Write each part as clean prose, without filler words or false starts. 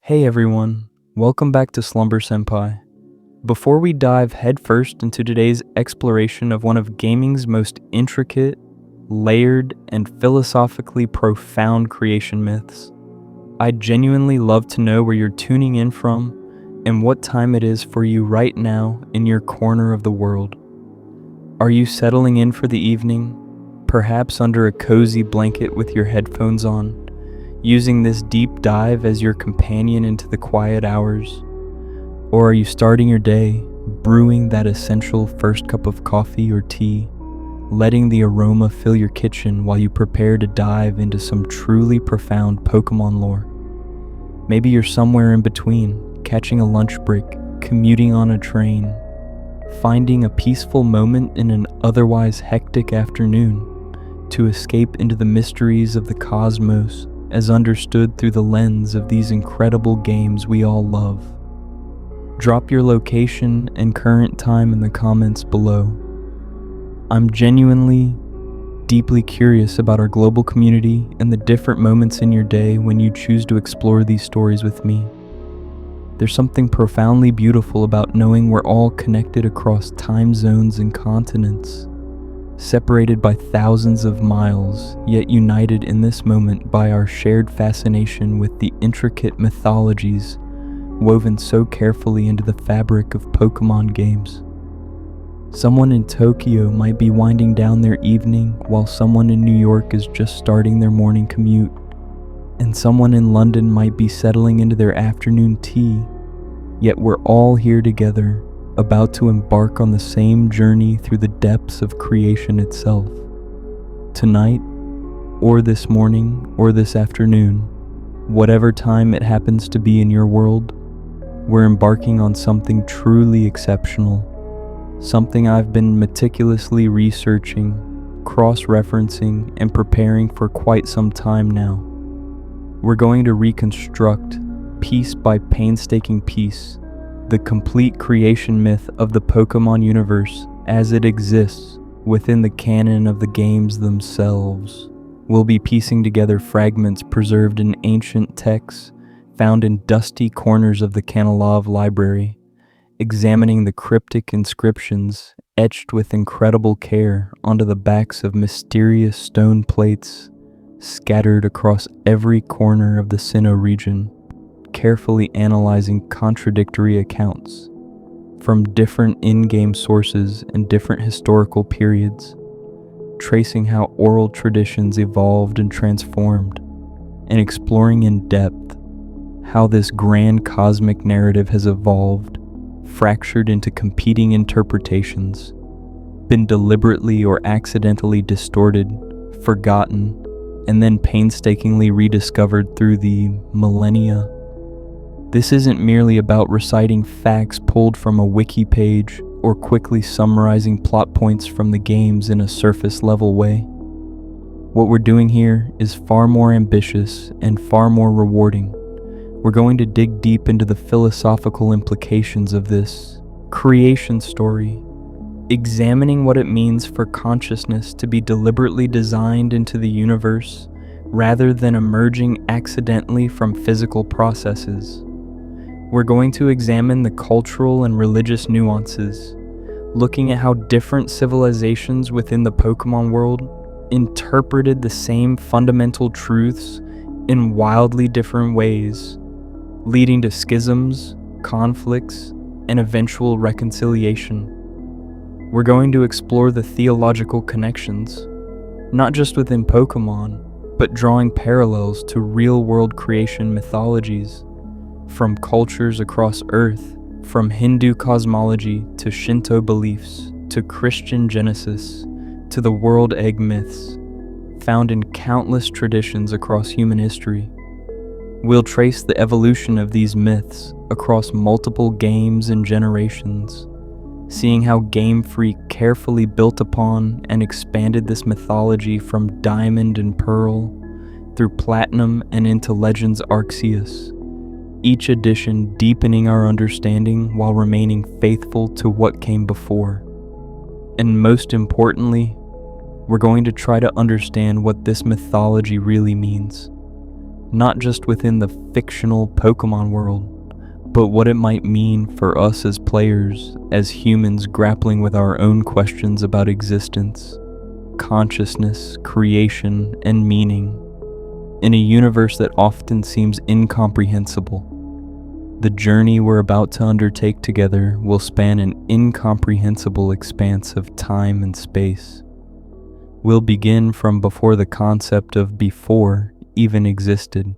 Hey everyone, welcome back to Slumber Senpai. Before we dive headfirst into today's exploration of one of gaming's most intricate, layered, and philosophically profound creation myths, I'd genuinely love to know where you're tuning in from and what time it is for you right now in your corner of the world. Are you settling in for the evening, perhaps under a cozy blanket with your headphones on, using this deep dive as your companion into the quiet hours? Or are you starting your day brewing that essential first cup of coffee or tea, letting the aroma fill your kitchen while you prepare to dive into some truly profound Pokémon lore? Maybe you're somewhere in between, catching a lunch break, commuting on a train, finding a peaceful moment in an otherwise hectic afternoon to escape into the mysteries of the cosmos as understood through the lens of these incredible games we all love. Drop your location and current time in the comments below. I'm genuinely, deeply curious about our global community and the different moments in your day when you choose to explore these stories with me. There's something profoundly beautiful about knowing we're all connected across time zones and continents, separated by thousands of miles, yet united in this moment by our shared fascination with the intricate mythologies woven so carefully into the fabric of Pokémon games. Someone in Tokyo might be winding down their evening while someone in New York is just starting their morning commute, and someone in London might be settling into their afternoon tea, yet we're all here together, about to embark on the same journey through the depths of creation itself. Tonight, or this morning, or this afternoon, whatever time it happens to be in your world, we're embarking on something truly exceptional, something I've been meticulously researching, cross-referencing, and preparing for quite some time now. We're going to reconstruct, piece by painstaking piece, the complete creation myth of the Pokémon universe as it exists within the canon of the games themselves. We'll be piecing together fragments preserved in ancient texts found in dusty corners of the Kanalov library, examining the cryptic inscriptions etched with incredible care onto the backs of mysterious stone plates scattered across every corner of the Sinnoh region, carefully analyzing contradictory accounts from different in-game sources and different historical periods, tracing how oral traditions evolved and transformed, and exploring in depth how this grand cosmic narrative has evolved, fractured into competing interpretations, been deliberately or accidentally distorted, forgotten, and then painstakingly rediscovered through the millennia. This isn't merely about reciting facts pulled from a wiki page or quickly summarizing plot points from the games in a surface-level way. What we're doing here is far more ambitious and far more rewarding. We're going to dig deep into the philosophical implications of this creation story, examining what it means for consciousness to be deliberately designed into the universe rather than emerging accidentally from physical processes. We're going to examine the cultural and religious nuances, looking at how different civilizations within the Pokémon world interpreted the same fundamental truths in wildly different ways, leading to schisms, conflicts, and eventual reconciliation. We're going to explore the theological connections, not just within Pokémon, but drawing parallels to real-world creation mythologies, from cultures across Earth, from Hindu cosmology to Shinto beliefs, to Christian Genesis, to the world egg myths, found in countless traditions across human history. We'll trace the evolution of these myths across multiple games and generations, seeing how Game Freak carefully built upon and expanded this mythology from Diamond and Pearl, through Platinum and into Legends Arceus, each edition deepening our understanding while remaining faithful to what came before. And most importantly, we're going to try to understand what this mythology really means. not just within the fictional Pokémon world, but what it might mean for us as players, as humans grappling with our own questions about existence, consciousness, creation, and meaning, in a universe that often seems incomprehensible. The journey we're about to undertake together will span an incomprehensible expanse of time and space. We'll begin from before the concept of before even existed,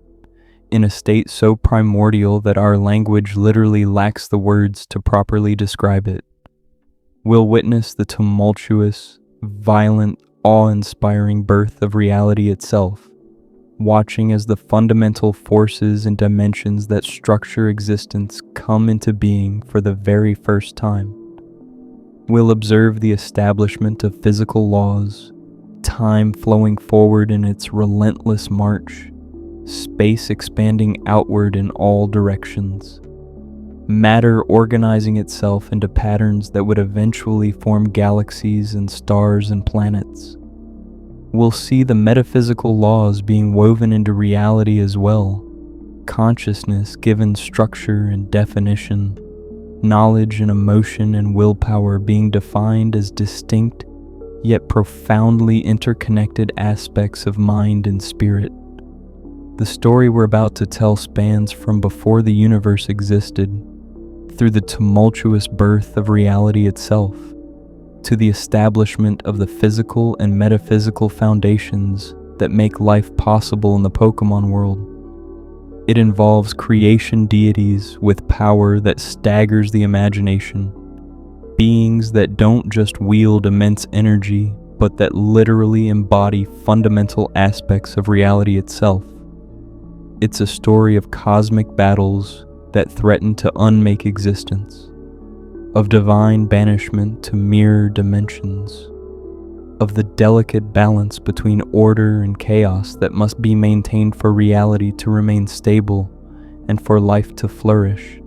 in a state so primordial that our language literally lacks the words to properly describe it. We'll witness the tumultuous, violent, awe-inspiring birth of reality itself, watching as the fundamental forces and dimensions that structure existence come into being for the very first time. We'll observe the establishment of physical laws, time flowing forward in its relentless march, space expanding outward in all directions, matter organizing itself into patterns that would eventually form galaxies and stars and planets. We'll see the metaphysical laws being woven into reality as well, consciousness given structure and definition, knowledge and emotion and willpower being defined as distinct yet profoundly interconnected aspects of mind and spirit. The story we're about to tell spans from before the universe existed, through the tumultuous birth of reality itself, to the establishment of the physical and metaphysical foundations that make life possible in the Pokémon world. It involves creation deities with power that staggers the imagination, beings that don't just wield immense energy, but that literally embody fundamental aspects of reality itself. It's a story of cosmic battles that threaten to unmake existence, of divine banishment to mirror dimensions, of the delicate balance between order and chaos that must be maintained for reality to remain stable and for life to flourish.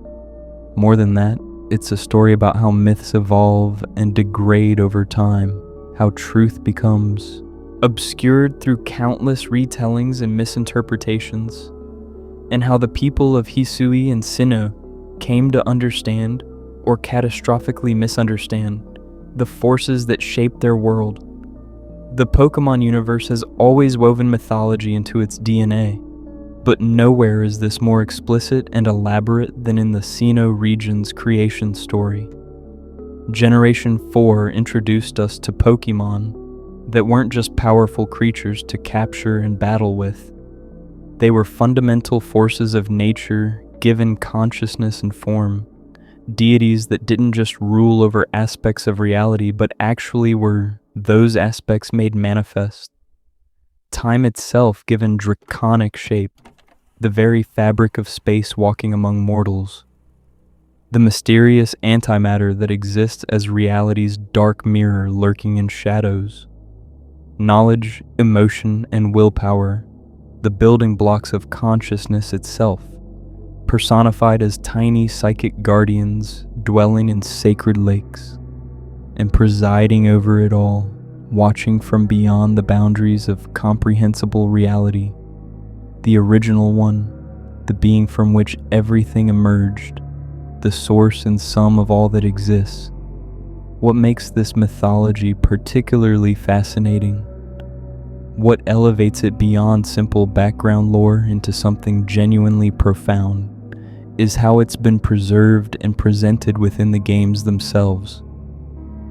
More than that, it's a story about how myths evolve and degrade over time, how truth becomes obscured through countless retellings and misinterpretations, and how the people of Hisui and Sinnoh came to understand, or catastrophically misunderstand, the forces that shape their world. The Pokémon universe has always woven mythology into its DNA, but nowhere is this more explicit and elaborate than in the Sinnoh region's creation story. Generation 4 introduced us to Pokémon that weren't just powerful creatures to capture and battle with. They were fundamental forces of nature given consciousness and form, deities that didn't just rule over aspects of reality but actually were those aspects made manifest. Time itself given draconic shape, the very fabric of space walking among mortals. The mysterious antimatter that exists as reality's dark mirror lurking in shadows. Knowledge, emotion, and willpower, the building blocks of consciousness itself, personified as tiny psychic guardians dwelling in sacred lakes, and presiding over it all, watching from beyond the boundaries of comprehensible reality, the original one, the being from which everything emerged, the source and sum of all that exists. What makes this mythology particularly fascinating? What elevates it beyond simple background lore into something genuinely profound is how it's been preserved and presented within the games themselves.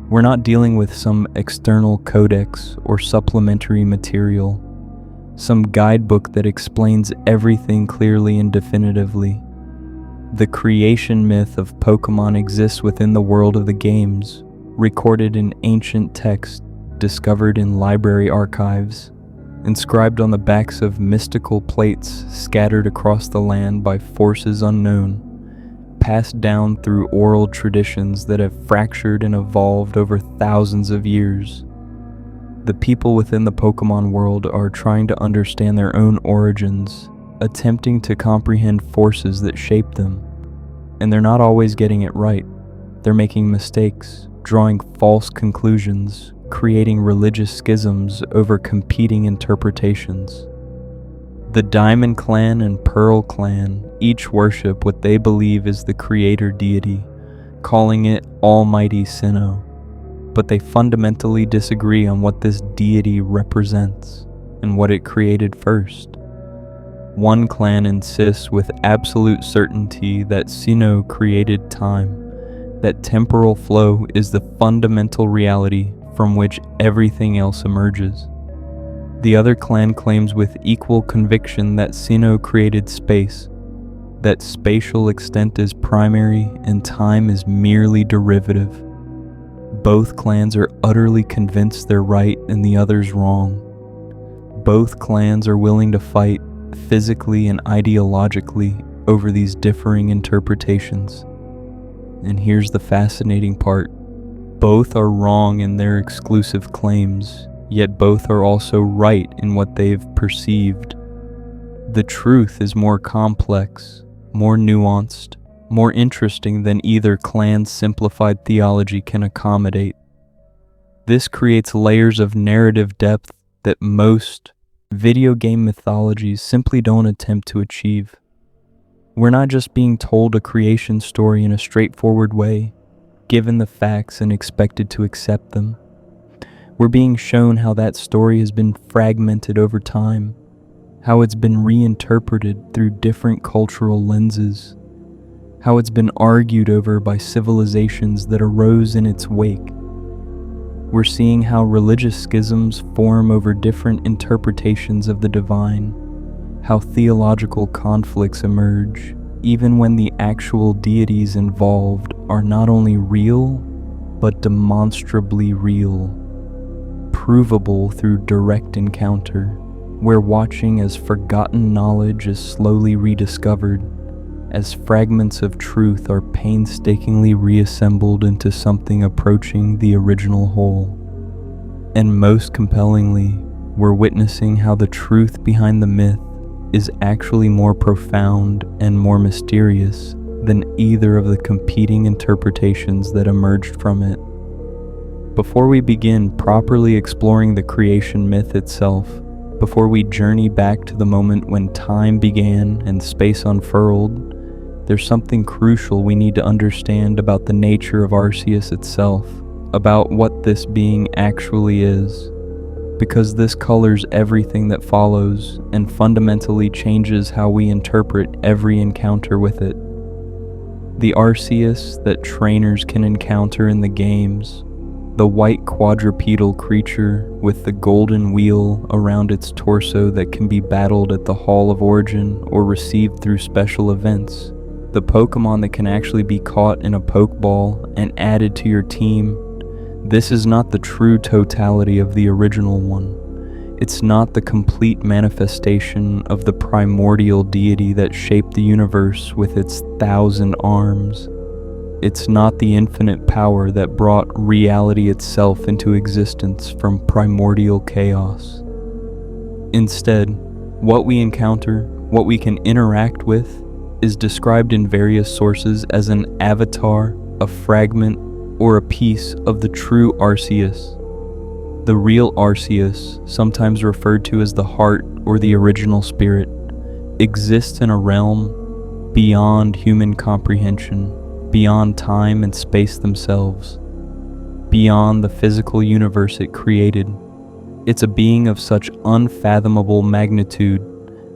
We're not dealing with some external codex or supplementary material, some guidebook that explains everything clearly and definitively. The creation myth of Pokémon exists within the world of the games, recorded in ancient text discovered in library archives, inscribed on the backs of mystical plates scattered across the land by forces unknown, passed down through oral traditions that have fractured and evolved over thousands of years. The people within the Pokémon world are trying to understand their own origins, attempting to comprehend forces that shape them, and they're not always getting it right. They're making mistakes, drawing false conclusions, creating religious schisms over competing interpretations. The Diamond Clan and Pearl Clan each worship what they believe is the creator deity, calling it Almighty Sinnoh, but they fundamentally disagree on what this deity represents and what it created first. One clan insists with absolute certainty that Sinnoh created time, that temporal flow is the fundamental reality from which everything else emerges. The other clan claims with equal conviction that Sinnoh created space, that spatial extent is primary and time is merely derivative. Both clans are utterly convinced they're right and the other's wrong. Both clans are willing to fight physically and ideologically over these differing interpretations. And here's the fascinating part. Both are wrong in their exclusive claims, yet both are also right in what they've perceived. The truth is more complex, more nuanced, more interesting than either clan's simplified theology can accommodate. This creates layers of narrative depth that most video game mythologies simply don't attempt to achieve. We're not just being told a creation story in a straightforward way, given the facts and expected to accept them. We're being shown how that story has been fragmented over time, how it's been reinterpreted through different cultural lenses, how it's been argued over by civilizations that arose in its wake. We're seeing how religious schisms form over different interpretations of the divine, how theological conflicts emerge, even when the actual deities involved are not only real, but demonstrably real, provable through direct encounter. We're watching as forgotten knowledge is slowly rediscovered, as fragments of truth are painstakingly reassembled into something approaching the original whole. And most compellingly, we're witnessing how the truth behind the myth is actually more profound and more mysterious than either of the competing interpretations that emerged from it. Before we begin properly exploring the creation myth itself, before we journey back to the moment when time began and space unfurled, there's something crucial we need to understand about the nature of Arceus itself, about what this being actually is, because this colors everything that follows and fundamentally changes how we interpret every encounter with it. The Arceus that trainers can encounter in the games, the white quadrupedal creature with the golden wheel around its torso that can be battled at the Hall of Origin or received through special events, the Pokémon that can actually be caught in a Pokeball and added to your team. This is not the true totality of the original one. It's not the complete manifestation of the primordial deity that shaped the universe with its 1,000 arms. It's not the infinite power that brought reality itself into existence from primordial chaos. Instead, what we encounter, what we can interact with, is described in various sources as an avatar, a fragment, or a piece of the true Arceus. The real Arceus, sometimes referred to as the heart or the original spirit, exists in a realm beyond human comprehension, beyond time and space themselves, beyond the physical universe it created. It's a being of such unfathomable magnitude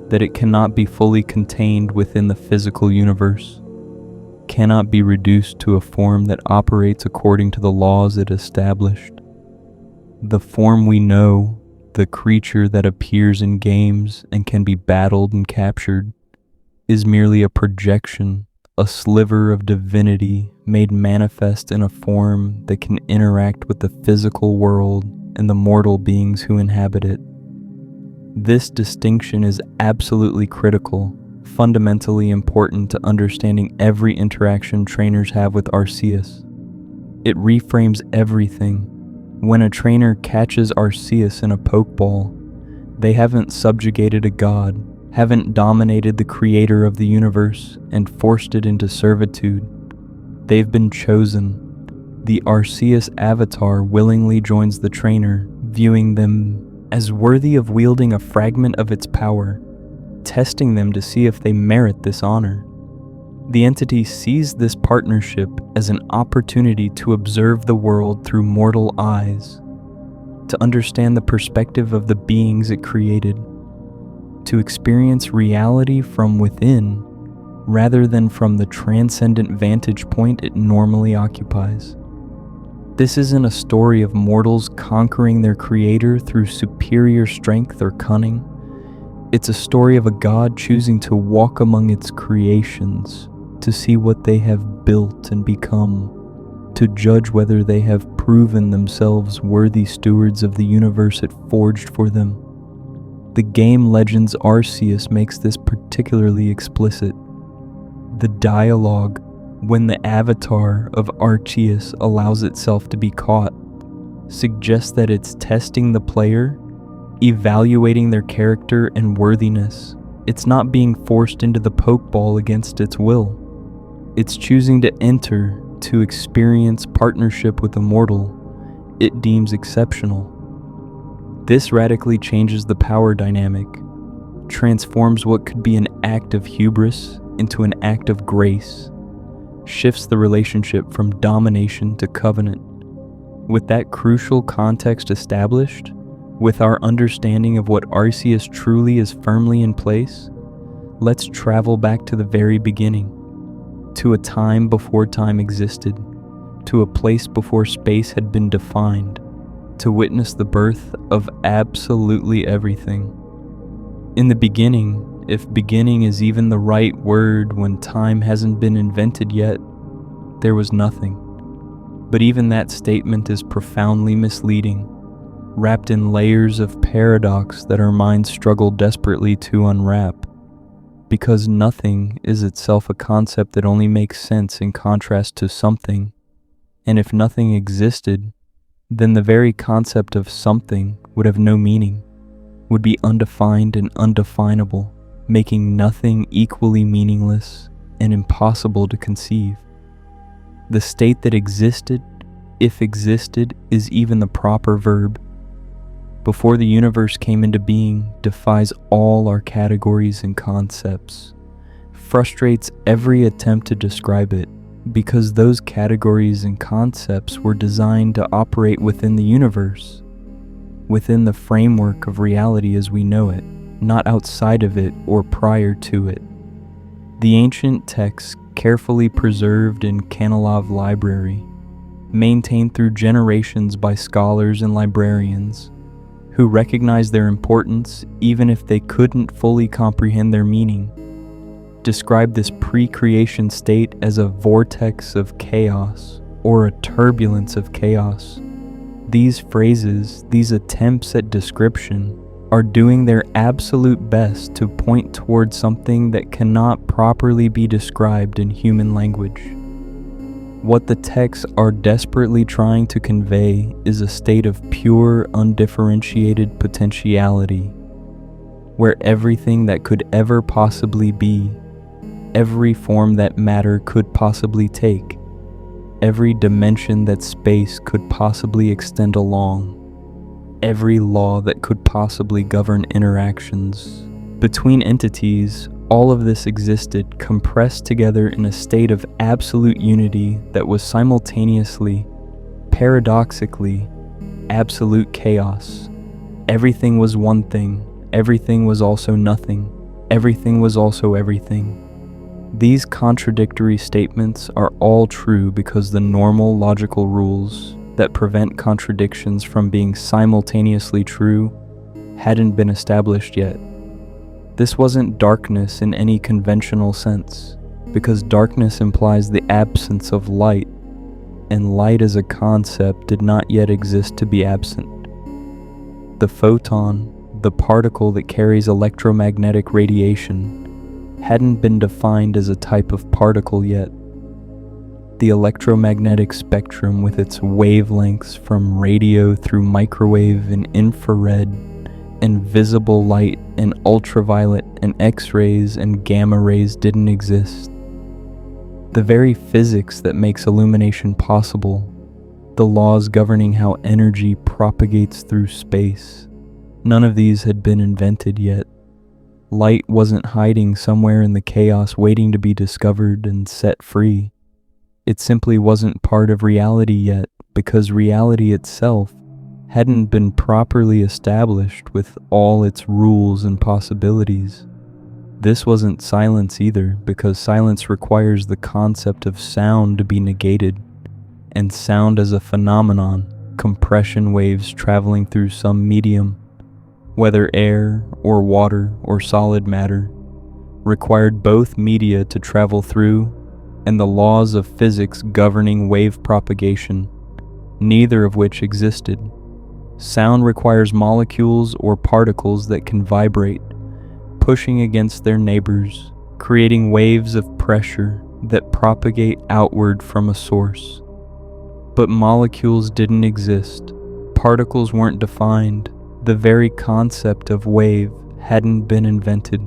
that it cannot be fully contained within the physical universe, cannot be reduced to a form that operates according to the laws it established. The form we know, the creature that appears in games and can be battled and captured, is merely a projection, a sliver of divinity made manifest in a form that can interact with the physical world and the mortal beings who inhabit it. This distinction is absolutely critical, fundamentally important to understanding every interaction trainers have with Arceus. It reframes everything. When a trainer catches Arceus in a Pokeball, they haven't subjugated a god, haven't dominated the creator of the universe and forced it into servitude. They've been chosen. The Arceus avatar willingly joins the trainer, viewing them as worthy of wielding a fragment of its power, testing them to see if they merit this honor. The entity sees this partnership as an opportunity to observe the world through mortal eyes, to understand the perspective of the beings it created, to experience reality from within rather than from the transcendent vantage point it normally occupies. This isn't a story of mortals conquering their creator through superior strength or cunning. It's a story of a god choosing to walk among its creations, to see what they have built and become, to judge whether they have proven themselves worthy stewards of the universe it forged for them. The game Legends Arceus makes this particularly explicit. The dialogue, when the avatar of Arceus allows itself to be caught, suggests that it's testing the player, evaluating their character and worthiness. It's not being forced into the pokeball against its will. It's choosing to enter to experience partnership with a mortal it deems exceptional. This radically changes the power dynamic, transforms what could be an act of hubris into an act of grace, shifts the relationship from domination to covenant. With that crucial context established, with our understanding of what Arceus truly is firmly in place, let's travel back to the very beginning, to a time before time existed, to a place before space had been defined, to witness the birth of absolutely everything. In the beginning, if beginning is even the right word when time hasn't been invented yet, there was nothing. But even that statement is profoundly misleading, wrapped in layers of paradox that our minds struggle desperately to unwrap. Because nothing is itself a concept that only makes sense in contrast to something, and if nothing existed, then the very concept of something would have no meaning, would be undefined and undefinable, making nothing equally meaningless and impossible to conceive. The state that existed, if existed, is even the proper verb. Before the universe came into being, defies all our categories and concepts, frustrates every attempt to describe it, because those categories and concepts were designed to operate within the universe, within the framework of reality as we know it, not outside of it or prior to it. The ancient texts, carefully preserved in Kanalov Library, maintained through generations by scholars and librarians, who recognized their importance even if they couldn't fully comprehend their meaning, describe this pre-creation state as a vortex of chaos or a turbulence of chaos. These phrases, these attempts at description, are doing their absolute best to point towards something that cannot properly be described in human language. What the texts are desperately trying to convey is a state of pure, undifferentiated potentiality, where everything that could ever possibly be, every form that matter could possibly take, every dimension that space could possibly extend along, every law that could possibly govern interactions between entities, all of this existed compressed together in a state of absolute unity that was simultaneously, paradoxically, absolute chaos. Everything was one thing, everything was also nothing, everything was also everything. These contradictory statements are all true because the normal logical rules that prevent contradictions from being simultaneously true hadn't been established yet. This wasn't darkness in any conventional sense, because darkness implies the absence of light, and light as a concept did not yet exist to be absent. The photon, the particle that carries electromagnetic radiation, hadn't been defined as a type of particle yet. The electromagnetic spectrum, with its wavelengths from radio through microwave and infrared and visible light and ultraviolet and X-rays and gamma rays, didn't exist. The very physics that makes illumination possible, the laws governing how energy propagates through space, none of these had been invented yet. Light wasn't hiding somewhere in the chaos waiting to be discovered and set free. It simply wasn't part of reality yet because reality itself hadn't been properly established with all its rules and possibilities. This wasn't silence either, because silence requires the concept of sound to be negated, and sound as a phenomenon, compression waves traveling through some medium, whether air or water or solid matter, required both media to travel through and the laws of physics governing wave propagation, neither of which existed. Sound requires molecules or particles that can vibrate, pushing against their neighbors, creating waves of pressure that propagate outward from a source. But molecules didn't exist. Particles weren't defined. The very concept of wave hadn't been invented.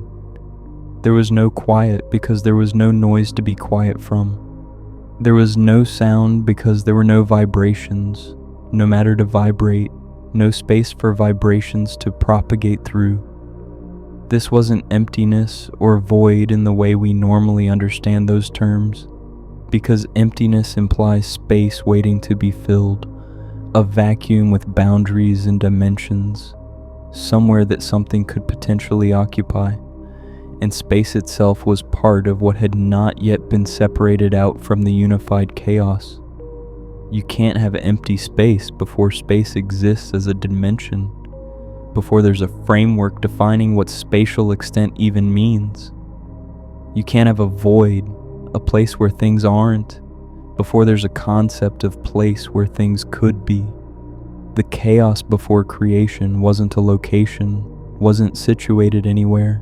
There was no quiet because there was no noise to be quiet from. There was no sound because there were no vibrations, no matter to vibrate, no space for vibrations to propagate through. This wasn't emptiness or void in the way we normally understand those terms, because emptiness implies space waiting to be filled, a vacuum with boundaries and dimensions, somewhere that something could potentially occupy, and space itself was part of what had not yet been separated out from the unified chaos. You can't have empty space before space exists as a dimension, before there's a framework defining what spatial extent even means. You can't have a void, a place where things aren't, before there's a concept of place where things could be. The chaos before creation wasn't a location, wasn't situated anywhere,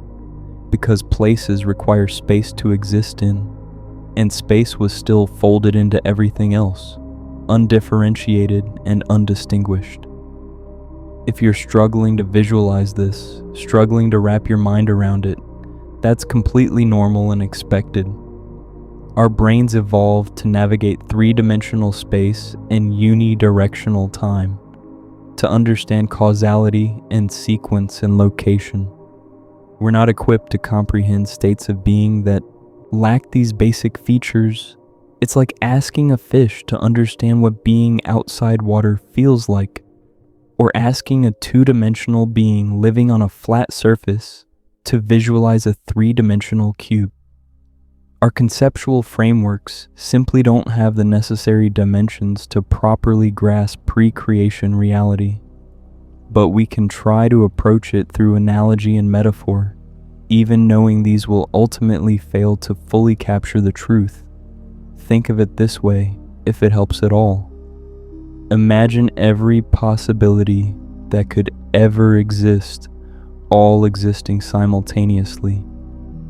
because places require space to exist in, and space was still folded into everything else, undifferentiated and undistinguished. If you're struggling to visualize this, struggling to wrap your mind around it, that's completely normal and expected. Our brains evolved to navigate three-dimensional space and unidirectional time, to understand causality and sequence and location. We're not equipped to comprehend states of being that lack these basic features. It's like asking a fish to understand what being outside water feels like, or asking a two-dimensional being living on a flat surface to visualize a three-dimensional cube. Our conceptual frameworks simply don't have the necessary dimensions to properly grasp pre-creation reality, but we can try to approach it through analogy and metaphor, even knowing these will ultimately fail to fully capture the truth. Think of it this way, if it helps at all. Imagine every possibility that could ever exist, all existing simultaneously,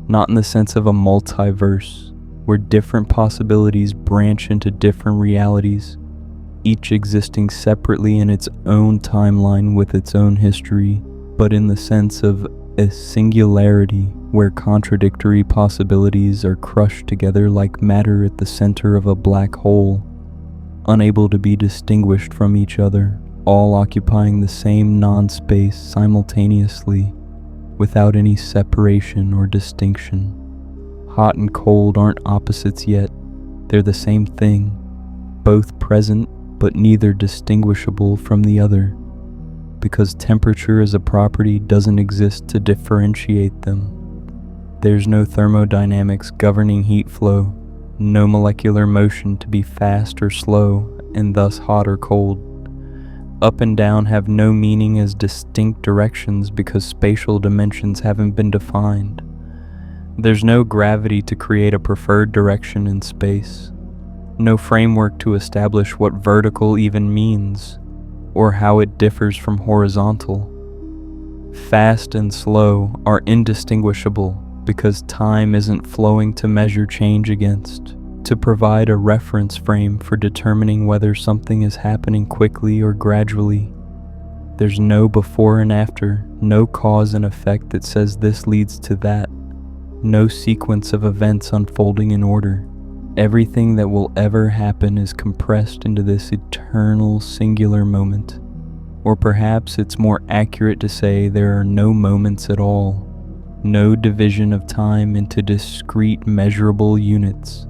not in the sense of a multiverse, where different possibilities branch into different realities, each existing separately in its own timeline with its own history, but in the sense of a singularity where contradictory possibilities are crushed together like matter at the center of a black hole, unable to be distinguished from each other, all occupying the same non-space simultaneously, without any separation or distinction. Hot and cold aren't opposites yet, they're the same thing, both present but neither distinguishable from the other, because temperature as a property doesn't exist to differentiate them. There's no thermodynamics governing heat flow, no molecular motion to be fast or slow, and thus hot or cold. Up and down have no meaning as distinct directions because spatial dimensions haven't been defined. There's no gravity to create a preferred direction in space, no framework to establish what vertical even means, or how it differs from horizontal. Fast and slow are indistinguishable because time isn't flowing to measure change against, to provide a reference frame for determining whether something is happening quickly or gradually. There's no before and after, no cause and effect that says this leads to that, no sequence of events unfolding in order. Everything that will ever happen is compressed into this eternal singular moment. Or perhaps it's more accurate to say there are no moments at all, no division of time into discrete measurable units.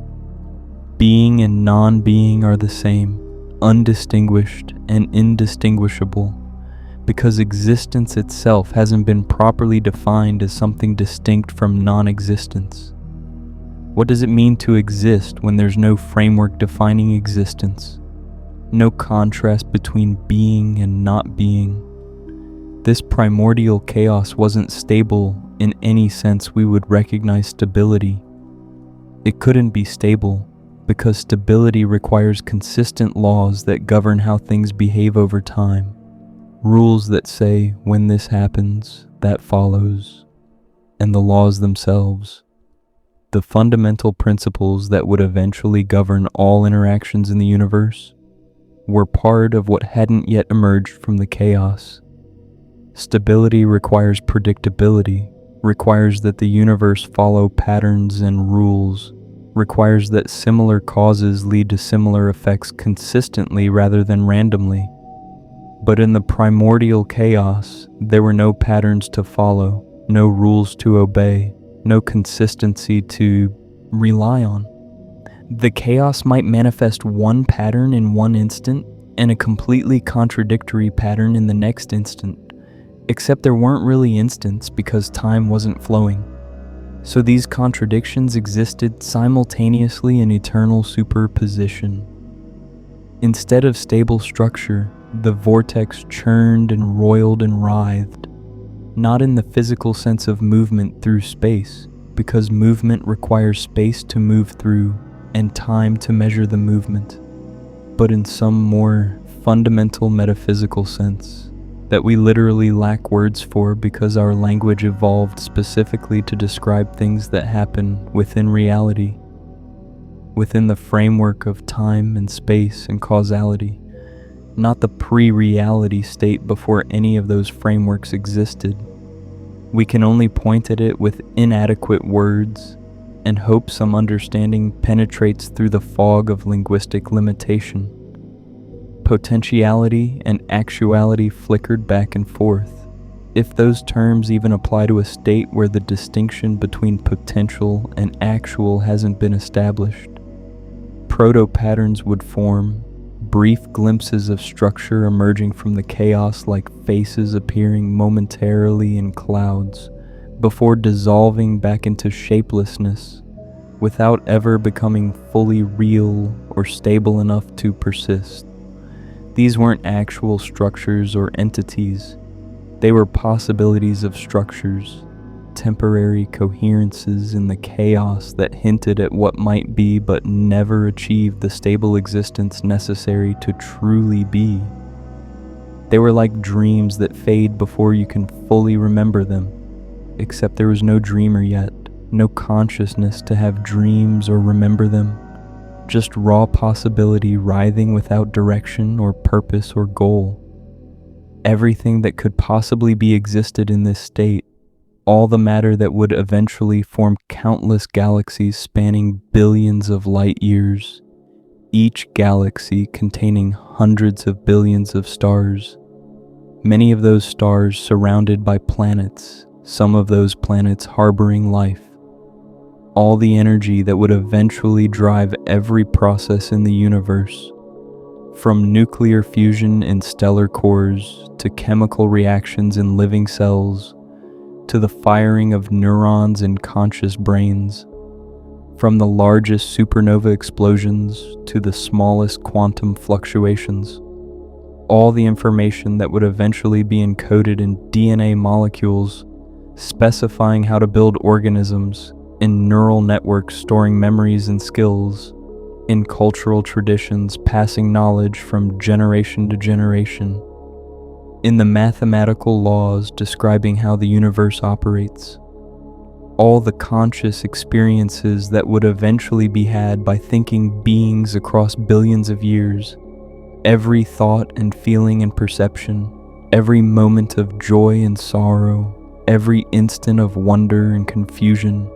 Being and non-being are the same, undistinguished and indistinguishable, because existence itself hasn't been properly defined as something distinct from non-existence. What does it mean to exist when there's no framework defining existence? No contrast between being and not being. This primordial chaos wasn't stable in any sense we would recognize stability. It couldn't be stable because stability requires consistent laws that govern how things behave over time. Rules that say when this happens, that follows, and the laws themselves, the fundamental principles that would eventually govern all interactions in the universe, were part of what hadn't yet emerged from the chaos. Stability requires predictability, requires that the universe follow patterns and rules, requires that similar causes lead to similar effects consistently rather than randomly. But in the primordial chaos, there were no patterns to follow, no rules to obey, no consistency to rely on. The chaos might manifest one pattern in one instant and a completely contradictory pattern in the next instant, except there weren't really instants because time wasn't flowing. So these contradictions existed simultaneously in eternal superposition. Instead of stable structure, the vortex churned and roiled and writhed, not in the physical sense of movement through space, because movement requires space to move through and time to measure the movement, but in some more fundamental metaphysical sense that we literally lack words for because our language evolved specifically to describe things that happen within reality, within the framework of time and space and causality, not the pre-reality state before any of those frameworks existed. We can only point at it with inadequate words and hope some understanding penetrates through the fog of linguistic limitation. Potentiality and actuality flickered back and forth, if those terms even apply to a state where the distinction between potential and actual hasn't been established. Proto-patterns would form, brief glimpses of structure emerging from the chaos like faces appearing momentarily in clouds, before dissolving back into shapelessness, without ever becoming fully real or stable enough to persist. These weren't actual structures or entities. They were possibilities of structures, temporary coherences in the chaos that hinted at what might be but never achieved the stable existence necessary to truly be. They were like dreams that fade before you can fully remember them, except there was no dreamer yet, no consciousness to have dreams or remember them, just raw possibility writhing without direction or purpose or goal. Everything that could possibly be existed in this state, all the matter that would eventually form countless galaxies spanning billions of light years, each galaxy containing hundreds of billions of stars, many of those stars surrounded by planets, some of those planets harboring life. All the energy that would eventually drive every process in the universe, from nuclear fusion in stellar cores to chemical reactions in living cells, to the firing of neurons in conscious brains, from the largest supernova explosions to the smallest quantum fluctuations. All the information that would eventually be encoded in DNA molecules, specifying how to build organisms, in neural networks storing memories and skills, in cultural traditions passing knowledge from generation to generation, in the mathematical laws describing how the universe operates, all the conscious experiences that would eventually be had by thinking beings across billions of years, every thought and feeling and perception, every moment of joy and sorrow, every instant of wonder and confusion,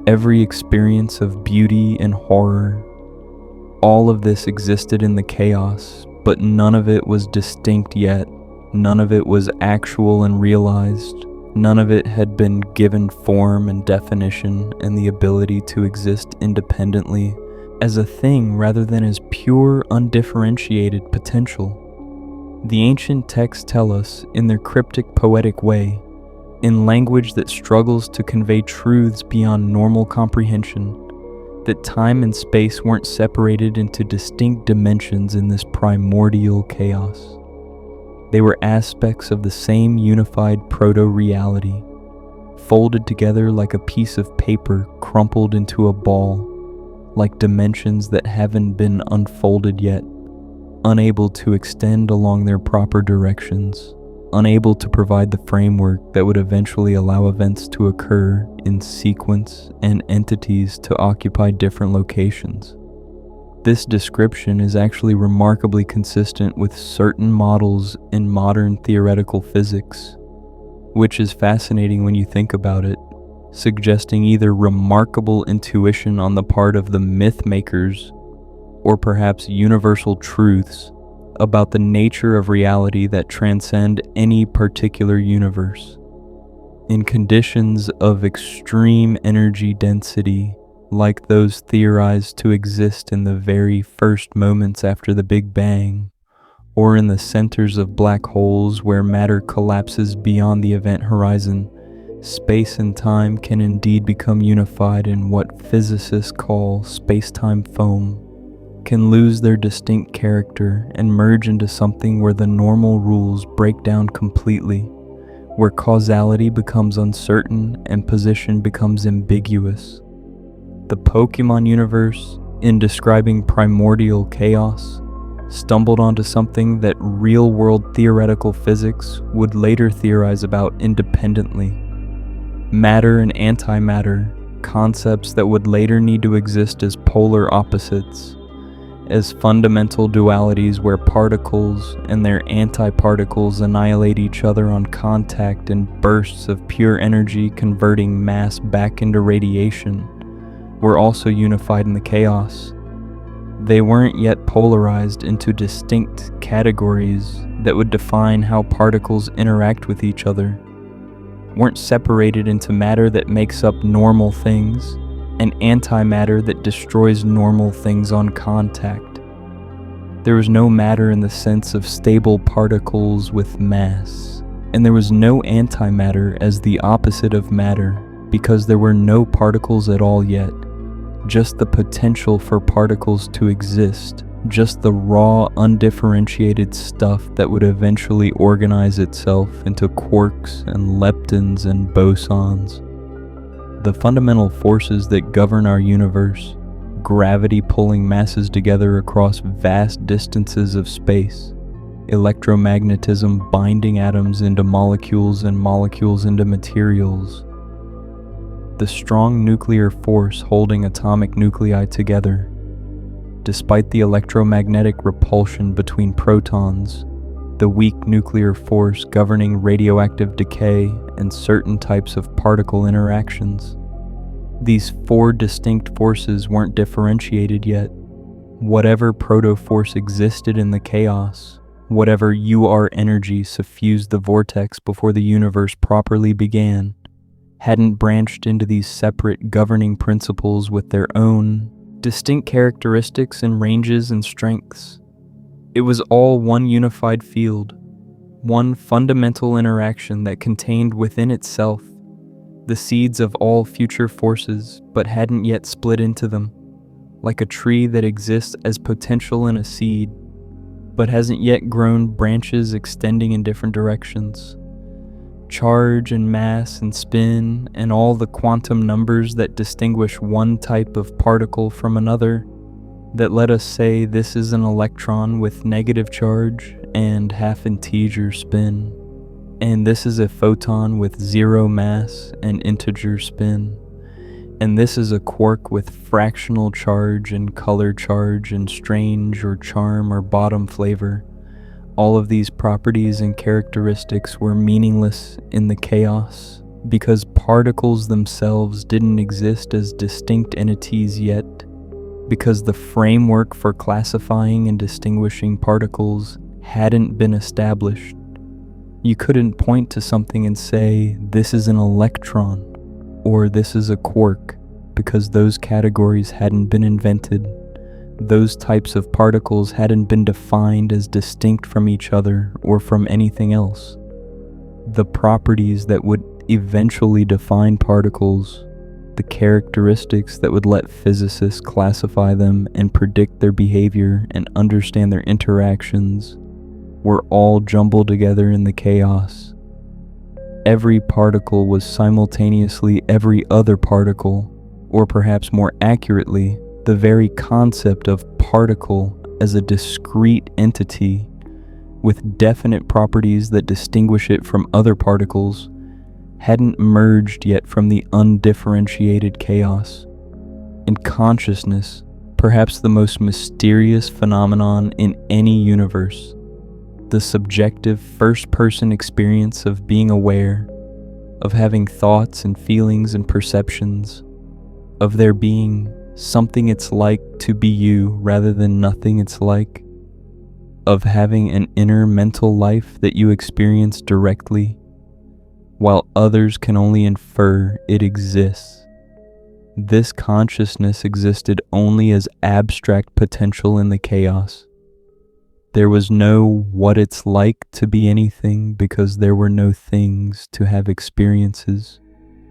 every experience of beauty and horror. All of this existed in the chaos, but none of it was distinct yet. None of it was actual and realized. None of it had been given form and definition and the ability to exist independently as a thing rather than as pure, undifferentiated potential. The ancient texts tell us, in their cryptic, poetic way, in language that struggles to convey truths beyond normal comprehension, that time and space weren't separated into distinct dimensions in this primordial chaos. They were aspects of the same unified proto-reality, folded together like a piece of paper crumpled into a ball, like dimensions that haven't been unfolded yet, unable to extend along their proper directions, unable to provide the framework that would eventually allow events to occur in sequence and entities to occupy different locations. This description is actually remarkably consistent with certain models in modern theoretical physics, which is fascinating when you think about it, suggesting either remarkable intuition on the part of the myth makers or perhaps universal truths about the nature of reality that transcend any particular universe. In conditions of extreme energy density, like those theorized to exist in the very first moments after the Big Bang, or in the centers of black holes where matter collapses beyond the event horizon, space and time can indeed become unified in what physicists call space-time foam, can lose their distinct character and merge into something where the normal rules break down completely, where causality becomes uncertain and position becomes ambiguous. The Pokémon universe, in describing primordial chaos, stumbled onto something that real-world theoretical physics would later theorize about independently. Matter and antimatter, concepts that would later need to exist as polar opposites, as fundamental dualities where particles and their antiparticles annihilate each other on contact in bursts of pure energy converting mass back into radiation, were also unified in the chaos. They weren't yet polarized into distinct categories that would define how particles interact with each other, weren't separated into matter that makes up normal things and antimatter that destroys normal things on contact. There was no matter in the sense of stable particles with mass, and there was no antimatter as the opposite of matter because there were no particles at all yet, just the potential for particles to exist, just the raw, undifferentiated stuff that would eventually organize itself into quarks and leptons and bosons. The fundamental forces that govern our universe, gravity pulling masses together across vast distances of space, electromagnetism binding atoms into molecules and molecules into materials, the strong nuclear force holding atomic nuclei together, despite the electromagnetic repulsion between protons, the weak nuclear force governing radioactive decay and certain types of particle interactions. These four distinct forces weren't differentiated yet. Whatever proto-force existed in the chaos, whatever UR energy suffused the vortex before the universe properly began, hadn't branched into these separate governing principles with their own distinct characteristics and ranges and strengths. It was all one unified field, one fundamental interaction that contained within itself the seeds of all future forces but hadn't yet split into them, like a tree that exists as potential in a seed but hasn't yet grown branches extending in different directions. Charge and mass and spin and all the quantum numbers that distinguish one type of particle from another, that let us say this is an electron with negative charge and half integer spin, and this is a photon with zero mass and integer spin, and this is a quark with fractional charge and color charge and strange or charm or bottom flavor. All of these properties and characteristics were meaningless in the chaos because particles themselves didn't exist as distinct entities yet, because the framework for classifying and distinguishing particles hadn't been established. You couldn't point to something and say, this is an electron, or this is a quark, because those categories hadn't been invented. Those types of particles hadn't been defined as distinct from each other or from anything else. The properties that would eventually define particles, the characteristics that would let physicists classify them and predict their behavior and understand their interactions, were all jumbled together in the chaos. Every particle was simultaneously every other particle, or perhaps more accurately, the very concept of particle as a discrete entity with definite properties that distinguish it from other particles hadn't merged yet from the undifferentiated chaos. And consciousness, perhaps the most mysterious phenomenon in any universe, the subjective first-person experience of being aware, of having thoughts and feelings and perceptions, of there being something it's like to be you rather than nothing it's like, of having an inner mental life that you experience directly, while others can only infer it exists. This consciousness existed only as abstract potential in the chaos. There was no what it's like to be anything because there were no things to have experiences,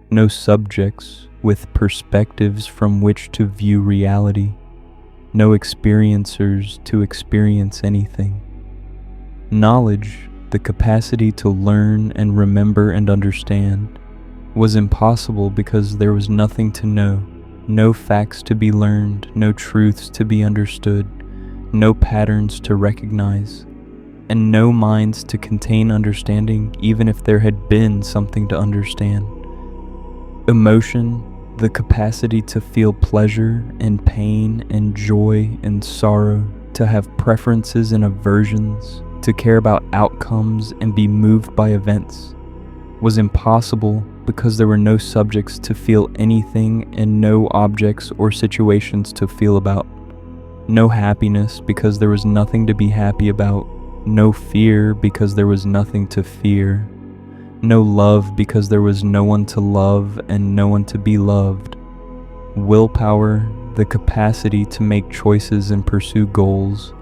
no subjects with perspectives from which to view reality, no experiencers to experience anything. Knowledge, the capacity to learn and remember and understand, was impossible because there was nothing to know, no facts to be learned, no truths to be understood, no patterns to recognize, and no minds to contain understanding even if there had been something to understand. Emotion, the capacity to feel pleasure and pain and joy and sorrow, to have preferences and aversions, to care about outcomes and be moved by events, was impossible because there were no subjects to feel anything and no objects or situations to feel about. No happiness because there was nothing to be happy about, no fear because there was nothing to fear, no love because there was no one to love and no one to be loved. Willpower, the capacity to make choices and pursue goals,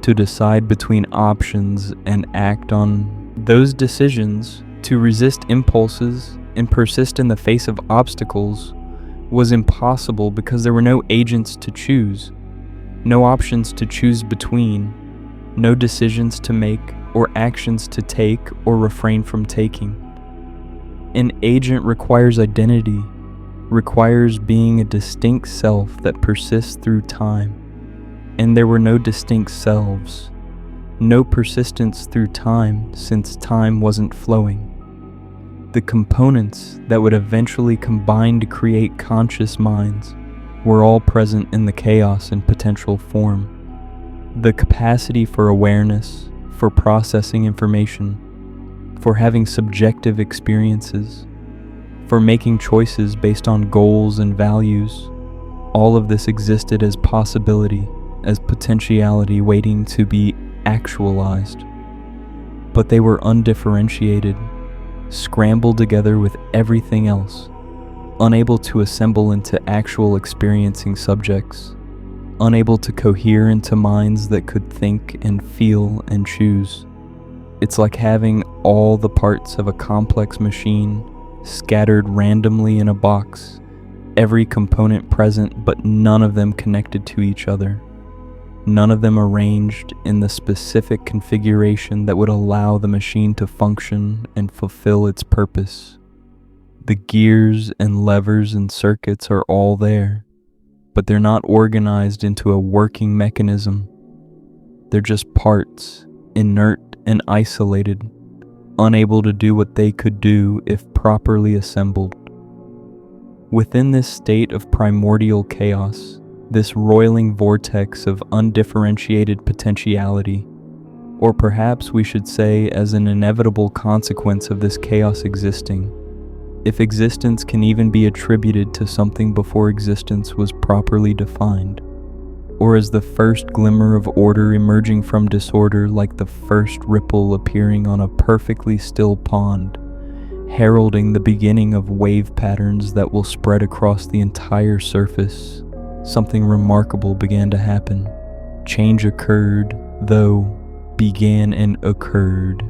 to decide between options and act on those decisions, to resist impulses and persist in the face of obstacles, was impossible because there were no agents to choose, no options to choose between, no decisions to make or actions to take or refrain from taking. An agent requires identity, requires being a distinct self that persists through time, and there were no distinct selves, no persistence through time since time wasn't flowing. The components that would eventually combine to create conscious minds were all present in the chaos in potential form. The capacity for awareness, for processing information, for having subjective experiences, for making choices based on goals and values, all of this existed as possibility, as potentiality waiting to be actualized. But they were undifferentiated, scrambled together with everything else, unable to assemble into actual experiencing subjects, unable to cohere into minds that could think and feel and choose. It's like having all the parts of a complex machine scattered randomly in a box, every component present but none of them connected to each other, none of them arranged in the specific configuration that would allow the machine to function and fulfill its purpose. The gears and levers and circuits are all there, but they're not organized into a working mechanism. They're just parts, inert and isolated, unable to do what they could do if properly assembled. Within this state of primordial chaos, this roiling vortex of undifferentiated potentiality, or perhaps we should say as an inevitable consequence of this chaos existing, if existence can even be attributed to something before existence was properly defined, or as the first glimmer of order emerging from disorder, like the first ripple appearing on a perfectly still pond, heralding the beginning of wave patterns that will spread across the entire surface. Something remarkable began to happen. Change occurred, though began and occurred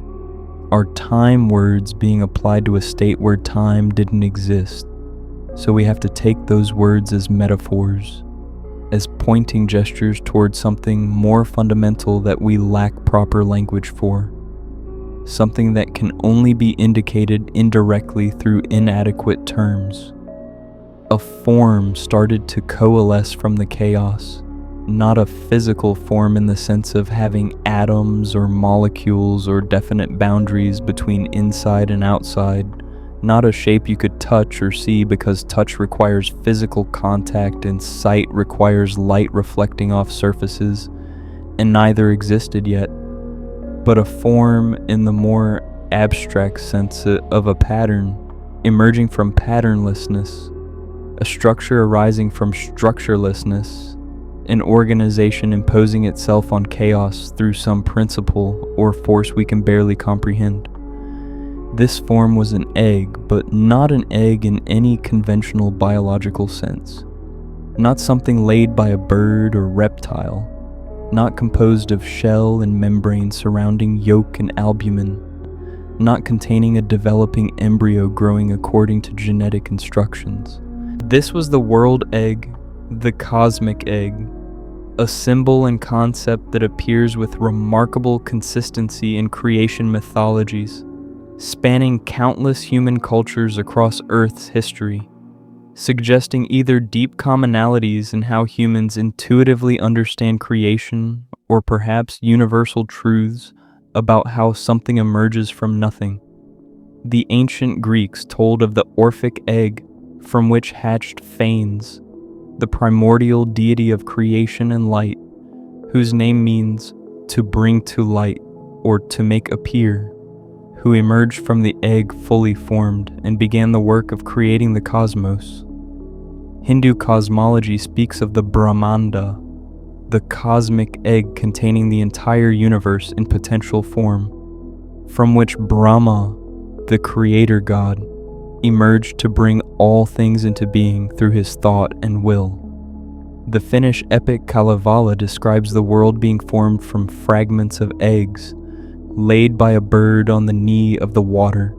are time words being applied to a state where time didn't exist. So we have to take those words as metaphors, as pointing gestures towards something more fundamental that we lack proper language for. Something that can only be indicated indirectly through inadequate terms. A form started to coalesce from the chaos, not a physical form in the sense of having atoms or molecules or definite boundaries between inside and outside, not a shape you could touch or see because touch requires physical contact and sight requires light reflecting off surfaces, and neither existed yet, but a form in the more abstract sense of a pattern, emerging from patternlessness, a structure arising from structurelessness, an organization imposing itself on chaos through some principle or force we can barely comprehend. This form was an egg, but not an egg in any conventional biological sense. Not something laid by a bird or reptile. Not composed of shell and membrane surrounding yolk and albumin. Not containing a developing embryo growing according to genetic instructions. This was the world egg, the cosmic egg, a symbol and concept that appears with remarkable consistency in creation mythologies, spanning countless human cultures across Earth's history, suggesting either deep commonalities in how humans intuitively understand creation or perhaps universal truths about how something emerges from nothing. The ancient Greeks told of the Orphic egg from which hatched Phanes, the primordial deity of creation and light, whose name means to bring to light or to make appear, who emerged from the egg fully formed and began the work of creating the cosmos. Hindu cosmology speaks of the Brahmanda, the cosmic egg containing the entire universe in potential form, from which Brahma, the creator god, emerged to bring all things into being through his thought and will. The Finnish epic Kalevala describes the world being formed from fragments of eggs, laid by a bird on the knee of the water,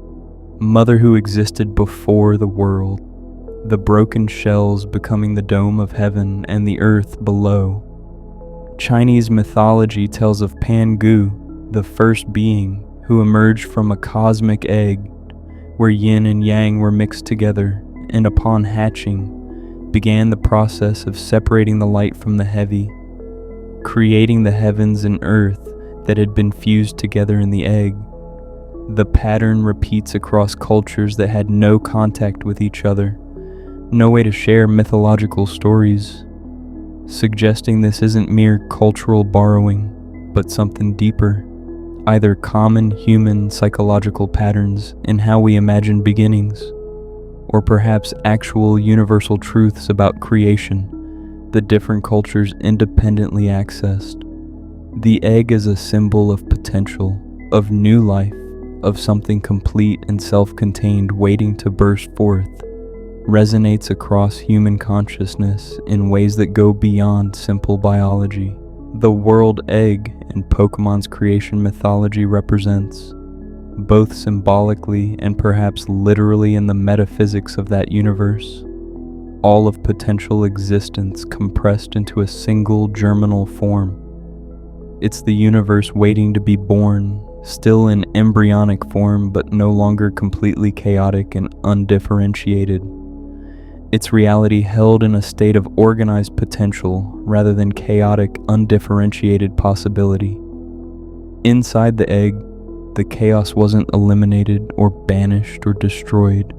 mother who existed before the world, the broken shells becoming the dome of heaven and the earth below. Chinese mythology tells of Pangu, the first being, who emerged from a cosmic egg, where yin and yang were mixed together, and upon hatching, began the process of separating the light from the heavy, creating the heavens and earth that had been fused together in the egg. The pattern repeats across cultures that had no contact with each other, no way to share mythological stories, suggesting this isn't mere cultural borrowing, but something deeper. Either common human psychological patterns in how we imagine beginnings, or perhaps actual universal truths about creation that different cultures independently accessed. The egg is a symbol of potential, of new life, of something complete and self-contained waiting to burst forth, resonates across human consciousness in ways that go beyond simple biology. The world egg in Pokemon's creation mythology represents, both symbolically and perhaps literally in the metaphysics of that universe, all of potential existence compressed into a single germinal form. It's the universe waiting to be born, still in embryonic form but no longer completely chaotic and undifferentiated. Its reality held in a state of organized potential rather than chaotic, undifferentiated possibility. Inside the egg, the chaos wasn't eliminated or banished or destroyed,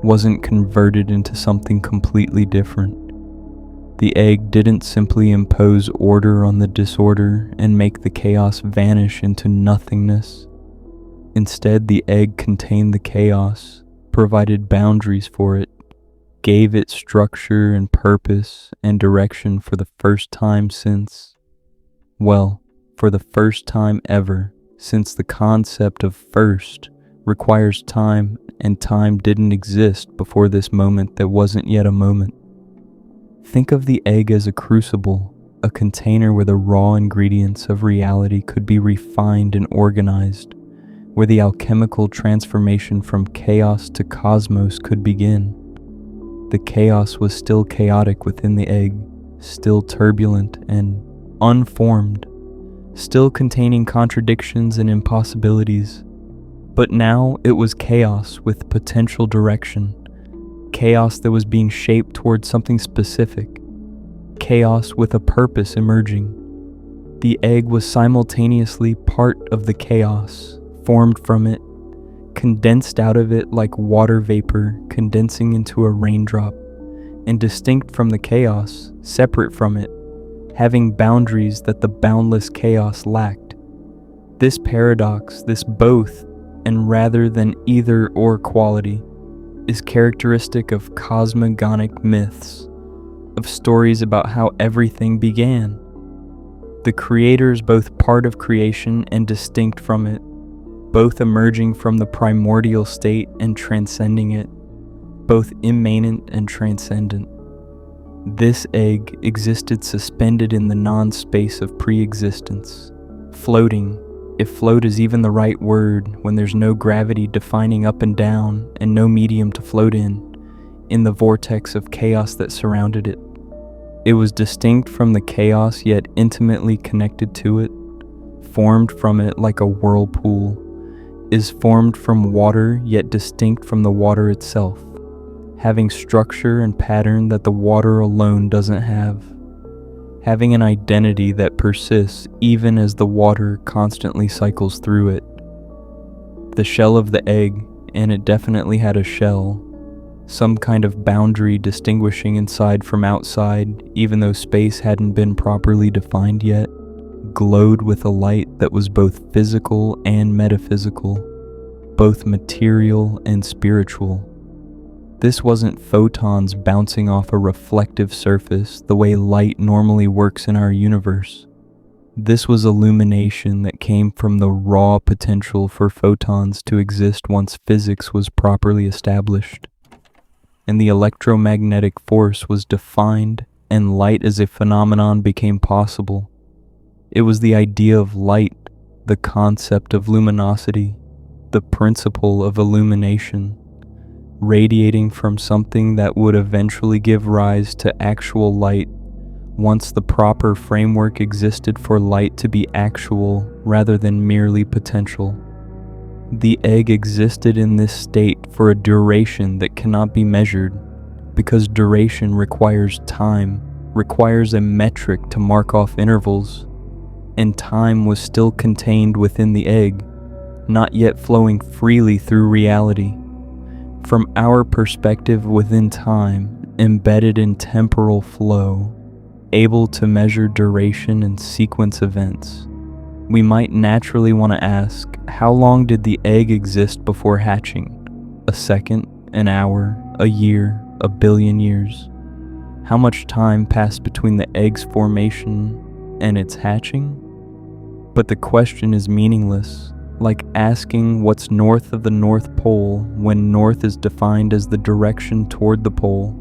wasn't converted into something completely different. The egg didn't simply impose order on the disorder and make the chaos vanish into nothingness. Instead, the egg contained the chaos, provided boundaries for it, gave it structure and purpose and direction for the first time since, well, for the first time ever, since the concept of first requires time, and time didn't exist before this moment that wasn't yet a moment. Think of the egg as a crucible, a container where the raw ingredients of reality could be refined and organized, where the alchemical transformation from chaos to cosmos could begin. The chaos was still chaotic within the egg, still turbulent and unformed, still containing contradictions and impossibilities. But now it was chaos with potential direction, chaos that was being shaped towards something specific, chaos with a purpose emerging. The egg was simultaneously part of the chaos, formed from it, condensed out of it like water vapor condensing into a raindrop, and distinct from the chaos, separate from it, having boundaries that the boundless chaos lacked. This paradox, this both and rather than either or quality, is characteristic of cosmogonic myths, of stories about how everything began. The creator is both part of creation and distinct from it, both emerging from the primordial state and transcending it, both immanent and transcendent. This egg existed suspended in the non-space of pre-existence, floating, if float is even the right word when there's no gravity defining up and down and no medium to float in the vortex of chaos that surrounded it. It was distinct from the chaos yet intimately connected to it, formed from it like a whirlpool, is formed from water yet distinct from the water itself, having structure and pattern that the water alone doesn't have, having an identity that persists even as the water constantly cycles through it. The shell of the egg, and it definitely had a shell, some kind of boundary distinguishing inside from outside even though space hadn't been properly defined yet, glowed with a light that was both physical and metaphysical, both material and spiritual. This wasn't photons bouncing off a reflective surface the way light normally works in our universe. This was illumination that came from the raw potential for photons to exist once physics was properly established, and the electromagnetic force was defined and light as a phenomenon became possible. It was the idea of light, the concept of luminosity, the principle of illumination, radiating from something that would eventually give rise to actual light once the proper framework existed for light to be actual rather than merely potential. The egg existed in this state for a duration that cannot be measured, because duration requires time, requires a metric to mark off intervals, and time was still contained within the egg, not yet flowing freely through reality. From our perspective within time, embedded in temporal flow, able to measure duration and sequence events, we might naturally want to ask, how long did the egg exist before hatching? A second, an hour, a year, a billion years? How much time passed between the egg's formation and its hatching? But the question is meaningless, like asking what's north of the North Pole when north is defined as the direction toward the pole,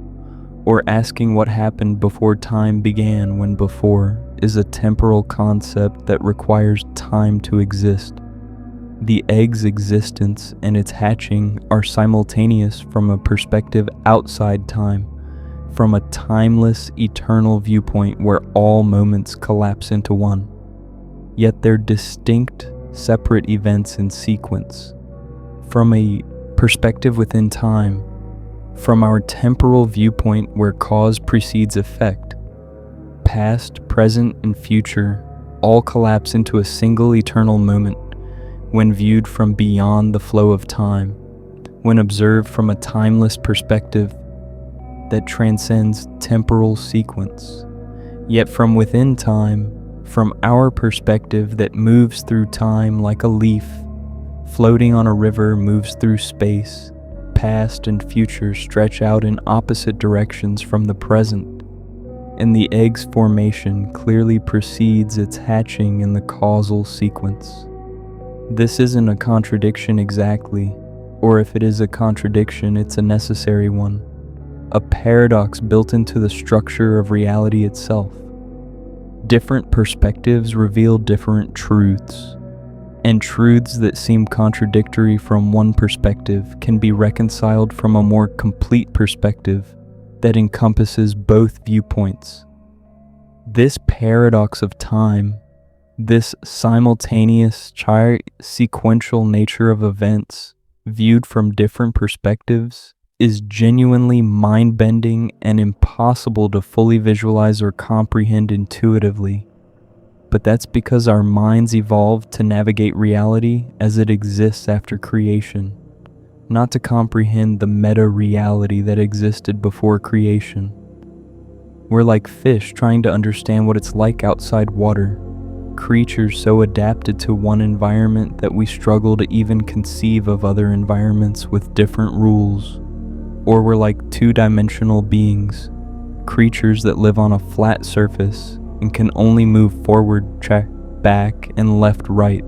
or asking what happened before time began when before is a temporal concept that requires time to exist. The egg's existence and its hatching are simultaneous from a perspective outside time, from a timeless, eternal viewpoint where all moments collapse into one. Yet they're distinct, separate events in sequence. From a perspective within time, from our temporal viewpoint where cause precedes effect, past, present, and future all collapse into a single eternal moment when viewed from beyond the flow of time, when observed from a timeless perspective that transcends temporal sequence. Yet from within time, from our perspective that moves through time like a leaf, floating on a river moves through space, past and future stretch out in opposite directions from the present, and the egg's formation clearly precedes its hatching in the causal sequence. This isn't a contradiction exactly, or if it is a contradiction, it's a necessary one, a paradox built into the structure of reality itself. Different perspectives reveal different truths, and truths that seem contradictory from one perspective can be reconciled from a more complete perspective that encompasses both viewpoints. This paradox of time, this simultaneous sequential nature of events viewed from different perspectives, is genuinely mind-bending and impossible to fully visualize or comprehend intuitively. But that's because our minds evolved to navigate reality as it exists after creation, not to comprehend the meta-reality that existed before creation. We're like fish trying to understand what it's like outside water, creatures so adapted to one environment that we struggle to even conceive of other environments with different rules. Or we're like two-dimensional beings, creatures that live on a flat surface and can only move forward, back, and left-right,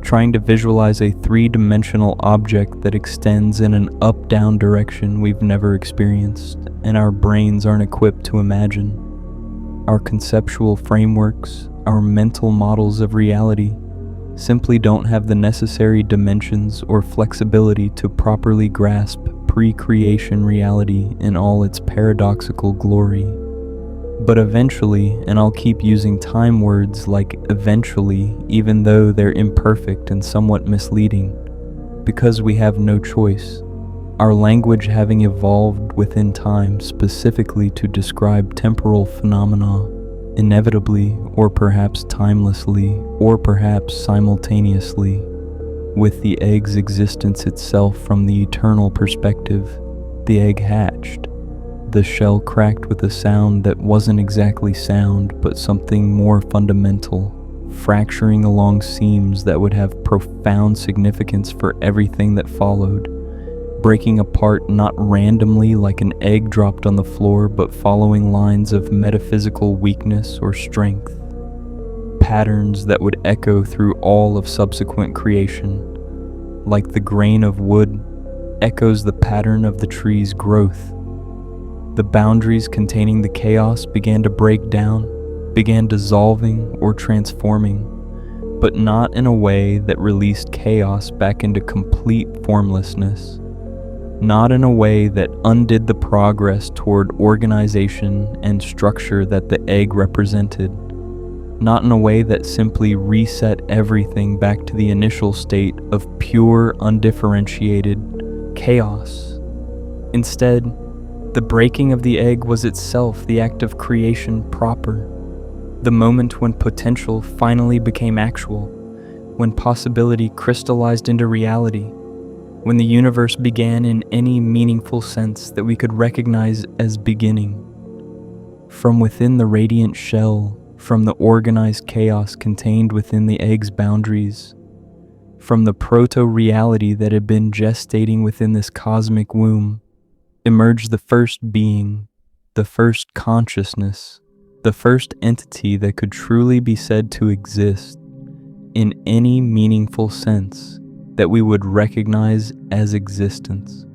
trying to visualize a three-dimensional object that extends in an up-down direction we've never experienced and our brains aren't equipped to imagine. Our conceptual frameworks, our mental models of reality, simply don't have the necessary dimensions or flexibility to properly grasp pre-creation reality in all its paradoxical glory. But eventually, and I'll keep using time words like eventually, even though they're imperfect and somewhat misleading, because we have no choice, our language having evolved within time specifically to describe temporal phenomena, inevitably, or perhaps timelessly, or perhaps simultaneously, with the egg's existence itself from the eternal perspective. The egg hatched, the shell cracked with a sound that wasn't exactly sound, but something more fundamental, fracturing along seams that would have profound significance for everything that followed, breaking apart not randomly like an egg dropped on the floor, but following lines of metaphysical weakness or strength, patterns that would echo through all of subsequent creation, like the grain of wood echoes the pattern of the tree's growth. The boundaries containing the chaos began to break down, began dissolving or transforming, but not in a way that released chaos back into complete formlessness, not in a way that undid the progress toward organization and structure that the egg represented, not in a way that simply reset everything back to the initial state of pure, undifferentiated chaos. Instead, the breaking of the egg was itself the act of creation proper, the moment when potential finally became actual, when possibility crystallized into reality, when the universe began in any meaningful sense that we could recognize as beginning. From within the radiant shell, from the organized chaos contained within the egg's boundaries, from the proto-reality that had been gestating within this cosmic womb, emerged the first being, the first consciousness, the first entity that could truly be said to exist in any meaningful sense that we would recognize as existence.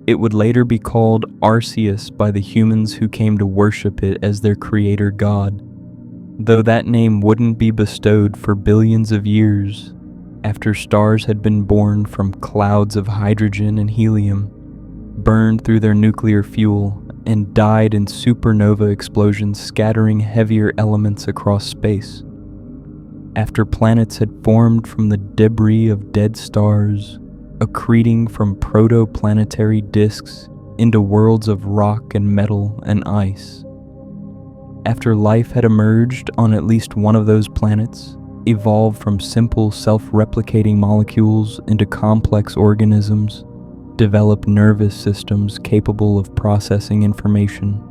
It would later be called Arceus by the humans who came to worship it as their creator god, though that name wouldn't be bestowed for billions of years after stars had been born from clouds of hydrogen and helium, burned through their nuclear fuel, and died in supernova explosions scattering heavier elements across space. After planets had formed from the debris of dead stars, accreting from protoplanetary disks into worlds of rock and metal and ice. After life had emerged on at least one of those planets, evolved from simple self-replicating molecules into complex organisms, developed nervous systems capable of processing information,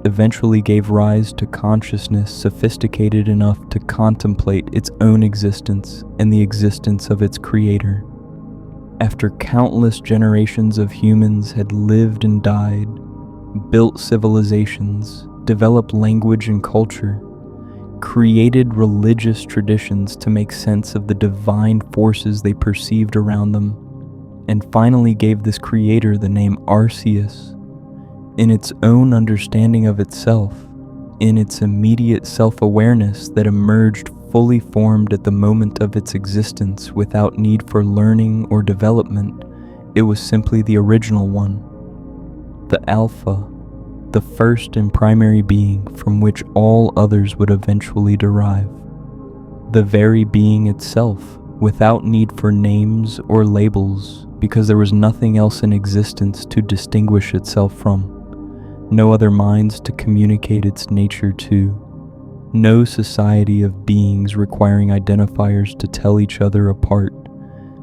eventually gave rise to consciousness sophisticated enough to contemplate its own existence and the existence of its creator. After countless generations of humans had lived and died, built civilizations, developed language and culture, created religious traditions to make sense of the divine forces they perceived around them, and finally gave this creator the name Arceus, in its own understanding of itself, in its immediate self-awareness that emerged fully formed at the moment of its existence without need for learning or development. It was simply the original one, the Alpha, the first and primary being from which all others would eventually derive, the very being itself, without need for names or labels, because there was nothing else in existence to distinguish itself from, no other minds to communicate its nature to, no society of beings requiring identifiers to tell each other apart,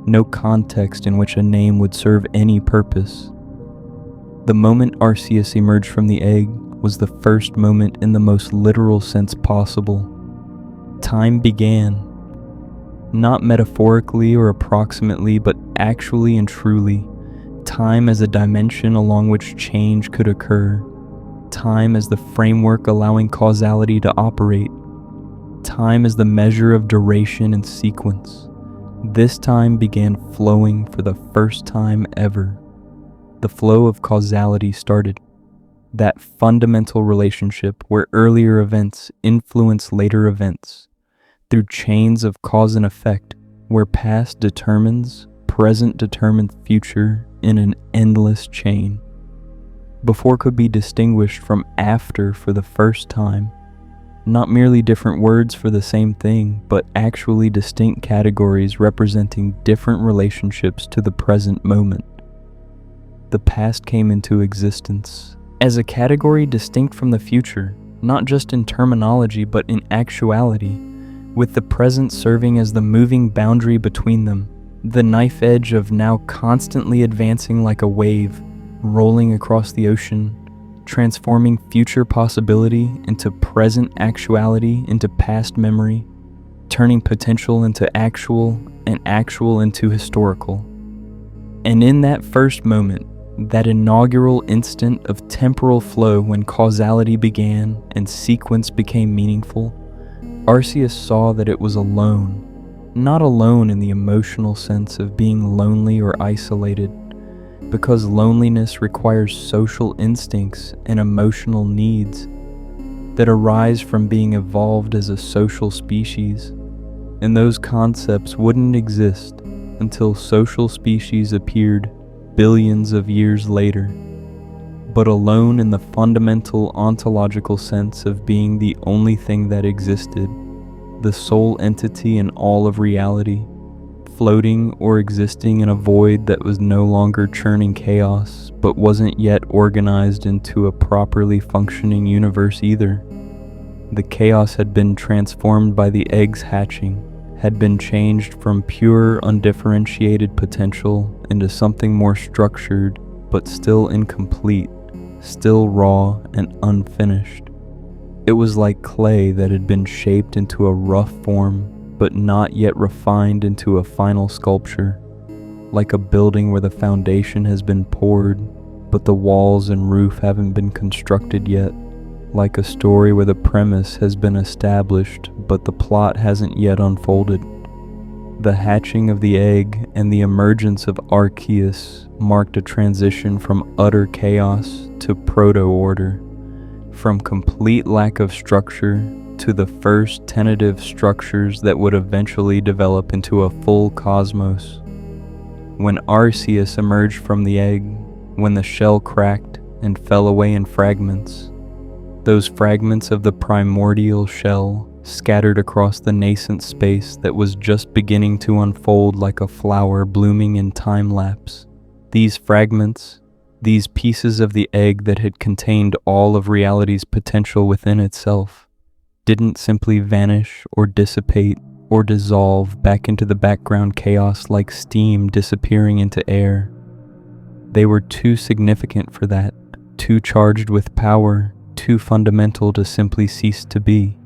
no context in which a name would serve any purpose. The moment Arceus emerged from the egg was the first moment in the most literal sense possible. Time began, not metaphorically or approximately, but actually and truly. Time as a dimension along which change could occur. Time as the framework allowing causality to operate. Time as the measure of duration and sequence. This time began flowing for the first time ever. The flow of causality started. That fundamental relationship where earlier events influence later events. Through chains of cause and effect, where past determines, present determines future in an endless chain. Before could be distinguished from after for the first time. Not merely different words for the same thing, but actually distinct categories representing different relationships to the present moment. The past came into existence as a category distinct from the future, not just in terminology but in actuality, with the present serving as the moving boundary between them, the knife edge of now constantly advancing like a wave, rolling across the ocean, transforming future possibility into present actuality into past memory, turning potential into actual and actual into historical. And in that first moment, that inaugural instant of temporal flow when causality began and sequence became meaningful, Arceus saw that it was alone, not alone in the emotional sense of being lonely or isolated, because loneliness requires social instincts and emotional needs that arise from being evolved as a social species, and those concepts wouldn't exist until social species appeared billions of years later, but alone in the fundamental ontological sense of being the only thing that existed, the sole entity in all of reality, floating or existing in a void that was no longer churning chaos, but wasn't yet organized into a properly functioning universe either. The chaos had been transformed by the egg's hatching, had been changed from pure, undifferentiated potential into something more structured, but still incomplete, still raw and unfinished. It was like clay that had been shaped into a rough form, but not yet refined into a final sculpture, like a building where the foundation has been poured, but the walls and roof haven't been constructed yet, like a story where the premise has been established, but the plot hasn't yet unfolded. The hatching of the egg and the emergence of Arceus marked a transition from utter chaos to proto-order, from complete lack of structure to the first tentative structures that would eventually develop into a full cosmos. When Arceus emerged from the egg, when the shell cracked and fell away in fragments, those fragments of the primordial shell scattered across the nascent space that was just beginning to unfold like a flower blooming in time lapse. These fragments, these pieces of the egg that had contained all of reality's potential within itself, didn't simply vanish or dissipate or dissolve back into the background chaos like steam disappearing into air. They were too significant for that, too charged with power, too fundamental to simply cease to be.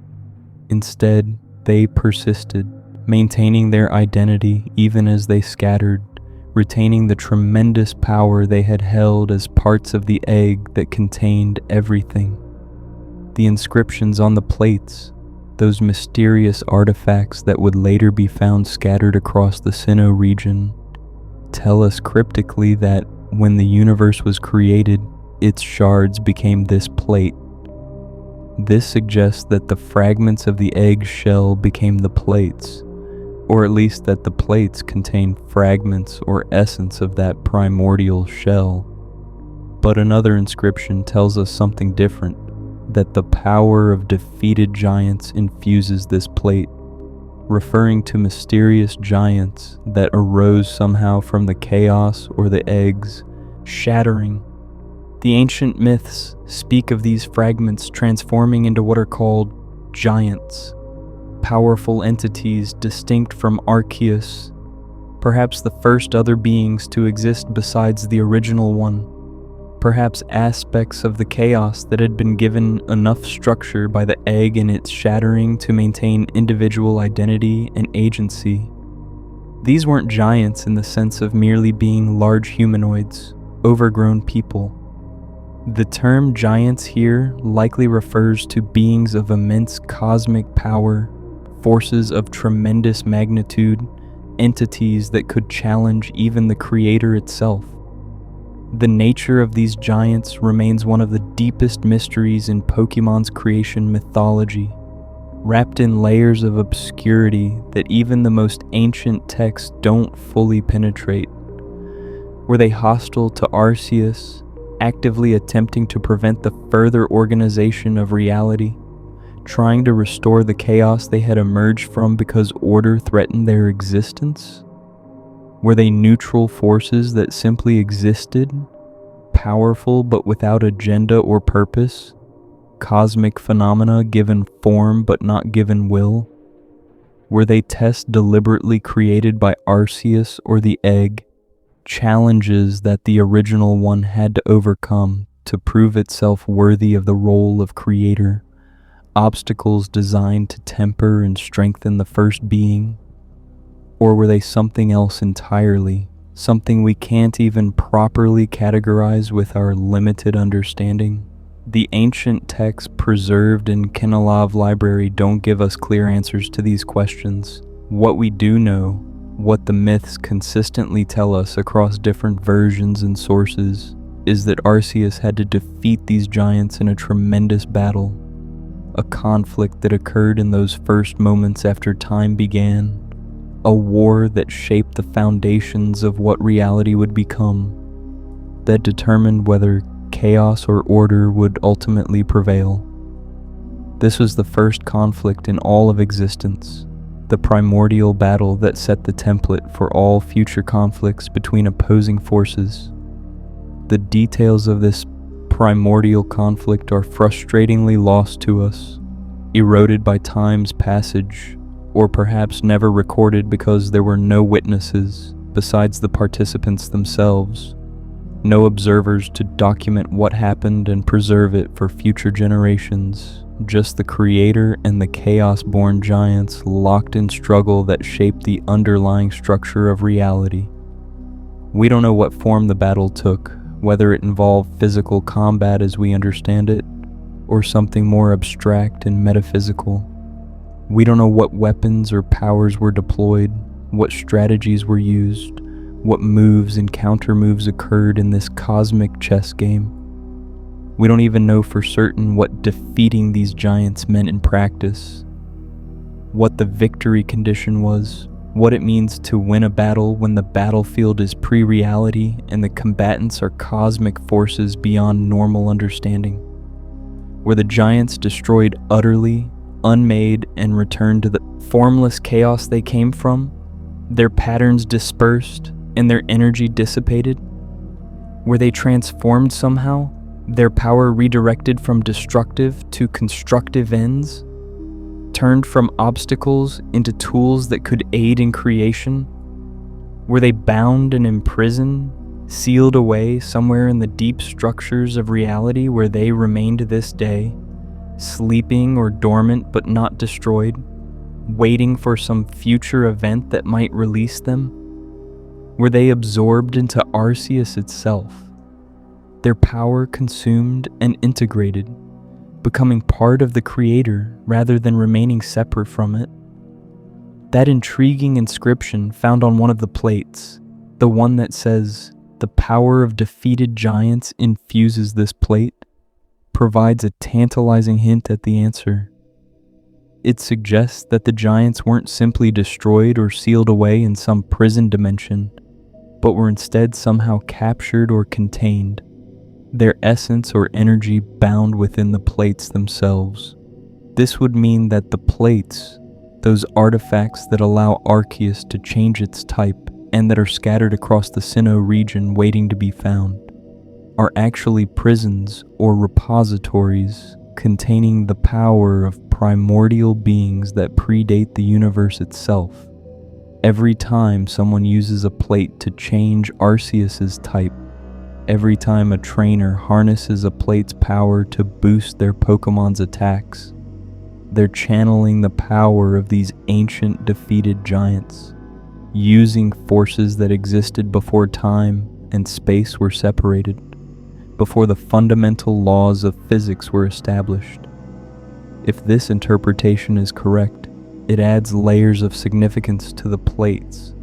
Instead, they persisted, maintaining their identity even as they scattered, retaining the tremendous power they had held as parts of the egg that contained everything. The inscriptions on the plates, those mysterious artifacts that would later be found scattered across the Sinnoh region, tell us cryptically that when the universe was created, its shards became this plate. This suggests that the fragments of the egg shell became the plates, or at least that the plates contain fragments or essence of that primordial shell. But another inscription tells us something different, that the power of defeated giants infuses this plate, referring to mysterious giants that arose somehow from the chaos or the eggs, shattering. The ancient myths speak of these fragments transforming into what are called giants, powerful entities distinct from Arceus, perhaps the first other beings to exist besides the original one, perhaps aspects of the chaos that had been given enough structure by the egg and its shattering to maintain individual identity and agency. These weren't giants in the sense of merely being large humanoids, overgrown people. The term giants here likely refers to beings of immense cosmic power, forces of tremendous magnitude, entities that could challenge even the creator itself. The nature of these giants remains one of the deepest mysteries in Pokémon's creation mythology, wrapped in layers of obscurity that even the most ancient texts don't fully penetrate. Were they hostile to Arceus, actively attempting to prevent the further organization of reality, trying to restore the chaos they had emerged from because order threatened their existence? Were they neutral forces that simply existed, powerful but without agenda or purpose, cosmic phenomena given form but not given will? Were they tests deliberately created by Arceus or the egg, challenges that the original one had to overcome to prove itself worthy of the role of creator, obstacles designed to temper and strengthen the first being? Or were they something else entirely, something we can't even properly categorize with our limited understanding? The ancient texts preserved in Kenilov Library don't give us clear answers to these questions. What we do know, what the myths consistently tell us across different versions and sources, is that Arceus had to defeat these giants in a tremendous battle, a conflict that occurred in those first moments after time began, a war that shaped the foundations of what reality would become, that determined whether chaos or order would ultimately prevail. This was the first conflict in all of existence, the primordial battle that set the template for all future conflicts between opposing forces. The details of this primordial conflict are frustratingly lost to us, eroded by time's passage, or perhaps never recorded because there were no witnesses besides the participants themselves, no observers to document what happened and preserve it for future generations, just the creator and the chaos-born giants locked in struggle that shaped the underlying structure of reality. We don't know what form the battle took, whether it involved physical combat as we understand it, or something more abstract and metaphysical. We don't know what weapons or powers were deployed, what strategies were used, what moves and counter-moves occurred in this cosmic chess game. We don't even know for certain what defeating these giants meant in practice, what the victory condition was, what it means to win a battle when the battlefield is pre-reality and the combatants are cosmic forces beyond normal understanding. Were the giants destroyed utterly, unmade, and returned to the formless chaos they came from, their patterns dispersed and their energy dissipated? Were they transformed somehow, their power redirected from destructive to constructive ends, turned from obstacles into tools that could aid in creation? Were they bound and imprisoned, sealed away somewhere in the deep structures of reality where they remain to this day, sleeping or dormant but not destroyed, waiting for some future event that might release them? Were they absorbed into Arceus itself? Their power consumed and integrated, becoming part of the creator rather than remaining separate from it? That intriguing inscription found on one of the plates, the one that says, "The power of defeated giants infuses this plate," provides a tantalizing hint at the answer. It suggests that the giants weren't simply destroyed or sealed away in some prison dimension, but were instead somehow captured or contained, their essence or energy bound within the plates themselves. This would mean that the plates, those artifacts that allow Arceus to change its type and that are scattered across the Sinnoh region waiting to be found, are actually prisons or repositories containing the power of primordial beings that predate the universe itself. Every time someone uses a plate to change Arceus's type, every time a trainer harnesses a plate's power to boost their Pokemon's attacks, they're channeling the power of these ancient defeated giants, using forces that existed before time and space were separated, before the fundamental laws of physics were established. If this interpretation is correct, it adds layers of significance to the plates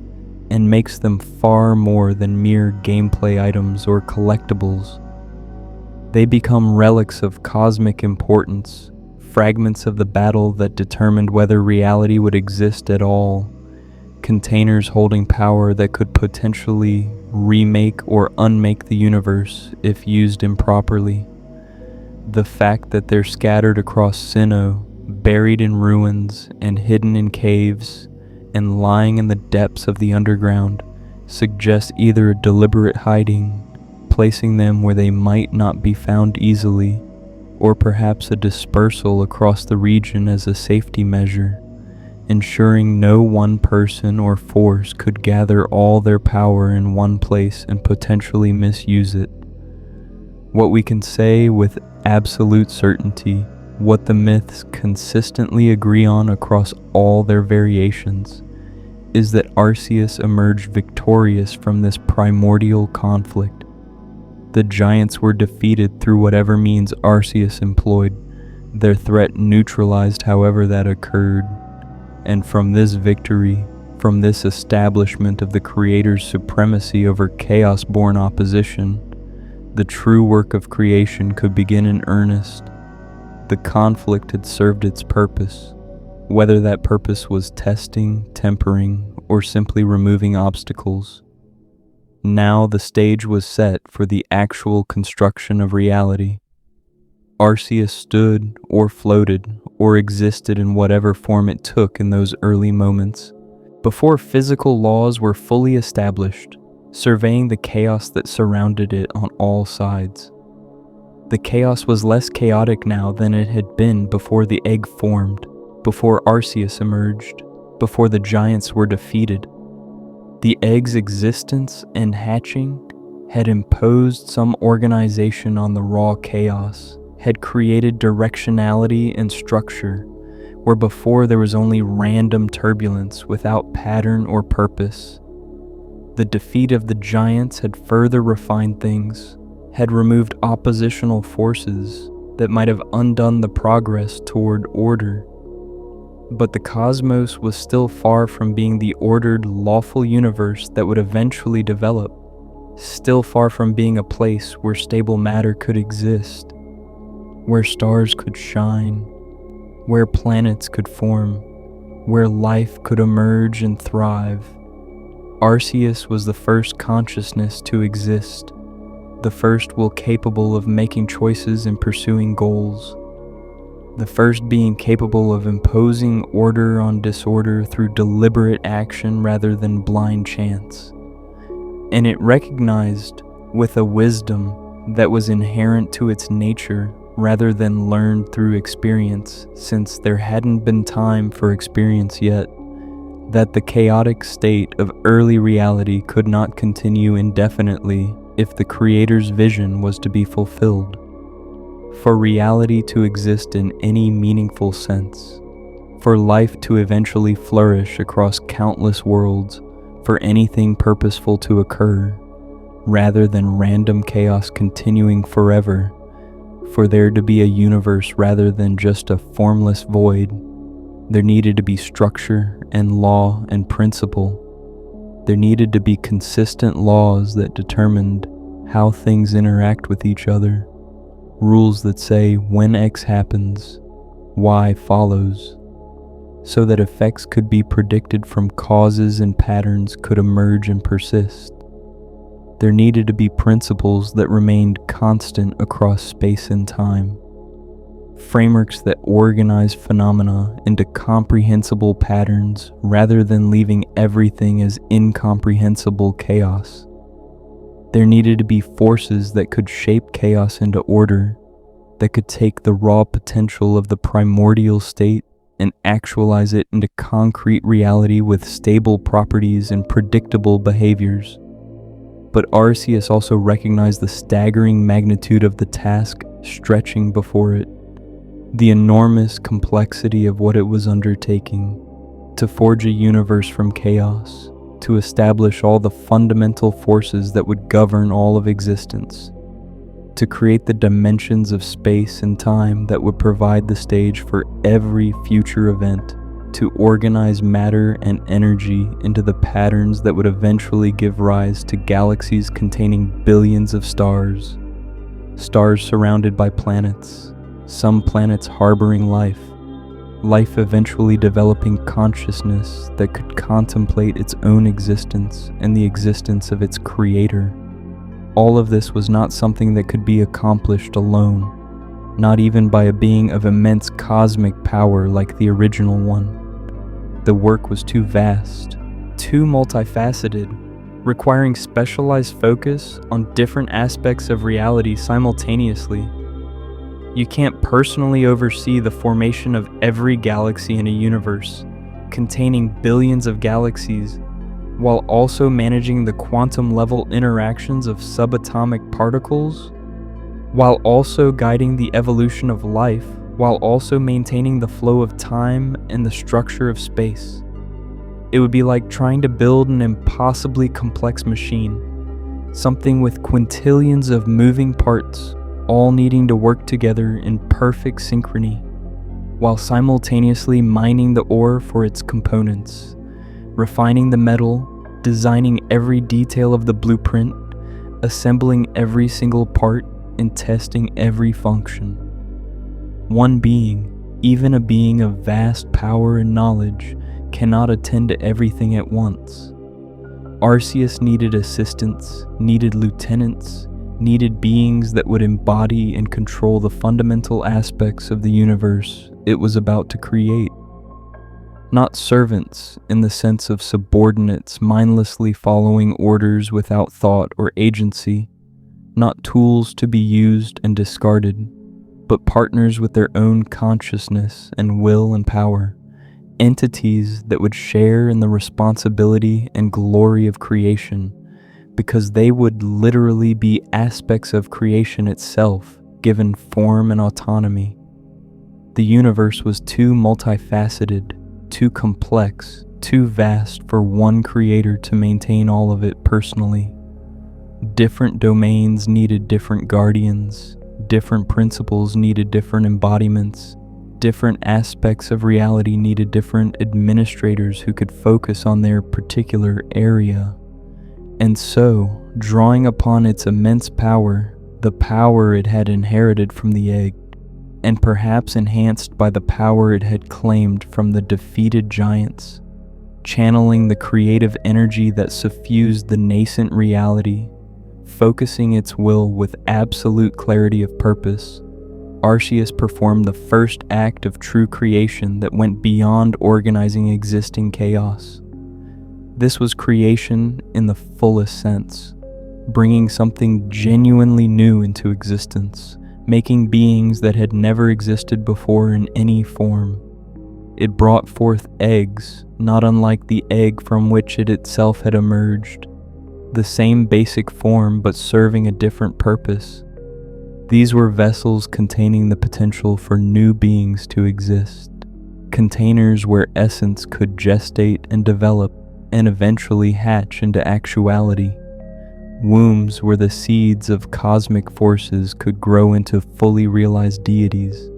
and makes them far more than mere gameplay items or collectibles. They become relics of cosmic importance, fragments of the battle that determined whether reality would exist at all, containers holding power that could potentially remake or unmake the universe if used improperly. The fact that they're scattered across Sinnoh, buried in ruins and hidden in caves and lying in the depths of the underground suggests either a deliberate hiding, placing them where they might not be found easily, or perhaps a dispersal across the region as a safety measure, ensuring no one person or force could gather all their power in one place and potentially misuse it. What we can say with absolute certainty, what the myths consistently agree on across all their variations, is that Arceus emerged victorious from this primordial conflict. The giants were defeated through whatever means Arceus employed, their threat neutralized however that occurred, and from this victory, from this establishment of the Creator's supremacy over chaos-born opposition, the true work of creation could begin in earnest. The conflict had served its purpose, whether that purpose was testing, tempering, or simply removing obstacles. Now the stage was set for the actual construction of reality. Arceus stood, or floated, or existed in whatever form it took in those early moments, before physical laws were fully established, surveying the chaos that surrounded it on all sides. The chaos was less chaotic now than it had been before the egg formed, before Arceus emerged, before the giants were defeated. The egg's existence and hatching had imposed some organization on the raw chaos, had created directionality and structure, where before there was only random turbulence without pattern or purpose. The defeat of the giants had further refined things, had removed oppositional forces that might have undone the progress toward order. But the cosmos was still far from being the ordered, lawful universe that would eventually develop, still far from being a place where stable matter could exist, where stars could shine, where planets could form, where life could emerge and thrive. Arceus was the first consciousness to exist, the first will capable of making choices and pursuing goals, the first being capable of imposing order on disorder through deliberate action rather than blind chance. And it recognized, with a wisdom that was inherent to its nature rather than learned through experience, since there hadn't been time for experience yet, that the chaotic state of early reality could not continue indefinitely if the Creator's vision was to be fulfilled. For reality to exist in any meaningful sense, for life to eventually flourish across countless worlds, for anything purposeful to occur, rather than random chaos continuing forever, for there to be a universe rather than just a formless void. There needed to be structure and law and principle. There needed to be consistent laws that determined how things interact with each other, rules that say when X happens, Y follows, so that effects could be predicted from causes and patterns could emerge and persist. There needed to be principles that remained constant across space and time, frameworks that organize phenomena into comprehensible patterns rather than leaving everything as incomprehensible chaos. There needed to be forces that could shape chaos into order, that could take the raw potential of the primordial state and actualize it into concrete reality with stable properties and predictable behaviors. But Arceus also recognized the staggering magnitude of the task stretching before it, the enormous complexity of what it was undertaking, to forge a universe from chaos, to establish all the fundamental forces that would govern all of existence, to create the dimensions of space and time that would provide the stage for every future event, to organize matter and energy into the patterns that would eventually give rise to galaxies containing billions of stars, stars surrounded by planets, some planets harboring life, life eventually developing consciousness that could contemplate its own existence and the existence of its creator. All of this was not something that could be accomplished alone, not even by a being of immense cosmic power like the original one. The work was too vast, too multifaceted, requiring specialized focus on different aspects of reality simultaneously. You can't personally oversee the formation of every galaxy in a universe, containing billions of galaxies, while also managing the quantum level interactions of subatomic particles, while also guiding the evolution of life, while also maintaining the flow of time and the structure of space. It would be like trying to build an impossibly complex machine, something with quintillions of moving parts, all needing to work together in perfect synchrony, while simultaneously mining the ore for its components, refining the metal, designing every detail of the blueprint, assembling every single part, and testing every function. One being, even a being of vast power and knowledge, cannot attend to everything at once. Arceus needed assistants, needed lieutenants, needed beings that would embody and control the fundamental aspects of the universe it was about to create. Not servants in the sense of subordinates mindlessly following orders without thought or agency, not tools to be used and discarded, but partners with their own consciousness and will and power, entities that would share in the responsibility and glory of creation, because they would literally be aspects of creation itself, given form and autonomy. The universe was too multifaceted, too complex, too vast for one creator to maintain all of it personally. Different domains needed different guardians, different principles needed different embodiments, different aspects of reality needed different administrators who could focus on their particular area. And so, drawing upon its immense power, the power it had inherited from the egg, and perhaps enhanced by the power it had claimed from the defeated giants, channeling the creative energy that suffused the nascent reality, focusing its will with absolute clarity of purpose, Arceus performed the first act of true creation that went beyond organizing existing chaos. This was creation in the fullest sense, bringing something genuinely new into existence, making beings that had never existed before in any form. It brought forth eggs, not unlike the egg from which it itself had emerged, the same basic form but serving a different purpose. These were vessels containing the potential for new beings to exist, containers where essence could gestate and develop, and eventually hatch into actuality. Wombs where the seeds of cosmic forces could grow into fully realized deities.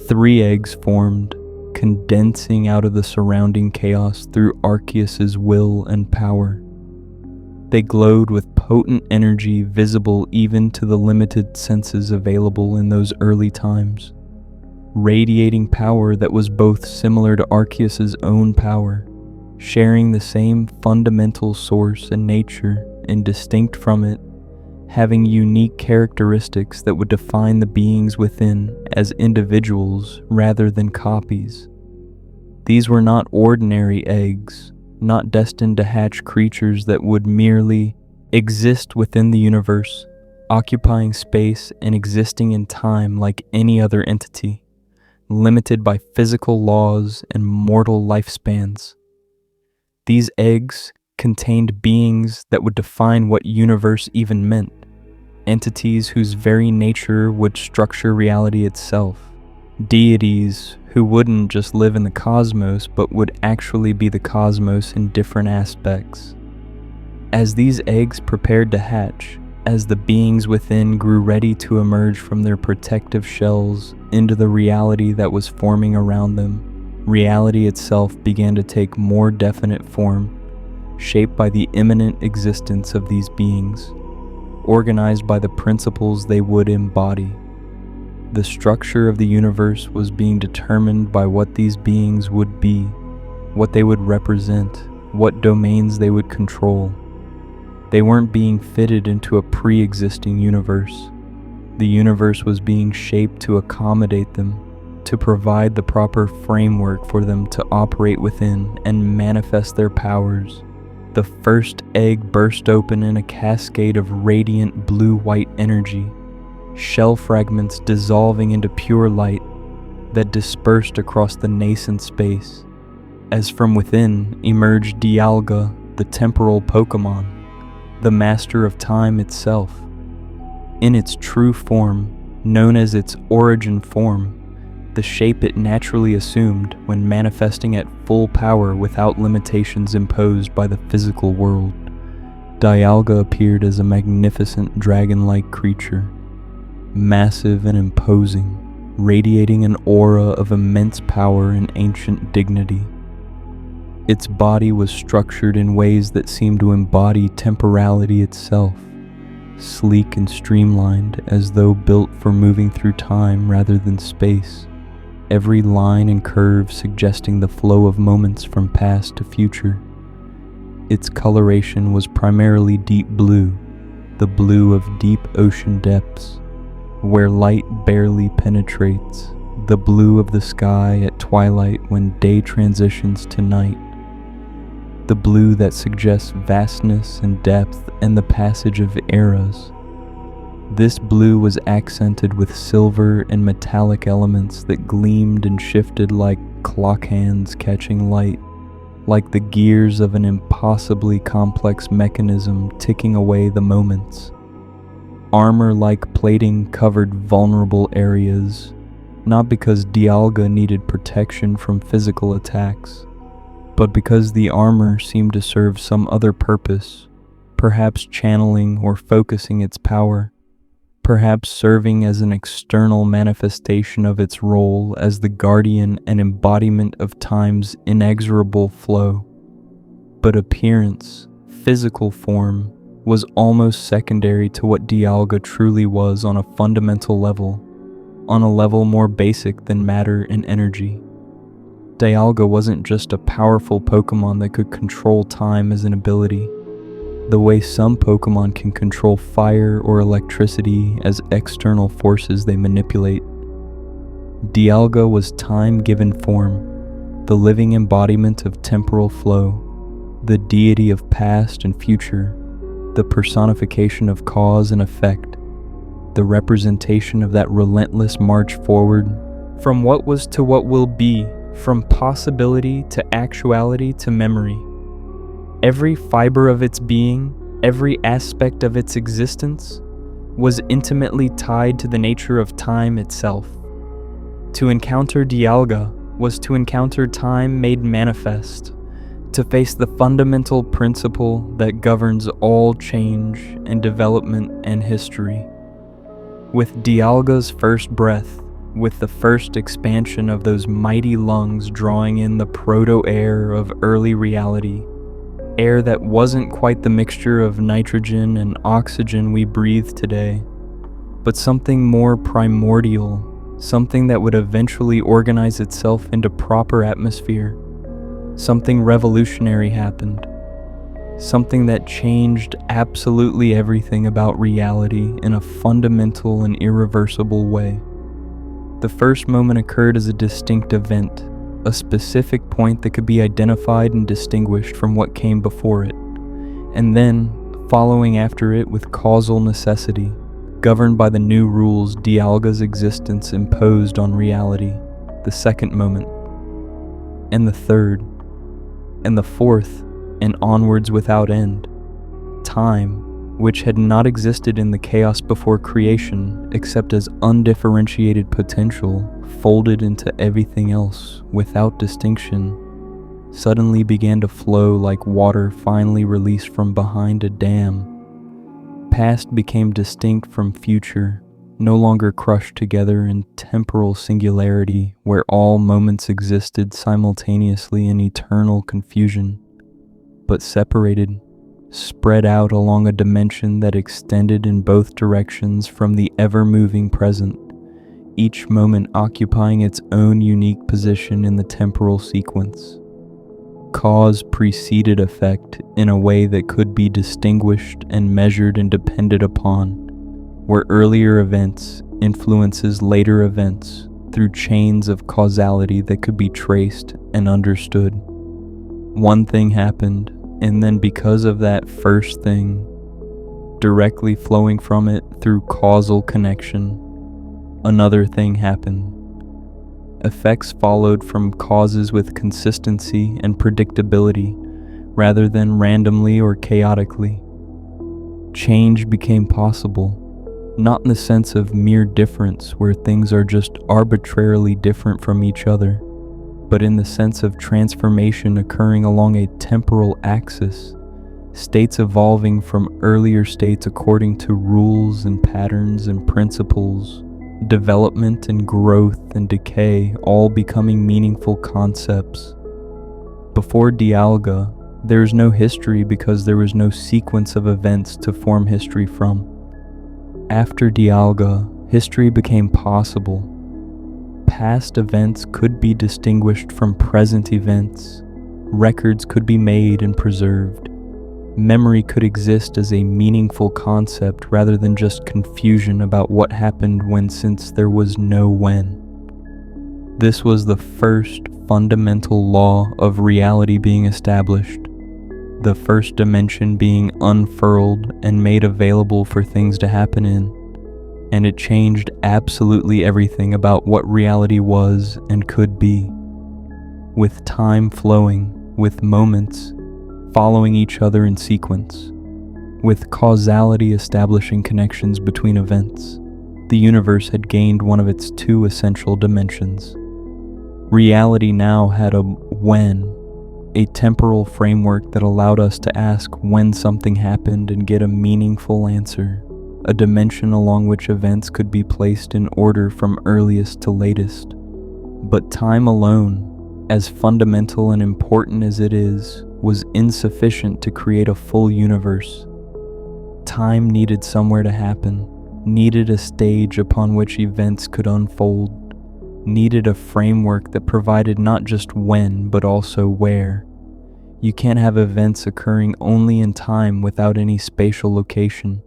3 eggs formed, condensing out of the surrounding chaos through Arceus's will and power. They glowed with potent energy visible even to the limited senses available in those early times, radiating power that was both similar to Arceus's own power, sharing the same fundamental source and nature and distinct from it, having unique characteristics that would define the beings within as individuals rather than copies. These were not ordinary eggs, not destined to hatch creatures that would merely exist within the universe, occupying space and existing in time like any other entity, limited by physical laws and mortal lifespans. These eggs contained beings that would define what universe even meant, entities whose very nature would structure reality itself, deities who wouldn't just live in the cosmos but would actually be the cosmos in different aspects. As these eggs prepared to hatch, as the beings within grew ready to emerge from their protective shells into the reality that was forming around them, reality itself began to take more definite form, shaped by the imminent existence of these beings, organized by the principles they would embody. The structure of the universe was being determined by what these beings would be, what they would represent, what domains they would control. They weren't being fitted into a pre-existing universe. The universe was being shaped to accommodate them, to provide the proper framework for them to operate within and manifest their powers. The first egg burst open in a cascade of radiant blue-white energy, shell fragments dissolving into pure light that dispersed across the nascent space, as from within emerged Dialga, the temporal Pokémon, the master of time itself. In its true form, known as its origin form, the shape it naturally assumed when manifesting at full power without limitations imposed by the physical world, Dialga appeared as a magnificent dragon-like creature, massive and imposing, radiating an aura of immense power and ancient dignity. Its body was structured in ways that seemed to embody temporality itself, sleek and streamlined as though built for moving through time rather than space, every line and curve suggesting the flow of moments from past to future. Its coloration was primarily deep blue, the blue of deep ocean depths, where light barely penetrates, the blue of the sky at twilight when day transitions to night, the blue that suggests vastness and depth and the passage of eras. This blue was accented with silver and metallic elements that gleamed and shifted like clock hands catching light, like the gears of an impossibly complex mechanism ticking away the moments. Armor-like plating covered vulnerable areas, not because Dialga needed protection from physical attacks, but because the armor seemed to serve some other purpose, perhaps channeling or focusing its power, perhaps serving as an external manifestation of its role as the guardian and embodiment of time's inexorable flow. But appearance, physical form, was almost secondary to what Dialga truly was on a fundamental level, on a level more basic than matter and energy. Dialga wasn't just a powerful Pokémon that could control time as an ability, the way some Pokémon can control fire or electricity as external forces they manipulate. Dialga was time-given form, the living embodiment of temporal flow, the deity of past and future, the personification of cause and effect, the representation of that relentless march forward from what was to what will be, from possibility to actuality to memory. Every fiber of its being, every aspect of its existence, was intimately tied to the nature of time itself. To encounter Dialga was to encounter time made manifest, to face the fundamental principle that governs all change and development and history. With Dialga's first breath, with the first expansion of those mighty lungs drawing in the proto-air of early reality, air that wasn't quite the mixture of nitrogen and oxygen we breathe today, but something more primordial, something that would eventually organize itself into proper atmosphere. Something revolutionary happened. Something that changed absolutely everything about reality in a fundamental and irreversible way. The first moment occurred as a distinct event, a specific point that could be identified and distinguished from what came before it, and then, following after it with causal necessity, governed by the new rules Dialga's existence imposed on reality, the second moment, and the third, and the fourth, and onwards without end. Time, which had not existed in the chaos before creation except as undifferentiated potential folded into everything else without distinction, suddenly began to flow like water finally released from behind a dam. Past became distinct from future, no longer crushed together in temporal singularity where all moments existed simultaneously in eternal confusion, but separated, spread out along a dimension that extended in both directions from the ever-moving present, each moment occupying its own unique position in the temporal sequence. Cause preceded effect in a way that could be distinguished and measured and depended upon, where earlier events influences later events through chains of causality that could be traced and understood. One thing happened, and then because of that first thing, directly flowing from it through causal connection, another thing happened. Effects followed from causes with consistency and predictability, rather than randomly or chaotically. Change became possible, not in the sense of mere difference where things are just arbitrarily different from each other, but in the sense of transformation occurring along a temporal axis, states evolving from earlier states according to rules and patterns and principles, development and growth and decay all becoming meaningful concepts. Before Dialga, there is no history because there was no sequence of events to form history from. After Dialga, history became possible. Past events could be distinguished from present events. Records could be made and preserved. Memory could exist as a meaningful concept rather than just confusion about what happened when, since there was no when. This was the first fundamental law of reality being established, the first dimension being unfurled and made available for things to happen in, and it changed absolutely everything about what reality was and could be. With time flowing, with moments following each other in sequence, with causality establishing connections between events, the universe had gained one of its two essential dimensions. Reality now had a when, a temporal framework that allowed us to ask when something happened and get a meaningful answer, a dimension along which events could be placed in order from earliest to latest. But time alone, as fundamental and important as it is, was insufficient to create a full universe. Time needed somewhere to happen, needed a stage upon which events could unfold, needed a framework that provided not just when, but also where. You can't have events occurring only in time without any spatial location.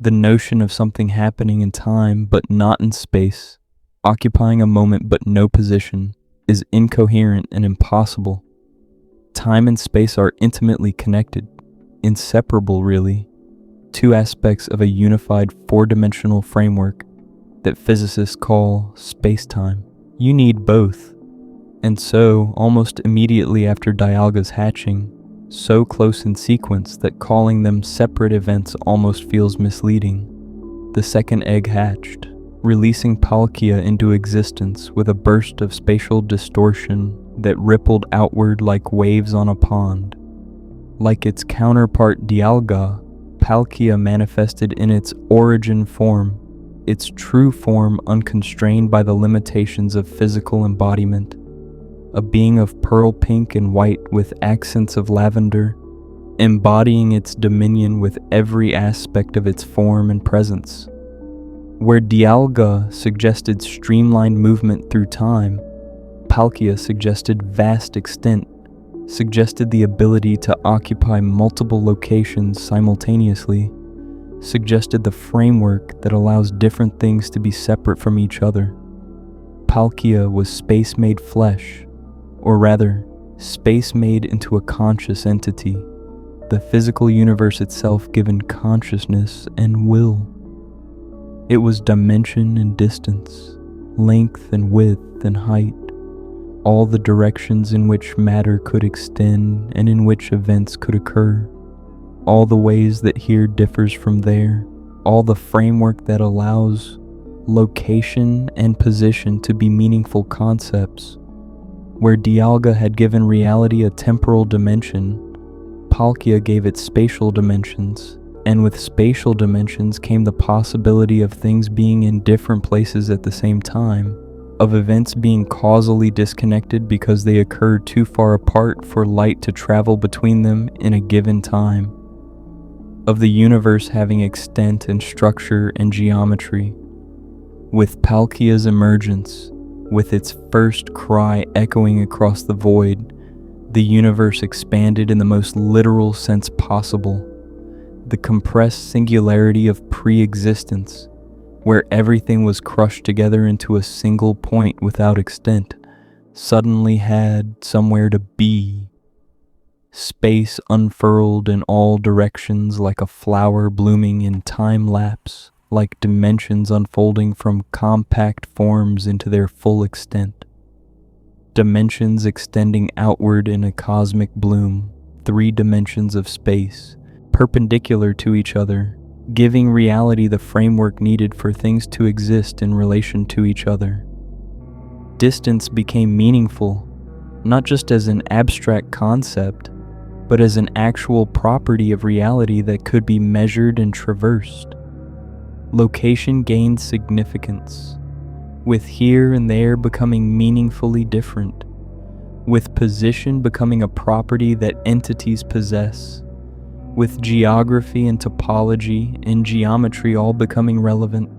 The notion of something happening in time but not in space, occupying a moment but no position, is incoherent and impossible. Time and space are intimately connected, inseparable really, two aspects of a unified four-dimensional framework that physicists call space-time. You need both. And so, almost immediately after Dialga's hatching, so close in sequence that calling them separate events almost feels misleading, the second egg hatched, releasing Palkia into existence with a burst of spatial distortion that rippled outward like waves on a pond. Like its counterpart Dialga, Palkia manifested in its origin form, its true form unconstrained by the limitations of physical embodiment, a being of pearl pink and white with accents of lavender, embodying its dominion with every aspect of its form and presence. Where Dialga suggested streamlined movement through time, Palkia suggested vast extent, suggested the ability to occupy multiple locations simultaneously, suggested the framework that allows different things to be separate from each other. Palkia was space made flesh, or rather, space made into a conscious entity, the physical universe itself given consciousness and will. It was dimension and distance, length and width and height, all the directions in which matter could extend and in which events could occur, all the ways that here differs from there, all the framework that allows location and position to be meaningful concepts. Where Dialga had given reality a temporal dimension, Palkia gave it spatial dimensions, and with spatial dimensions came the possibility of things being in different places at the same time, of events being causally disconnected because they occurred too far apart for light to travel between them in a given time, of the universe having extent and structure and geometry. With Palkia's emergence, with its first cry echoing across the void, the universe expanded in the most literal sense possible. The compressed singularity of pre-existence, where everything was crushed together into a single point without extent, suddenly had somewhere to be. Space unfurled in all directions like a flower blooming in time lapse, like dimensions unfolding from compact forms into their full extent. Dimensions extending outward in a cosmic bloom, 3 dimensions of space, perpendicular to each other, giving reality the framework needed for things to exist in relation to each other. Distance became meaningful, not just as an abstract concept, but as an actual property of reality that could be measured and traversed. Location gained significance, with here and there becoming meaningfully different, with position becoming a property that entities possess, with geography and topology and geometry all becoming relevant.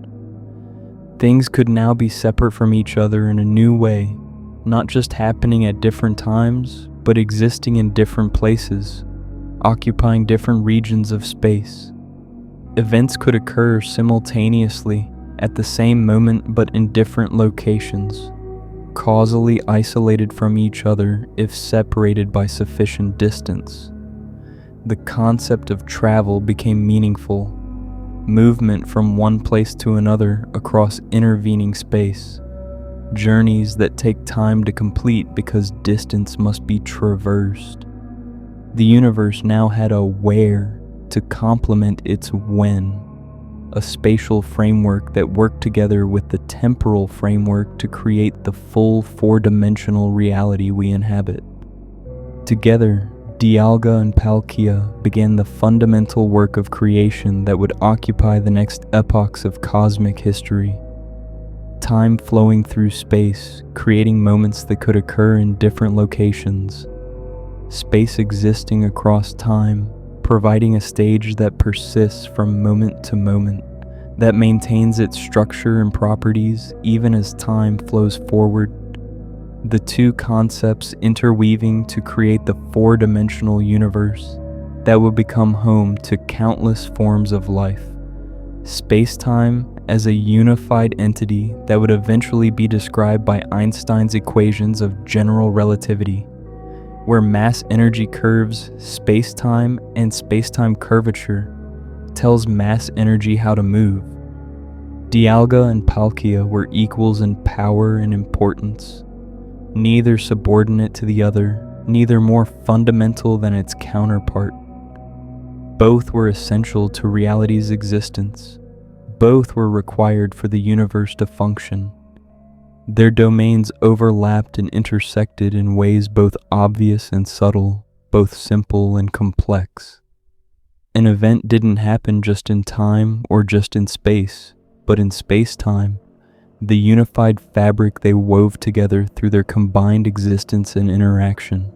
Things could now be separate from each other in a new way, not just happening at different times, but existing in different places, occupying different regions of space. Events could occur simultaneously at the same moment but in different locations, causally isolated from each other if separated by sufficient distance. The concept of travel became meaningful, movement from one place to another across intervening space, journeys that take time to complete because distance must be traversed. The universe now had a where to complement its when, a spatial framework that worked together with the temporal framework to create the full 4-dimensional reality we inhabit. Together, Dialga and Palkia began the fundamental work of creation that would occupy the next epochs of cosmic history. Time flowing through space, creating moments that could occur in different locations. Space existing across time, providing a stage that persists from moment to moment, that maintains its structure and properties even as time flows forward. The two concepts interweaving to create the 4-dimensional universe that would become home to countless forms of life. Space-time as a unified entity that would eventually be described by Einstein's equations of general relativity, where mass energy curves space-time and space-time curvature tells mass energy how to move. Dialga and Palkia were equals in power and importance, neither subordinate to the other, neither more fundamental than its counterpart. Both were essential to reality's existence. Both were required for the universe to function. Their domains overlapped and intersected in ways both obvious and subtle, both simple and complex. An event didn't happen just in time or just in space, but in space-time, the unified fabric they wove together through their combined existence and interaction.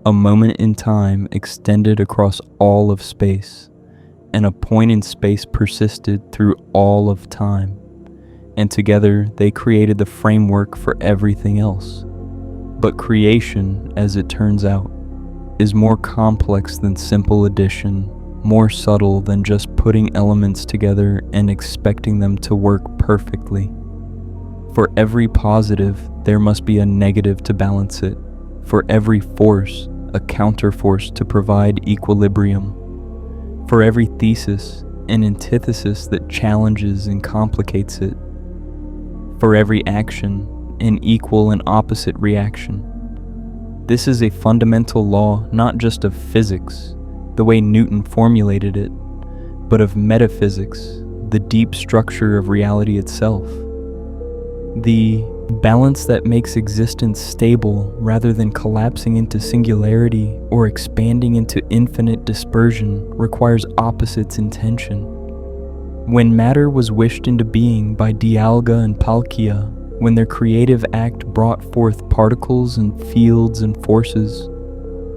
A moment in time extended across all of space, and a point in space persisted through all of time, and together they created the framework for everything else. But creation, as it turns out, is more complex than simple addition, more subtle than just putting elements together and expecting them to work perfectly. For every positive, there must be a negative to balance it. For every force, a counterforce to provide equilibrium. For every thesis, an antithesis that challenges and complicates it. For every action, an equal and opposite reaction. This is a fundamental law not just of physics, the way Newton formulated it, but of metaphysics, the deep structure of reality itself. The balance that makes existence stable rather than collapsing into singularity or expanding into infinite dispersion requires opposites in tension. When matter was wished into being by Dialga and Palkia, when their creative act brought forth particles and fields and forces,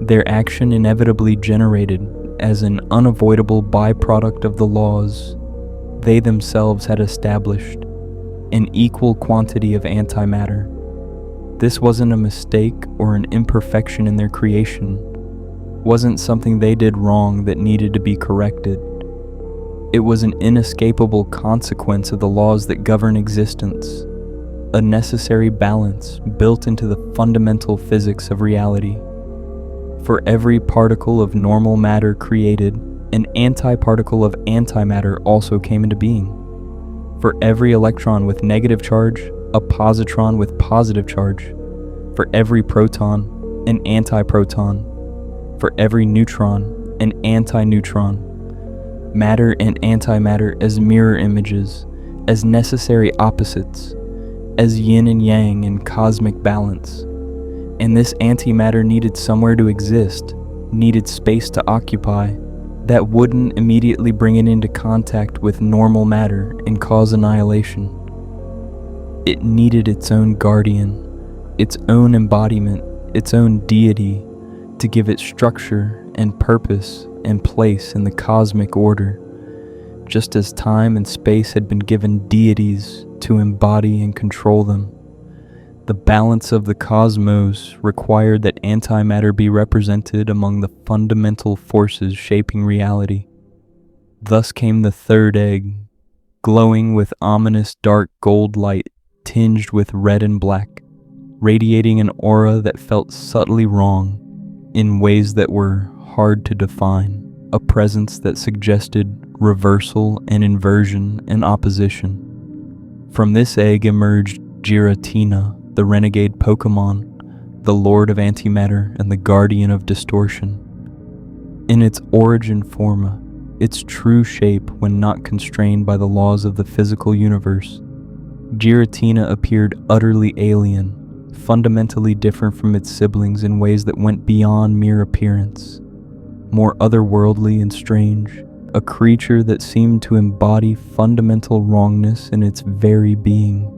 their action inevitably generated, as an unavoidable byproduct of the laws they themselves had established, an equal quantity of antimatter. This wasn't a mistake or an imperfection in their creation, wasn't something they did wrong that needed to be corrected. It was an inescapable consequence of the laws that govern existence, a necessary balance built into the fundamental physics of reality. For every particle of normal matter created, an antiparticle of antimatter also came into being. For every electron with negative charge, a positron with positive charge. For every proton, an antiproton. For every neutron, an antineutron. Matter and antimatter as mirror images, as necessary opposites, as yin and yang in cosmic balance. And this antimatter needed somewhere to exist, needed space to occupy, that wouldn't immediately bring it into contact with normal matter and cause annihilation. It needed its own guardian, its own embodiment, its own deity, to give it structure and purpose and place in the cosmic order, just as time and space had been given deities to embody and control them. The balance of the cosmos required that antimatter be represented among the fundamental forces shaping reality. Thus came the third egg, glowing with ominous dark gold light tinged with red and black, radiating an aura that felt subtly wrong in ways that were hard to define, a presence that suggested reversal and inversion and opposition. From this egg emerged Giratina, the renegade Pokémon, the Lord of Antimatter and the Guardian of Distortion. In its origin forma, its true shape when not constrained by the laws of the physical universe, Giratina appeared utterly alien, fundamentally different from its siblings in ways that went beyond mere appearance, more otherworldly and strange, a creature that seemed to embody fundamental wrongness in its very being.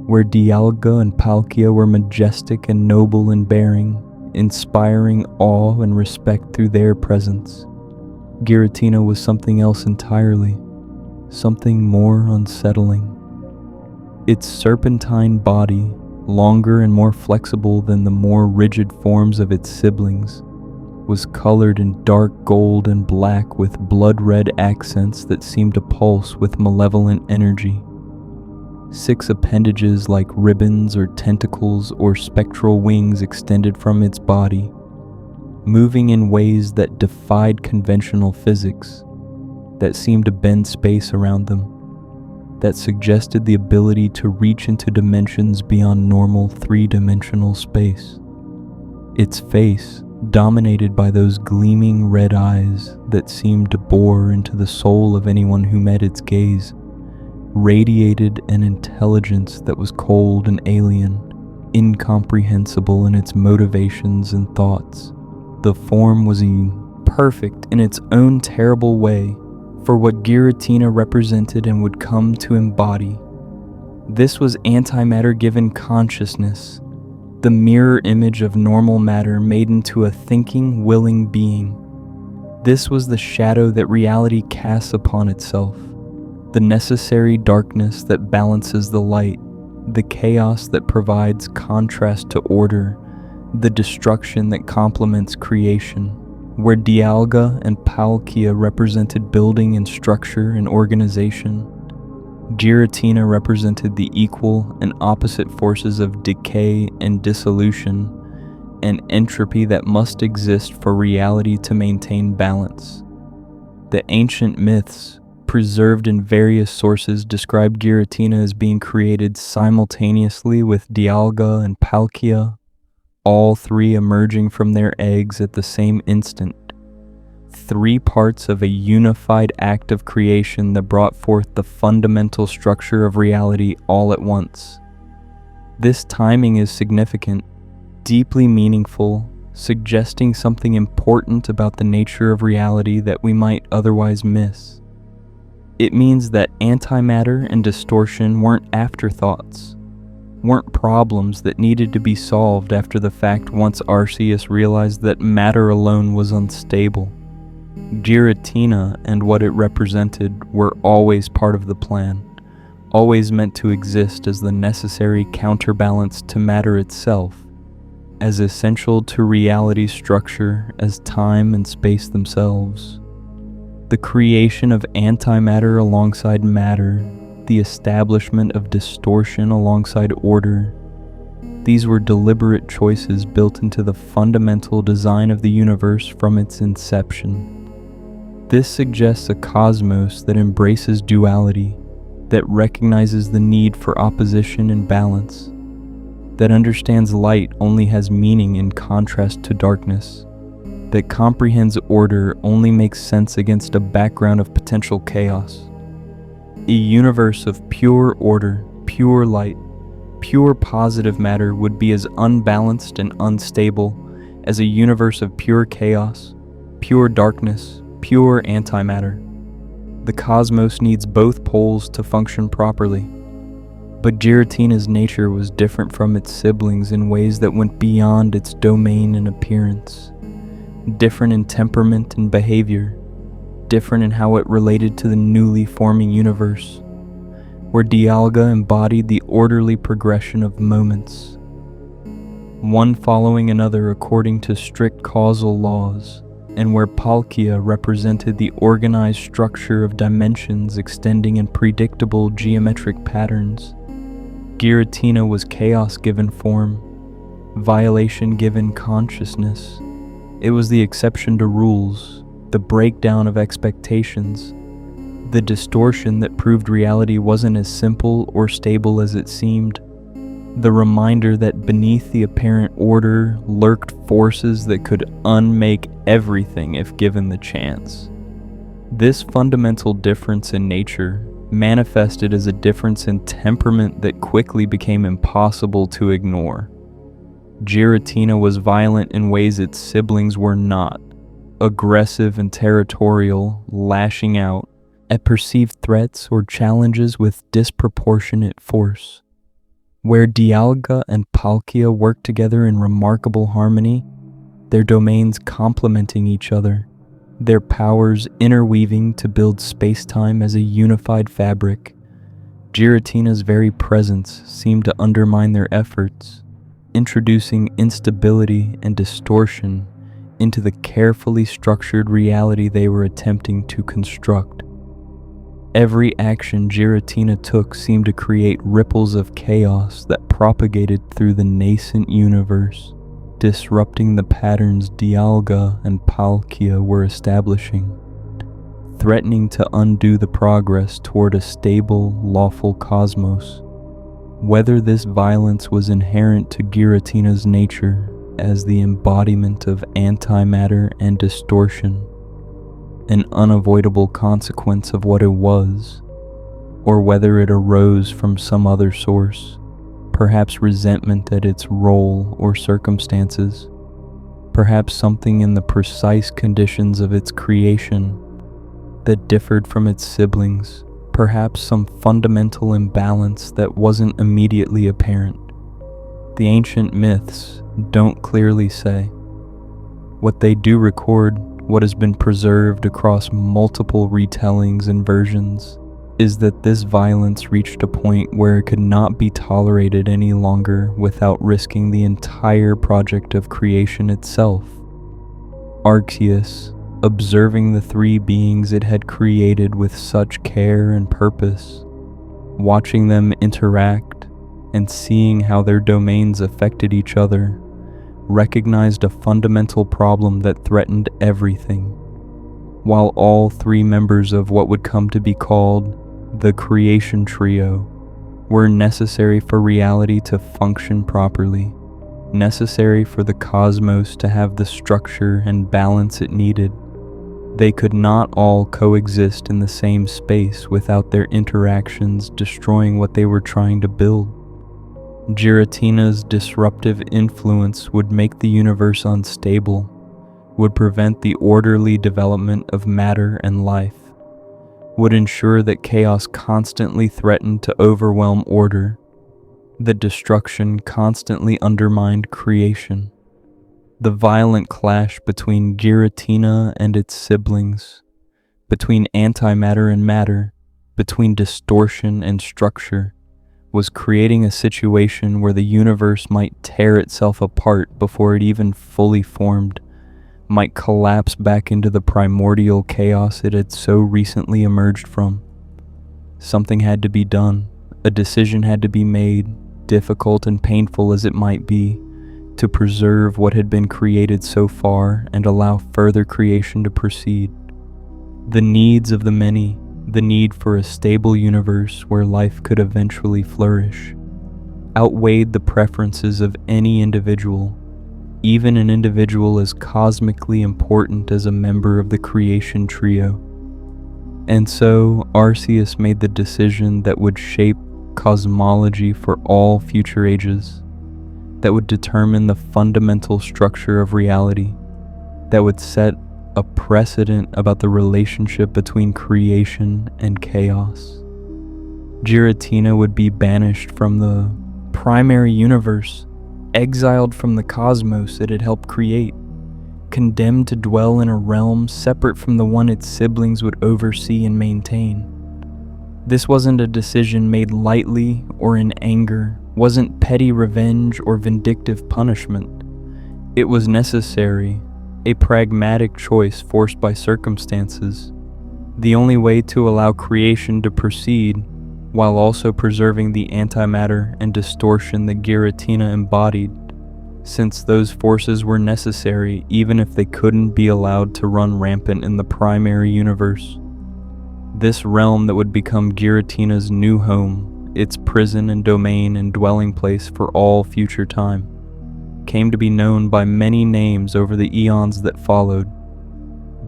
Where Dialga and Palkia were majestic and noble in bearing, inspiring awe and respect through their presence, Giratina was something else entirely, something more unsettling. Its serpentine body, longer and more flexible than the more rigid forms of its siblings, was colored in dark gold and black with blood-red accents that seemed to pulse with malevolent energy. 6 appendages like ribbons or tentacles or spectral wings extended from its body, moving in ways that defied conventional physics, that seemed to bend space around them, that suggested the ability to reach into dimensions beyond normal 3-dimensional space. Its face, dominated by those gleaming red eyes that seemed to bore into the soul of anyone who met its gaze, radiated an intelligence that was cold and alien, incomprehensible in its motivations and thoughts. The form was perfect in its own terrible way for what Giratina represented and would come to embody. This was antimatter given consciousness, the mirror image of normal matter made into a thinking, willing being. This was the shadow that reality casts upon itself, the necessary darkness that balances the light, the chaos that provides contrast to order, the destruction that complements creation. Where Dialga and Palkia represented building and structure and organization, Giratina represented the equal and opposite forces of decay and dissolution, and entropy that must exist for reality to maintain balance. The ancient myths, preserved in various sources, describe Giratina as being created simultaneously with Dialga and Palkia, all three emerging from their eggs at the same instant. Three parts of a unified act of creation that brought forth the fundamental structure of reality all at once. This timing is significant, deeply meaningful, suggesting something important about the nature of reality that we might otherwise miss. It means that antimatter and distortion weren't afterthoughts, weren't problems that needed to be solved after the fact once Arceus realized that matter alone was unstable. Giratina and what it represented were always part of the plan, always meant to exist as the necessary counterbalance to matter itself, as essential to reality's structure as time and space themselves. The creation of antimatter alongside matter, the establishment of distortion alongside order, these were deliberate choices built into the fundamental design of the universe from its inception. This suggests a cosmos that embraces duality, that recognizes the need for opposition and balance, that understands light only has meaning in contrast to darkness, that comprehends order only makes sense against a background of potential chaos. A universe of pure order, pure light, pure positive matter would be as unbalanced and unstable as a universe of pure chaos, pure darkness, pure antimatter. The cosmos needs both poles to function properly, but Giratina's nature was different from its siblings in ways that went beyond its domain and appearance, different in temperament and behavior, different in how it related to the newly forming universe, where Dialga embodied the orderly progression of moments, one following another according to strict causal laws, and where Palkia represented the organized structure of dimensions extending in predictable geometric patterns. Giratina was chaos given form, violation given consciousness. It was the exception to rules, the breakdown of expectations, the distortion that proved reality wasn't as simple or stable as it seemed, the reminder that beneath the apparent order lurked forces that could unmake everything if given the chance. This fundamental difference in nature manifested as a difference in temperament that quickly became impossible to ignore. Giratina was violent in ways its siblings were not, aggressive and territorial, lashing out at perceived threats or challenges with disproportionate force. Where Dialga and Palkia worked together in remarkable harmony, their domains complementing each other, their powers interweaving to build space-time as a unified fabric, Giratina's very presence seemed to undermine their efforts, introducing instability and distortion into the carefully structured reality they were attempting to construct. Every action Giratina took seemed to create ripples of chaos that propagated through the nascent universe, disrupting the patterns Dialga and Palkia were establishing, threatening to undo the progress toward a stable, lawful cosmos. Whether this violence was inherent to Giratina's nature as the embodiment of antimatter and distortion, an unavoidable consequence of what it was, or whether it arose from some other source, perhaps resentment at its role or circumstances, perhaps something in the precise conditions of its creation that differed from its siblings, perhaps some fundamental imbalance that wasn't immediately apparent. The ancient myths don't clearly say. What they do record, what has been preserved across multiple retellings and versions, is that this violence reached a point where it could not be tolerated any longer without risking the entire project of creation itself. Arceus, observing the three beings it had created with such care and purpose, watching them interact and seeing how their domains affected each other, recognized a fundamental problem that threatened everything. While all three members of what would come to be called the Creation Trio were necessary for reality to function properly, necessary for the cosmos to have the structure and balance it needed, they could not all coexist in the same space without their interactions destroying what they were trying to build. Giratina's disruptive influence would make the universe unstable, would prevent the orderly development of matter and life, would ensure that chaos constantly threatened to overwhelm order, that destruction constantly undermined creation. The violent clash between Giratina and its siblings, between antimatter and matter, between distortion and structure, was creating a situation where the universe might tear itself apart before it even fully formed, might collapse back into the primordial chaos it had so recently emerged from. Something had to be done, a decision had to be made, difficult and painful as it might be, to preserve what had been created so far and allow further creation to proceed. The needs of the many, the need for a stable universe where life could eventually flourish, outweighed the preferences of any individual, even an individual as cosmically important as a member of the Creation Trio. And so Arceus made the decision that would shape cosmology for all future ages, that would determine the fundamental structure of reality, that would set a precedent about the relationship between creation and chaos. Giratina would be banished from the primary universe, exiled from the cosmos it had helped create, condemned to dwell in a realm separate from the one its siblings would oversee and maintain. This wasn't a decision made lightly or in anger, wasn't petty revenge or vindictive punishment. It was necessary, a pragmatic choice forced by circumstances, the only way to allow creation to proceed while also preserving the antimatter and distortion that Giratina embodied, since those forces were necessary even if they couldn't be allowed to run rampant in the primary universe. This realm that would become Giratina's new home, its prison and domain and dwelling place for all future time, came to be known by many names over the eons that followed.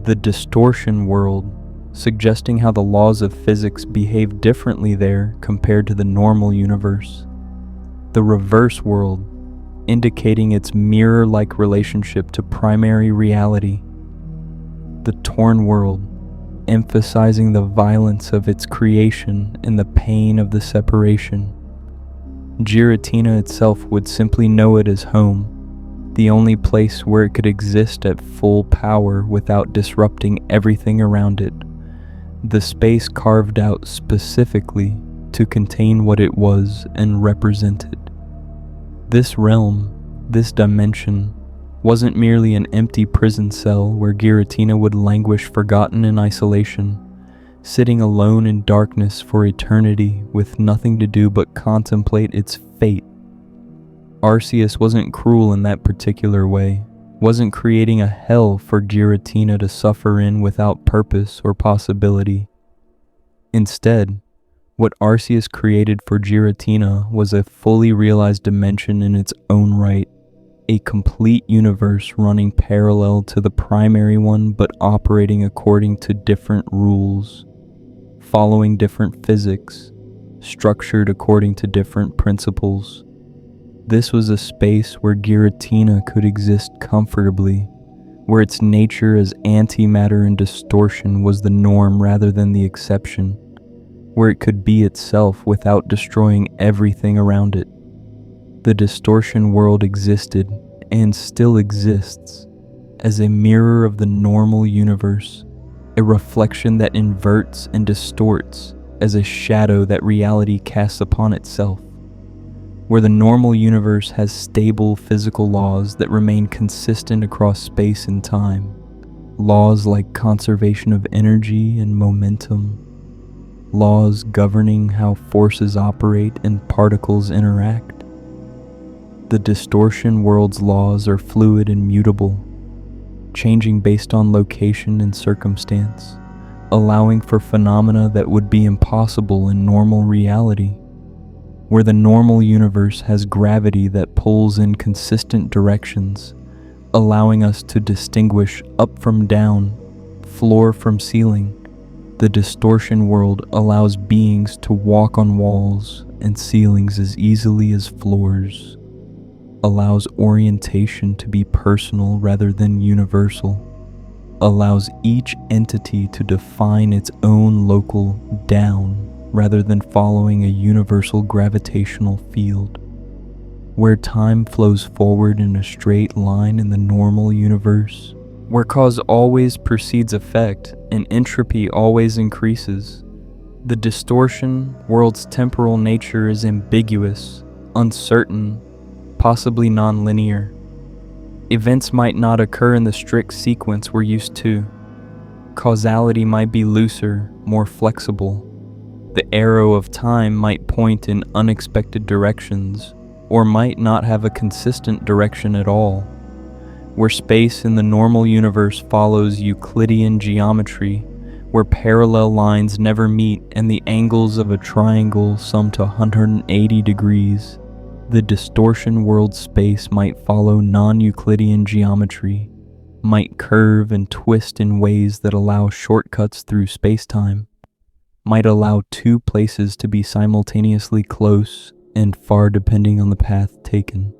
The Distortion world, suggesting how the laws of physics behave differently there compared to the normal universe. The Reverse world, indicating its mirror-like relationship to primary reality. The Torn world, emphasizing the violence of its creation and the pain of the separation. Giratina itself would simply know it as home, the only place where it could exist at full power without disrupting everything around it, the space carved out specifically to contain what it was and represented. This realm, this dimension, wasn't merely an empty prison cell where Giratina would languish forgotten in isolation, sitting alone in darkness for eternity with nothing to do but contemplate its fate. Arceus wasn't cruel in that particular way, wasn't creating a hell for Giratina to suffer in without purpose or possibility. Instead, what Arceus created for Giratina was a fully realized dimension in its own right, a complete universe running parallel to the primary one but operating according to different rules, following different physics, structured according to different principles. This was a space where Giratina could exist comfortably, where its nature as antimatter and distortion was the norm rather than the exception, where it could be itself without destroying everything around it. The distortion world existed, and still exists, as a mirror of the normal universe, a reflection that inverts and distorts as a shadow that reality casts upon itself. Where the normal universe has stable physical laws that remain consistent across space and time, laws like conservation of energy and momentum, laws governing how forces operate and particles interact. The distortion world's laws are fluid and mutable, changing based on location and circumstance, allowing for phenomena that would be impossible in normal reality. Where the normal universe has gravity that pulls in consistent directions, allowing us to distinguish up from down, floor from ceiling, the distortion world allows beings to walk on walls and ceilings as easily as floors, allows orientation to be personal rather than universal, allows each entity to define its own local down rather than following a universal gravitational field. Where time flows forward in a straight line in the normal universe, where cause always precedes effect and entropy always increases, the distortion world's temporal nature is ambiguous, uncertain, possibly non-linear. Events might not occur in the strict sequence we're used to. Causality might be looser, more flexible. The arrow of time might point in unexpected directions, or might not have a consistent direction at all. Where space in the normal universe follows Euclidean geometry, where parallel lines never meet and the angles of a triangle sum to 180 degrees, the distortion world space might follow non-Euclidean geometry, might curve and twist in ways that allow shortcuts through space-time, might allow two places to be simultaneously close and far depending on the path taken.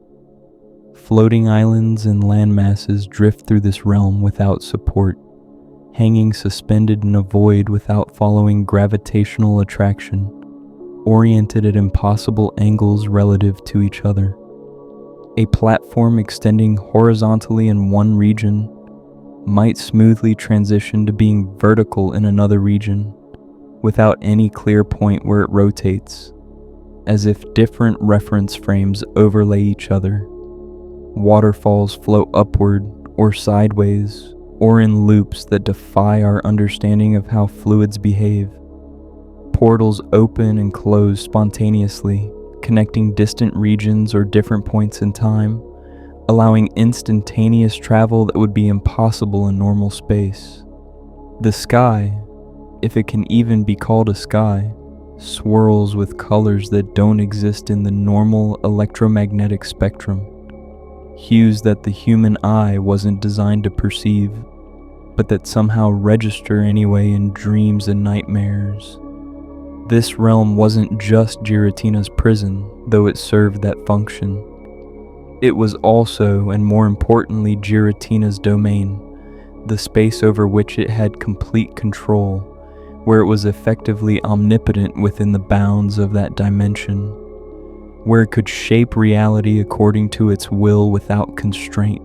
Floating islands and landmasses drift through this realm without support, hanging suspended in a void without following gravitational attraction, oriented at impossible angles relative to each other. A platform extending horizontally in one region might smoothly transition to being vertical in another region, without any clear point where it rotates, as if different reference frames overlay each other. Waterfalls flow upward or sideways, or in loops that defy our understanding of how fluids behave. Portals open and close spontaneously, connecting distant regions or different points in time, allowing instantaneous travel that would be impossible in normal space. The sky, if it can even be called a sky, swirls with colors that don't exist in the normal electromagnetic spectrum, hues that the human eye wasn't designed to perceive, but that somehow register anyway in dreams and nightmares. This realm wasn't just Giratina's prison, though it served that function. It was also, and more importantly, Giratina's domain, the space over which it had complete control, where it was effectively omnipotent within the bounds of that dimension, where it could shape reality according to its will without constraint.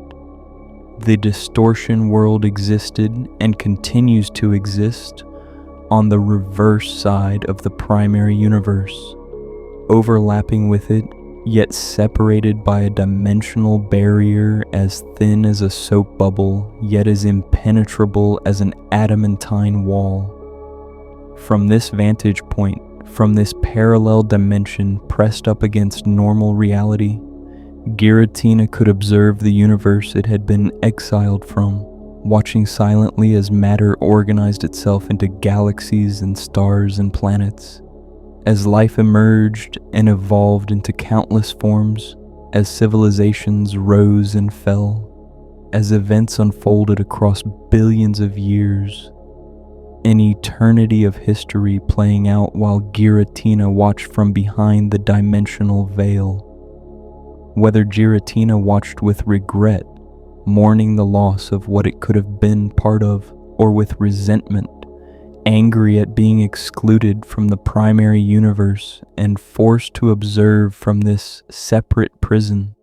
The distortion world existed and continues to exist on the reverse side of the primary universe, overlapping with it, yet separated by a dimensional barrier as thin as a soap bubble, yet as impenetrable as an adamantine wall. From this vantage point, from this parallel dimension pressed up against normal reality, Giratina could observe the universe it had been exiled from, watching silently as matter organized itself into galaxies and stars and planets, as life emerged and evolved into countless forms, as civilizations rose and fell, as events unfolded across billions of years. an eternity of history playing out while Giratina watched from behind the dimensional veil. Whether Giratina watched with regret, mourning the loss of what it could have been part of, or with resentment, angry at being excluded from the primary universe and forced to observe from this separate prison,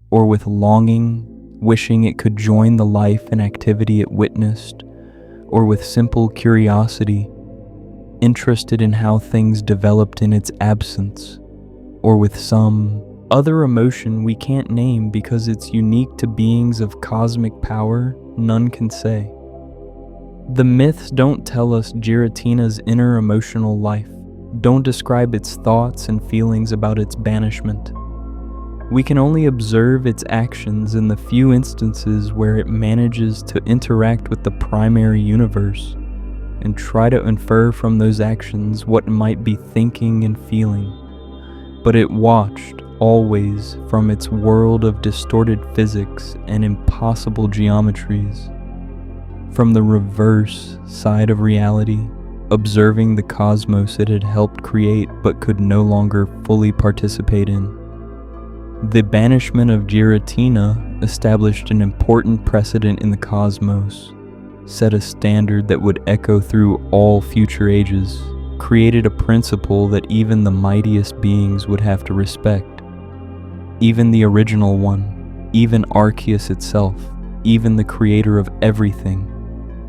or with longing, wishing it could join the life and activity it witnessed, or with simple curiosity, interested in how things developed in its absence, or with some other emotion we can't name because it's unique to beings of cosmic power none can say. The myths don't tell us Giratina's inner emotional life, don't describe its thoughts and feelings about its banishment. We can only observe its actions in the few instances where it manages to interact with the primary universe and try to infer from those actions what it might be thinking and feeling. But it watched, always, from its world of distorted physics and impossible geometries. From the reverse side of reality, observing the cosmos it had helped create but could no longer fully participate in. The banishment of Giratina established an important precedent in the cosmos, set a standard that would echo through all future ages, created a principle that even the mightiest beings would have to respect. Even the original one, even Arceus itself, even the creator of everything,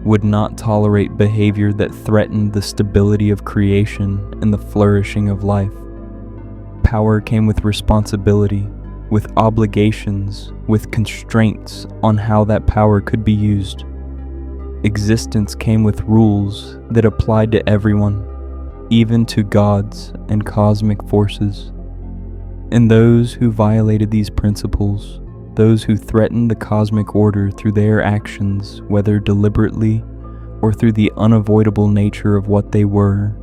would not tolerate behavior that threatened the stability of creation and the flourishing of life. Power came with responsibility, with obligations, with constraints on how that power could be used. Existence came with rules that applied to everyone, even to gods and cosmic forces. And those who violated these principles, those who threatened the cosmic order through their actions, whether deliberately or through the unavoidable nature of what they were,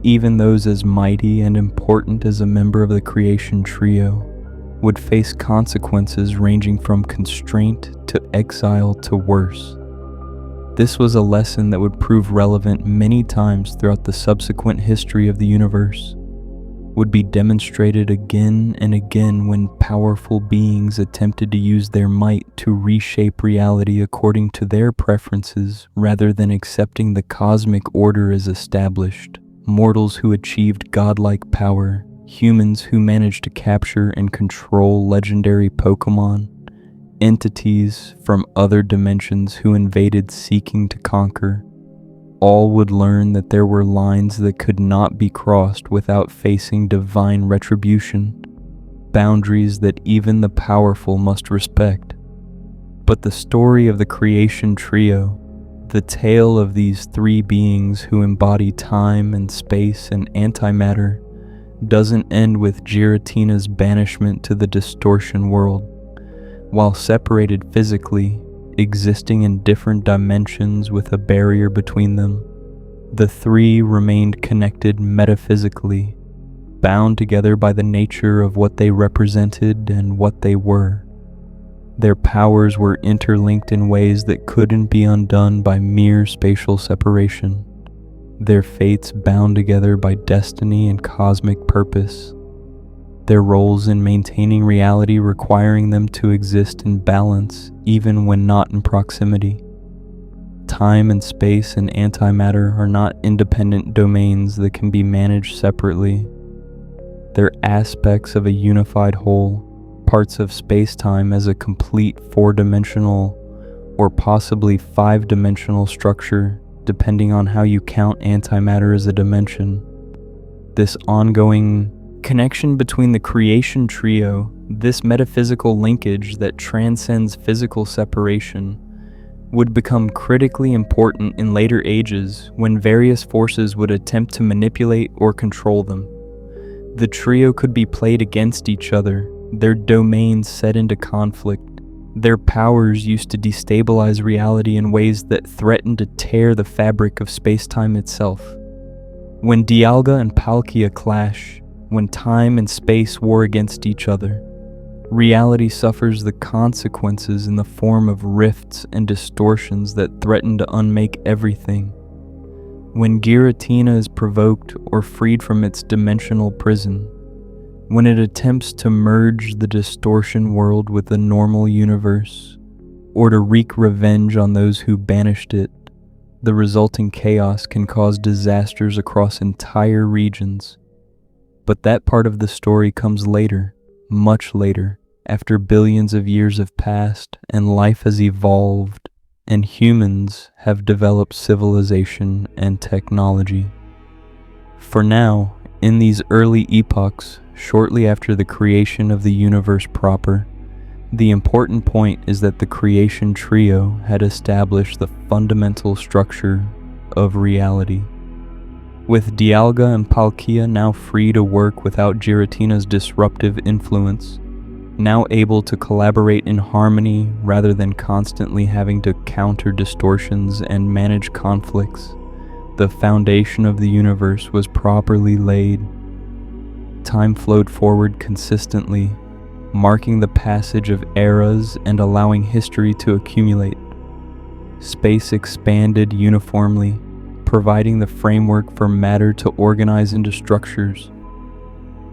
even those as mighty and important as a member of the creation trio, would face consequences ranging from constraint to exile to worse. This was a lesson that would prove relevant many times throughout the subsequent history of the universe, would be demonstrated again and again when powerful beings attempted to use their might to reshape reality according to their preferences rather than accepting the cosmic order as established. Mortals who achieved godlike power, humans who managed to capture and control legendary Pokémon, entities from other dimensions who invaded seeking to conquer, all would learn that there were lines that could not be crossed without facing divine retribution, boundaries that even the powerful must respect. But the story of the creation trio, the tale of these three beings who embody time and space and antimatter, doesn't end with Giratina's banishment to the Distortion world. While separated physically, existing in different dimensions with a barrier between them, the three remained connected metaphysically, bound together by the nature of what they represented and what they were. Their powers were interlinked in ways that couldn't be undone by mere spatial separation, their fates bound together by destiny and cosmic purpose, their roles in maintaining reality requiring them to exist in balance even when not in proximity. Time and space and antimatter are not independent domains that can be managed separately. They're aspects of a unified whole, parts of space-time as a complete four-dimensional or possibly five-dimensional structure, depending on how you count antimatter as a dimension. This ongoing connection between the creation trio, this metaphysical linkage that transcends physical separation, would become critically important in later ages when various forces would attempt to manipulate or control them. The trio could be played against each other, their domains set into conflict, their powers used to destabilize reality in ways that threatened to tear the fabric of space-time itself. When Dialga and Palkia clash, when time and space war against each other, reality suffers the consequences in the form of rifts and distortions that threaten to unmake everything. When Giratina is provoked or freed from its dimensional prison, when it attempts to merge the distortion world with the normal universe, or to wreak revenge on those who banished it, the resulting chaos can cause disasters across entire regions. But that part of the story comes later, much later, after billions of years have passed and life has evolved and humans have developed civilization and technology. For now, in these early epochs, shortly after the creation of the universe proper, the important point is that the creation trio had established the fundamental structure of reality. With Dialga and Palkia now free to work without Giratina's disruptive influence, now able to collaborate in harmony rather than constantly having to counter distortions and manage conflicts, the foundation of the universe was properly laid. Time flowed forward consistently, marking the passage of eras and allowing history to accumulate. Space expanded uniformly, providing the framework for matter to organize into structures.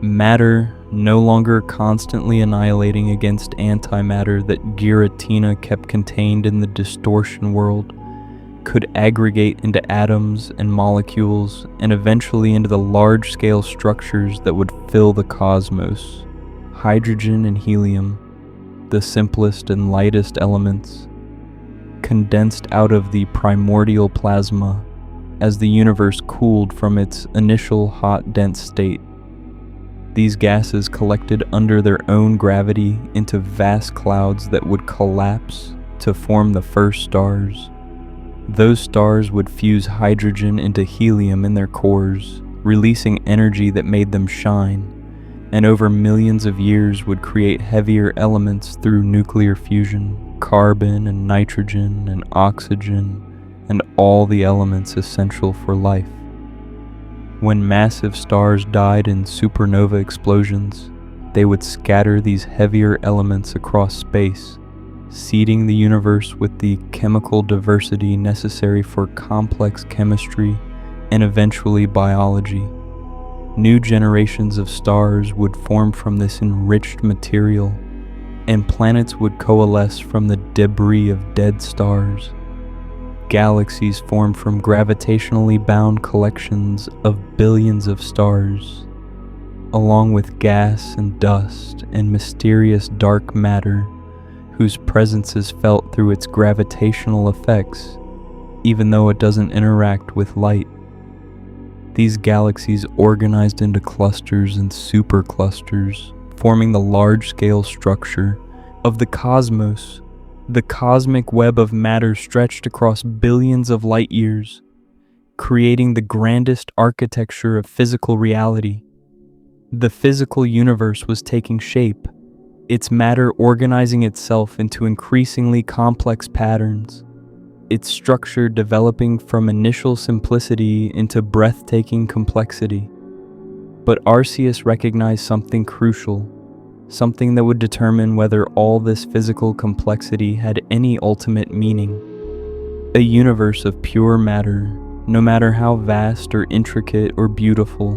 Matter, no longer constantly annihilating against antimatter that Giratina kept contained in the distortion world, could aggregate into atoms and molecules and eventually into the large-scale structures that would fill the cosmos. Hydrogen and helium, the simplest and lightest elements, condensed out of the primordial plasma as the universe cooled from its initial hot, dense state. These gases collected under their own gravity into vast clouds that would collapse to form the first stars. Those stars would fuse hydrogen into helium in their cores, releasing energy that made them shine, and over millions of years would create heavier elements through nuclear fusion, carbon and nitrogen and oxygen, and all the elements essential for life. When massive stars died in supernova explosions, they would scatter these heavier elements across space, seeding the universe with the chemical diversity necessary for complex chemistry and eventually biology. New generations of stars would form from this enriched material, and planets would coalesce from the debris of dead stars. Galaxies formed from gravitationally bound collections of billions of stars, along with gas and dust and mysterious dark matter, whose presence is felt through its gravitational effects, even though it doesn't interact with light. These galaxies organized into clusters and superclusters, forming the large-scale structure of the cosmos. The cosmic web of matter stretched across billions of light years, creating the grandest architecture of physical reality. The physical universe was taking shape, its matter organizing itself into increasingly complex patterns, its structure developing from initial simplicity into breathtaking complexity. But Arceus recognized something crucial, something that would determine whether all this physical complexity had any ultimate meaning. A universe of pure matter, no matter how vast or intricate or beautiful,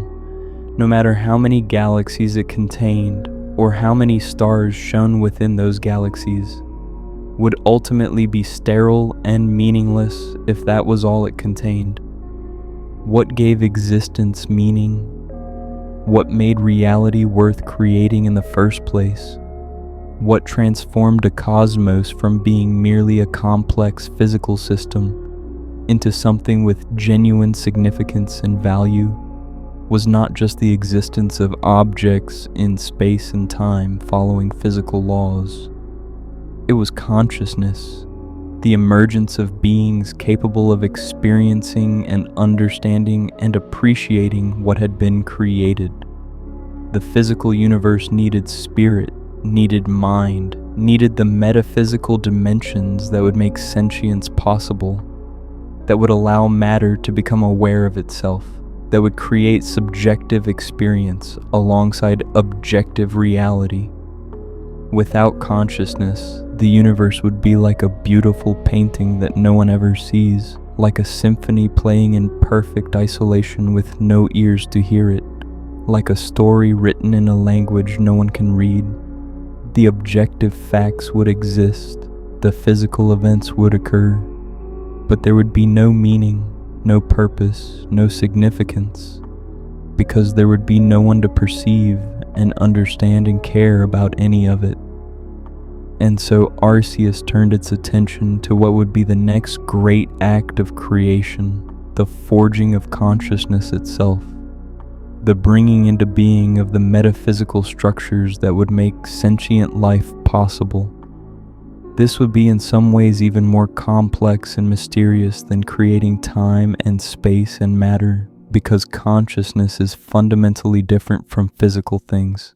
no matter how many galaxies it contained or how many stars shone within those galaxies, would ultimately be sterile and meaningless if that was all it contained. What gave existence meaning? What made reality worth creating in the first place? What transformed a cosmos from being merely a complex physical system into something with genuine significance and value was not just the existence of objects in space and time following physical laws. It was consciousness, the emergence of beings capable of experiencing and understanding and appreciating what had been created. The physical universe needed spirit, needed mind, needed the metaphysical dimensions that would make sentience possible, that would allow matter to become aware of itself, that would create subjective experience alongside objective reality. Without consciousness, the universe would be like a beautiful painting that no one ever sees, like a symphony playing in perfect isolation with no ears to hear it, like a story written in a language no one can read. The objective facts would exist, the physical events would occur, but there would be no meaning, no purpose, no significance, because there would be no one to perceive and understand and care about any of it. And so Arceus turned its attention to what would be the next great act of creation, the forging of consciousness itself, the bringing into being of the metaphysical structures that would make sentient life possible. This would be in some ways even more complex and mysterious than creating time and space and matter, because consciousness is fundamentally different from physical things,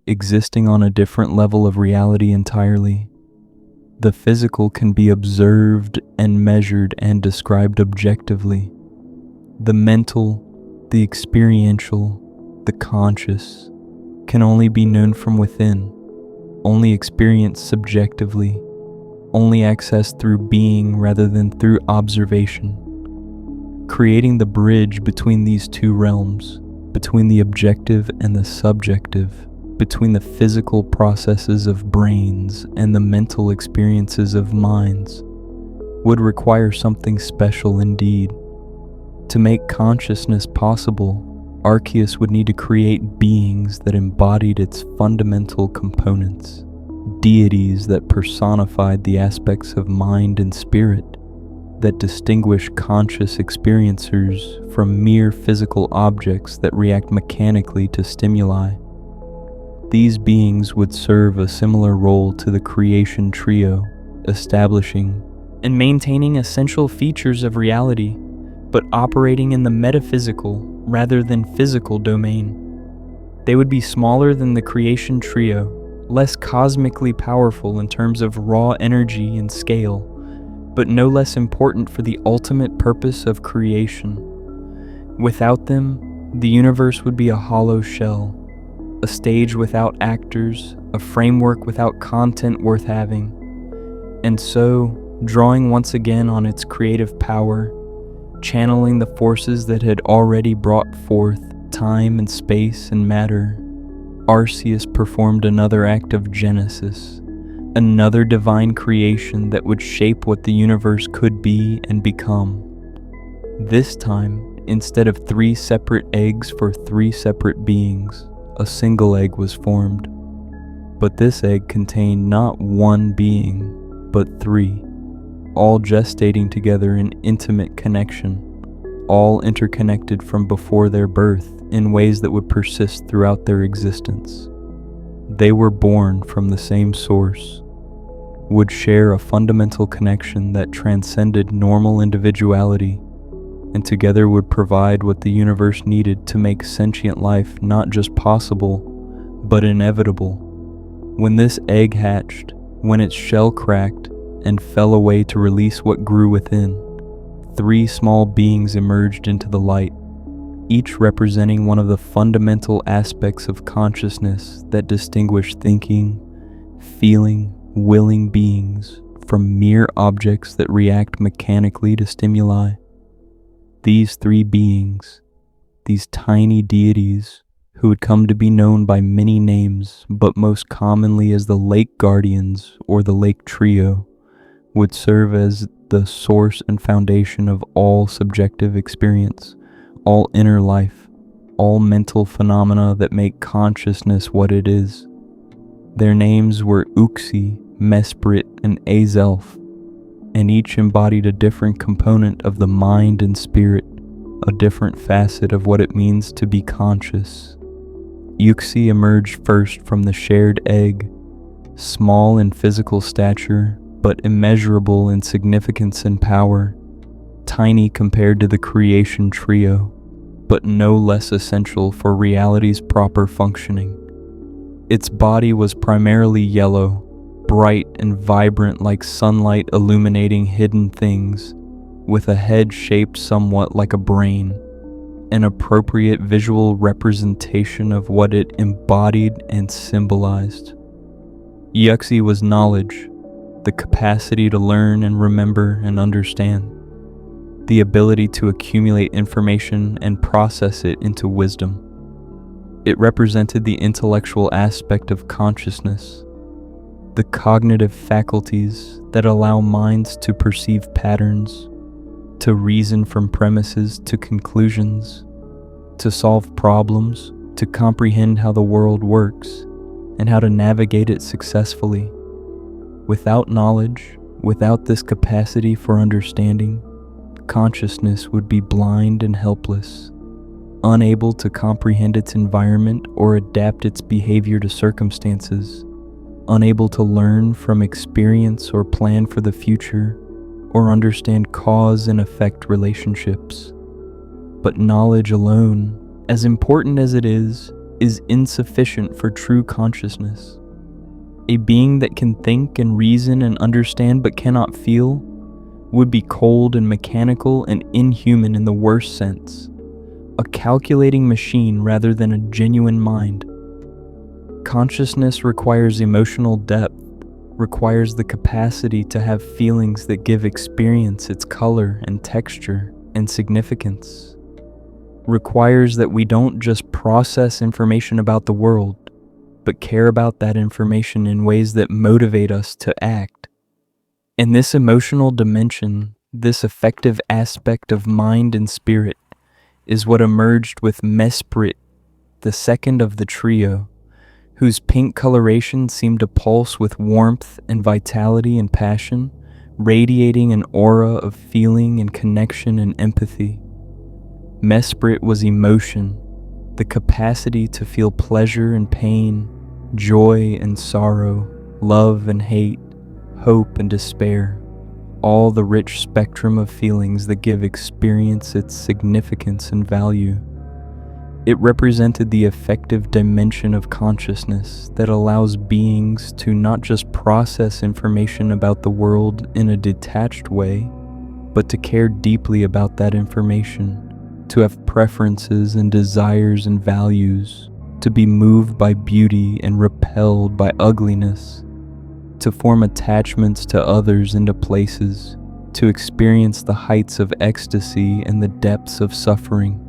existing on a different level of reality entirely. The physical can be observed and measured and described objectively. The mental, the experiential, the conscious can only be known from within, only experienced subjectively, only accessed through being rather than through observation. Creating the bridge between these two realms, between the objective and the subjective, between the physical processes of brains and the mental experiences of minds, would require something special indeed. To make consciousness possible, Arceus would need to create beings that embodied its fundamental components, deities that personified the aspects of mind and spirit, that distinguish conscious experiencers from mere physical objects that react mechanically to stimuli. These beings would serve a similar role to the creation trio, establishing and maintaining essential features of reality, but operating in the metaphysical rather than physical domain. They would be smaller than the creation trio, less cosmically powerful in terms of raw energy and scale, but no less important for the ultimate purpose of creation. Without them, the universe would be a hollow shell, a stage without actors, a framework without content worth having. And so, drawing once again on its creative power, channeling the forces that had already brought forth time and space and matter, Arceus performed another act of genesis, another divine creation that would shape what the universe could be and become. This time, instead of 3 separate eggs for 3 separate beings, a single egg was formed. But this egg contained not one being, but 3, all gestating together in intimate connection, all interconnected from before their birth in ways that would persist throughout their existence. They were born from the same source, would share a fundamental connection that transcended normal individuality, and together would provide what the universe needed to make sentient life not just possible, but inevitable. When this egg hatched, when its shell cracked and fell away to release what grew within, 3 small beings emerged into the light, each representing one of the fundamental aspects of consciousness that distinguish thinking, feeling, willing beings from mere objects that react mechanically to stimuli. These 3 beings, these tiny deities who would come to be known by many names, but most commonly as the Lake Guardians or the Lake Trio, would serve as the source and foundation of all subjective experience, all inner life, all mental phenomena that make consciousness what it is. Their names were Uxie, Mesprit, and Azelf, and each embodied a different component of the mind and spirit, a different facet of what it means to be conscious. Uxie emerged first from the shared egg, small in physical stature, but immeasurable in significance and power, tiny compared to the creation trio, but no less essential for reality's proper functioning. Its body was primarily yellow, bright and vibrant like sunlight illuminating hidden things, with a head shaped somewhat like a brain, an appropriate visual representation of what it embodied and symbolized. Uxie was knowledge, the capacity to learn and remember and understand. the ability to accumulate information and process it into wisdom. It represented the intellectual aspect of consciousness, the cognitive faculties that allow minds to perceive patterns, to reason from premises to conclusions, to solve problems, to comprehend how the world works, and how to navigate it successfully. Without knowledge, without this capacity for understanding, consciousness would be blind and helpless, unable to comprehend its environment or adapt its behavior to circumstances, unable to learn from experience or plan for the future, or understand cause and effect relationships. But knowledge alone, as important as it is insufficient for true consciousness. A being that can think and reason and understand but cannot feel would be cold and mechanical and inhuman in the worst sense, a calculating machine rather than a genuine mind. Consciousness requires emotional depth, requires the capacity to have feelings that give experience its color and texture and significance, requires that we don't just process information about the world, but care about that information in ways that motivate us to act. And this emotional dimension, this affective aspect of mind and spirit, is what emerged with Mesprit, the second of the trio, whose pink coloration seemed to pulse with warmth and vitality and passion, radiating an aura of feeling and connection and empathy. Mesprit was emotion, the capacity to feel pleasure and pain, joy and sorrow, love and hate, hope and despair, all the rich spectrum of feelings that give experience its significance and value. It represented the effective dimension of consciousness that allows beings to not just process information about the world in a detached way, but to care deeply about that information, to have preferences and desires and values, to be moved by beauty and repelled by ugliness, to form attachments to others and to places, to experience the heights of ecstasy and the depths of suffering.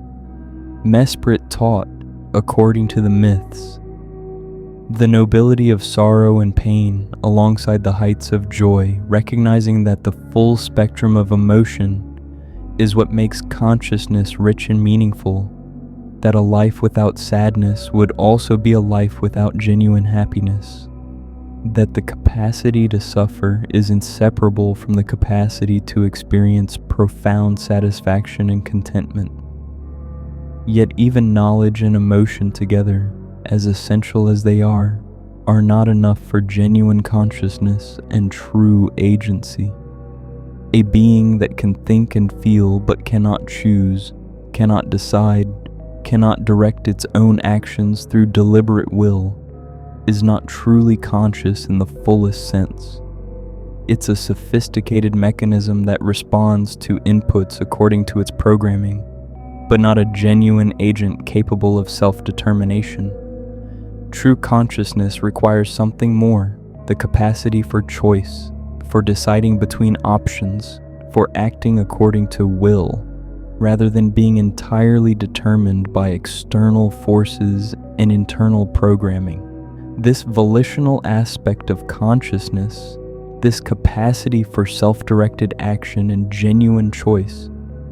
Mesprit taught, according to the myths, the nobility of sorrow and pain alongside the heights of joy, recognizing that the full spectrum of emotion is what makes consciousness rich and meaningful, that a life without sadness would also be a life without genuine happiness, that the capacity to suffer is inseparable from the capacity to experience profound satisfaction and contentment. Yet even knowledge and emotion together, as essential as they are not enough for genuine consciousness and true agency. A being that can think and feel but cannot choose, cannot decide, cannot direct its own actions through deliberate will, is not truly conscious in the fullest sense. It's a sophisticated mechanism that responds to inputs according to its programming, but not a genuine agent capable of self-determination. True consciousness requires something more, the capacity for choice, for deciding between options, for acting according to will, rather than being entirely determined by external forces and internal programming. This volitional aspect of consciousness, this capacity for self-directed action and genuine choice,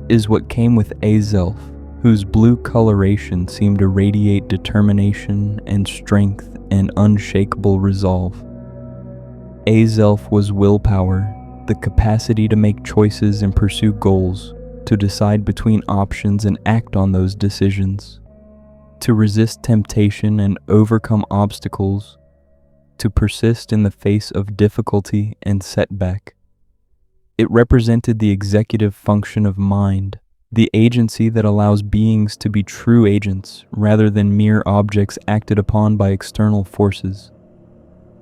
is what came with Azelf, whose blue coloration seemed to radiate determination and strength and unshakable resolve. Azelf was willpower, the capacity to make choices and pursue goals, to decide between options and act on those decisions, to resist temptation and overcome obstacles, to persist in the face of difficulty and setback. It represented the executive function of mind, the agency that allows beings to be true agents rather than mere objects acted upon by external forces.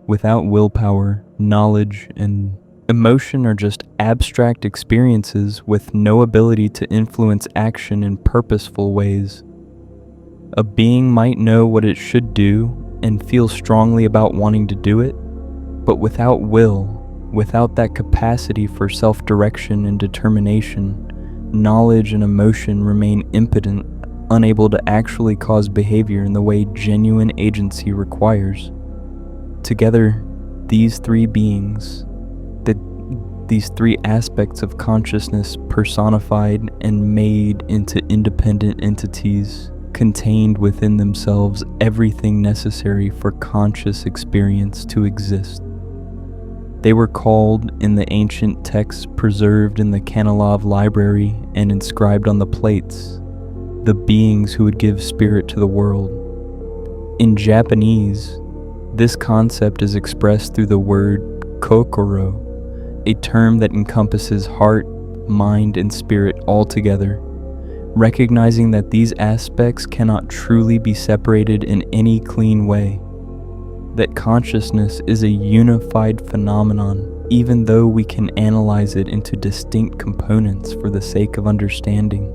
Without willpower, knowledge, and emotion are just abstract experiences with no ability to influence action in purposeful ways. A being might know what it should do and feel strongly about wanting to do it, but without will, without that capacity for self-direction and determination, knowledge and emotion remain impotent, unable to actually cause behavior in the way genuine agency requires. Together, these three beings, these three aspects of consciousness personified and made into independent entities, contained within themselves everything necessary for conscious experience to exist. They were called in the ancient texts preserved in the Kanalov library and inscribed on the plates, the beings who would give spirit to the world. In Japanese, this concept is expressed through the word kokoro, a term that encompasses heart, mind, and spirit all together, recognizing that these aspects cannot truly be separated in any clean way, that consciousness is a unified phenomenon, even though we can analyze it into distinct components for the sake of understanding.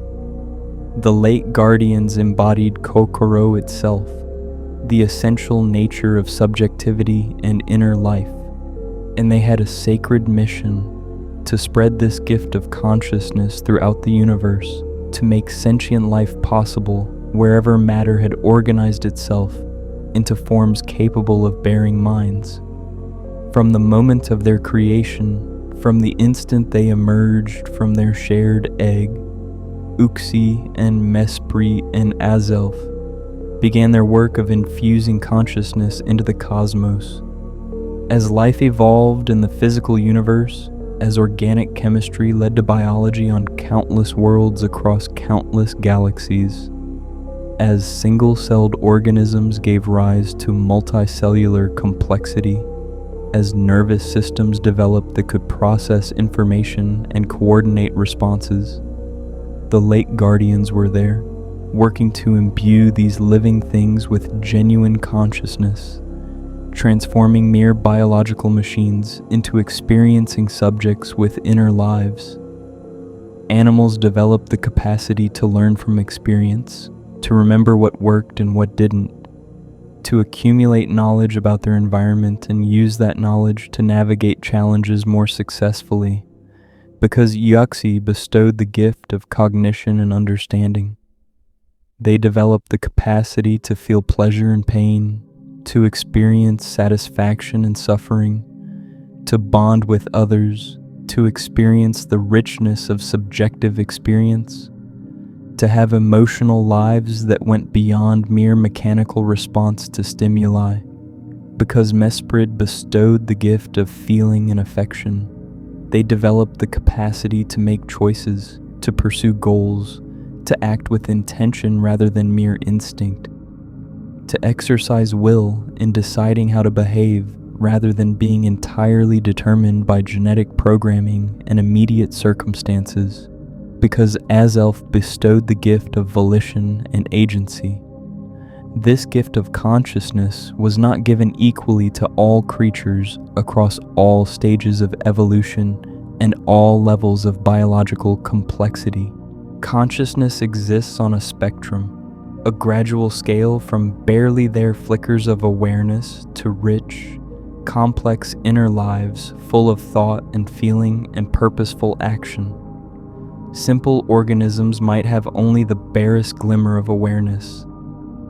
The late guardians embodied kokoro itself, the essential nature of subjectivity and inner life, and they had a sacred mission to spread this gift of consciousness throughout the universe, to make sentient life possible wherever matter had organized itself into forms capable of bearing minds. From the moment of their creation, from the instant they emerged from their shared egg, Uxie and Mesprit and Azelf began their work of infusing consciousness into the cosmos. As life evolved in the physical universe, as organic chemistry led to biology on countless worlds across countless galaxies, as single-celled organisms gave rise to multicellular complexity, as nervous systems developed that could process information and coordinate responses, the late guardians were there, working to imbue these living things with genuine consciousness, transforming mere biological machines into experiencing subjects with inner lives. Animals developed the capacity to learn from experience, to remember what worked and what didn't, to accumulate knowledge about their environment and use that knowledge to navigate challenges more successfully, because Uxie bestowed the gift of cognition and understanding. They developed the capacity to feel pleasure and pain, to experience satisfaction and suffering, to bond with others, to experience the richness of subjective experience, to have emotional lives that went beyond mere mechanical response to stimuli. Because Mesprit bestowed the gift of feeling and affection, they developed the capacity to make choices, to pursue goals, to act with intention rather than mere instinct, to exercise will in deciding how to behave rather than being entirely determined by genetic programming and immediate circumstances, because Azelf bestowed the gift of volition and agency. This gift of consciousness was not given equally to all creatures across all stages of evolution and all levels of biological complexity. Consciousness exists on a spectrum, a gradual scale from barely there flickers of awareness to rich, complex inner lives full of thought and feeling and purposeful action. Simple organisms might have only the barest glimmer of awareness,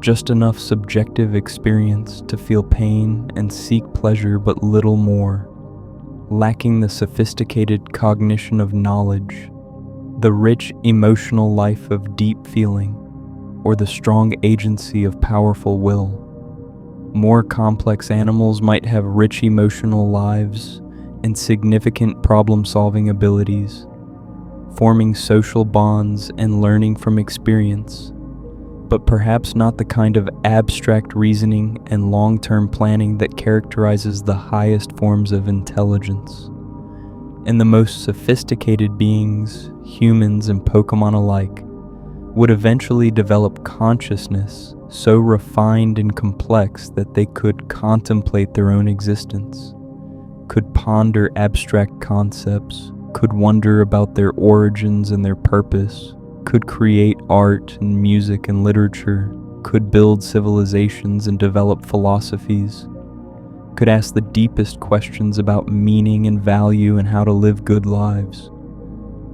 just enough subjective experience to feel pain and seek pleasure but little more, lacking the sophisticated cognition of knowledge, the rich emotional life of deep feeling, or the strong agency of powerful will. More complex animals might have rich emotional lives and significant problem-solving abilities, forming social bonds and learning from experience, but perhaps not the kind of abstract reasoning and long-term planning that characterizes the highest forms of intelligence. And the most sophisticated beings, humans and Pokémon alike, would eventually develop consciousness so refined and complex that they could contemplate their own existence, could ponder abstract concepts, could wonder about their origins and their purpose, could create art and music and literature, could build civilizations and develop philosophies, could ask the deepest questions about meaning and value and how to live good lives.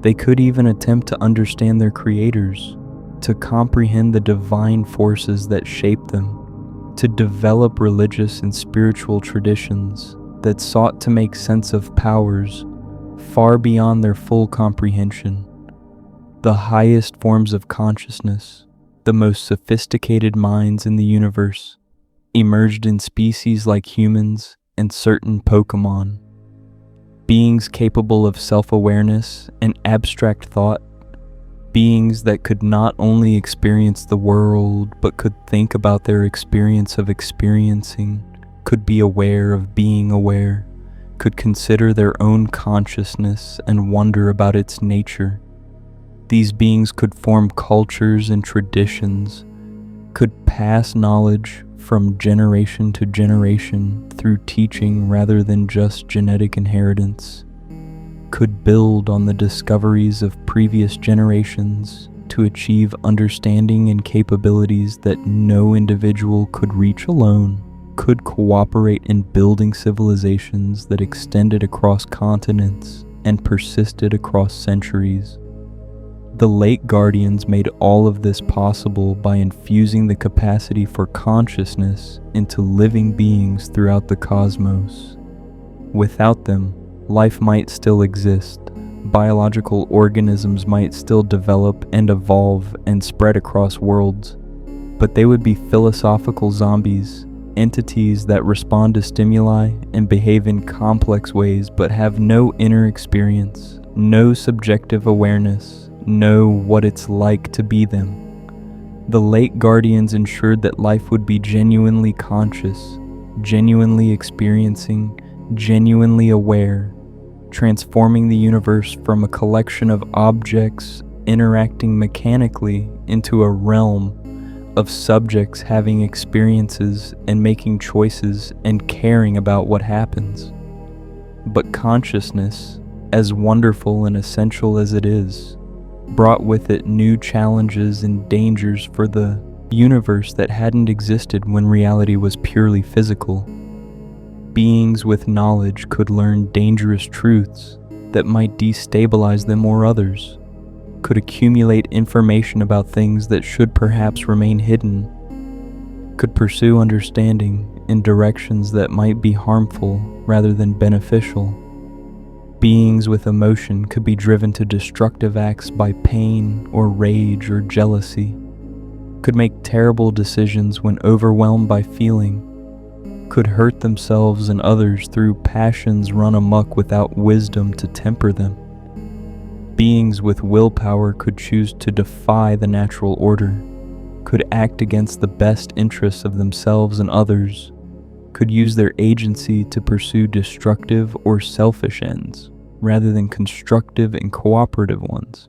They could even attempt to understand their creators, to comprehend the divine forces that shape them, to develop religious and spiritual traditions that sought to make sense of powers far beyond their full comprehension. The highest forms of consciousness, the most sophisticated minds in the universe, emerged in species like humans and certain Pokémon. Beings capable of self-awareness and abstract thought, beings that could not only experience the world, but could think about their experience of experiencing, could be aware of being aware, could consider their own consciousness and wonder about its nature. These beings could form cultures and traditions, could pass knowledge from generation to generation through teaching rather than just genetic inheritance, could build on the discoveries of previous generations to achieve understanding and capabilities that no individual could reach alone, could cooperate in building civilizations that extended across continents and persisted across centuries. The Lake Guardians made all of this possible by infusing the capacity for consciousness into living beings throughout the cosmos. Without them, life might still exist, biological organisms might still develop and evolve and spread across worlds, but they would be philosophical zombies, entities that respond to stimuli and behave in complex ways but have no inner experience, no subjective awareness, know what it's like to be them. The Lake Guardians ensured that life would be genuinely conscious, genuinely experiencing, genuinely aware, transforming the universe from a collection of objects interacting mechanically into a realm of subjects having experiences and making choices and caring about what happens. But consciousness, as wonderful and essential as it is, brought with it new challenges and dangers for the universe that hadn't existed when reality was purely physical. Beings with knowledge could learn dangerous truths that might destabilize them or others, could accumulate information about things that should perhaps remain hidden, could pursue understanding in directions that might be harmful rather than beneficial. Beings with emotion could be driven to destructive acts by pain or rage or jealousy, could make terrible decisions when overwhelmed by feeling, could hurt themselves and others through passions run amok without wisdom to temper them. Beings with willpower could choose to defy the natural order, could act against the best interests of themselves and others, could use their agency to pursue destructive or selfish ends, rather than constructive and cooperative ones.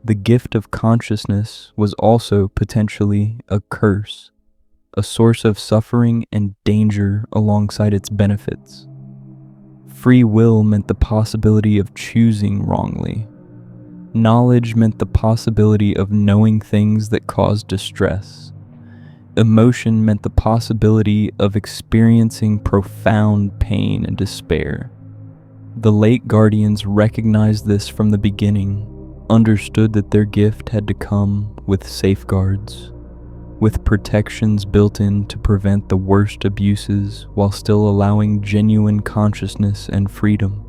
The gift of consciousness was also potentially a curse, a source of suffering and danger alongside its benefits. Free will meant the possibility of choosing wrongly. Knowledge meant the possibility of knowing things that cause distress. Emotion meant the possibility of experiencing profound pain and despair. The Lake Guardians recognized this from the beginning, understood that their gift had to come with safeguards, with protections built in to prevent the worst abuses while still allowing genuine consciousness and freedom.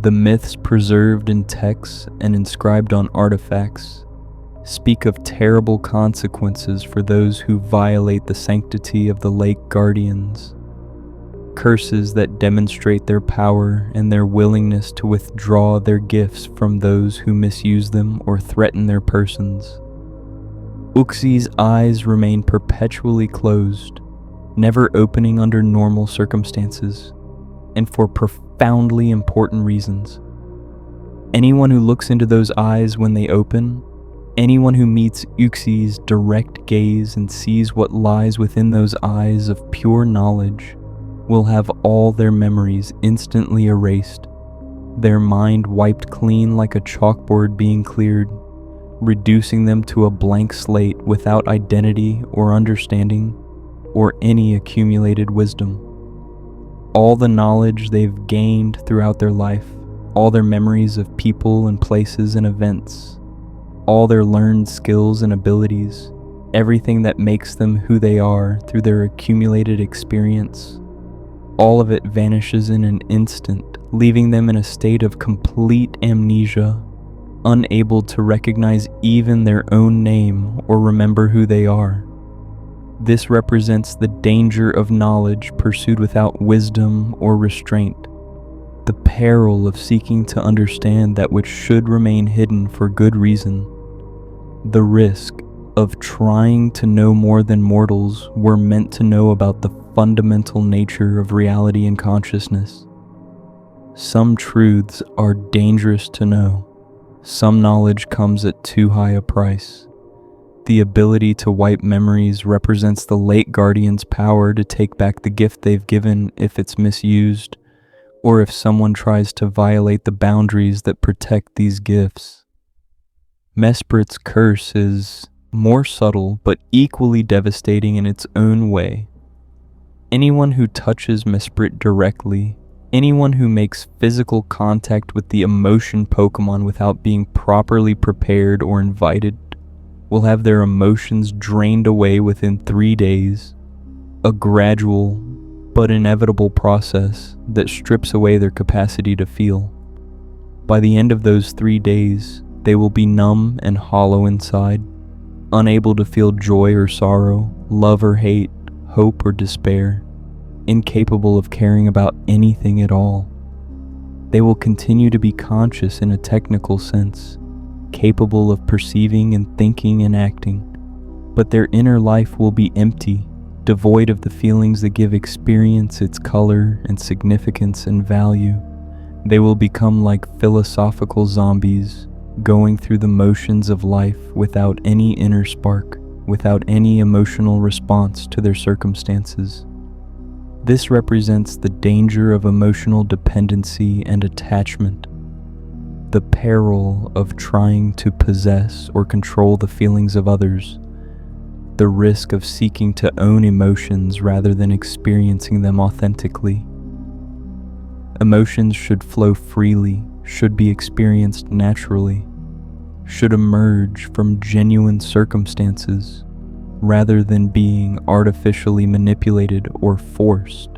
The myths preserved in texts and inscribed on artifacts speak of terrible consequences for those who violate the sanctity of the Lake Guardians. Curses that demonstrate their power and their willingness to withdraw their gifts from those who misuse them or threaten their persons. Uxie's eyes remain perpetually closed, never opening under normal circumstances, and for profoundly important reasons. Anyone who looks into those eyes when they open, anyone who meets Uxie's direct gaze and sees what lies within those eyes of pure knowledge, will have all their memories instantly erased, their mind wiped clean like a chalkboard being cleared, reducing them to a blank slate without identity or understanding or any accumulated wisdom. All the knowledge they've gained throughout their life, all their memories of people and places and events, all their learned skills and abilities, everything that makes them who they are through their accumulated experience. All of it vanishes in an instant, leaving them in a state of complete amnesia, unable to recognize even their own name or remember who they are. This represents the danger of knowledge pursued without wisdom or restraint, the peril of seeking to understand that which should remain hidden for good reason, the risk of trying to know more than mortals were meant to know about the fundamental nature of reality and consciousness. Some truths are dangerous to know. Some knowledge comes at too high a price. The ability to wipe memories represents the late guardian's power to take back the gift they've given if it's misused, or if someone tries to violate the boundaries that protect these gifts. Mesprit's curse is more subtle but equally devastating in its own way. Anyone who touches Mesprit directly, anyone who makes physical contact with the emotion Pokémon without being properly prepared or invited, will have their emotions drained away within 3 days, a gradual but inevitable process that strips away their capacity to feel. By the end of those 3 days, they will be numb and hollow inside, unable to feel joy or sorrow, love or hate, hope or despair, incapable of caring about anything at all. They will continue to be conscious in a technical sense, capable of perceiving and thinking and acting, but their inner life will be empty, devoid of the feelings that give experience its color and significance and value. They will become like philosophical zombies, going through the motions of life without any inner spark, without any emotional response to their circumstances. This represents the danger of emotional dependency and attachment, the peril of trying to possess or control the feelings of others, the risk of seeking to own emotions rather than experiencing them authentically. Emotions should flow freely, should be experienced naturally, should emerge from genuine circumstances rather than being artificially manipulated or forced.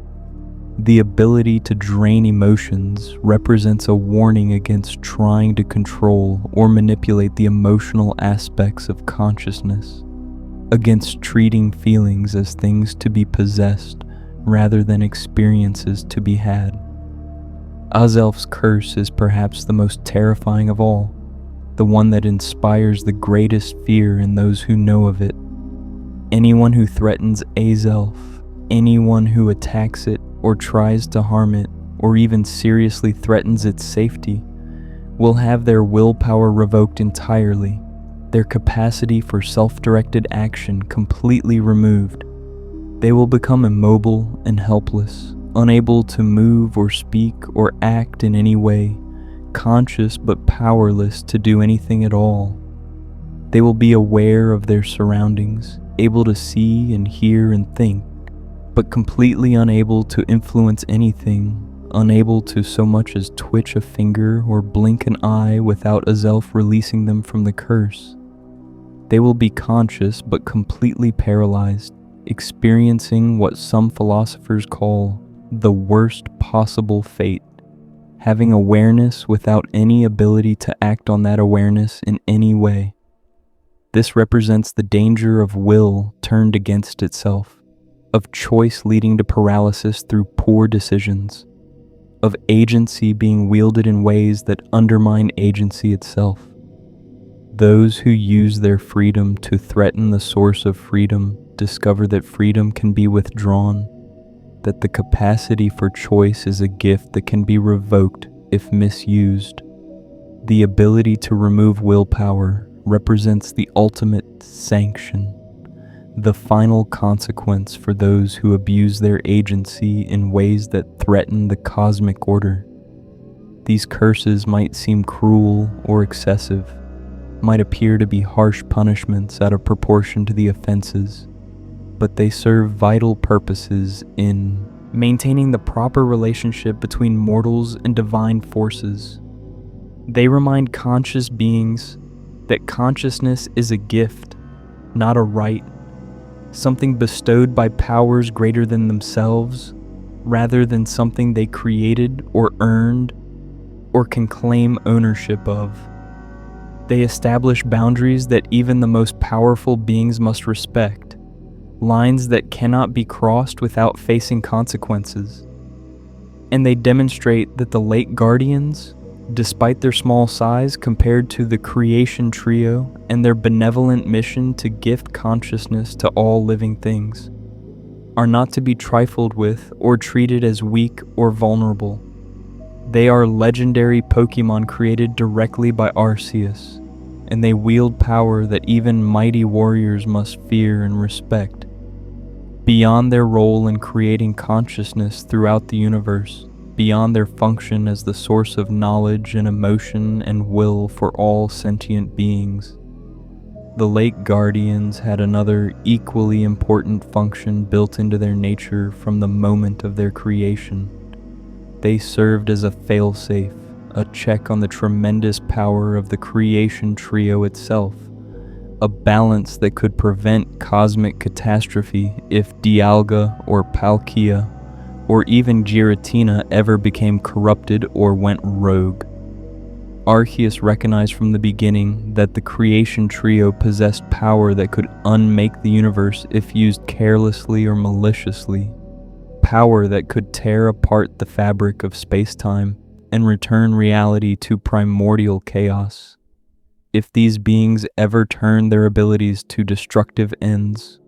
The ability to drain emotions represents a warning against trying to control or manipulate the emotional aspects of consciousness, against treating feelings as things to be possessed rather than experiences to be had. Azelf's curse is perhaps the most terrifying of all, the one that inspires the greatest fear in those who know of it. Anyone who threatens Azelf, anyone who attacks it or tries to harm it, or even seriously threatens its safety, will have their willpower revoked entirely, their capacity for self-directed action completely removed. They will become immobile and helpless, unable to move or speak or act in any way, conscious but powerless to do anything at all. They will be aware of their surroundings, able to see and hear and think, but completely unable to influence anything, unable to so much as twitch a finger or blink an eye without Azelf releasing them from the curse. They will be conscious but completely paralyzed, experiencing what some philosophers call the worst possible fate, having awareness without any ability to act on that awareness in any way. This represents the danger of will turned against itself, of choice leading to paralysis through poor decisions, of agency being wielded in ways that undermine agency itself. Those who use their freedom to threaten the source of freedom discover that freedom can be withdrawn, that the capacity for choice is a gift that can be revoked if misused. The ability to remove willpower represents the ultimate sanction, the final consequence for those who abuse their agency in ways that threaten the cosmic order. These curses might seem cruel or excessive, might appear to be harsh punishments out of proportion to the offenses, but they serve vital purposes in maintaining the proper relationship between mortals and divine forces, They remind conscious beings that consciousness is a gift, not a right, something bestowed by powers greater than themselves, rather than something they created or earned or can claim ownership of. They establish boundaries that even the most powerful beings must respect, lines that cannot be crossed without facing consequences. And they demonstrate that the Lake Guardians, despite their small size compared to the creation trio and their benevolent mission to gift consciousness to all living things, are not to be trifled with or treated as weak or vulnerable. They are legendary Pokémon created directly by Arceus, and they wield power that even mighty warriors must fear and respect. Beyond their role in creating consciousness throughout the universe, beyond their function as the source of knowledge and emotion and will for all sentient beings, the Lake Guardians had another equally important function built into their nature from the moment of their creation. They served as a failsafe, a check on the tremendous power of the creation trio itself, a balance that could prevent cosmic catastrophe if Dialga or Palkia or even Giratina ever became corrupted or went rogue. Arceus recognized from the beginning that the creation trio possessed power that could unmake the universe if used carelessly or maliciously, power that could tear apart the fabric of space-time and return reality to primordial chaos. If these beings ever turned their abilities to destructive ends,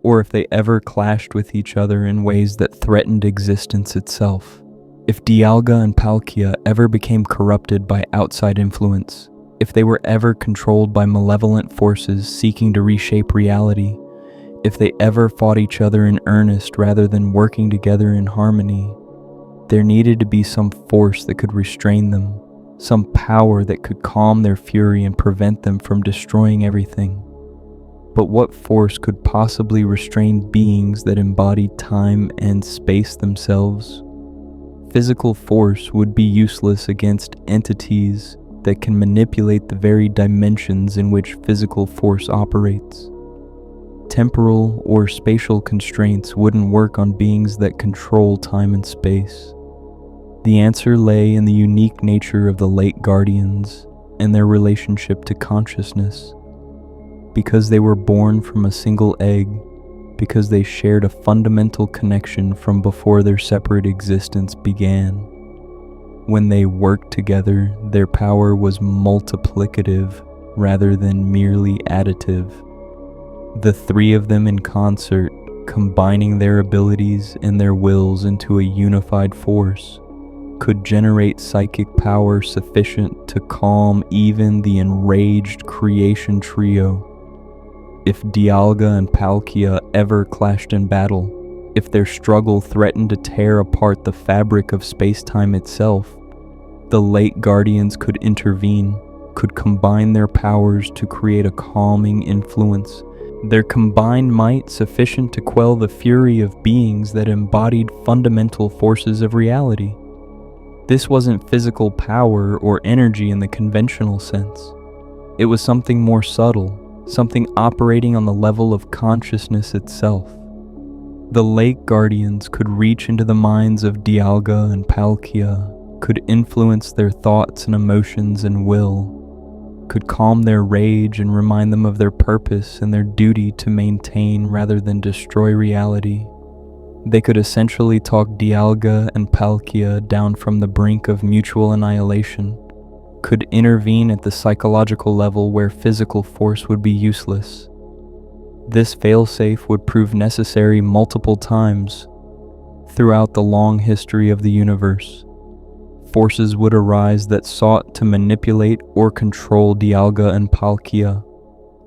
or if they ever clashed with each other in ways that threatened existence itself, if Dialga and Palkia ever became corrupted by outside influence, if they were ever controlled by malevolent forces seeking to reshape reality, if they ever fought each other in earnest rather than working together in harmony, there needed to be some force that could restrain them, some power that could calm their fury and prevent them from destroying everything. But what force could possibly restrain beings that embodied time and space themselves? Physical force would be useless against entities that can manipulate the very dimensions in which physical force operates. Temporal or spatial constraints wouldn't work on beings that control time and space. The answer lay in the unique nature of the Lake Guardians and their relationship to consciousness. Because they were born from a single egg, because they shared a fundamental connection from before their separate existence began. When they worked together, their power was multiplicative rather than merely additive. The three of them in concert, combining their abilities and their wills into a unified force, could generate psychic power sufficient to calm even the enraged creation trio. If Dialga and Palkia ever clashed in battle, if their struggle threatened to tear apart the fabric of space-time itself, the Lake Guardians could intervene, could combine their powers to create a calming influence, their combined might sufficient to quell the fury of beings that embodied fundamental forces of reality. This wasn't physical power or energy in the conventional sense. It was something more subtle, something operating on the level of consciousness itself. The Lake Guardians could reach into the minds of Dialga and Palkia, could influence their thoughts and emotions and will, could calm their rage and remind them of their purpose and their duty to maintain rather than destroy reality. They could essentially talk Dialga and Palkia down from the brink of mutual annihilation, could intervene at the psychological level where physical force would be useless. This failsafe would prove necessary multiple times throughout the long history of the universe. Forces would arise that sought to manipulate or control Dialga and Palkia,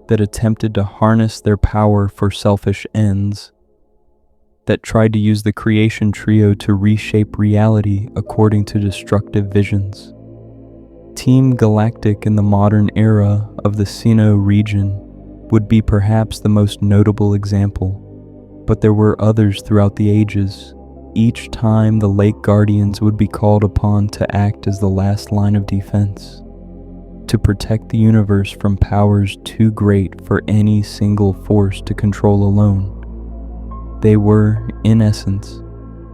that attempted to harness their power for selfish ends, that tried to use the creation trio to reshape reality according to destructive visions. Team Galactic in the modern era of the Sinnoh region would be perhaps the most notable example, but there were others throughout the ages, each time the Lake Guardians would be called upon to act as the last line of defense, to protect the universe from powers too great for any single force to control alone. They were, in essence,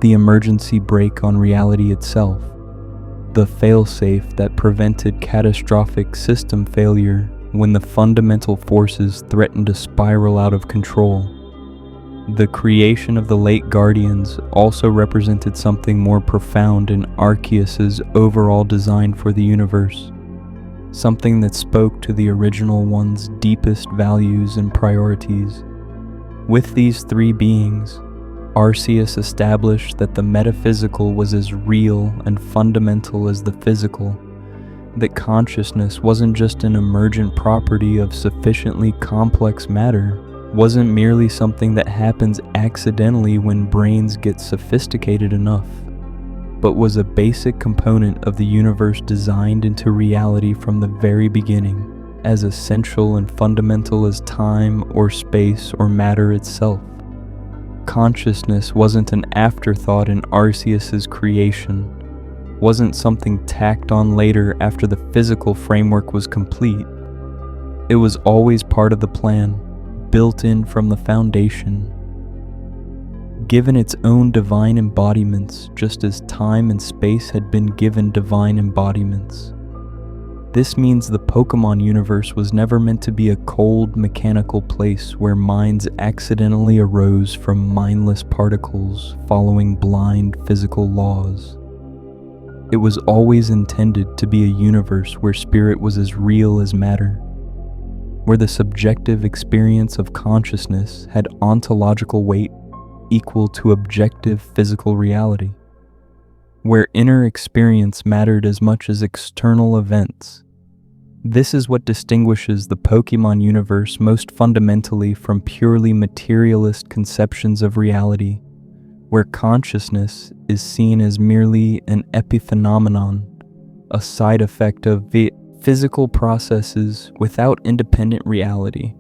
the emergency brake on reality itself, the failsafe that prevented catastrophic system failure when the fundamental forces threatened to spiral out of control. The creation of the Lake Guardians also represented something more profound in Arceus's overall design for the universe, something that spoke to the original one's deepest values and priorities. With these three beings, Arceus established that the metaphysical was as real and fundamental as the physical, that consciousness wasn't just an emergent property of sufficiently complex matter, wasn't merely something that happens accidentally when brains get sophisticated enough, but was a basic component of the universe designed into reality from the very beginning, as essential and fundamental as time or space or matter itself. Consciousness wasn't an afterthought in Arceus's creation, wasn't something tacked on later after the physical framework was complete. It was always part of the plan, built in from the foundation, given its own divine embodiments, just as time and space had been given divine embodiments. This means the Pokémon universe was never meant to be a cold, mechanical place where minds accidentally arose from mindless particles following blind physical laws. It was always intended to be a universe where spirit was as real as matter, where the subjective experience of consciousness had ontological weight equal to objective physical reality, where inner experience mattered as much as external events. This is what distinguishes the Pokémon universe most fundamentally from purely materialist conceptions of reality, where consciousness is seen as merely an epiphenomenon, a side effect of physical processes without independent reality.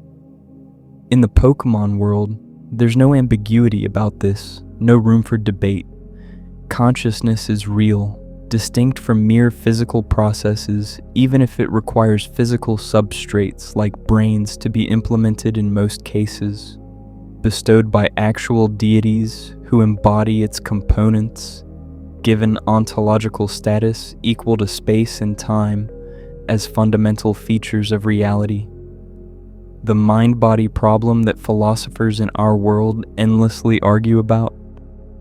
In the Pokémon world, there's no ambiguity about this, no room for debate. Consciousness is real, distinct from mere physical processes, even if it requires physical substrates like brains to be implemented in most cases, bestowed by actual deities who embody its components, given ontological status equal to space and time as fundamental features of reality. The mind-body problem that philosophers in our world endlessly argue about,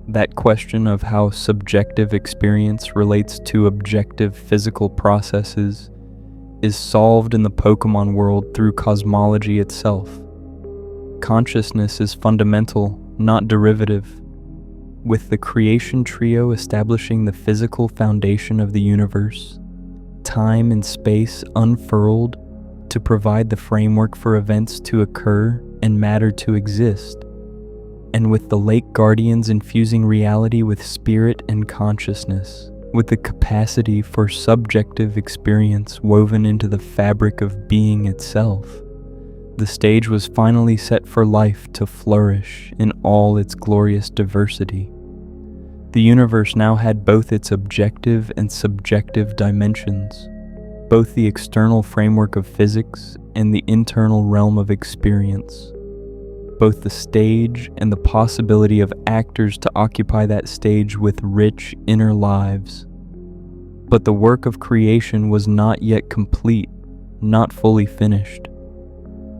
that question of how subjective experience relates to objective physical processes, is solved in the Pokémon world through cosmology itself. Consciousness is fundamental, not derivative, with the creation trio establishing the physical foundation of the universe, time and space unfurled to provide the framework for events to occur and matter to exist, and with the Lake Guardians infusing reality with spirit and consciousness, with the capacity for subjective experience woven into the fabric of being itself. The stage was finally set for life to flourish in all its glorious diversity. The universe now had both its objective and subjective dimensions, both the external framework of physics and the internal realm of experience, both the stage and the possibility of actors to occupy that stage with rich inner lives. But the work of creation was not yet complete, not fully finished.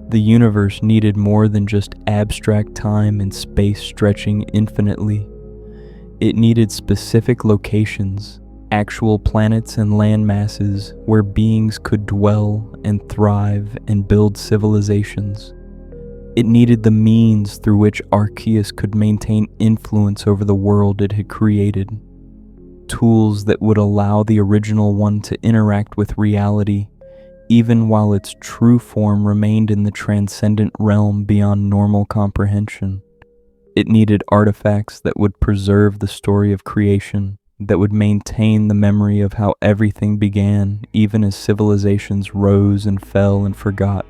The universe needed more than just abstract time and space stretching infinitely. It needed specific locations, actual planets and land masses where beings could dwell and thrive and build civilizations. It needed the means through which Arceus could maintain influence over the world it had created, tools that would allow the original one to interact with reality even while its true form remained in the transcendent realm beyond normal comprehension. It needed artifacts that would preserve the story of creation, that would maintain the memory of how everything began, even as civilizations rose and fell and forgot.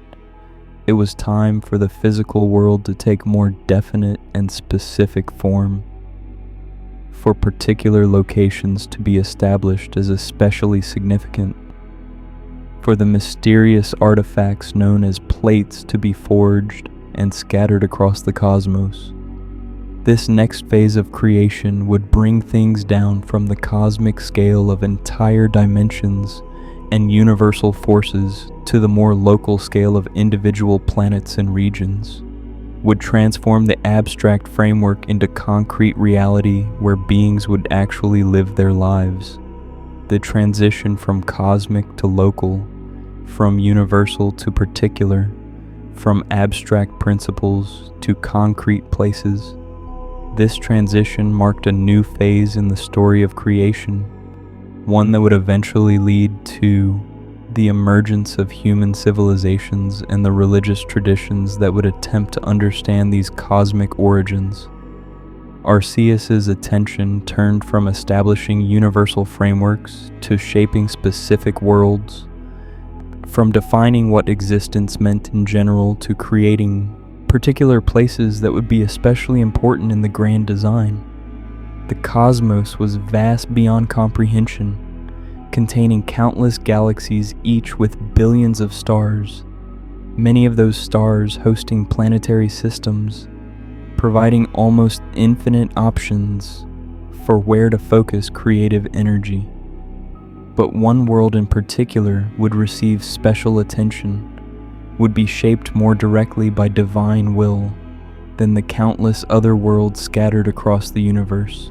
It was time for the physical world to take more definite and specific form. for particular locations to be established as especially significant, for the mysterious artifacts known as plates to be forged and scattered across the cosmos. This next phase of creation would bring things down from the cosmic scale of entire dimensions and universal forces to the more local scale of individual planets and regions, would transform the abstract framework into concrete reality where beings would actually live their lives. The transition from cosmic to local, from universal to particular, from abstract principles to concrete places. This transition marked a new phase in the story of creation, one that would eventually lead to the emergence of human civilizations and the religious traditions that would attempt to understand these cosmic origins. Arceus's attention turned from establishing universal frameworks to shaping specific worlds, from defining what existence meant in general to creating particular places that would be especially important in the grand design. The cosmos was vast beyond comprehension, containing countless galaxies, each with billions of stars, many of those stars hosting planetary systems, providing almost infinite options for where to focus creative energy. But one world in particular would receive special attention, would be shaped more directly by divine will than the countless other worlds scattered across the universe.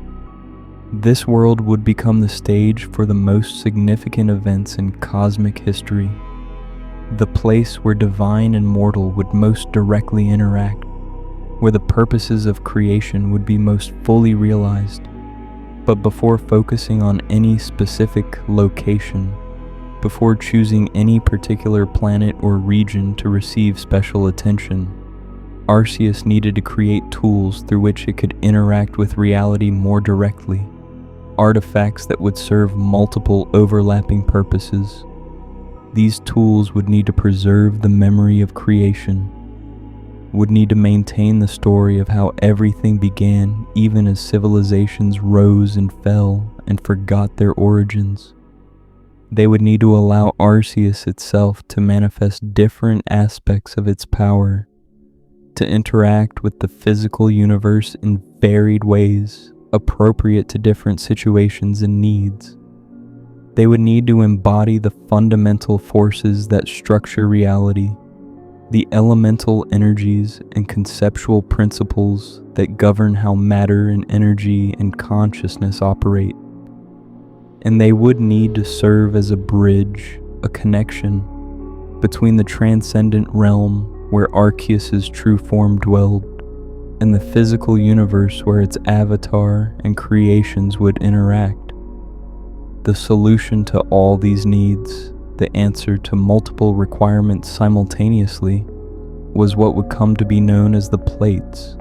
This world would become the stage for the most significant events in cosmic history, the place where divine and mortal would most directly interact, where the purposes of creation would be most fully realized. But before focusing on any specific location, before choosing any particular planet or region to receive special attention, Arceus needed to create tools through which it could interact with reality more directly, artifacts that would serve multiple overlapping purposes. These tools would need to preserve the memory of creation, would need to maintain the story of how everything began even as civilizations rose and fell and forgot their origins. They would need to allow Arceus itself to manifest different aspects of its power, to interact with the physical universe in varied ways appropriate to different situations and needs. They would need to embody the fundamental forces that structure reality, the elemental energies and conceptual principles that govern how matter and energy and consciousness operate. And they would need to serve as a bridge, a connection between the transcendent realm where Arceus's true form dwelled and the physical universe where its avatar and creations would interact. The solution to all these needs, the answer to multiple requirements simultaneously, was what would come to be known as the plates.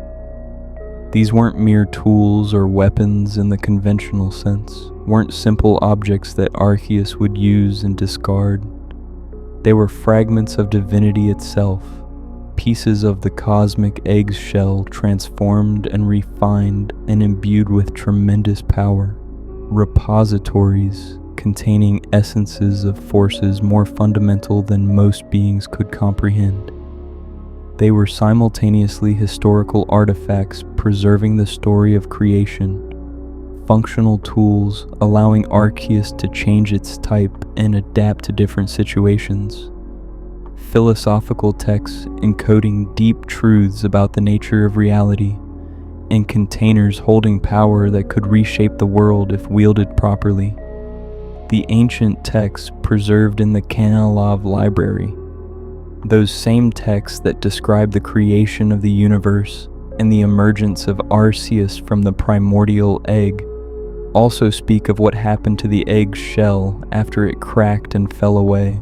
These weren't mere tools or weapons in the conventional sense, weren't simple objects that Arceus would use and discard. They were fragments of divinity itself, pieces of the cosmic egg's shell transformed and refined and imbued with tremendous power, repositories containing essences of forces more fundamental than most beings could comprehend. They were simultaneously historical artifacts preserving the story of creation, functional tools allowing Arceus to change its type and adapt to different situations, philosophical texts encoding deep truths about the nature of reality, and containers holding power that could reshape the world if wielded properly. The ancient texts preserved in the Kanalov library, those same texts that describe the creation of the universe and the emergence of Arceus from the primordial egg, also speak of what happened to the egg's shell after it cracked and fell away.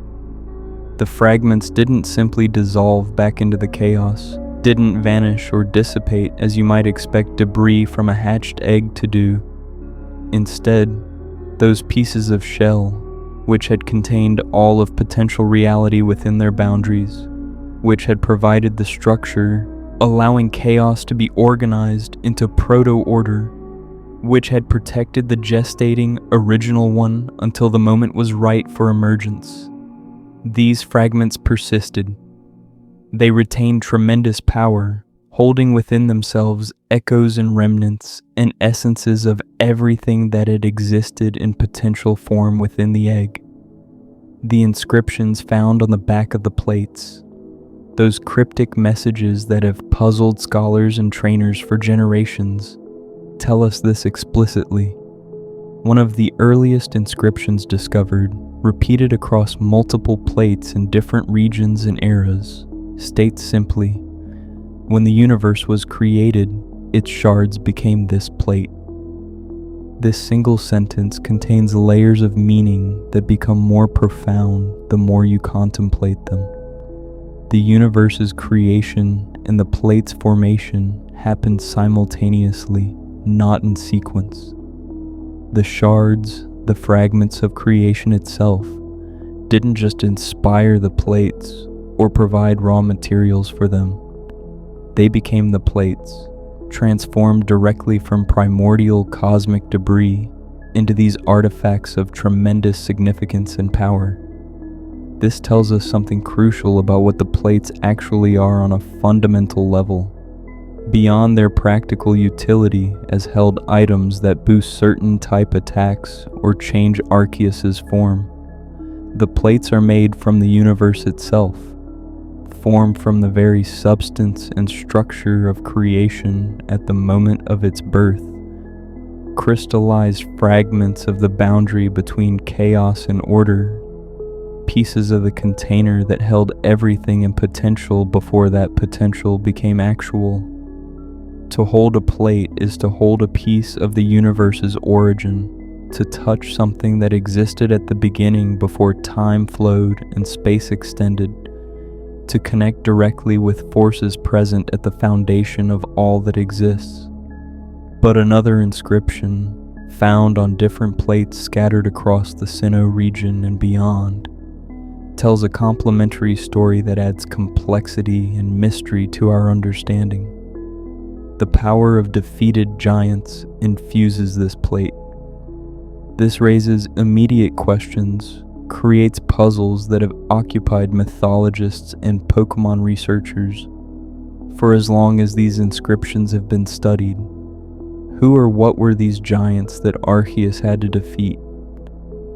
The fragments didn't simply dissolve back into the chaos, didn't vanish or dissipate as you might expect debris from a hatched egg to do. Instead, those pieces of shell, which had contained all of potential reality within their boundaries, which had provided the structure, allowing chaos to be organized into proto-order, which had protected the gestating original one until the moment was right for emergence. These fragments persisted. They retained tremendous power, holding within themselves echoes and remnants and essences of everything that had existed in potential form within the egg. The inscriptions found on the back of the plates, those cryptic messages that have puzzled scholars and trainers for generations, tell us this explicitly. One of the earliest inscriptions discovered, repeated across multiple plates in different regions and eras, states simply, "When the universe was created, its shards became this plate." This single sentence contains layers of meaning that become more profound the more you contemplate them. The universe's creation and the plate's formation happened simultaneously, not in sequence. The shards, the fragments of creation itself, didn't just inspire the plates or provide raw materials for them. They became the plates, transformed directly from primordial cosmic debris into these artifacts of tremendous significance and power. This tells us something crucial about what the plates actually are on a fundamental level. Beyond their practical utility as held items that boost certain type attacks or change Arceus's form, the plates are made from the universe itself, formed from the very substance and structure of creation at the moment of its birth, crystallized fragments of the boundary between chaos and order, pieces of the container that held everything in potential before that potential became actual. To hold a plate is to hold a piece of the universe's origin, to touch something that existed at the beginning before time flowed and space extended, to connect directly with forces present at the foundation of all that exists. But another inscription, found on different plates scattered across the Sinnoh region and beyond, tells a complementary story that adds complexity and mystery to our understanding. The power of defeated giants infuses this plate. This raises immediate questions, creates puzzles that have occupied mythologists and Pokémon researchers for as long as these inscriptions have been studied. Who or what were these giants that Arceus had to defeat?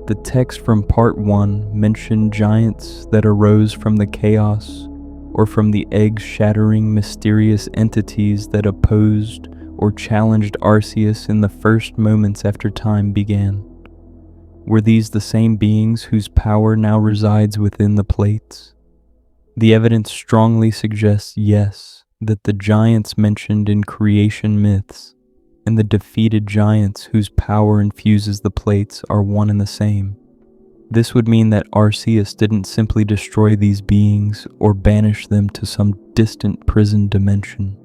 The text from Part 1 mentioned giants that arose from the chaos or from the egg-shattering mysterious entities that opposed or challenged Arceus in the first moments after time began. Were these the same beings whose power now resides within the plates? The evidence strongly suggests yes, that the giants mentioned in creation myths and the defeated giants whose power infuses the plates are one and the same. This would mean that Arceus didn't simply destroy these beings or banish them to some distant prison dimension.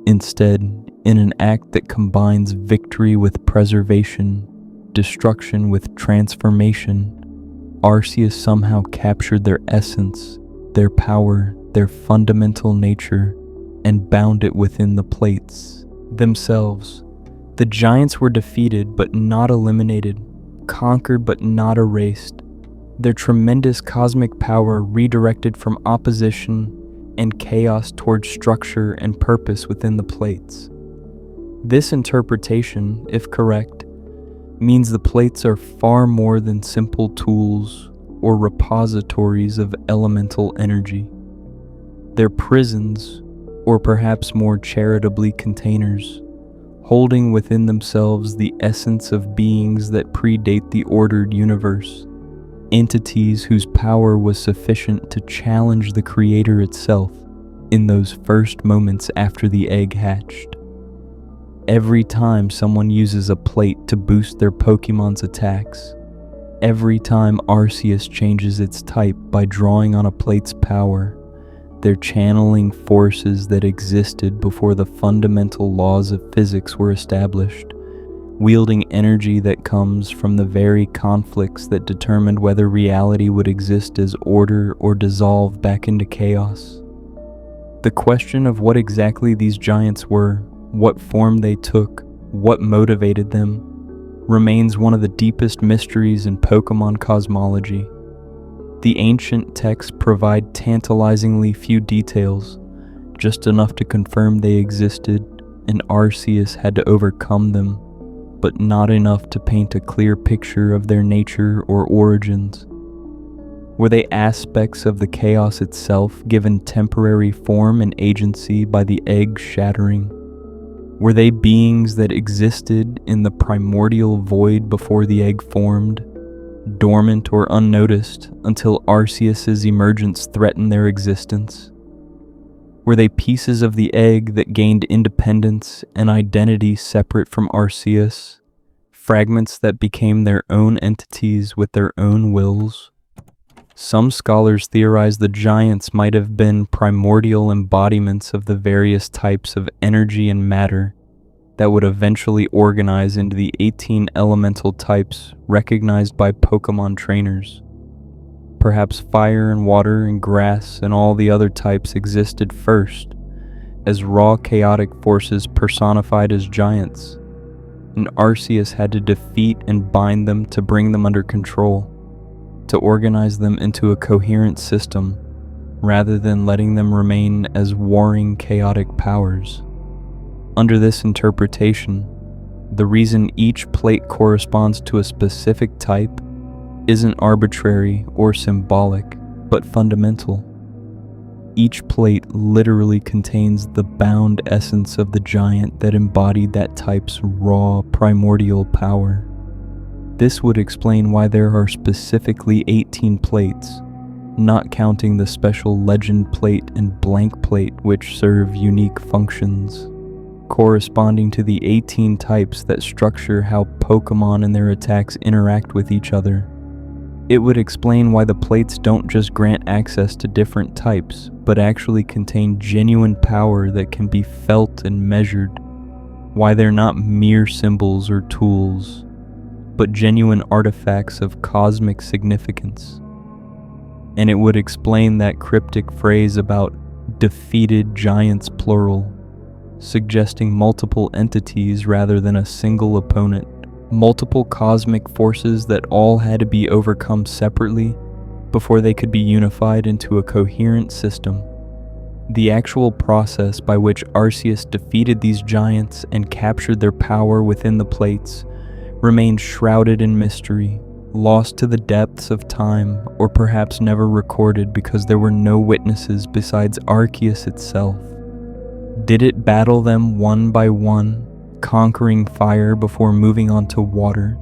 Instead, in an act that combines victory with preservation, destruction with transformation, Arceus somehow captured their essence, their power, their fundamental nature, and bound it within the plates themselves. The giants were defeated but not eliminated, conquered but not erased. Their tremendous cosmic power redirected from opposition and chaos towards structure and purpose within the plates. This interpretation, if correct, means the plates are far more than simple tools or repositories of elemental energy. They're prisons, or perhaps more charitably containers, holding within themselves the essence of beings that predate the ordered universe, entities whose power was sufficient to challenge the Creator itself in those first moments after the egg hatched. Every time someone uses a plate to boost their Pokémon's attacks, every time Arceus changes its type by drawing on a plate's power, they're channeling forces that existed before the fundamental laws of physics were established, wielding energy that comes from the very conflicts that determined whether reality would exist as order or dissolve back into chaos. The question of what exactly these giants were, what form they took, what motivated them, remains one of the deepest mysteries in Pokémon cosmology. The ancient texts provide tantalizingly few details, just enough to confirm they existed and Arceus had to overcome them, but not enough to paint a clear picture of their nature or origins. Were they aspects of the chaos itself given temporary form and agency by the egg shattering? Were they beings that existed in the primordial void before the egg formed, dormant or unnoticed until Arceus's emergence threatened their existence? Were they pieces of the egg that gained independence and identity separate from Arceus, fragments that became their own entities with their own wills? Some scholars theorize the giants might have been primordial embodiments of the various types of energy and matter that would eventually organize into the 18 elemental types recognized by Pokémon trainers. Perhaps fire and water and grass and all the other types existed first, as raw chaotic forces personified as giants, and Arceus had to defeat and bind them to bring them under control, to organize them into a coherent system, rather than letting them remain as warring chaotic powers. Under this interpretation, the reason each plate corresponds to a specific type isn't arbitrary or symbolic, but fundamental. Each plate literally contains the bound essence of the giant that embodied that type's raw, primordial power. This would explain why there are specifically 18 plates, not counting the special legend plate and blank plate which serve unique functions, corresponding to the 18 types that structure how Pokémon and their attacks interact with each other. It would explain why the plates don't just grant access to different types, but actually contain genuine power that can be felt and measured, why they're not mere symbols or tools, but genuine artifacts of cosmic significance. And it would explain that cryptic phrase about defeated giants plural, suggesting multiple entities rather than a single opponent, multiple cosmic forces that all had to be overcome separately before they could be unified into a coherent system. The actual process by which Arceus defeated these giants and captured their power within the plates remained shrouded in mystery, lost to the depths of time, or perhaps never recorded because there were no witnesses besides Arceus itself. Did it battle them one by one, conquering fire before moving on to water,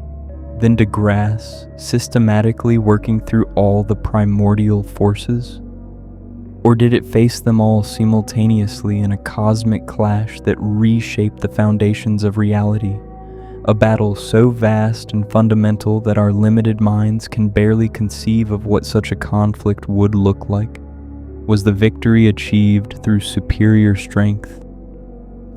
then to grass, systematically working through all the primordial forces? Or did it face them all simultaneously in a cosmic clash that reshaped the foundations of reality? A battle so vast and fundamental that our limited minds can barely conceive of what such a conflict would look like. Was the victory achieved through superior strength,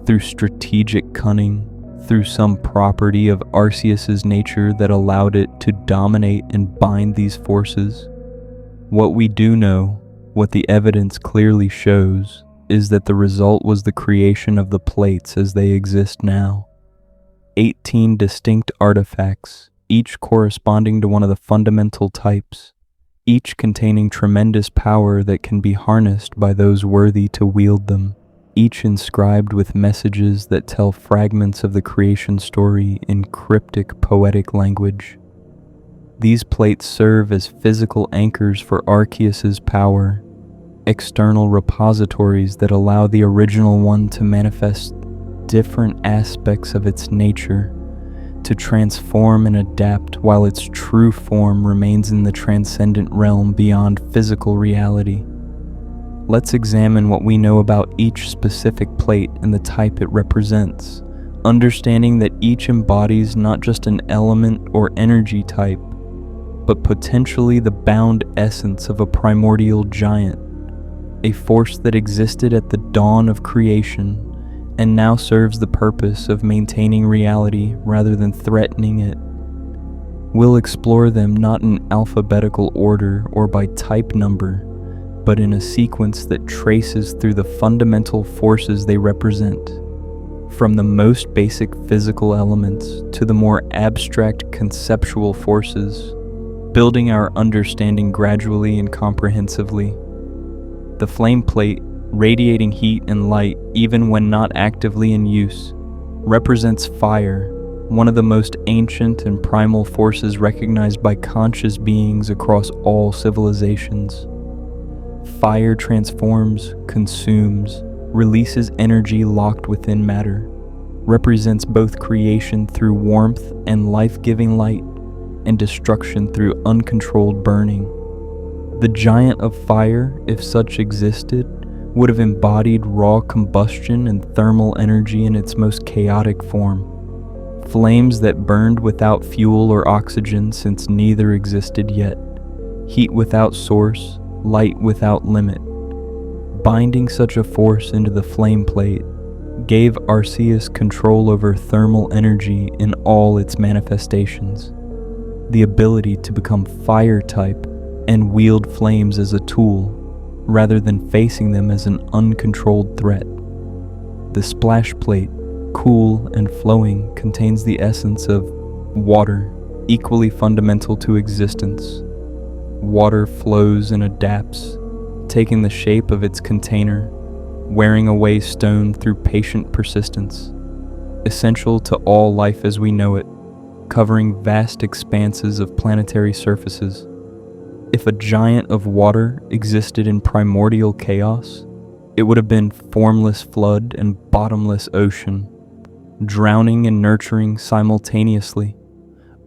through strategic cunning, through some property of Arceus's nature that allowed it to dominate and bind these forces? What we do know, what the evidence clearly shows, is that the result was the creation of the plates as they exist now. 18 distinct artifacts, each corresponding to one of the fundamental types, each containing tremendous power that can be harnessed by those worthy to wield them, each inscribed with messages that tell fragments of the creation story in cryptic, poetic language. These plates serve as physical anchors for Arceus's power, external repositories that allow the original one to manifest different aspects of its nature, to transform and adapt while its true form remains in the transcendent realm beyond physical reality. Let's examine what we know about each specific plate and the type it represents, understanding that each embodies not just an element or energy type, but potentially the bound essence of a primordial giant, a force that existed at the dawn of creation and now serves the purpose of maintaining reality rather than threatening it. We'll explore them not in alphabetical order or by type number, but in a sequence that traces through the fundamental forces they represent. From the most basic physical elements to the more abstract conceptual forces, building our understanding gradually and comprehensively. The flame plate, radiating heat and light even when not actively in use, represents fire, one of the most ancient and primal forces recognized by conscious beings across all civilizations. Fire transforms, consumes, releases energy locked within matter, represents both creation through warmth and life-giving light, and destruction through uncontrolled burning. The giant of fire, if such existed, would have embodied raw combustion and thermal energy in its most chaotic form. Flames that burned without fuel or oxygen since neither existed yet. Heat without source, light without limit. Binding such a force into the flame plate gave Arceus control over thermal energy in all its manifestations, the ability to become fire type and wield flames as a tool, rather than facing them as an uncontrolled threat. The splash plate, cool and flowing, contains the essence of water, equally fundamental to existence. Water flows and adapts, taking the shape of its container, wearing away stone through patient persistence, essential to all life as we know it, covering vast expanses of planetary surfaces. If a giant of water existed in primordial chaos, it would have been formless flood and bottomless ocean, drowning and nurturing simultaneously,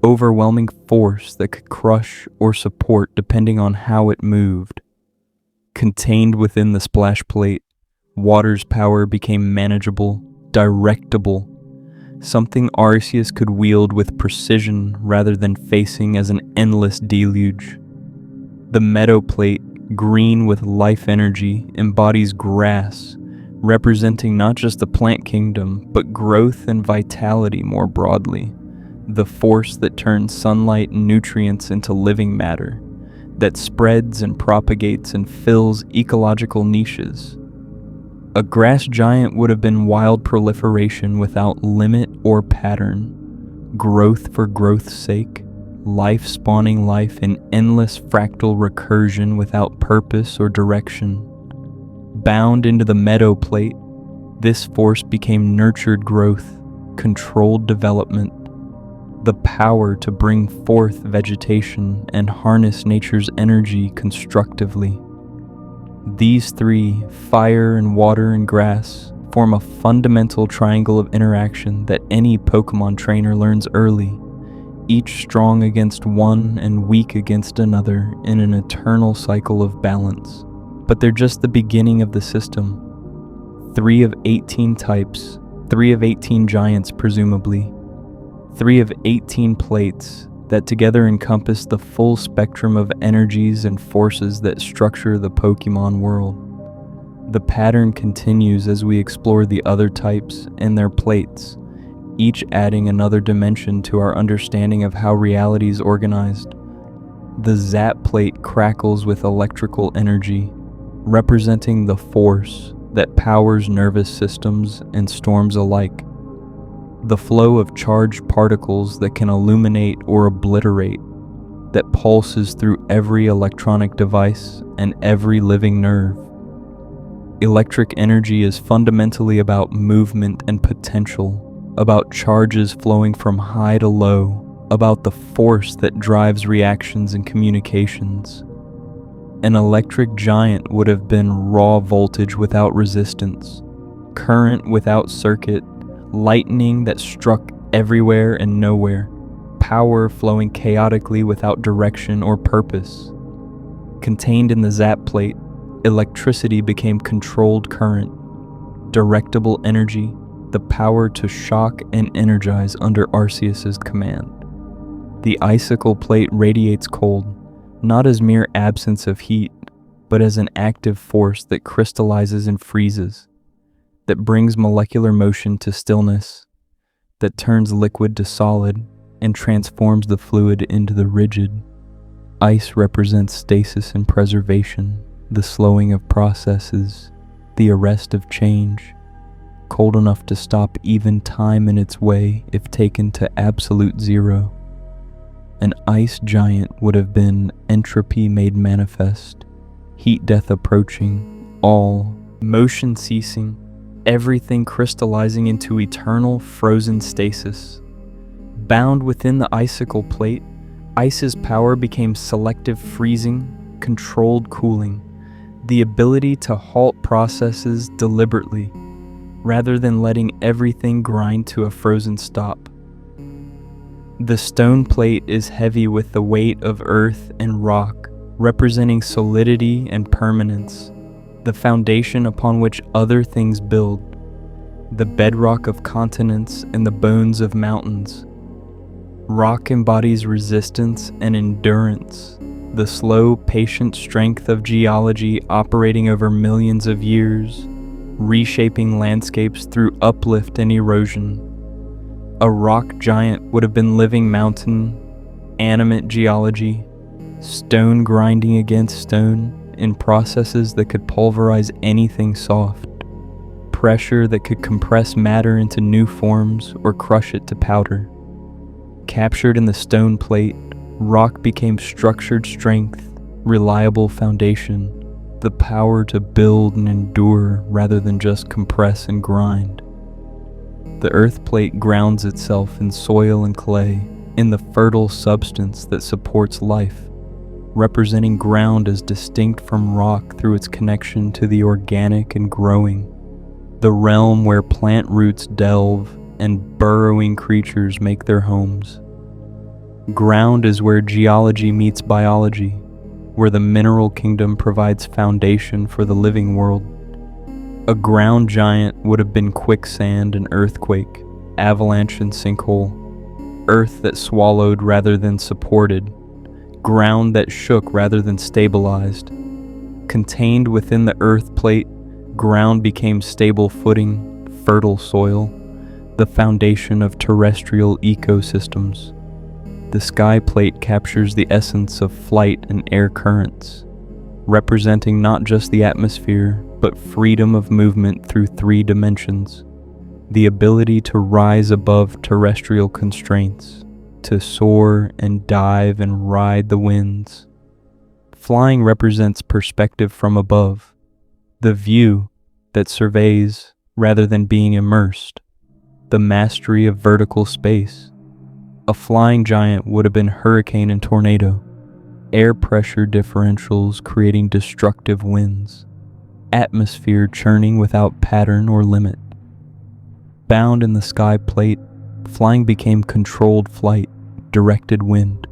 overwhelming force that could crush or support depending on how it moved. Contained within the splash plate, water's power became manageable, directable, something Arceus could wield with precision rather than facing as an endless deluge. The meadow plate, green with life energy, embodies grass, representing not just the plant kingdom, but growth and vitality more broadly, the force that turns sunlight and nutrients into living matter, that spreads and propagates and fills ecological niches. A grass giant would have been wild proliferation without limit or pattern, growth for growth's sake, life spawning life in endless fractal recursion without purpose or direction. Bound into the meadow plate, this force became nurtured growth, controlled development, the power to bring forth vegetation and harness nature's energy constructively. These three, fire and water and grass, form a fundamental triangle of interaction that any Pokémon trainer learns early, each strong against one and weak against another in an eternal cycle of balance. But they're just the beginning of the system. 3 of 18 types, 3 of 18 giants presumably, 3 of 18 plates that together encompass the full spectrum of energies and forces that structure the Pokémon world. The pattern continues as we explore the other types and their plates, each adding another dimension to our understanding of how reality is organized. The Zap plate crackles with electrical energy, representing the force that powers nervous systems and storms alike. The flow of charged particles that can illuminate or obliterate, that pulses through every electronic device and every living nerve. Electric energy is fundamentally about movement and potential, about charges flowing from high to low, about the force that drives reactions and communications. An electric giant would have been raw voltage without resistance, current without circuit, lightning that struck everywhere and nowhere, power flowing chaotically without direction or purpose. Contained in the Zap plate, electricity became controlled current, directable energy, the power to shock and energize under Arceus's command. The Icicle plate radiates cold, not as mere absence of heat, but as an active force that crystallizes and freezes, that brings molecular motion to stillness, that turns liquid to solid and transforms the fluid into the rigid. Ice represents stasis and preservation, the slowing of processes, the arrest of change. cold enough to stop even time in its way if taken to absolute zero. An ice giant would have been entropy made manifest, heat death approaching, all motion ceasing, everything crystallizing into eternal frozen stasis. Bound within the icicle plate, ice's power became selective freezing, controlled cooling, the ability to halt processes deliberately, rather than letting everything grind to a frozen stop. The stone plate is heavy with the weight of earth and rock, representing solidity and permanence, the foundation upon which other things build, the bedrock of continents and the bones of mountains. Rock embodies resistance and endurance, the slow, patient strength of geology operating over millions of years, reshaping landscapes through uplift and erosion. A rock giant would have been living mountain, animate geology, stone grinding against stone in processes that could pulverize anything soft, pressure that could compress matter into new forms or crush it to powder. Captured in the stone plate, rock became structured strength, reliable foundation, the power to build and endure rather than just compress and grind. The earth plate grounds itself in soil and clay, in the fertile substance that supports life, representing ground as distinct from rock through its connection to the organic and growing, the realm where plant roots delve and burrowing creatures make their homes. Ground is where geology meets biology, where the mineral kingdom provides foundation for the living world. A ground giant would have been quicksand and earthquake, avalanche and sinkhole, earth that swallowed rather than supported, ground that shook rather than stabilized. Contained within the earth plate, ground became stable footing, fertile soil, the foundation of terrestrial ecosystems. The sky plate captures the essence of flight and air currents, representing not just the atmosphere, but freedom of movement through 3 dimensions, the ability to rise above terrestrial constraints, to soar and dive and ride the winds. Flying represents perspective from above, the view that surveys rather than being immersed, the mastery of vertical space. A flying giant would have been hurricane and tornado, air pressure differentials creating destructive winds, atmosphere churning without pattern or limit. Bound in the sky plate, flying became controlled flight, directed wind,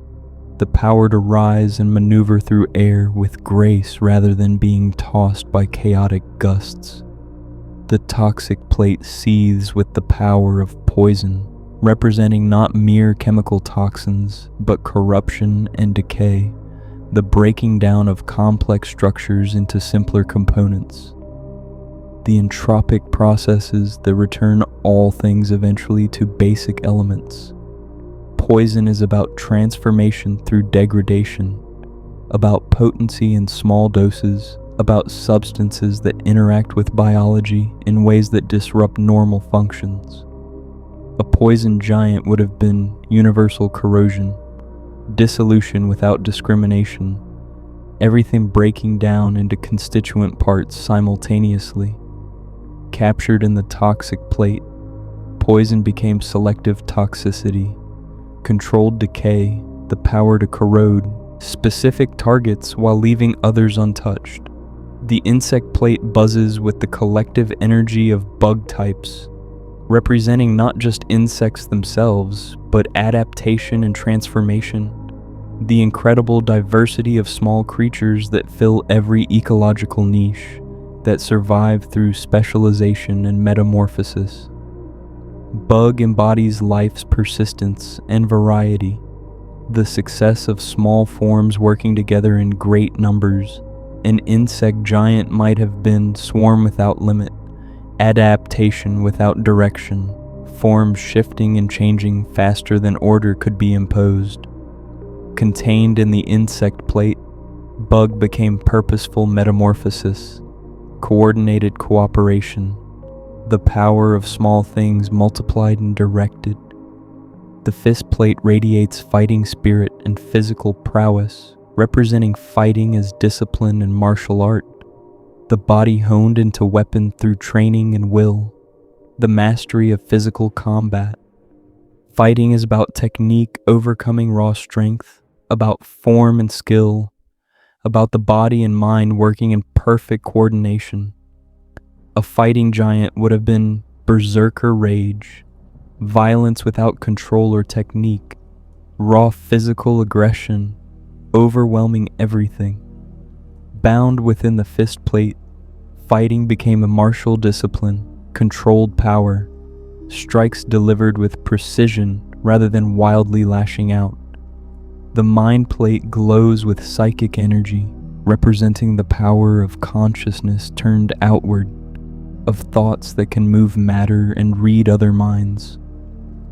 the power to rise and maneuver through air with grace rather than being tossed by chaotic gusts. The toxic plate seethes with the power of poison, representing not mere chemical toxins, but corruption and decay, the breaking down of complex structures into simpler components. The entropic processes that return all things eventually to basic elements. Poison is about transformation through degradation, about potency in small doses, about substances that interact with biology in ways that disrupt normal functions. A poison giant would have been universal corrosion, dissolution without discrimination, everything breaking down into constituent parts simultaneously. Captured in the toxic plate, poison became selective toxicity, controlled decay, the power to corrode specific targets while leaving others untouched. The insect plate buzzes with the collective energy of bug types, representing not just insects themselves, but adaptation and transformation, the incredible diversity of small creatures that fill every ecological niche, that survive through specialization and metamorphosis. Bug embodies life's persistence and variety, the success of small forms working together in great numbers. An insect giant might have been swarm without limit, adaptation without direction, forms shifting and changing faster than order could be imposed. Contained in the insect plate, bug became purposeful metamorphosis, coordinated cooperation, the power of small things multiplied and directed. The fist plate radiates fighting spirit and physical prowess, representing fighting as discipline and martial art. The body honed into weapon through training and will, the mastery of physical combat. Fighting is about technique overcoming raw strength, about form and skill, about the body and mind working in perfect coordination. A fighting giant would have been berserker rage, violence without control or technique, raw physical aggression, overwhelming everything. Bound within the fist plate, fighting became a martial discipline, controlled power, strikes delivered with precision rather than wildly lashing out. The mind plate glows with psychic energy, representing the power of consciousness turned outward, of thoughts that can move matter and read other minds,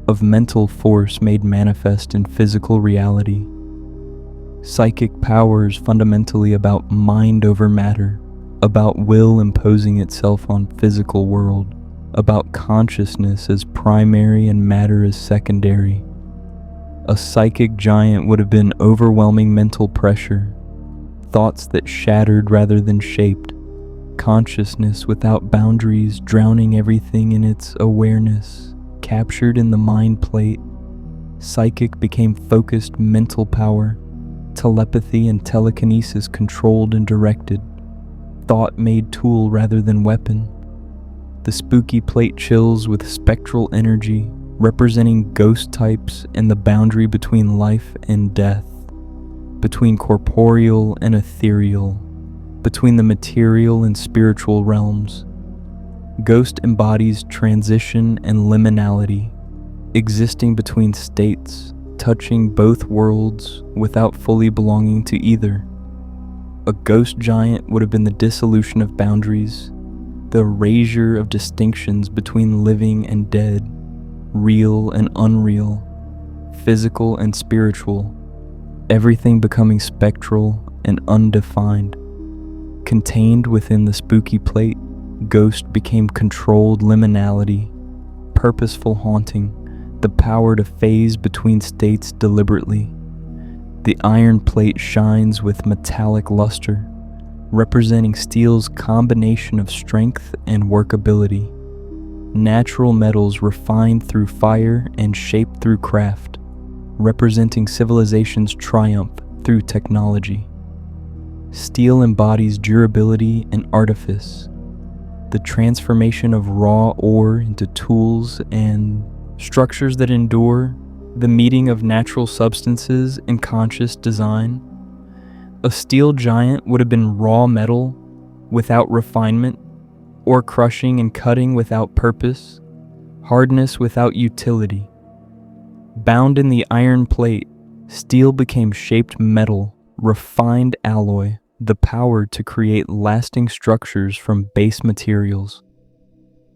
of mental force made manifest in physical reality. Psychic power is fundamentally about mind over matter, about will imposing itself on physical world, about consciousness as primary and matter as secondary. A psychic giant would have been overwhelming mental pressure, thoughts that shattered rather than shaped, consciousness without boundaries drowning everything in its awareness, captured in the mind plate. Psychic became focused mental power, telepathy and telekinesis controlled and directed, thought made tool rather than weapon. The spooky plate chills with spectral energy, representing ghost types and the boundary between life and death, between corporeal and ethereal, between the material and spiritual realms. Ghost embodies transition and liminality, existing between states, touching both worlds without fully belonging to either. A ghost giant would have been the dissolution of boundaries, the erasure of distinctions between living and dead, real and unreal, physical and spiritual, everything becoming spectral and undefined. Contained within the spooky plate, ghost became controlled liminality, purposeful haunting, the power to phase between states deliberately. The iron plate shines with metallic luster, representing steel's combination of strength and workability. Natural metals refined through fire and shaped through craft, representing civilization's triumph through technology. Steel embodies durability and artifice, the transformation of raw ore into tools and structures that endure, the meeting of natural substances and conscious design. A steel giant would have been raw metal without refinement, or crushing and cutting without purpose, hardness without utility. Bound in the iron plate, steel became shaped metal, refined alloy, the power to create lasting structures from base materials.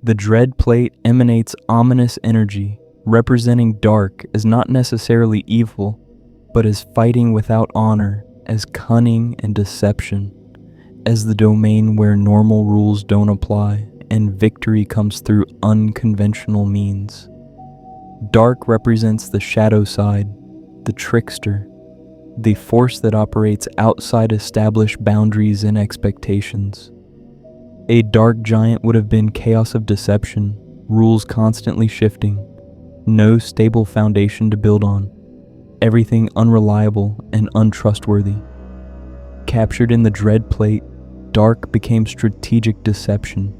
The dread plate emanates ominous energy, representing dark as not necessarily evil, but as fighting without honor, as cunning and deception, as the domain where normal rules don't apply and victory comes through unconventional means. Dark represents the shadow side, the trickster, the force that operates outside established boundaries and expectations. A dark giant would have been chaos of deception, rules constantly shifting, no stable foundation to build on, everything unreliable and untrustworthy. Captured in the dread plate, dark became strategic deception,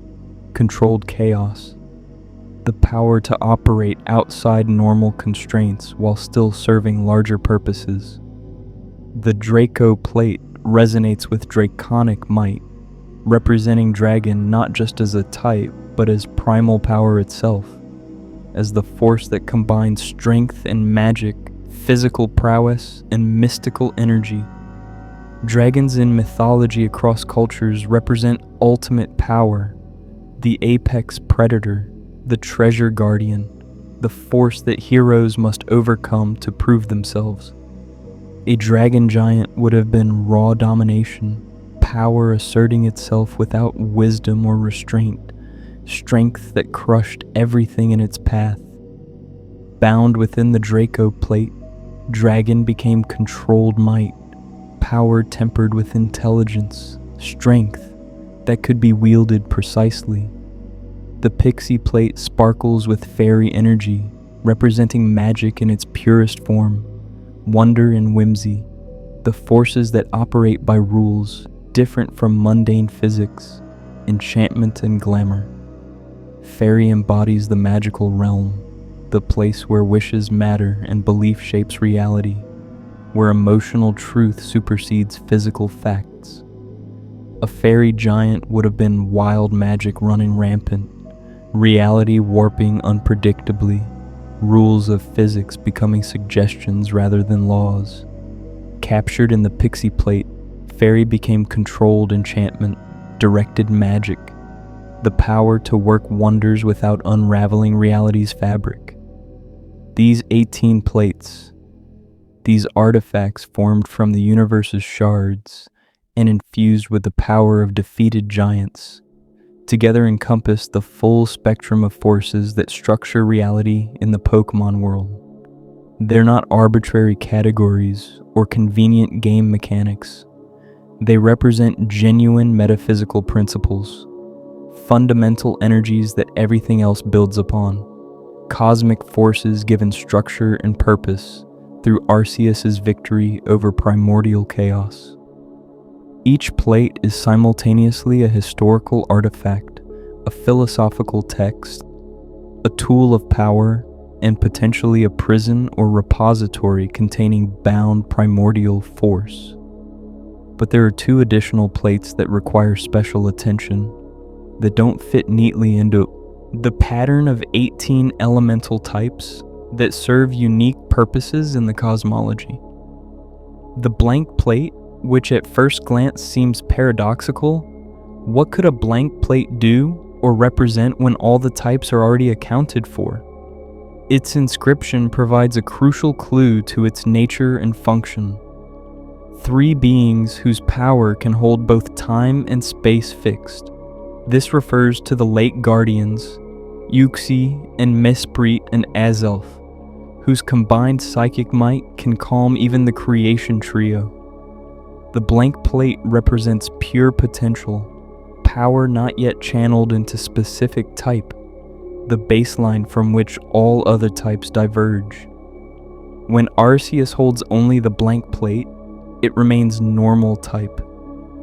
controlled chaos, the power to operate outside normal constraints while still serving larger purposes. The Draco plate resonates with draconic might, representing dragon not just as a type, but as primal power itself, as the force that combines strength and magic, physical prowess, and mystical energy. Dragons in mythology across cultures represent ultimate power, the apex predator, the treasure guardian, the force that heroes must overcome to prove themselves. A dragon giant would have been raw domination, power asserting itself without wisdom or restraint, strength that crushed everything in its path. Bound within the Draco plate, Dragon became controlled might, power tempered with intelligence, strength that could be wielded precisely. The Pixie plate sparkles with fairy energy, representing magic in its purest form, wonder and whimsy, the forces that operate by rules different from mundane physics, enchantment and glamour. Fairy embodies the magical realm, the place where wishes matter and belief shapes reality, where emotional truth supersedes physical facts. A fairy giant would have been wild magic running rampant, reality warping unpredictably, rules of physics becoming suggestions rather than laws. Captured in the Pixie plate, fairy became controlled enchantment, directed magic, the power to work wonders without unraveling reality's fabric. These 18 plates, these artifacts formed from the universe's shards and infused with the power of defeated giants, together encompass the full spectrum of forces that structure reality in the Pokémon world. They're not arbitrary categories or convenient game mechanics. They represent genuine metaphysical principles, fundamental energies that everything else builds upon, cosmic forces given structure and purpose through Arceus's victory over primordial chaos. Each plate is simultaneously a historical artifact, a philosophical text, a tool of power, and potentially a prison or repository containing bound primordial force. But there are two additional plates that require special attention, that don't fit neatly into the pattern of 18 elemental types that serve unique purposes in the cosmology. The blank plate, which at first glance seems paradoxical, what could a blank plate do or represent when all the types are already accounted for? Its inscription provides a crucial clue to its nature and function. 3 beings whose power can hold both time and space fixed. This refers to the late guardians, Uxie and Mesprit and Azelf, whose combined psychic might can calm even the creation trio. The blank plate represents pure potential, power not yet channeled into specific type, the baseline from which all other types diverge. When Arceus holds only the blank plate, it remains normal type,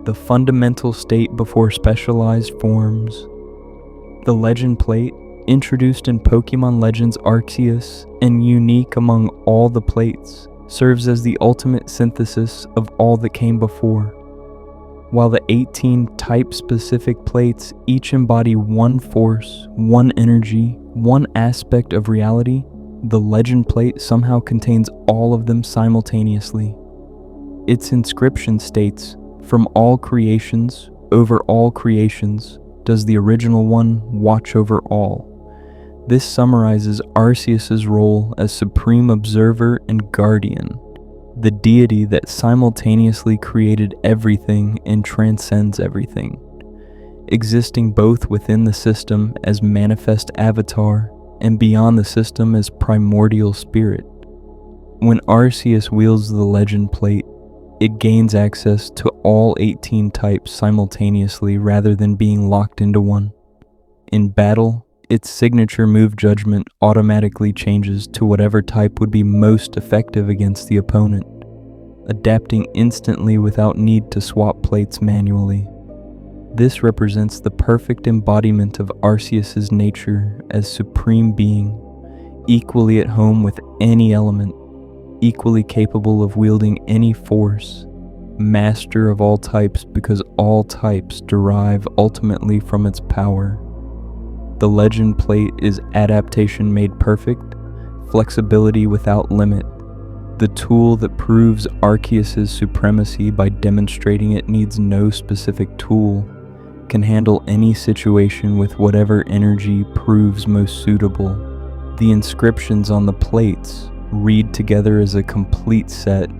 the fundamental state before specialized forms. The legend plate, introduced in Pokemon Legends Arceus and unique among all the plates, serves as the ultimate synthesis of all that came before. While the 18 type-specific plates each embody one force, one energy, one aspect of reality, the legend plate somehow contains all of them simultaneously. Its inscription states, "From all creations, over all creations, does the original one watch over all." This summarizes Arceus's role as supreme observer and guardian, the deity that simultaneously created everything and transcends everything, existing both within the system as manifest avatar and beyond the system as primordial spirit. When Arceus wields the legend plate, it gains access to all 18 types simultaneously rather than being locked into one. In battle, its signature move judgment automatically changes to whatever type would be most effective against the opponent, adapting instantly without need to swap plates manually. This represents the perfect embodiment of Arceus's nature as supreme being, equally at home with any element, equally capable of wielding any force, master of all types because all types derive ultimately from its power. The legend plate is adaptation made perfect, flexibility without limit, the tool that proves Arceus's supremacy by demonstrating it needs no specific tool, can handle any situation with whatever energy proves most suitable. The inscriptions on the plates, read together as a complete set,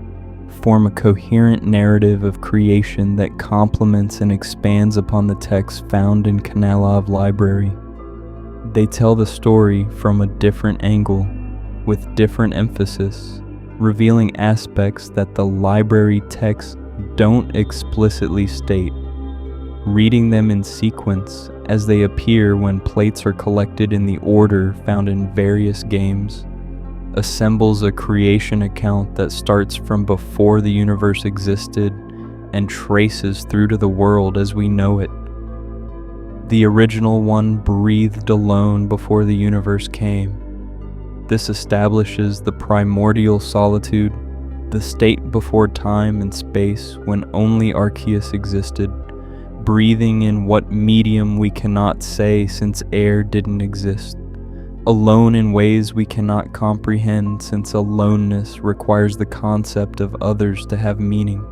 form a coherent narrative of creation that complements and expands upon the text found in Kanalov Library. They tell the story from a different angle, with different emphasis, revealing aspects that the library texts don't explicitly state. Reading them in sequence as they appear when plates are collected in the order found in various games, assembles a creation account that starts from before the universe existed and traces through to the world as we know it. The original one breathed alone before the universe came. This establishes the primordial solitude, the state before time and space when only Arceus existed, breathing in what medium we cannot say since air didn't exist, alone in ways we cannot comprehend since aloneness requires the concept of others to have meaning.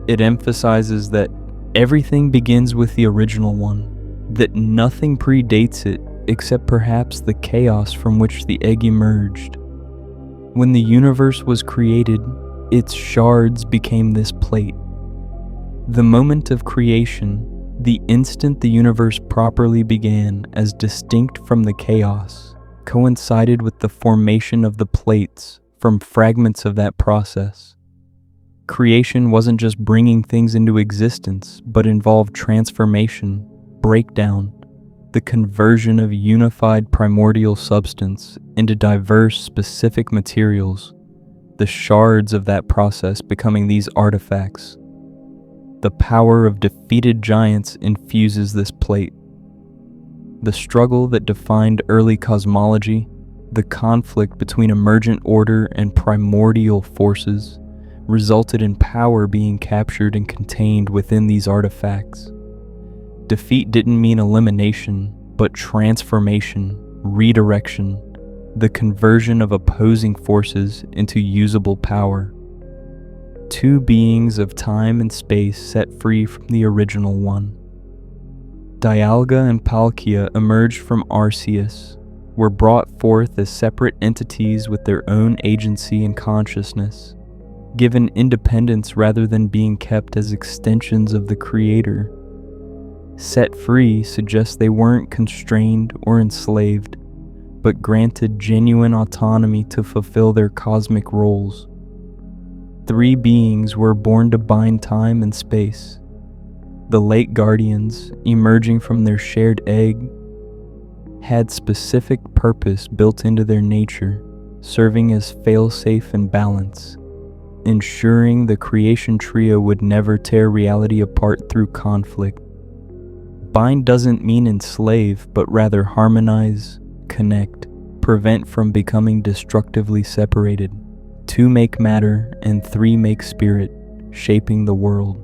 It emphasizes that everything begins with the original one, that nothing predates it except perhaps the chaos from which the egg emerged. When the universe was created, its shards became this plate. The moment of creation, the instant the universe properly began as distinct from the chaos, coincided with the formation of the plates from fragments of that process. Creation wasn't just bringing things into existence, but involved transformation, breakdown, the conversion of unified primordial substance into diverse specific materials, the shards of that process becoming these artifacts. The power of defeated giants infuses this plate. The struggle that defined early cosmology, the conflict between emergent order and primordial forces, resulted in power being captured and contained within these artifacts. Defeat didn't mean elimination, but transformation, redirection, the conversion of opposing forces into usable power. Two beings of time and space set free from the original one. Dialga and Palkia emerged from Arceus, were brought forth as separate entities with their own agency and consciousness, given independence rather than being kept as extensions of the Creator. Set free suggests they weren't constrained or enslaved, but granted genuine autonomy to fulfill their cosmic roles. Three beings were born to bind time and space. The late guardians, emerging from their shared egg, had specific purpose built into their nature, serving as failsafe and balance, ensuring the creation trio would never tear reality apart through conflict. Bind doesn't mean enslave, but rather harmonize, connect, prevent from becoming destructively separated. Two make matter and three make spirit, shaping the world.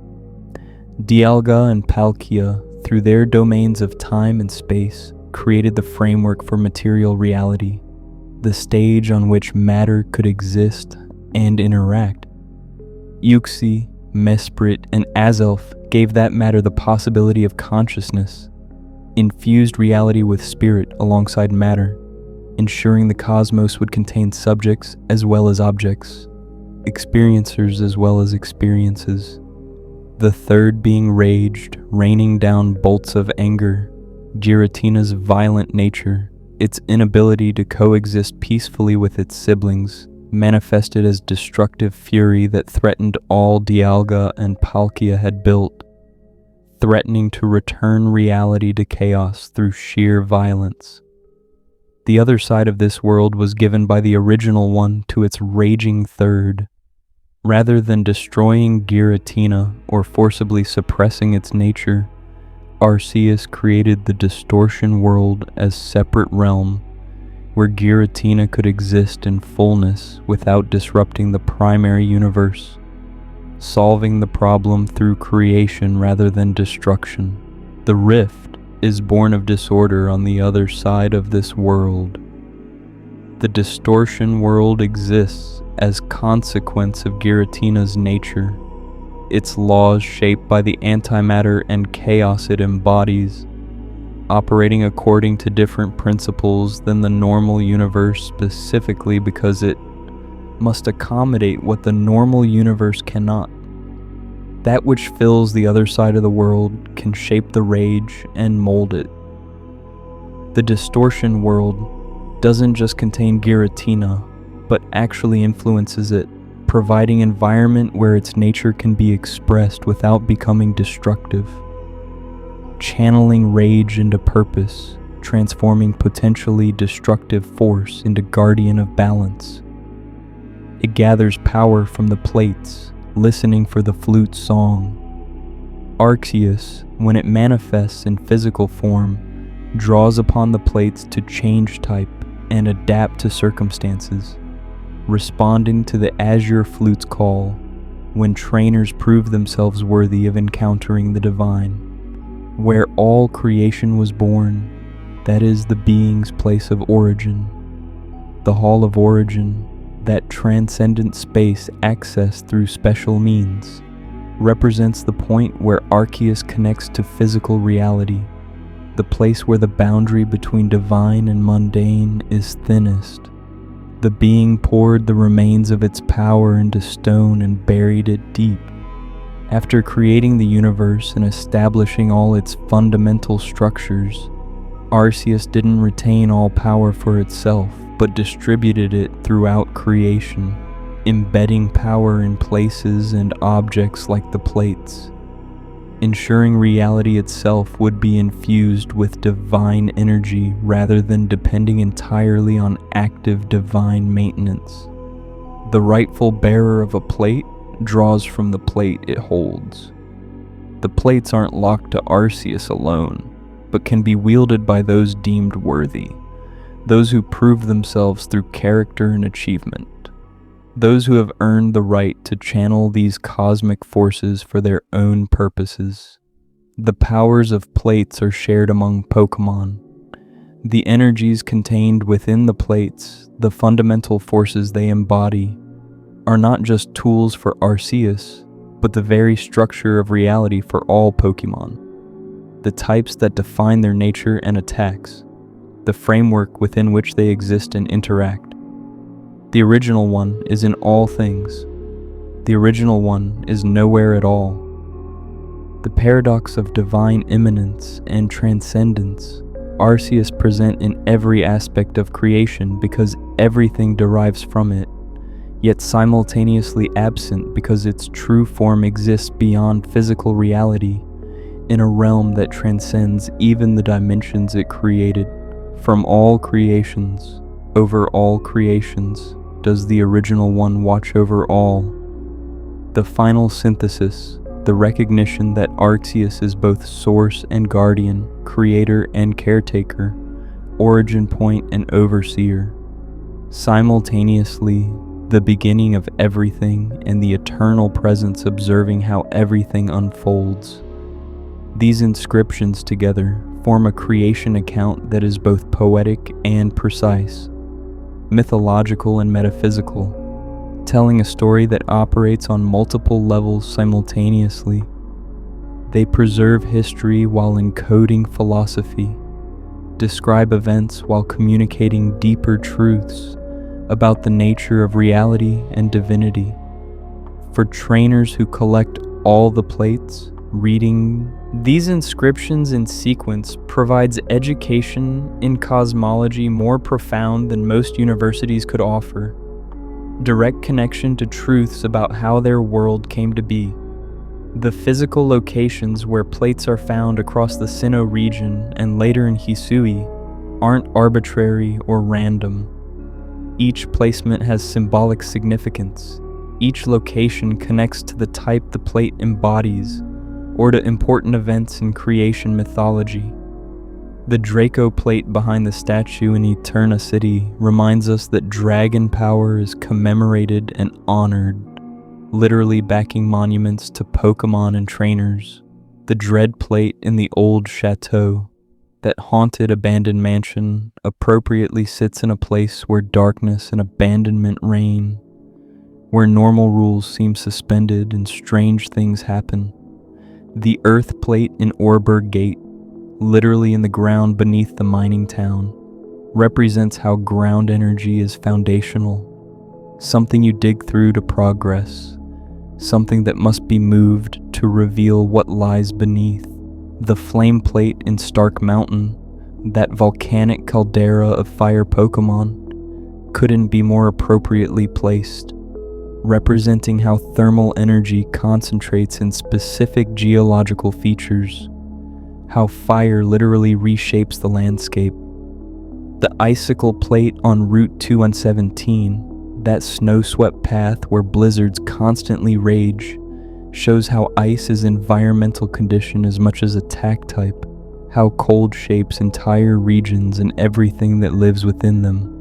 Dialga and Palkia, through their domains of time and space, created the framework for material reality, the stage on which matter could exist and interact. Uxie, Mesprit, and Azelf gave that matter the possibility of consciousness, infused reality with spirit alongside matter, ensuring the cosmos would contain subjects as well as objects, experiencers as well as experiences. The third being raged, raining down bolts of anger, Giratina's violent nature, its inability to coexist peacefully with its siblings, manifested as destructive fury that threatened all Dialga and Palkia had built, threatening to return reality to chaos through sheer violence. The other side of this world was given by the original one to its raging third. Rather than destroying Giratina or forcibly suppressing its nature, Arceus created the Distortion world as separate realm, where Giratina could exist in fullness without disrupting the primary universe, solving the problem through creation rather than destruction. The rift is born of disorder on the other side of this world. The Distortion world exists as consequence of Giratina's nature, its laws shaped by the antimatter and chaos it embodies, operating according to different principles than the normal universe specifically because it must accommodate what the normal universe cannot. That which fills the other side of the world can shape the rage and mold it. The Distortion world doesn't just contain Giratina, but actually influences it, providing an environment where its nature can be expressed without becoming destructive. Channeling rage into purpose, transforming potentially destructive force into guardian of balance. It gathers power from the plates, listening for the flute song. Arceus, when it manifests in physical form, draws upon the plates to change type and adapt to circumstances, responding to the Azure flute's call when trainers prove themselves worthy of encountering the divine. Where all creation was born, that is the being's place of origin. The Hall of Origin, that transcendent space accessed through special means, represents the point where Arceus connects to physical reality, the place where the boundary between divine and mundane is thinnest. The being poured the remains of its power into stone and buried it deep. After creating the universe and establishing all its fundamental structures, Arceus didn't retain all power for itself, but distributed it throughout creation, embedding power in places and objects like the plates, ensuring reality itself would be infused with divine energy rather than depending entirely on active divine maintenance. The rightful bearer of a plate draws from the plate it holds. The plates aren't locked to Arceus alone, but can be wielded by those deemed worthy, those who prove themselves through character and achievement, those who have earned the right to channel these cosmic forces for their own purposes. The powers of plates are shared among Pokémon. The energies contained within the plates, the fundamental forces they embody, are not just tools for Arceus, but the very structure of reality for all Pokémon. The types that define their nature and attacks, the framework within which they exist and interact. The original one is in all things. The original one is nowhere at all. The paradox of divine immanence and transcendence Arceus present in every aspect of creation because everything derives from it, yet simultaneously absent because its true form exists beyond physical reality, in a realm that transcends even the dimensions it created. From all creations, over all creations, does the original one watch over all. The final synthesis, the recognition that Arceus is both source and guardian, creator and caretaker, origin point and overseer, simultaneously the beginning of everything and the eternal presence observing how everything unfolds. These inscriptions together form a creation account that is both poetic and precise, mythological and metaphysical, telling a story that operates on multiple levels simultaneously. They preserve history while encoding philosophy, describe events while communicating deeper truths about the nature of reality and divinity. For trainers who collect all the plates, reading these inscriptions in sequence provides education in cosmology more profound than most universities could offer, direct connection to truths about how their world came to be. The physical locations where plates are found across the Sinnoh region and later in Hisui aren't arbitrary or random. Each placement has symbolic significance. Each location connects to the type the plate embodies, or to important events in creation mythology. The Draco plate behind the statue in Eterna City reminds us that dragon power is commemorated and honored, literally backing monuments to Pokémon and trainers. The Dread plate in the old chateau, that haunted abandoned mansion, appropriately sits in a place where darkness and abandonment reign, where normal rules seem suspended and strange things happen. The Earth plate in Orberg Gate, literally in the ground beneath the mining town, represents how ground energy is foundational, something you dig through to progress, something that must be moved to reveal what lies beneath. The Flame plate in Stark Mountain, That volcanic caldera of fire Pokémon couldn't be more appropriately placed, representing how thermal energy concentrates in specific geological features, how fire literally reshapes the landscape. The icicle plate on Route 217, that snow-swept path where blizzards constantly rage, shows how ice is environmental condition as much as attack type, how cold shapes entire regions and everything that lives within them.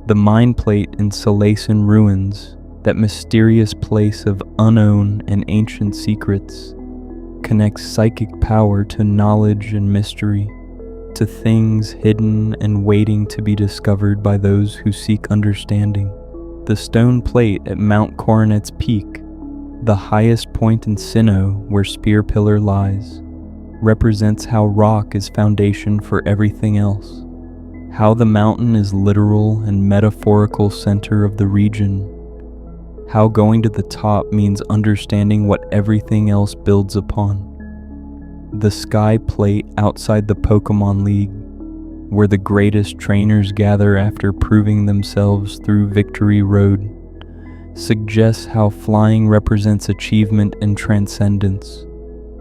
The mind plate in Celestica ruins, that mysterious place of unknown and ancient secrets, connects psychic power to knowledge and mystery, to things hidden and waiting to be discovered by those who seek understanding. The stone plate at Mount Coronet's peak, the highest point in Sinnoh where Spear Pillar lies, represents how rock is foundation for everything else, how the mountain is literal and metaphorical center of the region, how going to the top means understanding what everything else builds upon. The sky plate outside the Pokémon League, where the greatest trainers gather after proving themselves through Victory Road, suggests how flying represents achievement and transcendence,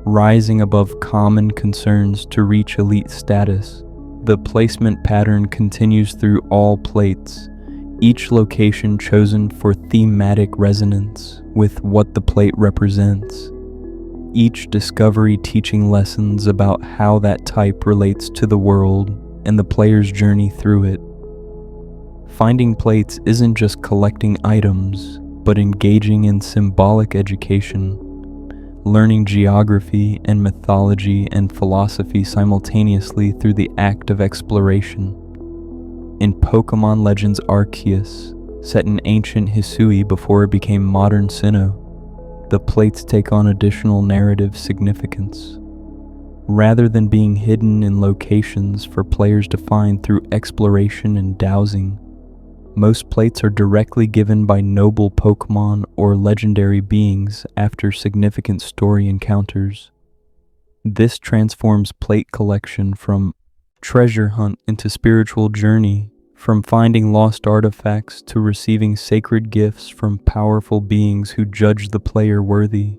rising above common concerns to reach elite status. The placement pattern continues through all plates, each location chosen for thematic resonance with what the plate represents, each discovery teaching lessons about how that type relates to the world and the player's journey through it. Finding plates isn't just collecting items, but engaging in symbolic education, learning geography and mythology and philosophy simultaneously through the act of exploration. In Pokémon Legends Arceus, set in ancient Hisui before it became modern Sinnoh, the plates take on additional narrative significance. Rather than being hidden in locations for players to find through exploration and dowsing, most plates are directly given by noble Pokémon or legendary beings after significant story encounters. This transforms plate collection from treasure hunt into spiritual journey, from finding lost artifacts to receiving sacred gifts from powerful beings who judge the player worthy.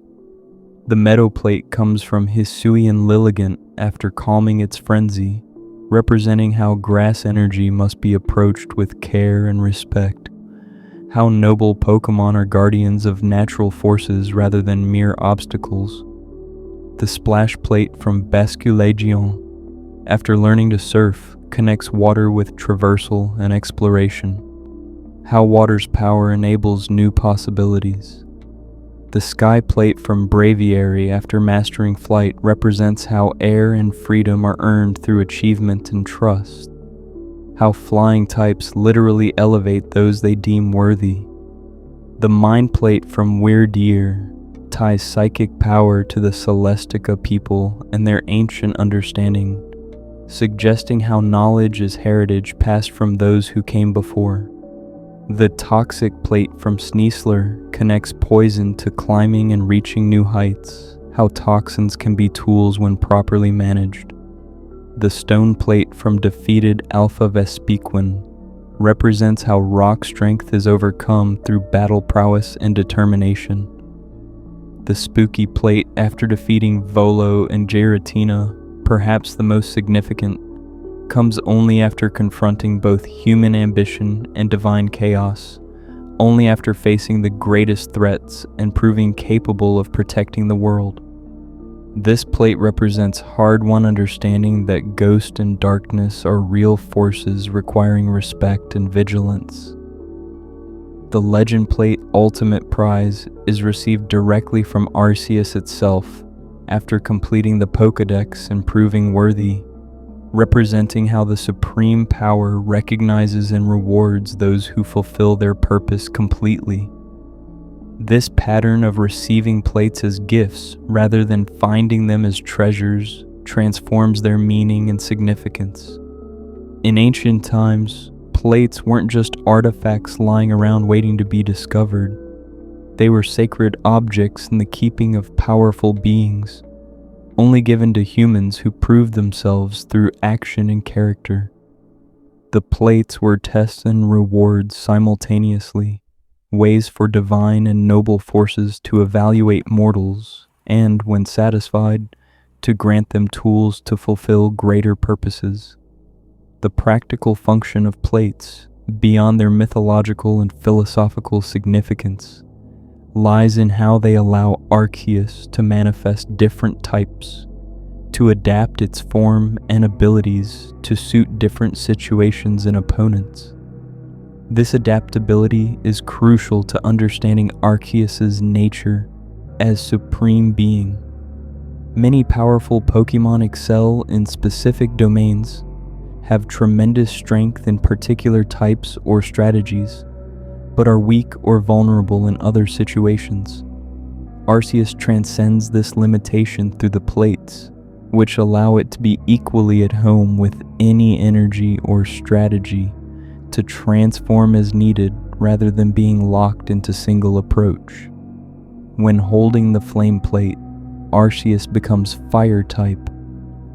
The meadow plate comes from Hisui and Lilligant after calming its frenzy, representing how grass energy must be approached with care and respect, how noble Pokémon are guardians of natural forces rather than mere obstacles. The splash plate from Basculegion, after learning to surf, connects water with traversal and exploration, how water's power enables new possibilities. The sky plate from Braviary after mastering flight represents how air and freedom are earned through achievement and trust, how flying types literally elevate those they deem worthy. The mind plate from Weird Year ties psychic power to the Celestica people and their ancient understanding, suggesting how knowledge is heritage passed from those who came before. The toxic plate from Sneasler connects poison to climbing and reaching new heights, how toxins can be tools when properly managed. The stone plate from defeated Alpha Vespiquen represents how rock strength is overcome through battle prowess and determination. The spooky plate after defeating Volo and Giratina, perhaps the most significant, comes only after confronting both human ambition and divine chaos, only after facing the greatest threats and proving capable of protecting the world. This plate represents hard-won understanding that ghost and darkness are real forces requiring respect and vigilance. The Legend Plate Ultimate Prize is received directly from Arceus itself after completing the Pokédex and proving worthy, representing how the supreme power recognizes and rewards those who fulfill their purpose completely. This pattern of receiving plates as gifts rather than finding them as treasures transforms their meaning and significance. In ancient times, plates weren't just artifacts lying around waiting to be discovered. They were sacred objects in the keeping of powerful beings. only given to humans who proved themselves through action and character. The plates were tests and rewards simultaneously, ways for divine and noble forces to evaluate mortals, and, when satisfied, to grant them tools to fulfill greater purposes. The practical function of plates, beyond their mythological and philosophical significance, lies in how they allow Arceus to manifest different types, to adapt its form and abilities to suit different situations and opponents. This adaptability is crucial to understanding Arceus's nature as supreme being. Many powerful Pokémon excel in specific domains, have tremendous strength in particular types or strategies, but are weak or vulnerable in other situations. Arceus transcends this limitation through the plates, which allow it to be equally at home with any energy or strategy, to transform as needed rather than being locked into single approach. When holding the flame plate, Arceus becomes fire type,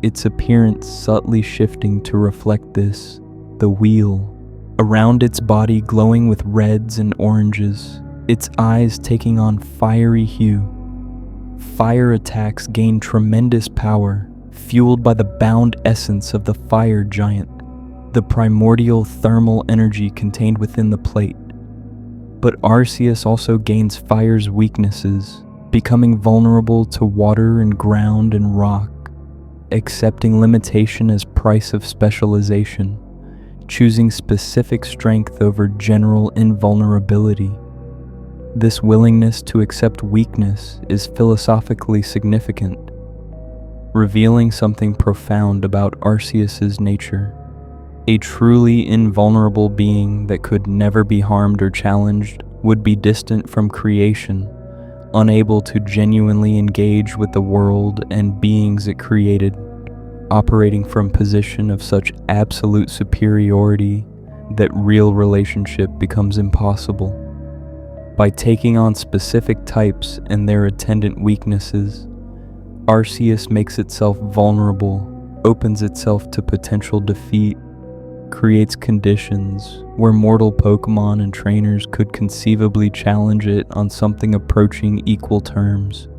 its appearance subtly shifting to reflect this, the wheel, around its body glowing with reds and oranges, its eyes taking on fiery hue. Fire attacks gain tremendous power, fueled by the bound essence of the fire giant, the primordial thermal energy contained within the plate. But Arceus also gains fire's weaknesses, becoming vulnerable to water and ground and rock, accepting limitation as price of specialization, choosing specific strength over general invulnerability. This willingness to accept weakness is philosophically significant, revealing something profound about Arceus's nature. A truly invulnerable being that could never be harmed or challenged would be distant from creation, unable to genuinely engage with the world and beings it created, operating from a position of such absolute superiority that real relationship becomes impossible. By taking on specific types and their attendant weaknesses, Arceus makes itself vulnerable, opens itself to potential defeat, creates conditions where mortal Pokémon and trainers could conceivably challenge it on something approaching equal terms.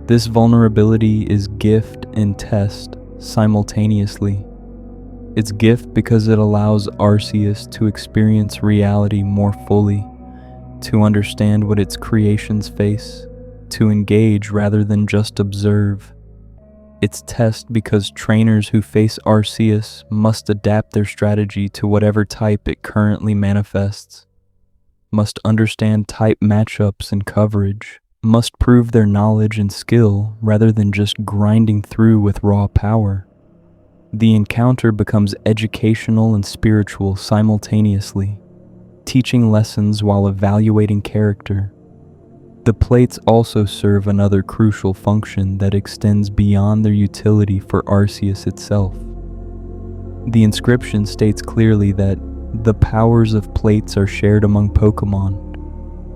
This vulnerability is gift and test simultaneously. It's gift because it allows Arceus to experience reality more fully, to understand what its creations face, to engage rather than just observe. It's test because trainers who face Arceus must adapt their strategy to whatever type it currently manifests, must understand type matchups and coverage, must prove their knowledge and skill rather than just grinding through with raw power. The encounter becomes educational and spiritual simultaneously, teaching lessons while evaluating character. The plates also serve another crucial function that extends beyond their utility for Arceus itself. The inscription states clearly that the powers of plates are shared among Pokémon,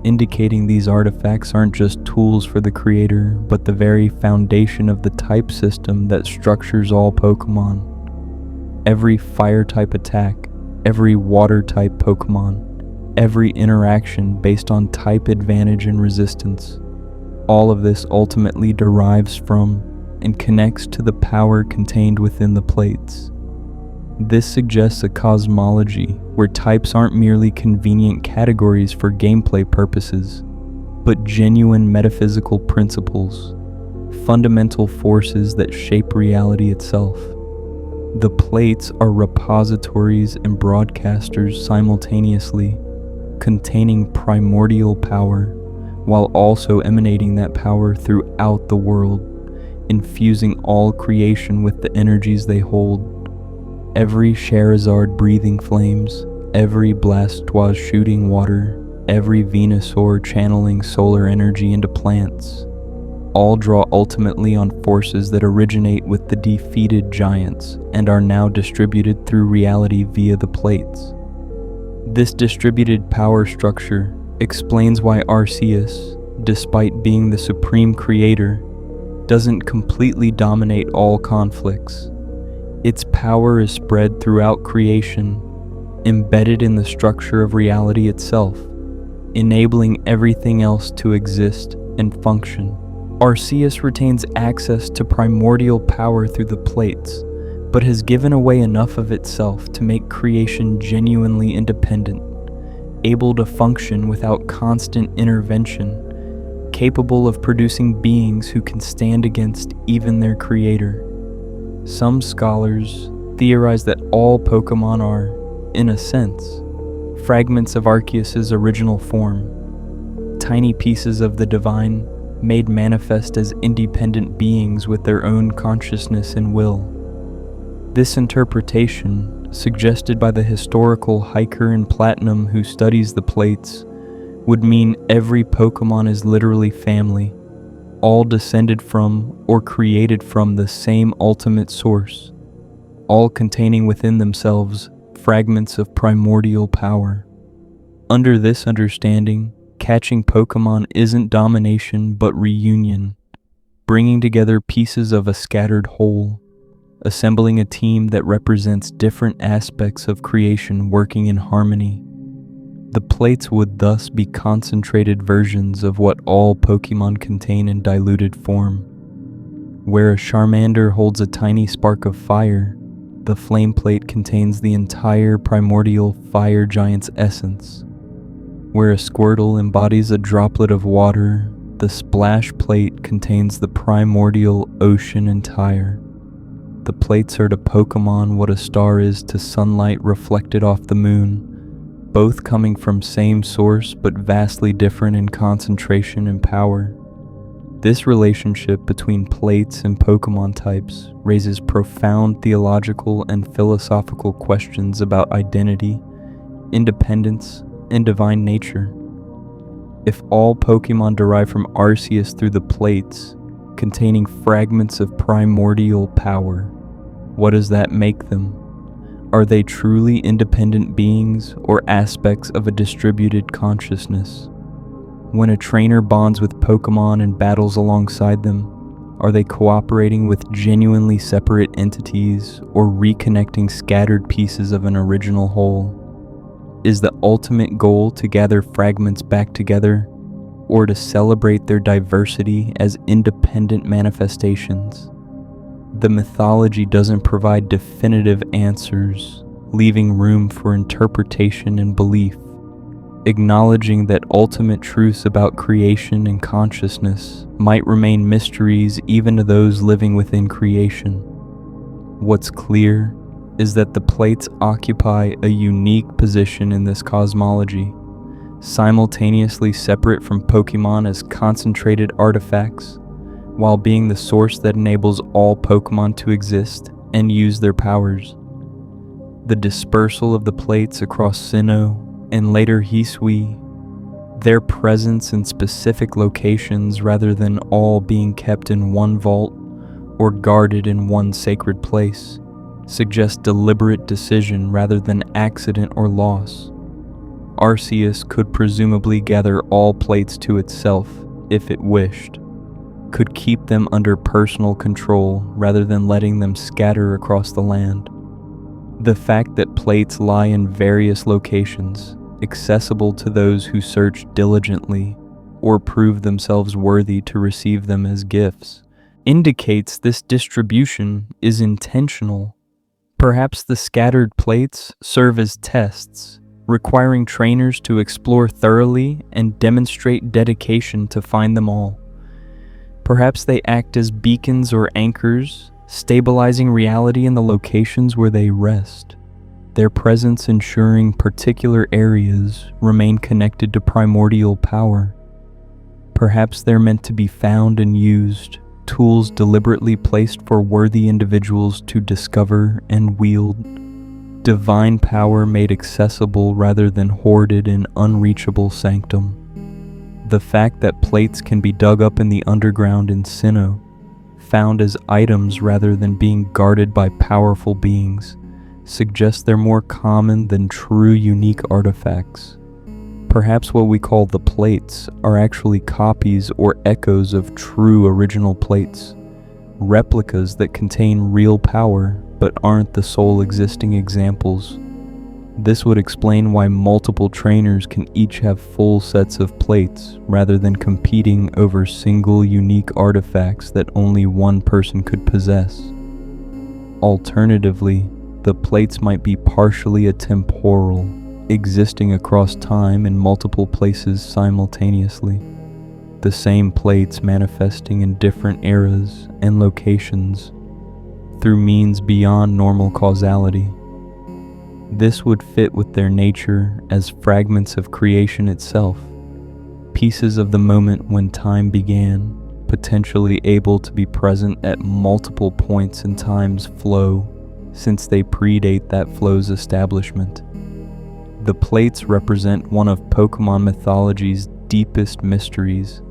indicating these artifacts aren't just tools for the creator, but the very foundation of the type system that structures all Pokémon. Every fire-type attack, every water-type Pokémon, every interaction based on type advantage and resistance. All of this ultimately derives from and connects to the power contained within the plates. This suggests a cosmology where types aren't merely convenient categories for gameplay purposes, but genuine metaphysical principles, fundamental forces that shape reality itself. The plates are repositories and broadcasters simultaneously, containing primordial power, while also emanating that power throughout the world, infusing all creation with the energies they hold. Every Charizard breathing flames, every Blastoise shooting water, every Venusaur channeling solar energy into plants, all draw ultimately on forces that originate with the defeated giants and are now distributed through reality via the plates. This distributed power structure explains why Arceus, despite being the supreme creator, doesn't completely dominate all conflicts. Its power is spread throughout creation, embedded in the structure of reality itself, enabling everything else to exist and function. Arceus retains access to primordial power through the plates, but has given away enough of itself to make creation genuinely independent, able to function without constant intervention, capable of producing beings who can stand against even their creator. Some scholars theorize that all Pokémon are, in a sense, fragments of Arceus' original form, tiny pieces of the divine made manifest as independent beings with their own consciousness and will. This interpretation, suggested by the historical hiker in Platinum who studies the plates, would mean every Pokémon is literally family, all descended from or created from the same ultimate source, all containing within themselves fragments of primordial power. Under this understanding, catching Pokémon isn't domination but reunion, bringing together pieces of a scattered whole, assembling a team that represents different aspects of creation working in harmony. The plates would thus be concentrated versions of what all Pokémon contain in diluted form. Where a Charmander holds a tiny spark of fire, the flame plate contains the entire primordial fire giant's essence. Where a Squirtle embodies a droplet of water, the splash plate contains the primordial ocean entire. The plates are to Pokémon what a star is to sunlight reflected off the moon, both coming from same source but vastly different in concentration and power. This relationship between plates and Pokémon types raises profound theological and philosophical questions about identity, independence, and divine nature. If all Pokémon derive from Arceus through the plates, containing fragments of primordial power, what does that make them? Are they truly independent beings or aspects of a distributed consciousness? When a trainer bonds with Pokémon and battles alongside them, are they cooperating with genuinely separate entities or reconnecting scattered pieces of an original whole? Is the ultimate goal to gather fragments back together, or to celebrate their diversity as independent manifestations? The mythology doesn't provide definitive answers, leaving room for interpretation and belief, acknowledging that ultimate truths about creation and consciousness might remain mysteries even to those living within creation. What's clear is that the plates occupy a unique position in this cosmology, simultaneously separate from Pokémon as concentrated artifacts, while being the source that enables all Pokémon to exist and use their powers. The dispersal of the plates across Sinnoh and later Hisui, their presence in specific locations rather than all being kept in one vault or guarded in one sacred place, suggest deliberate decision rather than accident or loss. Arceus could presumably gather all plates to itself if it wished, could keep them under personal control rather than letting them scatter across the land. The fact that plates lie in various locations, accessible to those who search diligently or prove themselves worthy to receive them as gifts, indicates this distribution is intentional. Perhaps the scattered plates serve as tests, requiring trainers to explore thoroughly and demonstrate dedication to find them all. Perhaps they act as beacons or anchors, stabilizing reality in the locations where they rest, their presence ensuring particular areas remain connected to primordial power. Perhaps they're meant to be found and used, tools deliberately placed for worthy individuals to discover and wield, divine power made accessible rather than hoarded in unreachable sanctum. The fact that plates can be dug up in the underground in Sinnoh, found as items rather than being guarded by powerful beings, suggests they're more common than true unique artifacts. Perhaps what we call the plates are actually copies or echoes of true original plates, replicas that contain real power but aren't the sole existing examples. This would explain why multiple trainers can each have full sets of plates rather than competing over single unique artifacts that only one person could possess. Alternatively, the plates might be partially atemporal, existing across time in multiple places simultaneously. The same plates manifesting in different eras and locations through means beyond normal causality. This would fit with their nature as fragments of creation itself, pieces of the moment when time began, potentially able to be present at multiple points in time's flow, since they predate that flow's establishment. The plates represent one of Pokémon mythology's deepest mysteries,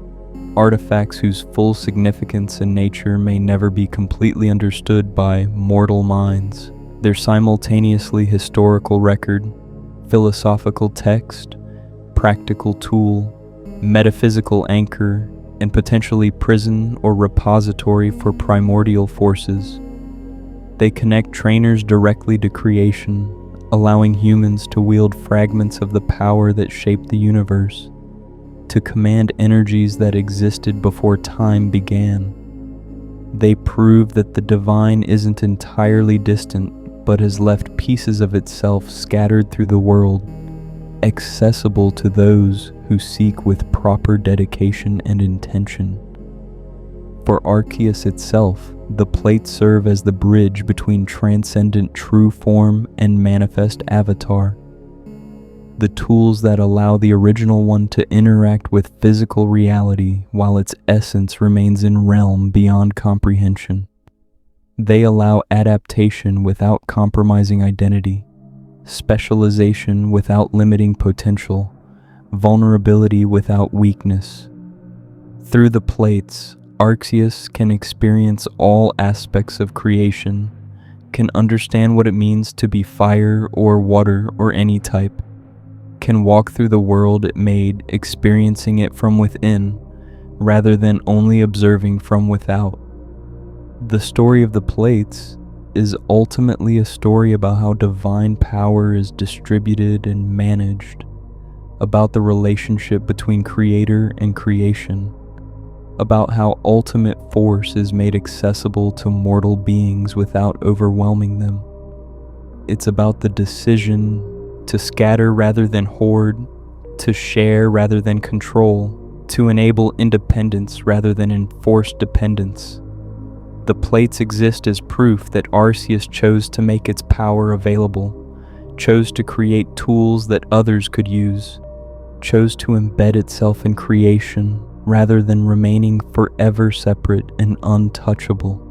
artifacts whose full significance and nature may never be completely understood by mortal minds. Their simultaneously historical record, philosophical text, practical tool, metaphysical anchor, and potentially prison or repository for primordial forces. They connect trainers directly to creation, allowing humans to wield fragments of the power that shaped the universe, to command energies that existed before time began. They prove that the divine isn't entirely distant, but has left pieces of itself scattered through the world, accessible to those who seek with proper dedication and intention. For Arceus itself, the plates serve as the bridge between transcendent true form and manifest avatar, the tools that allow the original one to interact with physical reality while its essence remains in realm beyond comprehension. They allow adaptation without compromising identity, specialization without limiting potential, vulnerability without weakness. Through the plates, Arceus can experience all aspects of creation, can understand what it means to be fire or water or any type, can walk through the world it made, experiencing it from within, rather than only observing from without. The story of the plates is ultimately a story about how divine power is distributed and managed, about the relationship between creator and creation, about how ultimate force is made accessible to mortal beings without overwhelming them. It's about the decision to scatter rather than hoard, to share rather than control, to enable independence rather than enforce dependence. The plates exist as proof that Arceus chose to make its power available, chose to create tools that others could use, chose to embed itself in creation rather than remaining forever separate and untouchable.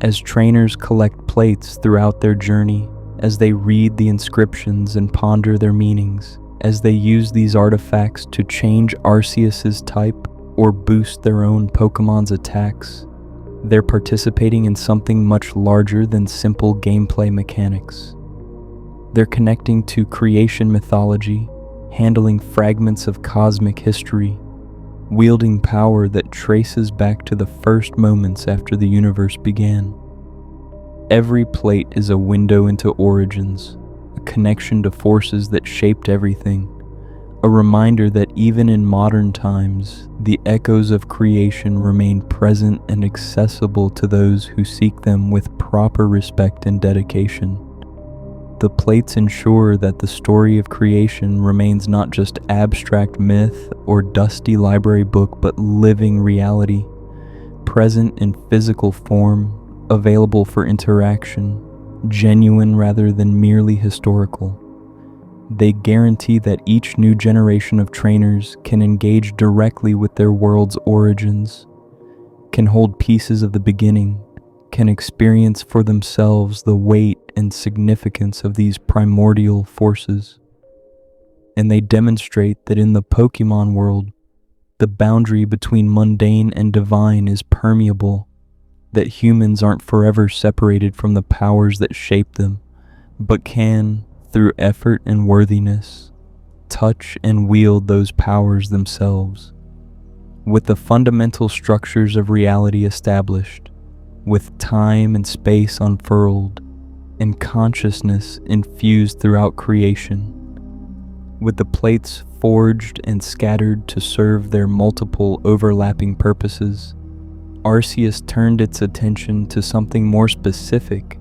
As trainers collect plates throughout their journey, as they read the inscriptions and ponder their meanings, as they use these artifacts to change Arceus's type or boost their own Pokemon's attacks, they're participating in something much larger than simple gameplay mechanics. They're connecting to creation mythology, handling fragments of cosmic history, wielding power that traces back to the first moments after the universe began. Every plate is a window into origins, a connection to forces that shaped everything, a reminder that even in modern times, the echoes of creation remain present and accessible to those who seek them with proper respect and dedication. The plates ensure that the story of creation remains not just abstract myth or dusty library book, but living reality, present in physical form, available for interaction, genuine rather than merely historical. They guarantee that each new generation of trainers can engage directly with their world's origins, can hold pieces of the beginning, can experience for themselves the weight and significance of these primordial forces. And they demonstrate that in the Pokémon world, the boundary between mundane and divine is permeable, that humans aren't forever separated from the powers that shape them, but can, through effort and worthiness, touch and wield those powers themselves. With the fundamental structures of reality established, with time and space unfurled, and consciousness infused throughout creation. With the plates forged and scattered to serve their multiple overlapping purposes, Arceus turned its attention to something more specific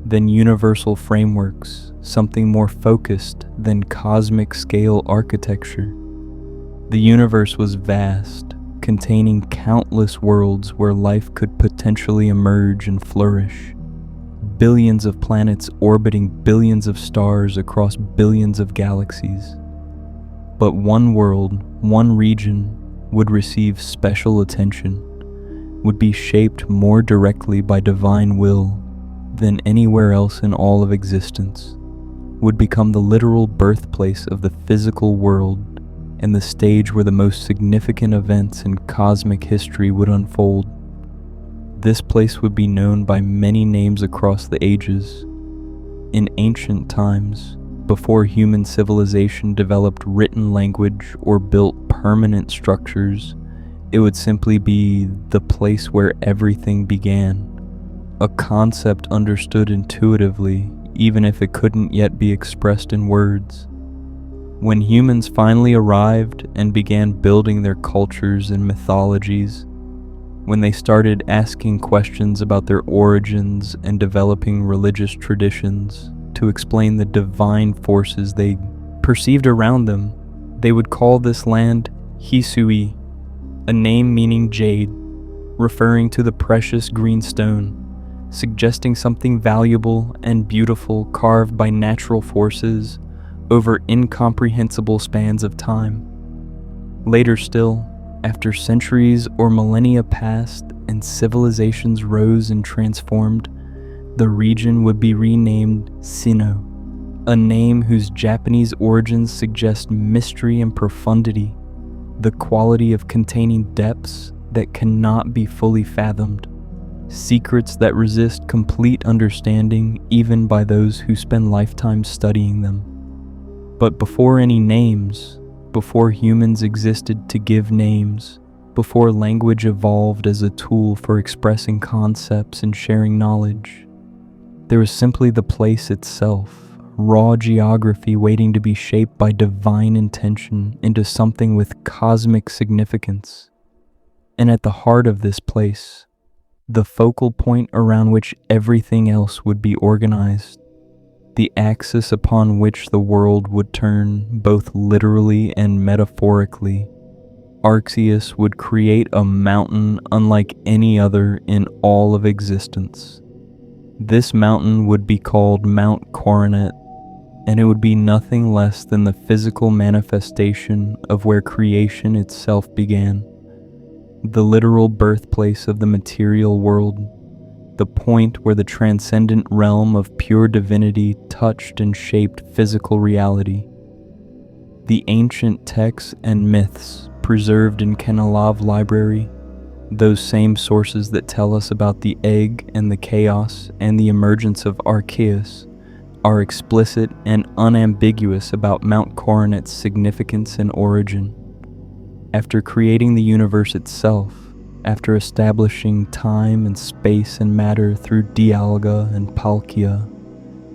than universal frameworks, something more focused than cosmic scale architecture. The universe was vast, containing countless worlds where life could potentially emerge and flourish. Billions of planets orbiting billions of stars across billions of galaxies. But one world, one region, would receive special attention, would be shaped more directly by divine will than anywhere else in all of existence, would become the literal birthplace of the physical world and the stage where the most significant events in cosmic history would unfold. This place would be known by many names across the ages. In ancient times, before human civilization developed written language or built permanent structures, it would simply be the place where everything began, a concept understood intuitively, even if it couldn't yet be expressed in words. When humans finally arrived and began building their cultures and mythologies, when they started asking questions about their origins and developing religious traditions to explain the divine forces they perceived around them, they would call this land Hisui, a name meaning jade, referring to the precious green stone, suggesting something valuable and beautiful carved by natural forces over incomprehensible spans of time. Later still, after centuries or millennia passed and civilizations rose and transformed, the region would be renamed Sinnoh, a name whose Japanese origins suggest mystery and profundity, the quality of containing depths that cannot be fully fathomed, secrets that resist complete understanding even by those who spend lifetimes studying them. But before any names, before humans existed to give names, before language evolved as a tool for expressing concepts and sharing knowledge, there was simply the place itself, raw geography waiting to be shaped by divine intention into something with cosmic significance. And at the heart of this place, the focal point around which everything else would be organized, the axis upon which the world would turn both literally and metaphorically, Arceus would create a mountain unlike any other in all of existence. This mountain would be called Mount Coronet, and it would be nothing less than the physical manifestation of where creation itself began, the literal birthplace of the material world, the point where the transcendent realm of pure divinity touched and shaped physical reality. The ancient texts and myths preserved in Kenilov Library, those same sources that tell us about the egg and the chaos and the emergence of Arceus, are explicit and unambiguous about Mount Coronet's significance and origin. After creating the universe itself, after establishing time and space and matter through Dialga and Palkia,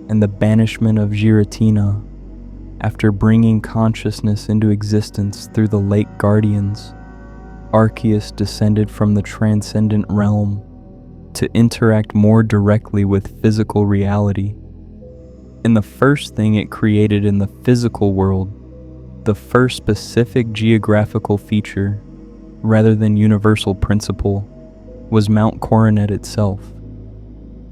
and the banishment of Giratina, after bringing consciousness into existence through the Lake Guardians, Arceus descended from the transcendent realm to interact more directly with physical reality. And the first thing it created in the physical world, the first specific geographical feature, rather than universal principle, was Mount Coronet itself.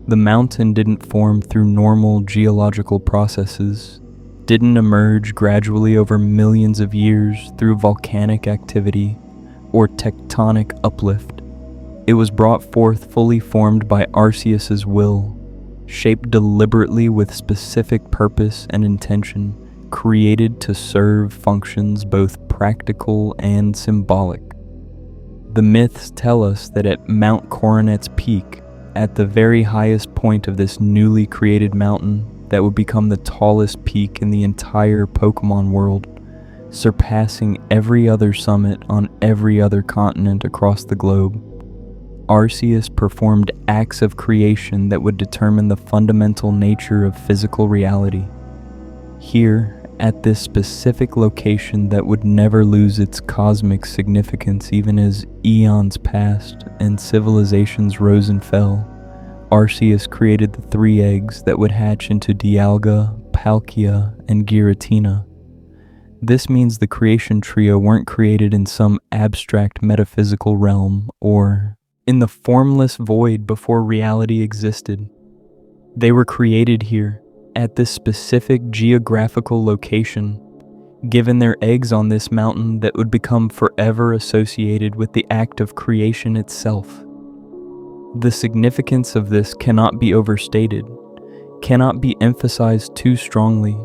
The mountain didn't form through normal geological processes, didn't emerge gradually over millions of years through volcanic activity or tectonic uplift. It was brought forth fully formed by Arceus's will, shaped deliberately with specific purpose and intention, created to serve functions both practical and symbolic. The myths tell us that at Mount Coronet's peak, at the very highest point of this newly created mountain that would become the tallest peak in the entire Pokémon world, surpassing every other summit on every other continent across the globe, Arceus performed acts of creation that would determine the fundamental nature of physical reality. Here, at this specific location that would never lose its cosmic significance even as eons passed and civilizations rose and fell, Arceus created the 3 eggs that would hatch into Dialga, Palkia, and Giratina. This means the creation trio weren't created in some abstract metaphysical realm or in the formless void before reality existed. They were created here, at this specific geographical location, given their eggs on this mountain that would become forever associated with the act of creation itself. The significance of this cannot be overstated, cannot be emphasized too strongly.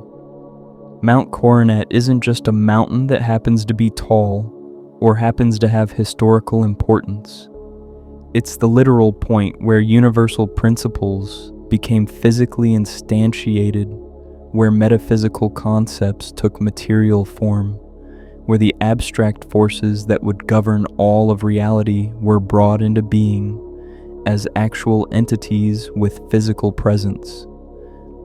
Mount Coronet isn't just a mountain that happens to be tall or happens to have historical importance. It's the literal point where universal principles became physically instantiated, where metaphysical concepts took material form, where the abstract forces that would govern all of reality were brought into being as actual entities with physical presence.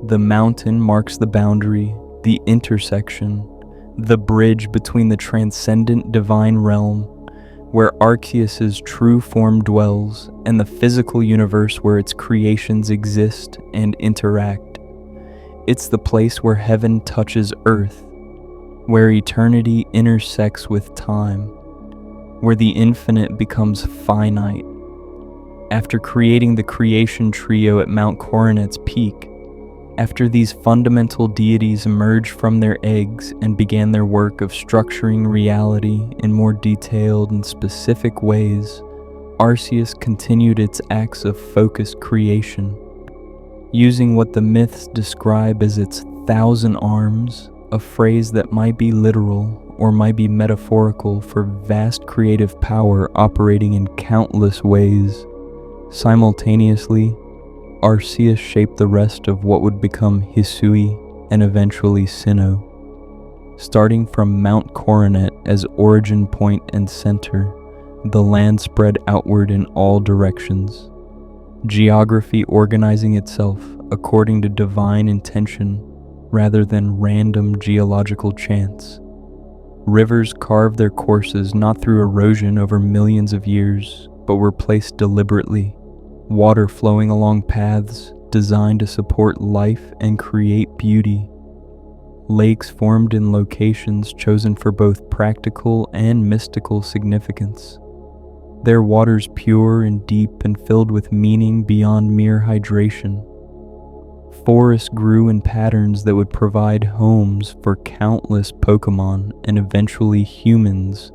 The mountain marks the boundary, the intersection, the bridge between the transcendent divine realm, where Arceus's true form dwells, and the physical universe where its creations exist and interact. It's the place where heaven touches earth, where eternity intersects with time, where the infinite becomes finite. After creating the creation trio at Mount Coronet's peak, after these fundamental deities emerged from their eggs and began their work of structuring reality in more detailed and specific ways, Arceus continued its acts of focused creation, using what the myths describe as its 1,000 arms, a phrase that might be literal or might be metaphorical for vast creative power operating in countless ways. Simultaneously, Arceus shaped the rest of what would become Hisui and eventually Sinnoh. Starting from Mount Coronet as origin point and center, the land spread outward in all directions, geography organizing itself according to divine intention rather than random geological chance. Rivers carved their courses not through erosion over millions of years, but were placed deliberately, water flowing along paths designed to support life and create beauty. Lakes formed in locations chosen for both practical and mystical significance, their waters pure and deep and filled with meaning beyond mere hydration. Forests grew in patterns that would provide homes for countless Pokémon and eventually humans,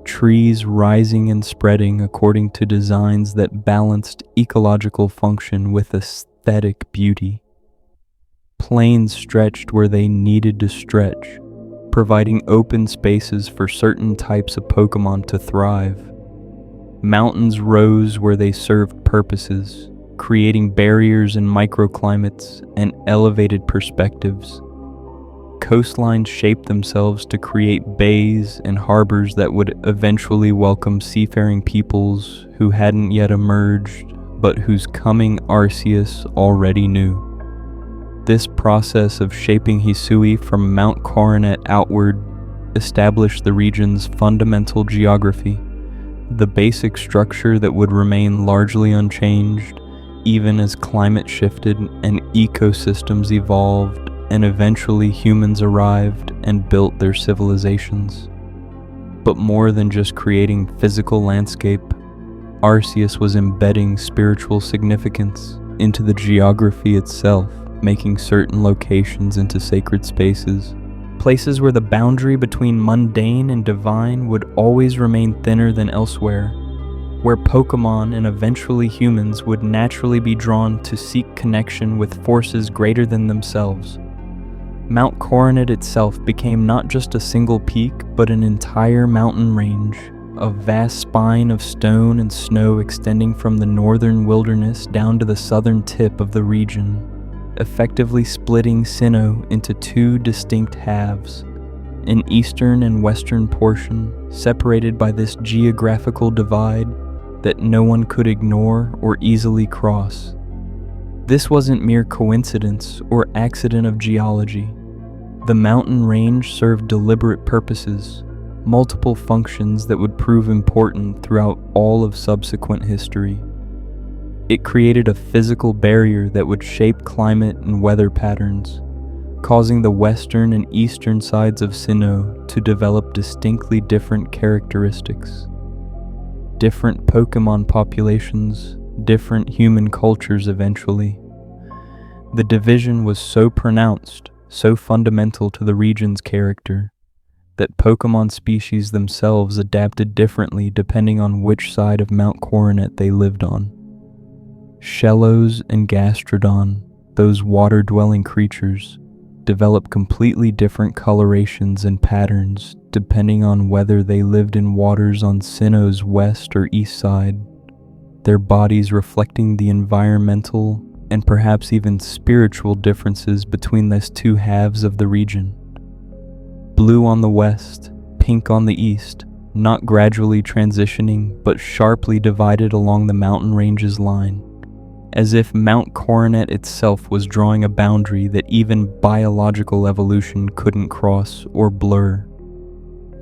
trees rising and spreading according to designs that balanced ecological function with aesthetic beauty. Plains stretched where they needed to stretch, providing open spaces for certain types of Pokémon to thrive. Mountains rose where they served purposes, creating barriers and microclimates and elevated perspectives. Coastlines shaped themselves to create bays and harbors that would eventually welcome seafaring peoples who hadn't yet emerged, but whose coming Arceus already knew. This process of shaping Hisui from Mount Coronet outward established the region's fundamental geography, the basic structure that would remain largely unchanged even as climate shifted and ecosystems evolved and eventually humans arrived and built their civilizations. But more than just creating physical landscape, Arceus was embedding spiritual significance into the geography itself, making certain locations into sacred spaces, places where the boundary between mundane and divine would always remain thinner than elsewhere, where Pokémon and eventually humans would naturally be drawn to seek connection with forces greater than themselves. Mount Coronet itself became not just a single peak, but an entire mountain range, a vast spine of stone and snow extending from the northern wilderness down to the southern tip of the region, effectively splitting Sinnoh into 2 distinct halves, an eastern and western portion separated by this geographical divide, that no one could ignore or easily cross. This wasn't mere coincidence or accident of geology. The mountain range served deliberate purposes, multiple functions that would prove important throughout all of subsequent history. It created a physical barrier that would shape climate and weather patterns, causing the western and eastern sides of Sinnoh to develop distinctly different characteristics. Different Pokémon populations, different human cultures eventually. The division was so pronounced, so fundamental to the region's character, that Pokémon species themselves adapted differently depending on which side of Mount Coronet they lived on. Shellos and Gastrodon, those water-dwelling creatures, develop completely different colorations and patterns depending on whether they lived in waters on Sinnoh's west or east side, their bodies reflecting the environmental and perhaps even spiritual differences between those two halves of the region. Blue on the west, pink on the east, not gradually transitioning but sharply divided along the mountain range's line, as if Mount Coronet itself was drawing a boundary that even biological evolution couldn't cross or blur.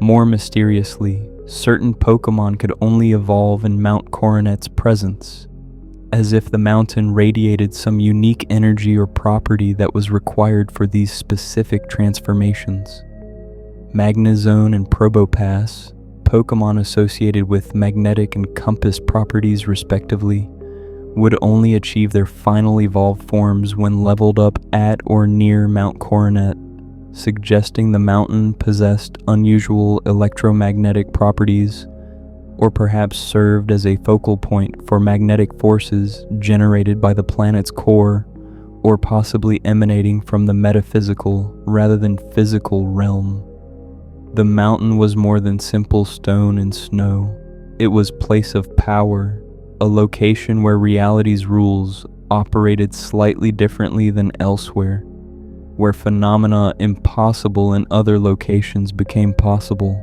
More mysteriously, certain Pokémon could only evolve in Mount Coronet's presence, as if the mountain radiated some unique energy or property that was required for these specific transformations. Magnezone and Probopass, Pokémon associated with magnetic and compass properties respectively, would only achieve their final evolved forms when leveled up at or near Mount Coronet, suggesting the mountain possessed unusual electromagnetic properties, or perhaps served as a focal point for magnetic forces generated by the planet's core, or possibly emanating from the metaphysical rather than physical realm. The mountain was more than simple stone and snow. It was place of power, a location where reality's rules operated slightly differently than elsewhere, where phenomena impossible in other locations became possible.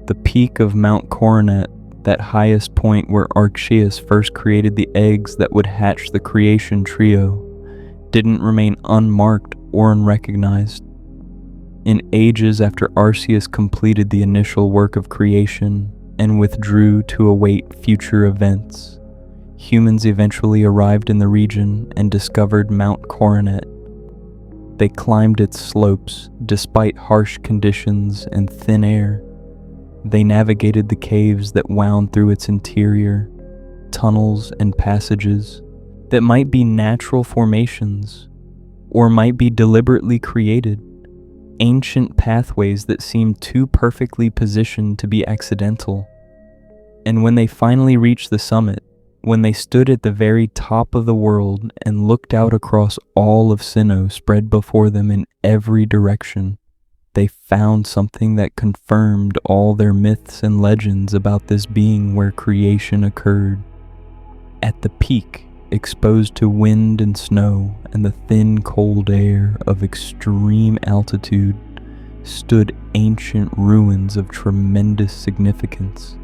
The peak of Mount Coronet, that highest point where Arceus first created the eggs that would hatch the creation trio, didn't remain unmarked or unrecognized. In ages after Arceus completed the initial work of creation and withdrew to await future events, humans eventually arrived in the region and discovered Mount Coronet. They climbed its slopes despite harsh conditions and thin air. They navigated the caves that wound through its interior, tunnels and passages that might be natural formations or might be deliberately created, ancient pathways that seemed too perfectly positioned to be accidental. And when they finally reached the summit, when they stood at the very top of the world and looked out across all of Sinnoh spread before them in every direction, they found something that confirmed all their myths and legends about this being where creation occurred. At the peak, exposed to wind and snow and the thin cold air of extreme altitude, stood ancient ruins of tremendous significance.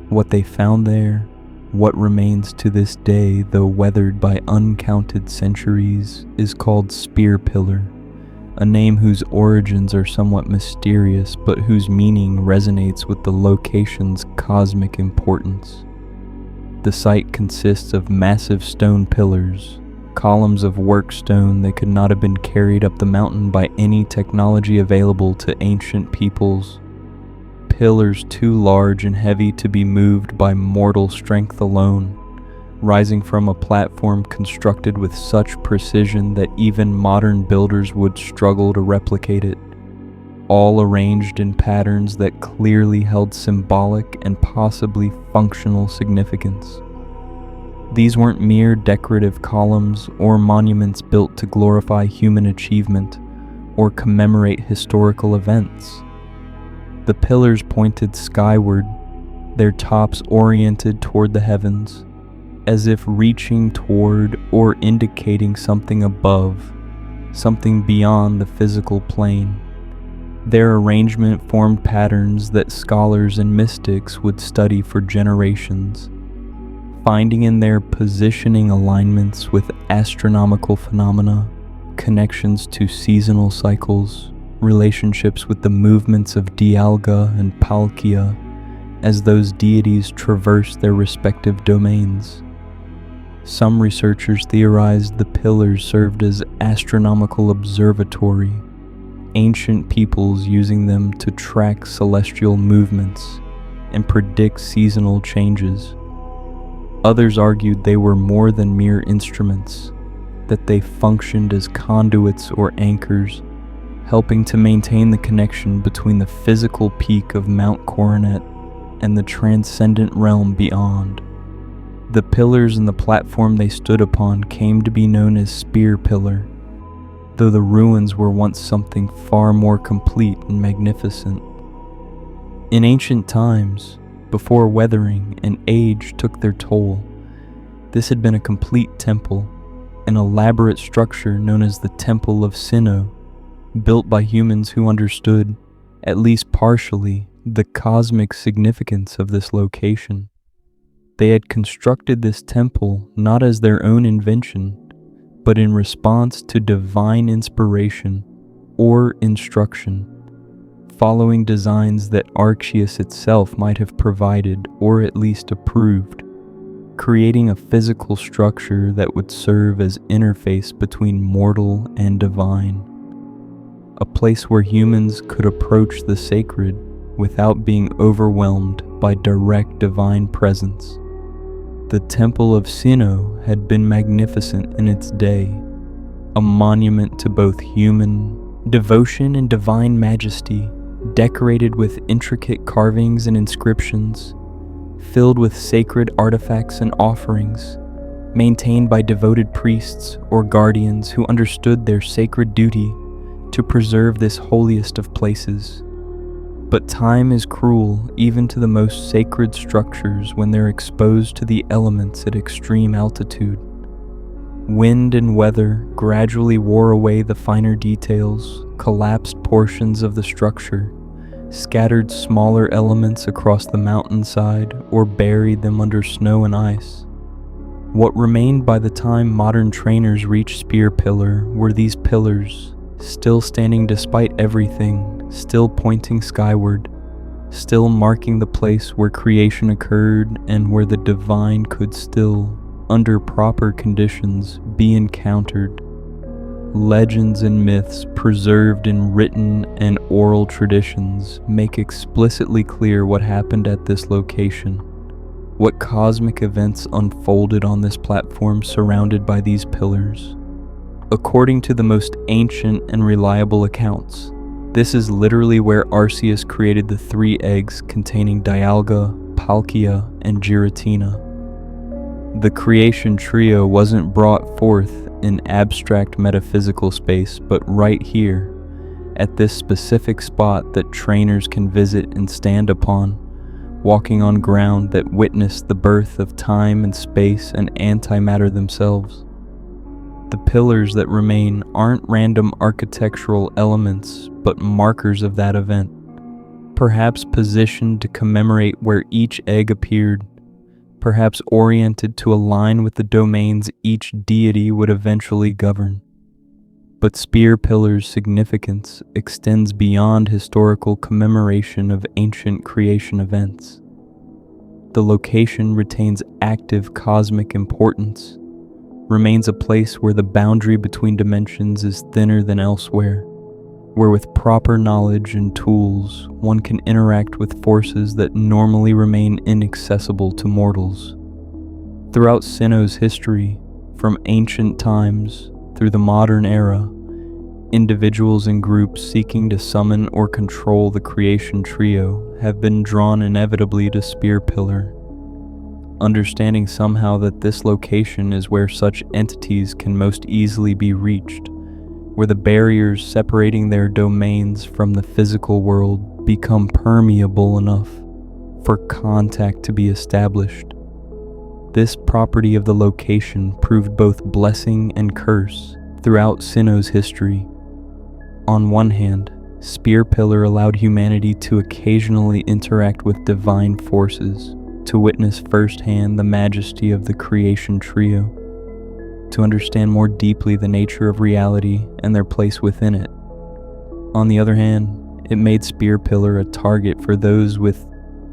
What they found there, what remains to this day though weathered by uncounted centuries, is called Spear Pillar, a name whose origins are somewhat mysterious but whose meaning resonates with the location's cosmic importance. The site consists of massive stone pillars, columns of work stone that could not have been carried up the mountain by any technology available to ancient peoples. Pillars too large and heavy to be moved by mortal strength alone, rising from a platform constructed with such precision that even modern builders would struggle to replicate it, all arranged in patterns that clearly held symbolic and possibly functional significance. These weren't mere decorative columns or monuments built to glorify human achievement or commemorate historical events. The pillars pointed skyward, their tops oriented toward the heavens, as if reaching toward or indicating something above, something beyond the physical plane. Their arrangement formed patterns that scholars and mystics would study for generations, finding in their positioning alignments with astronomical phenomena, connections to seasonal cycles, relationships with the movements of Dialga and Palkia as those deities traverse their respective domains. Some researchers theorized the pillars served as astronomical observatory, ancient peoples using them to track celestial movements and predict seasonal changes. Others argued they were more than mere instruments, that they functioned as conduits or anchors, helping to maintain the connection between the physical peak of Mount Coronet and the transcendent realm beyond. The pillars and the platform they stood upon came to be known as Spear Pillar, though the ruins were once something far more complete and magnificent. In ancient times, before weathering and age took their toll, this had been a complete temple, an elaborate structure known as the Temple of Sinnoh, built by humans who understood, at least partially, the cosmic significance of this location. They had constructed this temple not as their own invention, but in response to divine inspiration or instruction, following designs that Arceus itself might have provided or at least approved, creating a physical structure that would serve as interface between mortal and divine, a place where humans could approach the sacred without being overwhelmed by direct divine presence. The Temple of Sinnoh had been magnificent in its day, a monument to both human devotion and divine majesty, decorated with intricate carvings and inscriptions, filled with sacred artifacts and offerings, maintained by devoted priests or guardians who understood their sacred duty to preserve this holiest of places. But time is cruel even to the most sacred structures when they're exposed to the elements at extreme altitude. Wind and weather gradually wore away the finer details, collapsed portions of the structure, scattered smaller elements across the mountainside, or buried them under snow and ice. What remained by the time modern trainers reached Spear Pillar were these pillars, still standing despite everything, still pointing skyward, still marking the place where creation occurred and where the divine could still, under proper conditions, be encountered. Legends and myths preserved in written and oral traditions make explicitly clear what happened at this location, what cosmic events unfolded on this platform surrounded by these pillars. According to the most ancient and reliable accounts, this is literally where Arceus created the 3 eggs containing Dialga, Palkia, and Giratina. The creation trio wasn't brought forth in abstract metaphysical space, but right here, at this specific spot that trainers can visit and stand upon, walking on ground that witnessed the birth of time and space and antimatter themselves. The pillars that remain aren't random architectural elements, but markers of that event, perhaps positioned to commemorate where each egg appeared, perhaps oriented to align with the domains each deity would eventually govern. But Spear Pillar's significance extends beyond historical commemoration of ancient creation events. The location retains active cosmic importance, remains a place where the boundary between dimensions is thinner than elsewhere, where with proper knowledge and tools, one can interact with forces that normally remain inaccessible to mortals. Throughout Sinnoh's history, from ancient times through the modern era, individuals and groups seeking to summon or control the creation trio have been drawn inevitably to Spear Pillar, understanding somehow that this location is where such entities can most easily be reached, where the barriers separating their domains from the physical world become permeable enough for contact to be established. This property of the location proved both blessing and curse throughout Sinnoh's history. On one hand, Spear Pillar allowed humanity to occasionally interact with divine forces, to witness firsthand the majesty of the creation trio, to understand more deeply the nature of reality and their place within it. On the other hand, it made Spear Pillar a target for those with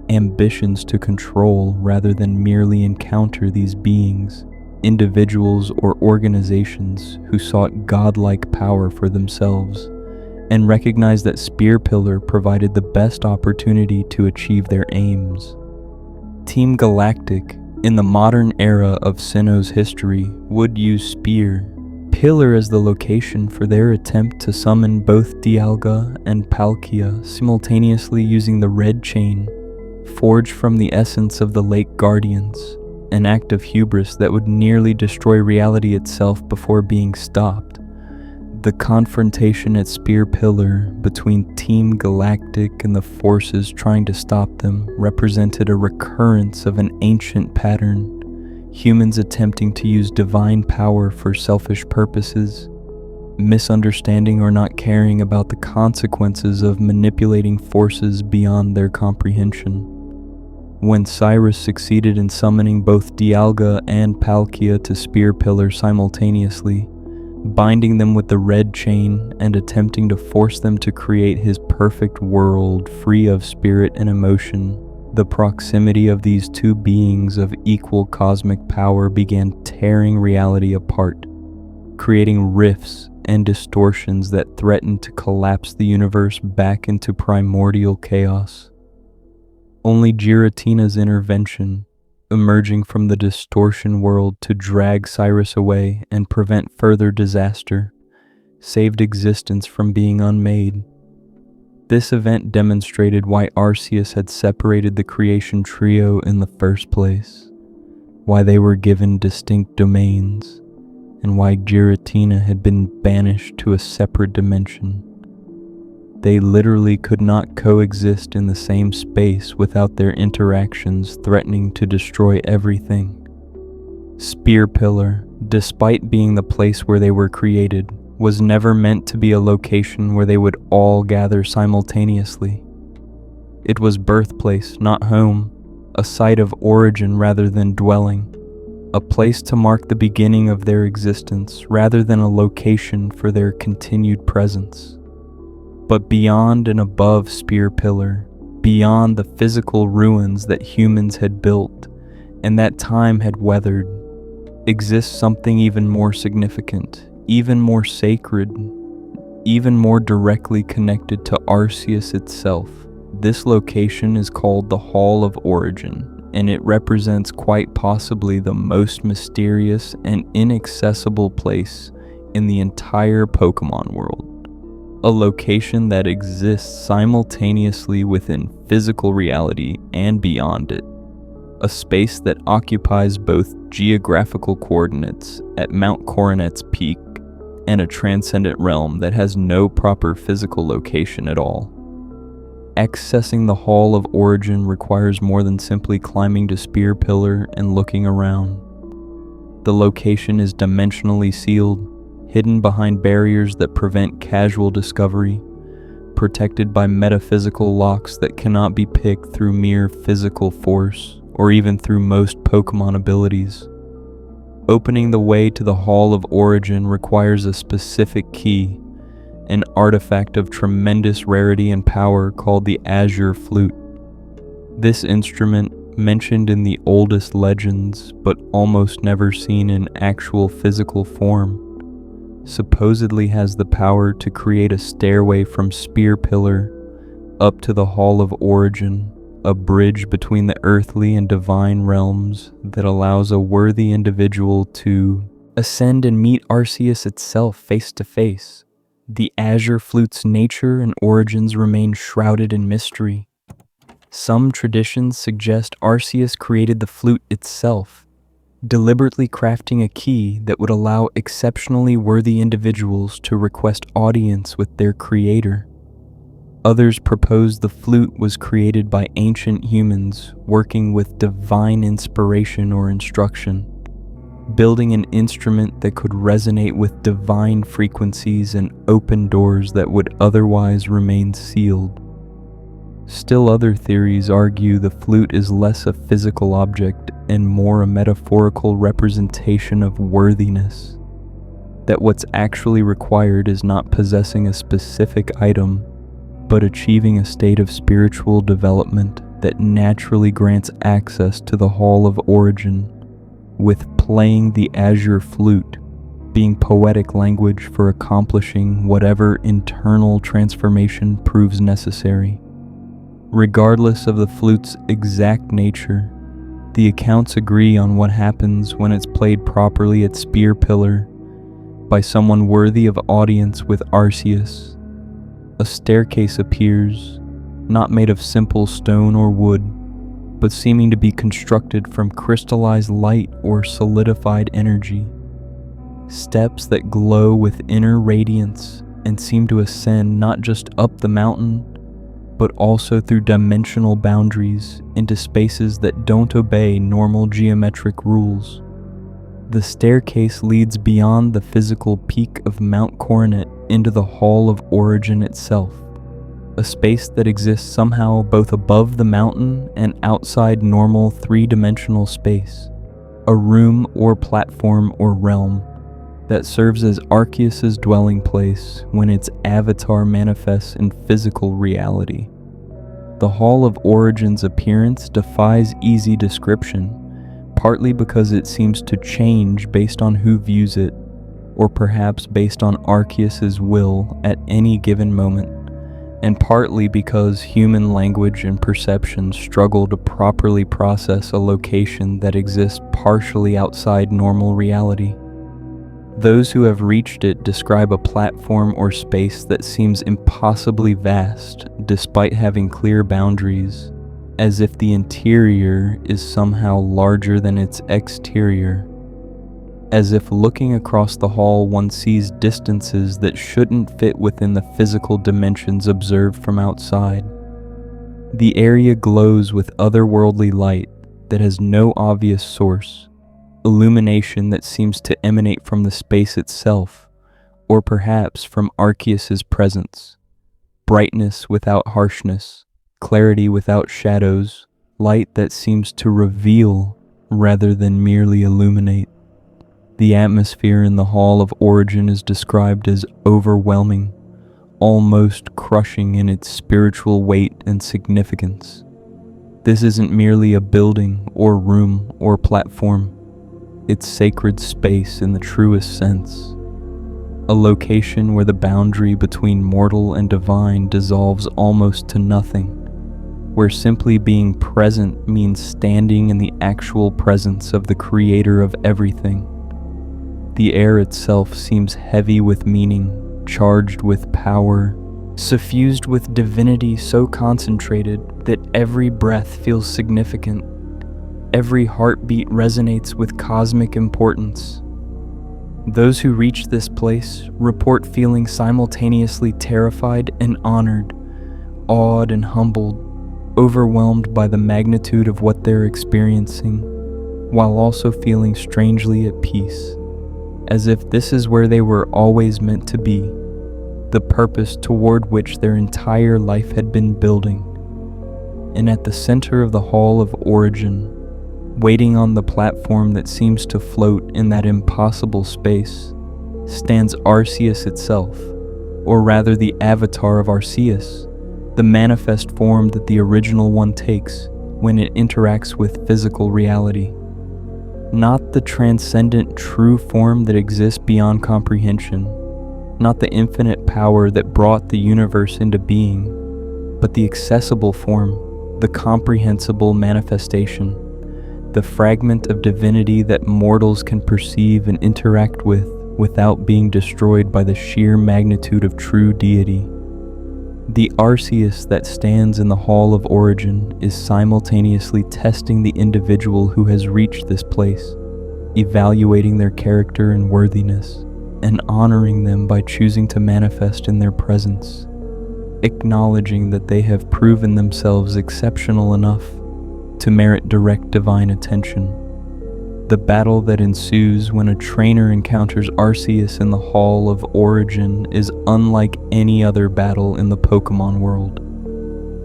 ambitions to control rather than merely encounter these beings, individuals or organizations who sought godlike power for themselves, and recognized that Spear Pillar provided the best opportunity to achieve their aims. Team Galactic, in the modern era of Sinnoh's history, would use Spear Pillar as the location for their attempt to summon both Dialga and Palkia simultaneously using the Red Chain, forged from the essence of the Lake Guardians, an act of hubris that would nearly destroy reality itself before being stopped. The confrontation at Spear Pillar between Team Galactic and the forces trying to stop them represented a recurrence of an ancient pattern, humans attempting to use divine power for selfish purposes, misunderstanding or not caring about the consequences of manipulating forces beyond their comprehension. When Cyrus succeeded in summoning both Dialga and Palkia to Spear Pillar simultaneously, binding them with the Red Chain and attempting to force them to create his perfect world free of spirit and emotion, the proximity of these two beings of equal cosmic power began tearing reality apart, creating rifts and distortions that threatened to collapse the universe back into primordial chaos. Only Giratina's intervention, emerging from the distortion world to drag Cyrus away and prevent further disaster, saved existence from being unmade. This event demonstrated why Arceus had separated the creation trio in the first place, why they were given distinct domains, and why Giratina had been banished to a separate dimension. They literally could not coexist in the same space without their interactions threatening to destroy everything. Spear Pillar, despite being the place where they were created, was never meant to be a location where they would all gather simultaneously. It was birthplace, not home, a site of origin rather than dwelling, a place to mark the beginning of their existence rather than a location for their continued presence. But beyond and above Spear Pillar, beyond the physical ruins that humans had built and that time had weathered, exists something even more significant, even more sacred, even more directly connected to Arceus itself. This location is called the Hall of Origin, and it represents quite possibly the most mysterious and inaccessible place in the entire Pokémon world. A location that exists simultaneously within physical reality and beyond it. A space that occupies both geographical coordinates at Mount Coronet's peak and a transcendent realm that has no proper physical location at all. Accessing the Hall of Origin requires more than simply climbing to Spear Pillar and looking around. The location is dimensionally sealed, hidden behind barriers that prevent casual discovery, protected by metaphysical locks that cannot be picked through mere physical force or even through most Pokémon abilities. Opening the way to the Hall of Origin requires a specific key, an artifact of tremendous rarity and power called the Azure Flute. This instrument, mentioned in the oldest legends but almost never seen in actual physical form, supposedly has the power to create a stairway from Spear Pillar up to the Hall of Origin, a bridge between the earthly and divine realms that allows a worthy individual to ascend and meet Arceus itself face to face. The Azure Flute's nature and origins remain shrouded in mystery. Some traditions suggest Arceus created the flute itself, deliberately crafting a key that would allow exceptionally worthy individuals to request audience with their creator. Others propose the flute was created by ancient humans working with divine inspiration or instruction. building an instrument that could resonate with divine frequencies and open doors that would otherwise remain sealed. Still, other theories argue the flute is less a physical object and more a metaphorical representation of worthiness, that what's actually required is not possessing a specific item, but achieving a state of spiritual development that naturally grants access to the Hall of Origin, with playing the Azure flute being poetic language for accomplishing whatever internal transformation proves necessary. Regardless of the flute's exact nature, the accounts agree on what happens when it's played properly at Spear Pillar by someone worthy of audience with Arceus. A staircase appears, not made of simple stone or wood, but seeming to be constructed from crystallized light or solidified energy. Steps that glow with inner radiance and seem to ascend not just up the mountain, but also through dimensional boundaries into spaces that don't obey normal geometric rules. The staircase leads beyond the physical peak of Mount Coronet into the Hall of Origin itself, a space that exists somehow both above the mountain and outside normal three-dimensional space, a room or platform or realm that serves as Arceus' dwelling place when its avatar manifests in physical reality. The Hall of Origin's appearance defies easy description, partly because it seems to change based on who views it, or perhaps based on Arceus' will at any given moment, and partly because human language and perception struggle to properly process a location that exists partially outside normal reality. Those who have reached it describe a platform or space that seems impossibly vast despite having clear boundaries, as if the interior is somehow larger than its exterior, as if looking across the hall one sees distances that shouldn't fit within the physical dimensions observed from outside. The area glows with otherworldly light that has no obvious source, illumination that seems to emanate from the space itself, or perhaps from Arceus' presence, brightness without harshness, clarity without shadows, light that seems to reveal rather than merely illuminate. The atmosphere in the Hall of Origin is described as overwhelming, almost crushing in its spiritual weight and significance. This isn't merely a building or room or platform. It's sacred space in the truest sense. A location where the boundary between mortal and divine dissolves almost to nothing, where simply being present means standing in the actual presence of the creator of everything. The air itself seems heavy with meaning, charged with power, suffused with divinity so concentrated that every breath feels significant. Every heartbeat resonates with cosmic importance. Those who reach this place report feeling simultaneously terrified and honored, awed and humbled, overwhelmed by the magnitude of what they're experiencing, while also feeling strangely at peace, as if this is where they were always meant to be, the purpose toward which their entire life had been building. And at the center of the Hall of Origin, waiting on the platform that seems to float in that impossible space, stands Arceus itself, or rather the avatar of Arceus, the manifest form that the original one takes when it interacts with physical reality. Not the transcendent true form that exists beyond comprehension, not the infinite power that brought the universe into being, but the accessible form, the comprehensible manifestation, the fragment of divinity that mortals can perceive and interact with without being destroyed by the sheer magnitude of true deity. The Arceus that stands in the Hall of Origin is simultaneously testing the individual who has reached this place, evaluating their character and worthiness, and honoring them by choosing to manifest in their presence, acknowledging that they have proven themselves exceptional enough to merit direct divine attention. The battle that ensues when a trainer encounters Arceus in the Hall of Origin is unlike any other battle in the Pokémon world.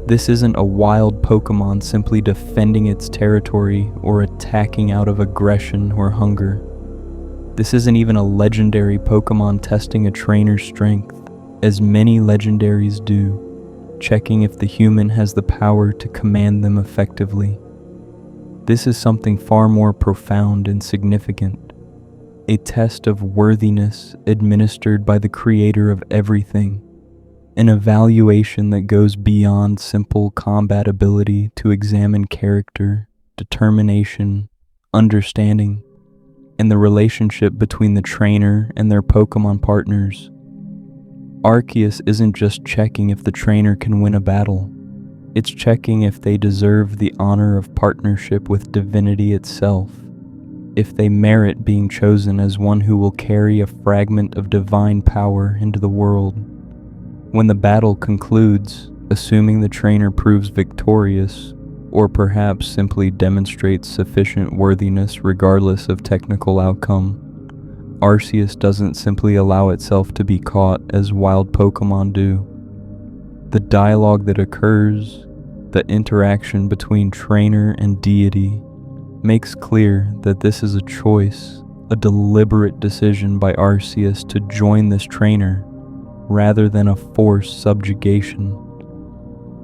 This isn't a wild Pokémon simply defending its territory or attacking out of aggression or hunger. This isn't even a legendary Pokémon testing a trainer's strength, as many legendaries do, checking if the human has the power to command them effectively. This is something far more profound and significant, a test of worthiness administered by the creator of everything, an evaluation that goes beyond simple combat ability to examine character, determination, understanding, and the relationship between the trainer and their Pokémon partners. Arceus isn't just checking if the trainer can win a battle. It's checking if they deserve the honor of partnership with divinity itself, if they merit being chosen as one who will carry a fragment of divine power into the world. When the battle concludes, assuming the trainer proves victorious, or perhaps simply demonstrates sufficient worthiness regardless of technical outcome, Arceus doesn't simply allow itself to be caught as wild Pokémon do. The dialogue that occurs, the interaction between trainer and deity, makes clear that this is a choice, a deliberate decision by Arceus to join this trainer, rather than a forced subjugation.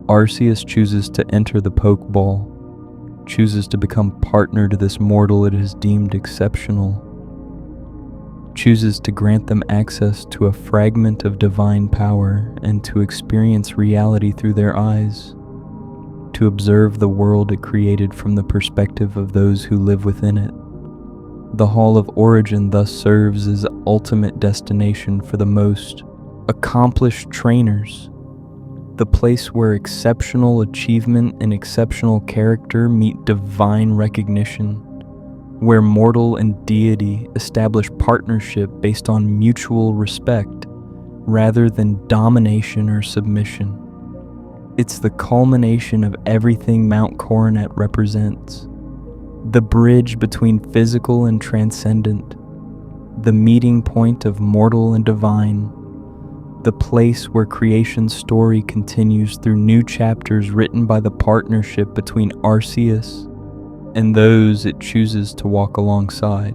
Arceus chooses to enter the Pokeball, chooses to become partner to this mortal it has deemed exceptional, chooses to grant them access to a fragment of divine power and to experience reality through their eyes, to observe the world it created from the perspective of those who live within it. The Hall of Origin thus serves as ultimate destination for the most accomplished trainers, the place where exceptional achievement and exceptional character meet divine recognition, where mortal and deity establish partnership based on mutual respect rather than domination or submission. It's the culmination of everything Mount Coronet represents, the bridge between physical and transcendent, the meeting point of mortal and divine, the place where creation's story continues through new chapters written by the partnership between Arceus and those it chooses to walk alongside.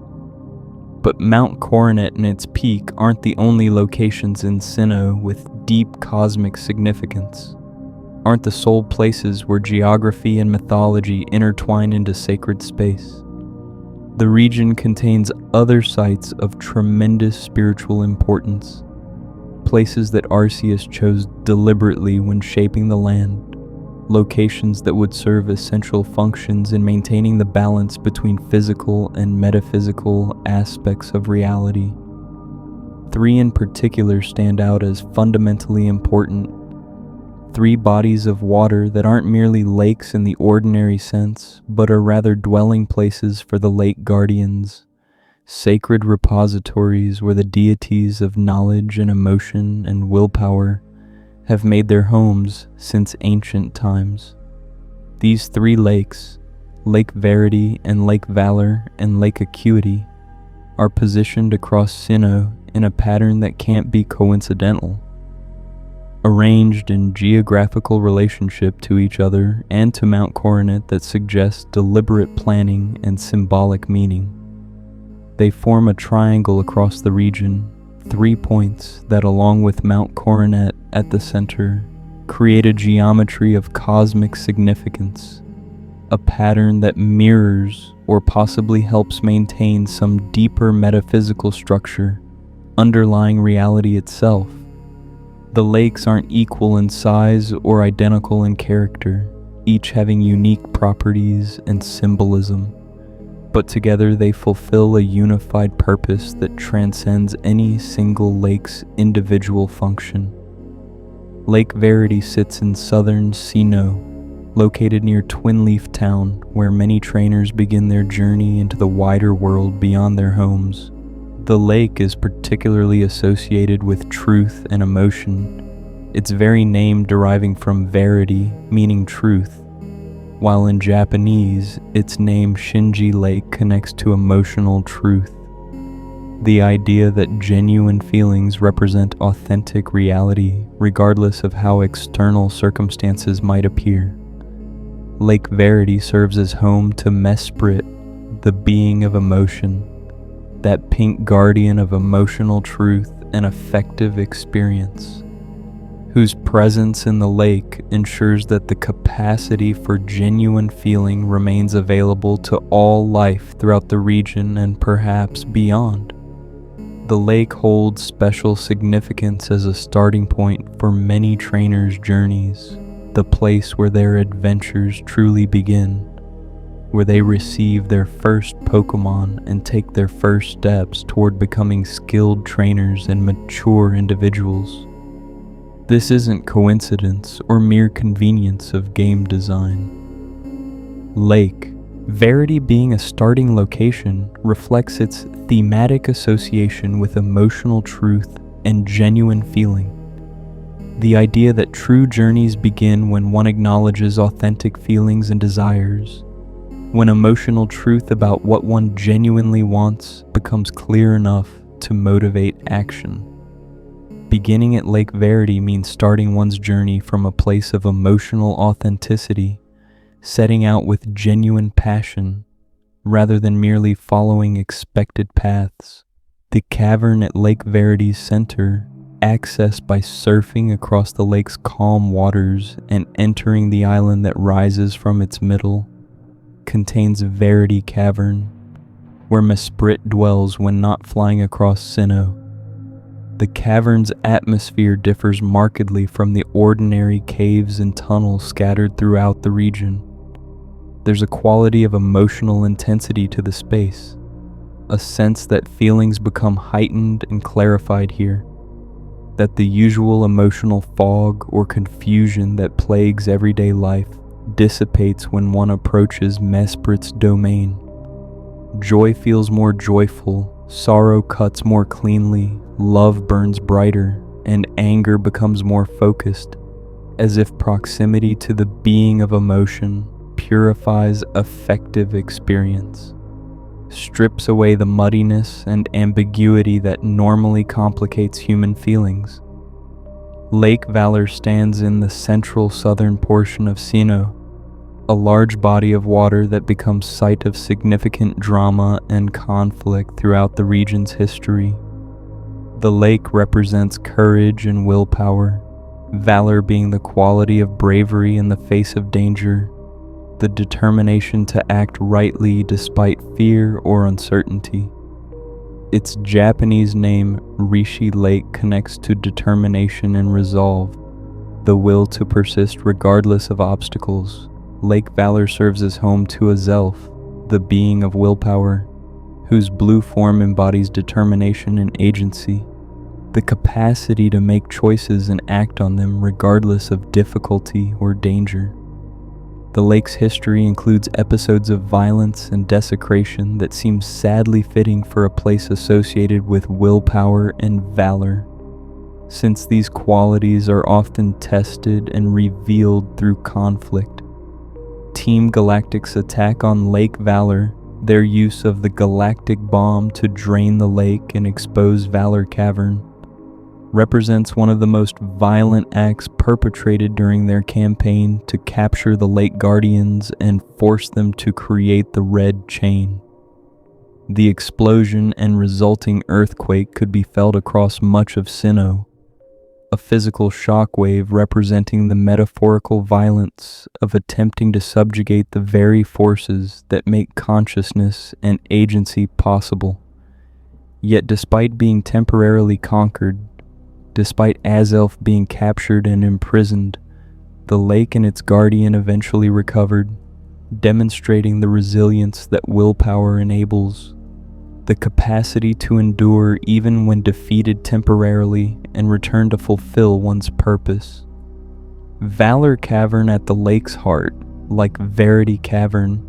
But Mount Coronet and its peak aren't the only locations in Sinnoh with deep cosmic significance, aren't the sole places where geography and mythology intertwine into sacred space. The region contains other sites of tremendous spiritual importance, places that Arceus chose deliberately when shaping the land, locations that would serve essential functions in maintaining the balance between physical and metaphysical aspects of reality. 3 in particular stand out as fundamentally important. 3 bodies of water that aren't merely lakes in the ordinary sense, but are rather dwelling places for the lake guardians, sacred repositories where the deities of knowledge and emotion and willpower have made their homes since ancient times. These 3 lakes, Lake Verity and Lake Valor and Lake Acuity, are positioned across Sinnoh in a pattern that can't be coincidental, arranged in geographical relationship to each other and to Mount Coronet that suggests deliberate planning and symbolic meaning. They form a triangle across the region, 3 points that, along with Mount Coronet at the center, create a geometry of cosmic significance, a pattern that mirrors or possibly helps maintain some deeper metaphysical structure underlying reality itself. The lakes aren't equal in size or identical in character, each having unique properties and symbolism, but together they fulfill a unified purpose that transcends any single lake's individual function. Lake Verity sits in southern Sinnoh, located near Twin Leaf Town, where many trainers begin their journey into the wider world beyond their homes. The lake is particularly associated with truth and emotion, its very name deriving from verity, meaning truth. while in Japanese, its name Shinji Lake connects to emotional truth, the idea that genuine feelings represent authentic reality regardless of how external circumstances might appear. Lake Verity serves as home to Mesprit, the being of emotion, that pink guardian of emotional truth and effective experience, whose presence in the lake ensures that the capacity for genuine feeling remains available to all life throughout the region and perhaps beyond. The lake holds special significance as a starting point for many trainers' journeys, the place where their adventures truly begin, where they receive their first Pokémon and take their first steps toward becoming skilled trainers and mature individuals. This isn't coincidence or mere convenience of game design. Lake Verity being a starting location reflects its thematic association with emotional truth and genuine feeling. The idea that true journeys begin when one acknowledges authentic feelings and desires, when emotional truth about what one genuinely wants becomes clear enough to motivate action. Beginning at Lake Verity means starting one's journey from a place of emotional authenticity, setting out with genuine passion, rather than merely following expected paths. The cavern at Lake Verity's center, accessed by surfing across the lake's calm waters and entering the island that rises from its middle, contains Verity Cavern, where Mesprit dwells when not flying across Sinnoh. The cavern's atmosphere differs markedly from the ordinary caves and tunnels scattered throughout the region. There's a quality of emotional intensity to the space, a sense that feelings become heightened and clarified here, that the usual emotional fog or confusion that plagues everyday life dissipates when one approaches Mesprit's domain. Joy feels more joyful, sorrow cuts more cleanly, love burns brighter, and anger becomes more focused, as if proximity to the being of emotion purifies effective experience, strips away the muddiness and ambiguity that normally complicates human feelings. Lake Valor stands in the central southern portion of Sinnoh, a large body of water that becomes site of significant drama and conflict throughout the region's history. The lake represents courage and willpower, valor being the quality of bravery in the face of danger, the determination to act rightly despite fear or uncertainty. Its Japanese name, Rishi Lake, connects to determination and resolve, the will to persist regardless of obstacles. Lake Valor serves as home to Azelf, the being of willpower, whose blue form embodies determination and agency, the capacity to make choices and act on them regardless of difficulty or danger. The lake's history includes episodes of violence and desecration that seem sadly fitting for a place associated with willpower and valor, since these qualities are often tested and revealed through conflict. Team Galactic's attack on Lake Valor, their use of the galactic bomb to drain the lake and expose Valor Cavern, represents one of the most violent acts perpetrated during their campaign to capture the Lake Guardians and force them to create the Red Chain. The explosion and resulting earthquake could be felt across much of Sinnoh, a physical shockwave representing the metaphorical violence of attempting to subjugate the very forces that make consciousness and agency possible. Yet despite being temporarily conquered, despite Azelf being captured and imprisoned, the lake and its guardian eventually recovered, demonstrating the resilience that willpower enables, the capacity to endure even when defeated temporarily and return to fulfill one's purpose. Valor Cavern at the lake's heart, like Verity Cavern,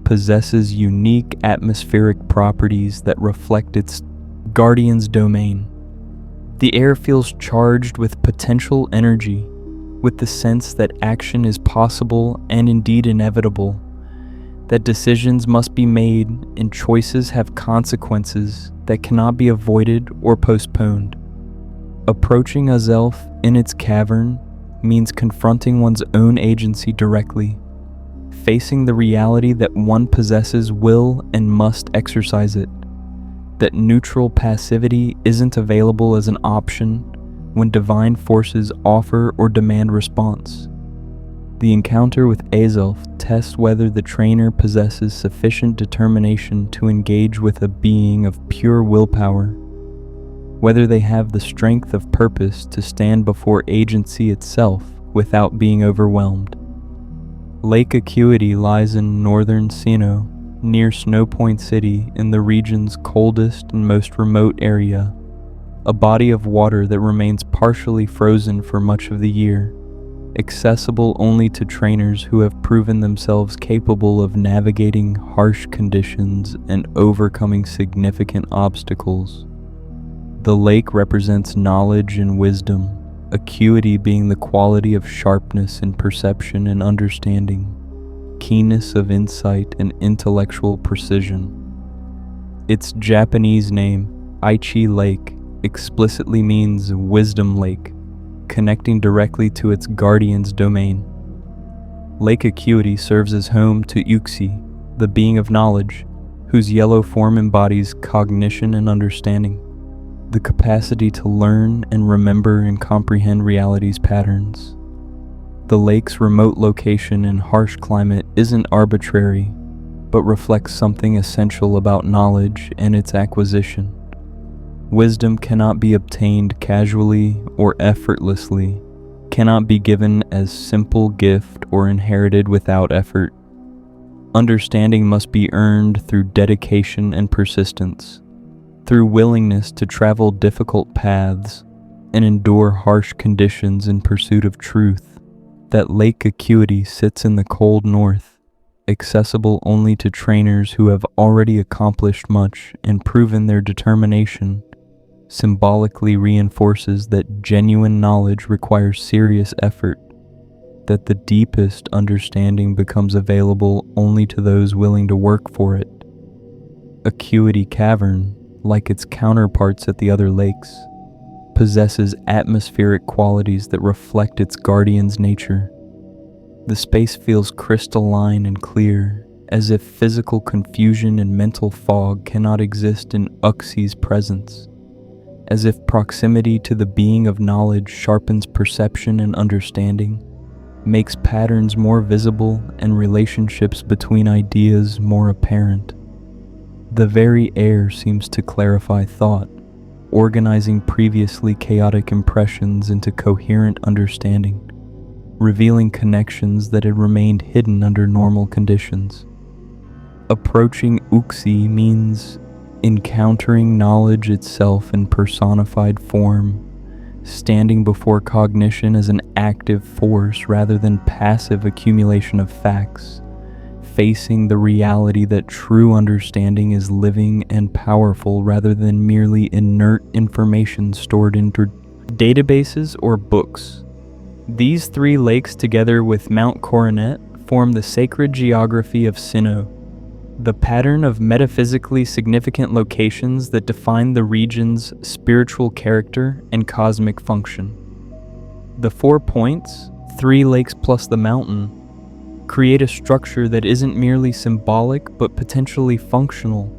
possesses unique atmospheric properties that reflect its guardian's domain. The air feels charged with potential energy, with the sense that action is possible and indeed inevitable, that decisions must be made and choices have consequences that cannot be avoided or postponed. Approaching Azelf in its cavern means confronting one's own agency directly, facing the reality that one possesses will and must exercise it, that neutral passivity isn't available as an option when divine forces offer or demand response. The encounter with Azelf tests whether the trainer possesses sufficient determination to engage with a being of pure willpower, whether they have the strength of purpose to stand before agency itself without being overwhelmed. Lake Acuity lies in northern Sinnoh, near Snow Point City in the region's coldest and most remote area, a body of water that remains partially frozen for much of the year, accessible only to trainers who have proven themselves capable of navigating harsh conditions and overcoming significant obstacles. The lake represents knowledge and wisdom, acuity being the quality of sharpness in perception and understanding, keenness of insight and intellectual precision. Its Japanese name, Aichi Lake, explicitly means Wisdom Lake, connecting directly to its guardian's domain. Lake Acuity serves as home to Uxie, the being of knowledge, whose yellow form embodies cognition and understanding, the capacity to learn and remember and comprehend reality's patterns. The lake's remote location and harsh climate isn't arbitrary, but reflects something essential about knowledge and its acquisition. Wisdom cannot be obtained casually or effortlessly, cannot be given as simple gift or inherited without effort. Understanding must be earned through dedication and persistence, through willingness to travel difficult paths and endure harsh conditions in pursuit of truth. That Lake Acuity sits in the cold north, accessible only to trainers who have already accomplished much and proven their determination, symbolically reinforces that genuine knowledge requires serious effort, that the deepest understanding becomes available only to those willing to work for it. Acuity Cavern, like its counterparts at the other lakes, possesses atmospheric qualities that reflect its guardian's nature. The space feels crystalline and clear, as if physical confusion and mental fog cannot exist in Uxie's presence, as if proximity to the being of knowledge sharpens perception and understanding, makes patterns more visible and relationships between ideas more apparent. The very air seems to clarify thought, organizing previously chaotic impressions into coherent understanding, revealing connections that had remained hidden under normal conditions. Approaching Uxie means encountering knowledge itself in personified form, standing before cognition as an active force rather than passive accumulation of facts, facing the reality that true understanding is living and powerful rather than merely inert information stored in databases or books. These three lakes, together with Mount Coronet, form the sacred geography of Sinnoh, the pattern of metaphysically significant locations that define the region's spiritual character and cosmic function. The 4 points, 3 lakes plus the mountain, create a structure that isn't merely symbolic but potentially functional,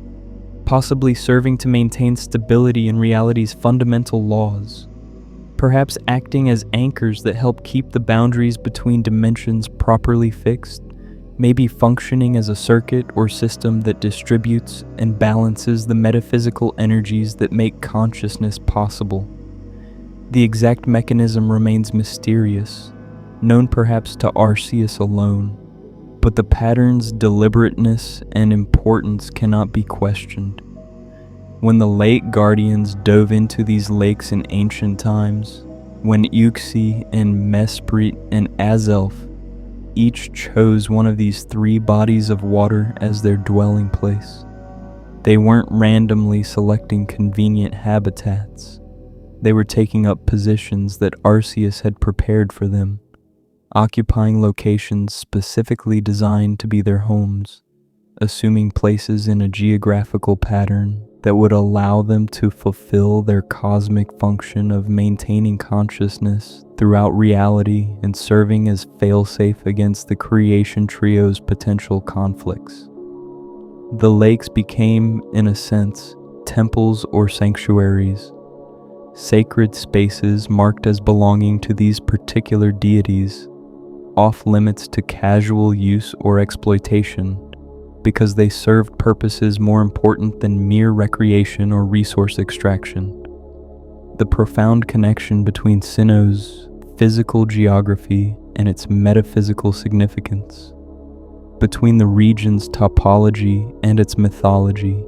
possibly serving to maintain stability in reality's fundamental laws, perhaps acting as anchors that help keep the boundaries between dimensions properly fixed, maybe functioning as a circuit or system that distributes and balances the metaphysical energies that make consciousness possible. The exact mechanism remains mysterious, known perhaps to Arceus alone, but the pattern's deliberateness and importance cannot be questioned. When the lake guardians dove into these lakes in ancient times, when Uxie and Mesprit and Azelf each chose one of these 3 bodies of water as their dwelling place, they weren't randomly selecting convenient habitats. They were taking up positions that Arceus had prepared for them, occupying locations specifically designed to be their homes, assuming places in a geographical pattern that would allow them to fulfill their cosmic function of maintaining consciousness throughout reality and serving as failsafe against the creation trio's potential conflicts. The lakes became, in a sense, temples or sanctuaries, sacred spaces marked as belonging to these particular deities, off limits to casual use or exploitation, because they served purposes more important than mere recreation or resource extraction. The profound connection between Sinnoh's physical geography and its metaphysical significance, between the region's topology and its mythology,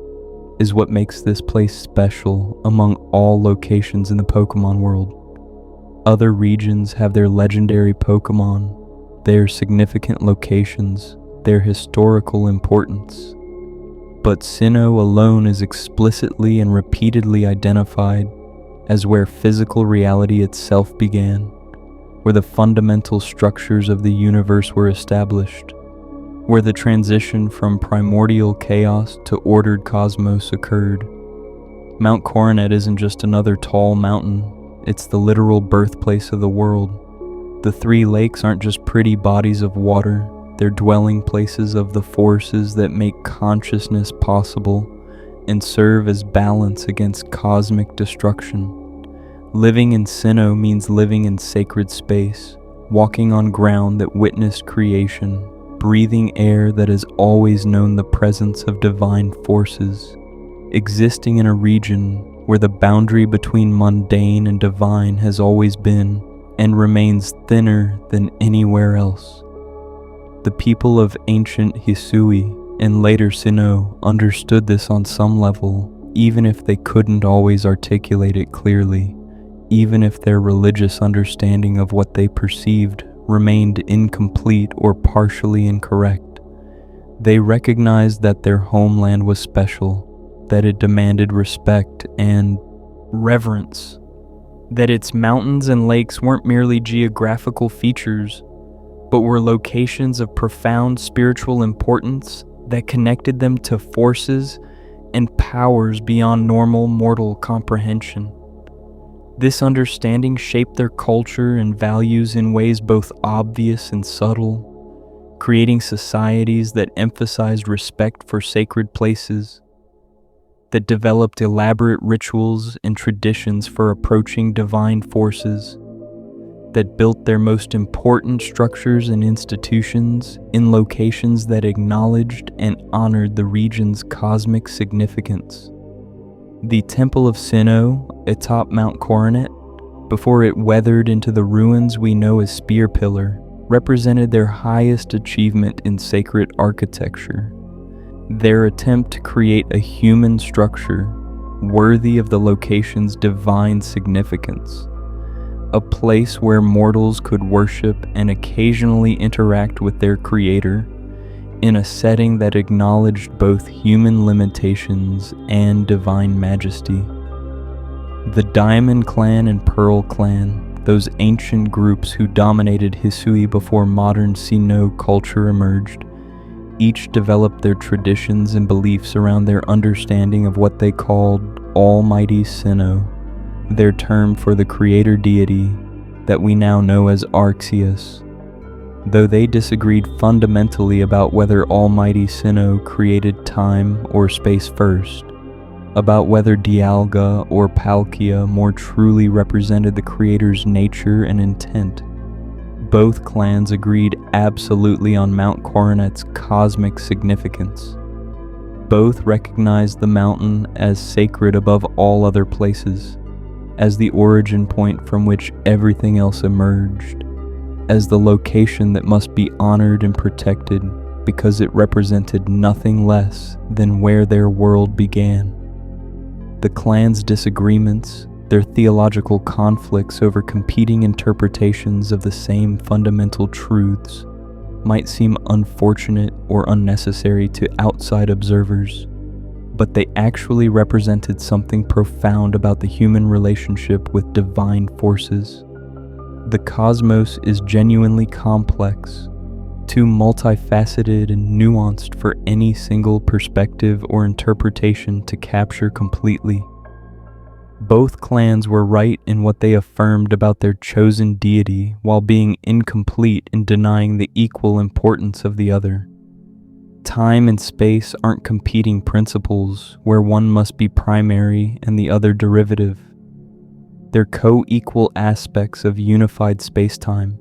is what makes this place special among all locations in the Pokémon world. Other regions have their legendary Pokémon, their significant locations, their historical importance. But Sinnoh alone is explicitly and repeatedly identified as where physical reality itself began, where the fundamental structures of the universe were established, where the transition from primordial chaos to ordered cosmos occurred. Mount Coronet isn't just another tall mountain, it's the literal birthplace of the world. The three lakes aren't just pretty bodies of water, they're dwelling places of the forces that make consciousness possible and serve as balance against cosmic destruction. Living in Sinnoh means living in sacred space, walking on ground that witnessed creation, breathing air that has always known the presence of divine forces, existing in a region where the boundary between mundane and divine has always been and remains thinner than anywhere else. The people of ancient Hisui and later Sinnoh understood this on some level, even if they couldn't always articulate it clearly, even if their religious understanding of what they perceived remained incomplete or partially incorrect. They recognized that their homeland was special, that it demanded respect and reverence, that its mountains and lakes weren't merely geographical features, but were locations of profound spiritual importance that connected them to forces and powers beyond normal mortal comprehension. This understanding shaped their culture and values in ways both obvious and subtle, creating societies that emphasized respect for sacred places, that developed elaborate rituals and traditions for approaching divine forces, that built their most important structures and institutions in locations that acknowledged and honored the region's cosmic significance. The Temple of Sinnoh atop Mount Coronet, before it weathered into the ruins we know as Spear Pillar, represented their highest achievement in sacred architecture. Their attempt to create a human structure worthy of the location's divine significance. A place where mortals could worship and occasionally interact with their creator in a setting that acknowledged both human limitations and divine majesty. The Diamond Clan and Pearl Clan, those ancient groups who dominated Hisui before modern Sinnoh culture emerged, each developed their traditions and beliefs around their understanding of what they called Almighty Sinnoh, their term for the creator deity that we now know as Arceus. Though they disagreed fundamentally about whether Almighty Sinnoh created time or space first, about whether Dialga or Palkia more truly represented the creator's nature and intent, both clans agreed absolutely on Mount Coronet's cosmic significance. Both recognized the mountain as sacred above all other places, as the origin point from which everything else emerged, as the location that must be honored and protected because it represented nothing less than where their world began. The clans' disagreements, their theological conflicts over competing interpretations of the same fundamental truths, might seem unfortunate or unnecessary to outside observers, but they actually represented something profound about the human relationship with divine forces. The cosmos is genuinely complex, too multifaceted and nuanced for any single perspective or interpretation to capture completely. Both clans were right in what they affirmed about their chosen deity while being incomplete in denying the equal importance of the other. Time and space aren't competing principles where one must be primary and the other derivative. They're co-equal aspects of unified spacetime,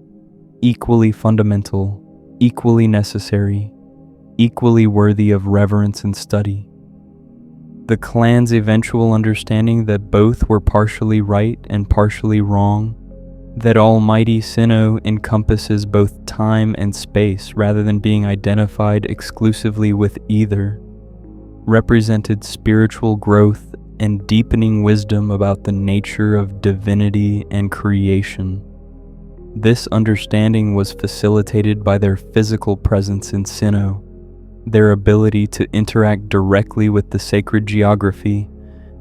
equally fundamental, equally necessary, equally worthy of reverence and study. The clan's eventual understanding that both were partially right and partially wrong, that Almighty Sinnoh encompasses both time and space rather than being identified exclusively with either, represented spiritual growth and deepening wisdom about the nature of divinity and creation. This understanding was facilitated by their physical presence in Sinnoh, their ability to interact directly with the sacred geography,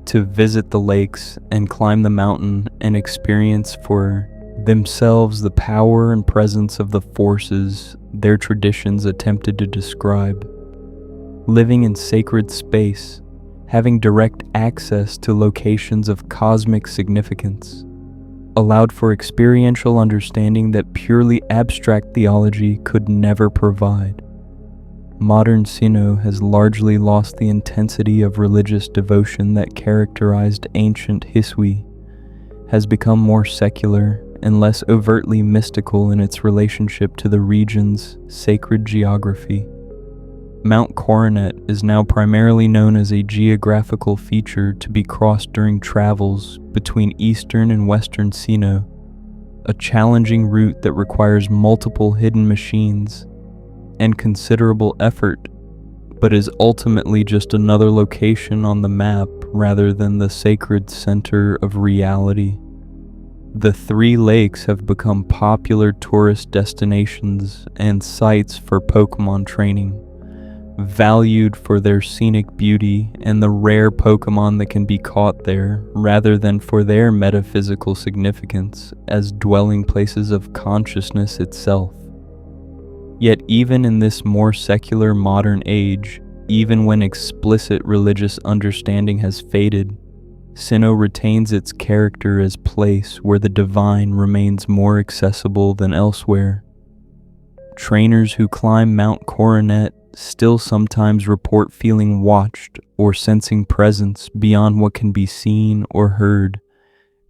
to visit the lakes and climb the mountain and experience for themselves the power and presence of the forces their traditions attempted to describe. Living in sacred space, having direct access to locations of cosmic significance, allowed for experiential understanding that purely abstract theology could never provide. Modern Sinnoh has largely lost the intensity of religious devotion that characterized ancient Hisui, has become more secular and less overtly mystical in its relationship to the region's sacred geography. Mount Coronet is now primarily known as a geographical feature to be crossed during travels between eastern and western Sinnoh, a challenging route that requires multiple hidden machines and considerable effort, but is ultimately just another location on the map rather than the sacred center of reality. The three lakes have become popular tourist destinations and sites for Pokémon training, valued for their scenic beauty and the rare Pokémon that can be caught there, rather than for their metaphysical significance as dwelling places of consciousness itself. Yet even in this more secular modern age, even when explicit religious understanding has faded, Sinnoh retains its character as place where the divine remains more accessible than elsewhere. Trainers who climb Mount Coronet still sometimes report feeling watched or sensing presence beyond what can be seen or heard,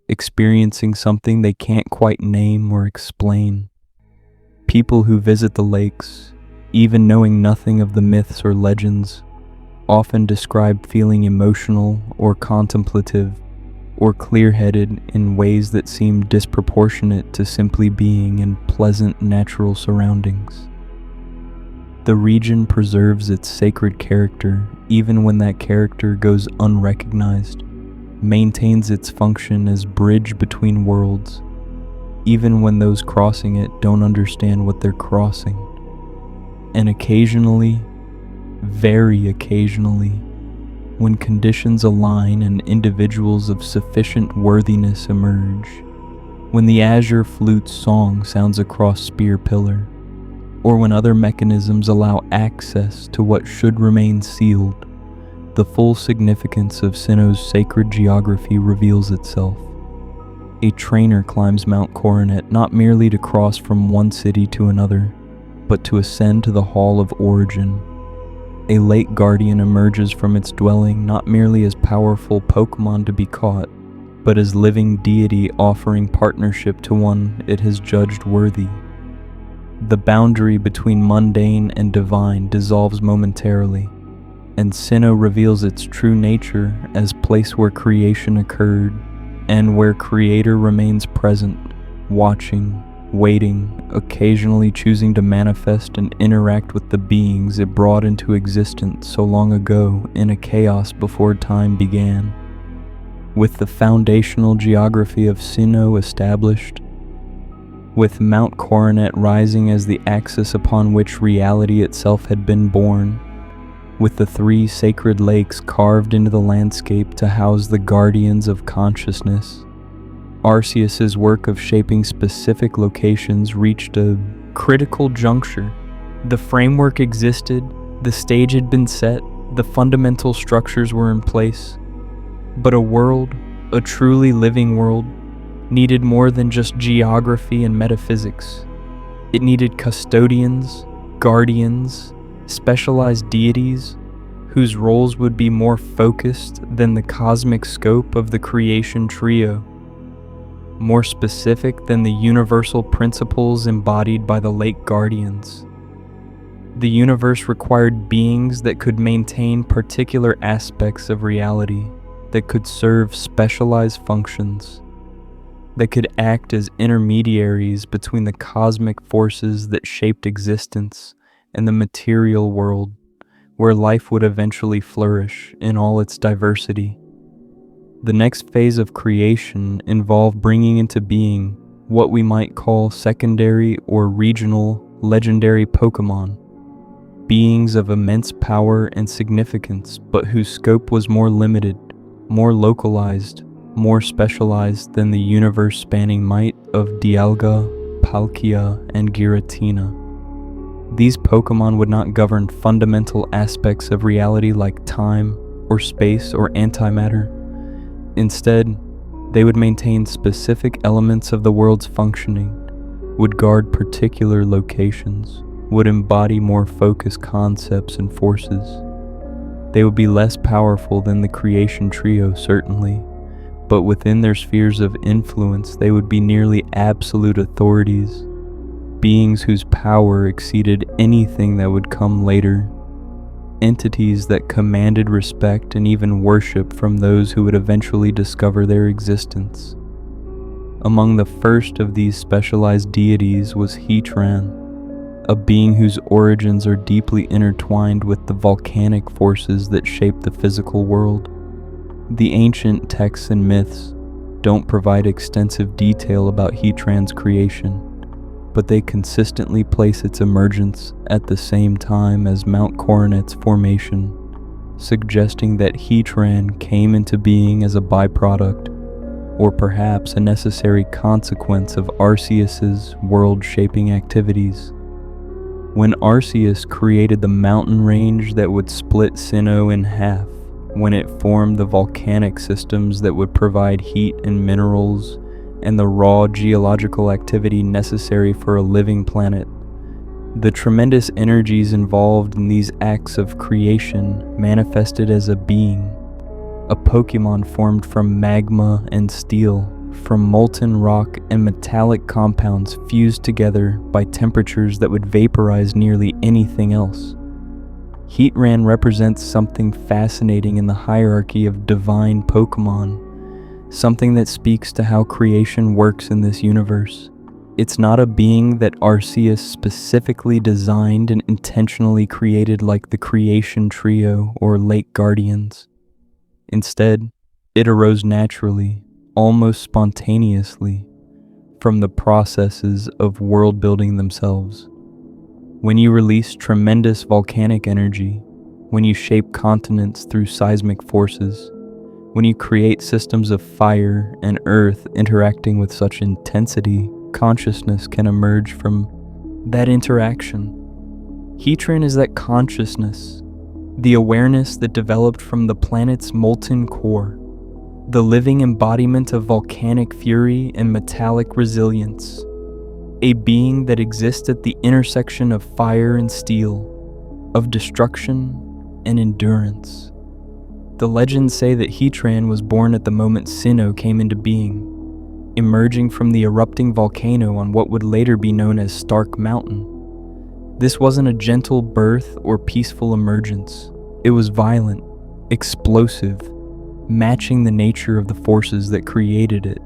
experiencing something they can't quite name or explain. People who visit the lakes, even knowing nothing of the myths or legends, often describe feeling emotional or contemplative or clear-headed in ways that seem disproportionate to simply being in pleasant natural surroundings. The region preserves its sacred character even when that character goes unrecognized, maintains its function as bridge between worlds, even when those crossing it don't understand what they're crossing. And occasionally, very occasionally, when conditions align and individuals of sufficient worthiness emerge, when the Azure Flute's song sounds across Spear Pillar, or when other mechanisms allow access to what should remain sealed, the full significance of Sinnoh's sacred geography reveals itself. A trainer climbs Mount Coronet not merely to cross from one city to another, but to ascend to the Hall of Origin. A lake guardian emerges from its dwelling not merely as powerful Pokémon to be caught, but as living deity offering partnership to one it has judged worthy. The boundary between mundane and divine dissolves momentarily, and Sinnoh reveals its true nature as place where creation occurred, and where Creator remains present, watching, waiting, occasionally choosing to manifest and interact with the beings it brought into existence so long ago in a chaos before time began. With the foundational geography of Sinnoh established, with Mount Coronet rising as the axis upon which reality itself had been born, with the three sacred lakes carved into the landscape to house the guardians of consciousness, Arceus's work of shaping specific locations reached a critical juncture. The framework existed, the stage had been set, the fundamental structures were in place. But a world, a truly living world, needed more than just geography and metaphysics. It needed custodians, guardians, specialized deities, whose roles would be more focused than the cosmic scope of the creation trio, more specific than the universal principles embodied by the late guardians. The universe required beings that could maintain particular aspects of reality, that could serve specialized functions, that could act as intermediaries between the cosmic forces that shaped existence and the material world, where life would eventually flourish in all its diversity. The next phase of creation involved bringing into being what we might call secondary or regional legendary Pokémon, beings of immense power and significance, but whose scope was more limited, more localized, more specialized than the universe-spanning might of Dialga, Palkia, and Giratina. These Pokémon would not govern fundamental aspects of reality like time, or space, or antimatter. Instead, they would maintain specific elements of the world's functioning, would guard particular locations, would embody more focused concepts and forces. They would be less powerful than the creation trio, certainly, but within their spheres of influence they would be nearly absolute authorities, beings whose power exceeded anything that would come later, entities that commanded respect and even worship from those who would eventually discover their existence. Among the first of these specialized deities was Heatran, a being whose origins are deeply intertwined with the volcanic forces that shape the physical world. The ancient texts and myths don't provide extensive detail about Heatran's creation, but they consistently place its emergence at the same time as Mount Coronet's formation, suggesting that Heatran came into being as a byproduct, or perhaps a necessary consequence of Arceus's world-shaping activities. When Arceus created the mountain range that would split Sinnoh in half, when it formed the volcanic systems that would provide heat and minerals, and the raw geological activity necessary for a living planet, the tremendous energies involved in these acts of creation manifested as a being, a Pokémon formed from magma and steel, from molten rock and metallic compounds fused together by temperatures that would vaporize nearly anything else. Heatran represents something fascinating in the hierarchy of divine Pokémon, something that speaks to how creation works in this universe. It's not a being that Arceus specifically designed and intentionally created like the creation trio or late guardians. Instead, it arose naturally, almost spontaneously, from the processes of world building themselves. When you release tremendous volcanic energy, when you shape continents through seismic forces, when you create systems of fire and earth interacting with such intensity, consciousness can emerge from that interaction. Heatran is that consciousness, the awareness that developed from the planet's molten core, the living embodiment of volcanic fury and metallic resilience, a being that exists at the intersection of fire and steel, of destruction and endurance. The legends say that Heatran was born at the moment Sinnoh came into being, emerging from the erupting volcano on what would later be known as Stark Mountain. This wasn't a gentle birth or peaceful emergence. It was violent, explosive, matching the nature of the forces that created it.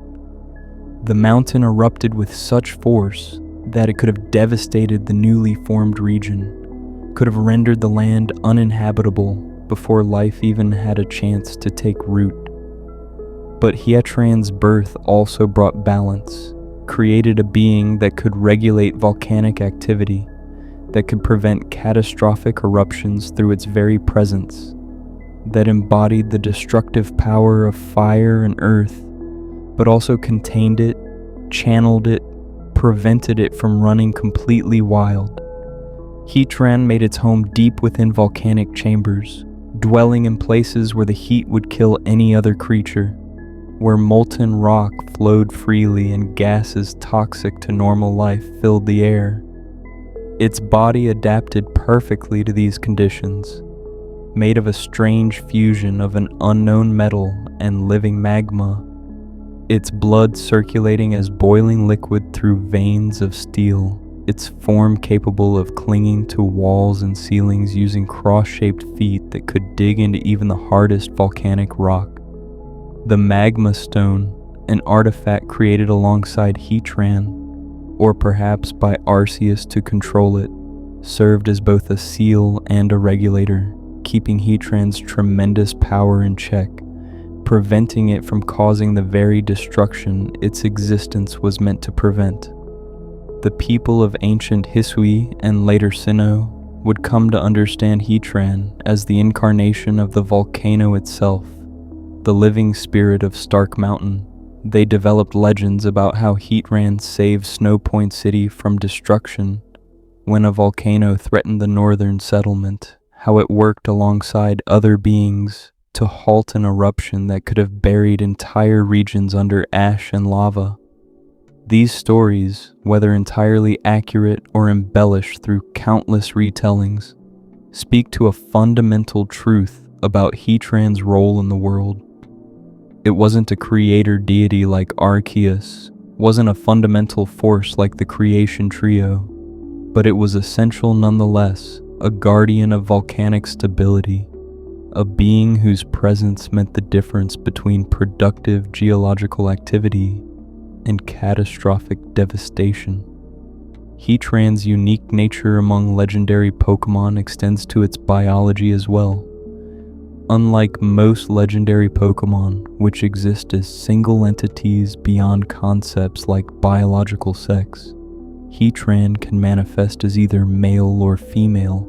The mountain erupted with such force that it could have devastated the newly formed region, could have rendered the land uninhabitable before life even had a chance to take root. But Heatran's birth also brought balance, created a being that could regulate volcanic activity, that could prevent catastrophic eruptions through its very presence, that embodied the destructive power of fire and earth, but also contained it, channeled it, prevented it from running completely wild. Heatran made its home deep within volcanic chambers, dwelling in places where the heat would kill any other creature, where molten rock flowed freely and gases toxic to normal life filled the air. Its body adapted perfectly to these conditions, made of a strange fusion of an unknown metal and living magma, its blood circulating as boiling liquid through veins of steel, its form capable of clinging to walls and ceilings using cross-shaped feet that could dig into even the hardest volcanic rock. The Magma Stone, an artifact created alongside Heatran, or perhaps by Arceus to control it, served as both a seal and a regulator, keeping Heatran's tremendous power in check, preventing it from causing the very destruction its existence was meant to prevent. The people of ancient Hisui and later Sinnoh would come to understand Heatran as the incarnation of the volcano itself, the living spirit of Stark Mountain. They developed legends about how Heatran saved Snow Point City from destruction when a volcano threatened the northern settlement, how it worked alongside other beings to halt an eruption that could have buried entire regions under ash and lava. These stories, whether entirely accurate or embellished through countless retellings, speak to a fundamental truth about Heatran's role in the world. It wasn't a creator deity like Arceus, wasn't a fundamental force like the creation trio, but it was essential nonetheless, a guardian of volcanic stability, a being whose presence meant the difference between productive geological activity and catastrophic devastation. Heatran's unique nature among legendary Pokémon extends to its biology as well. Unlike most legendary Pokémon, which exist as single entities beyond concepts like biological sex, Heatran can manifest as either male or female,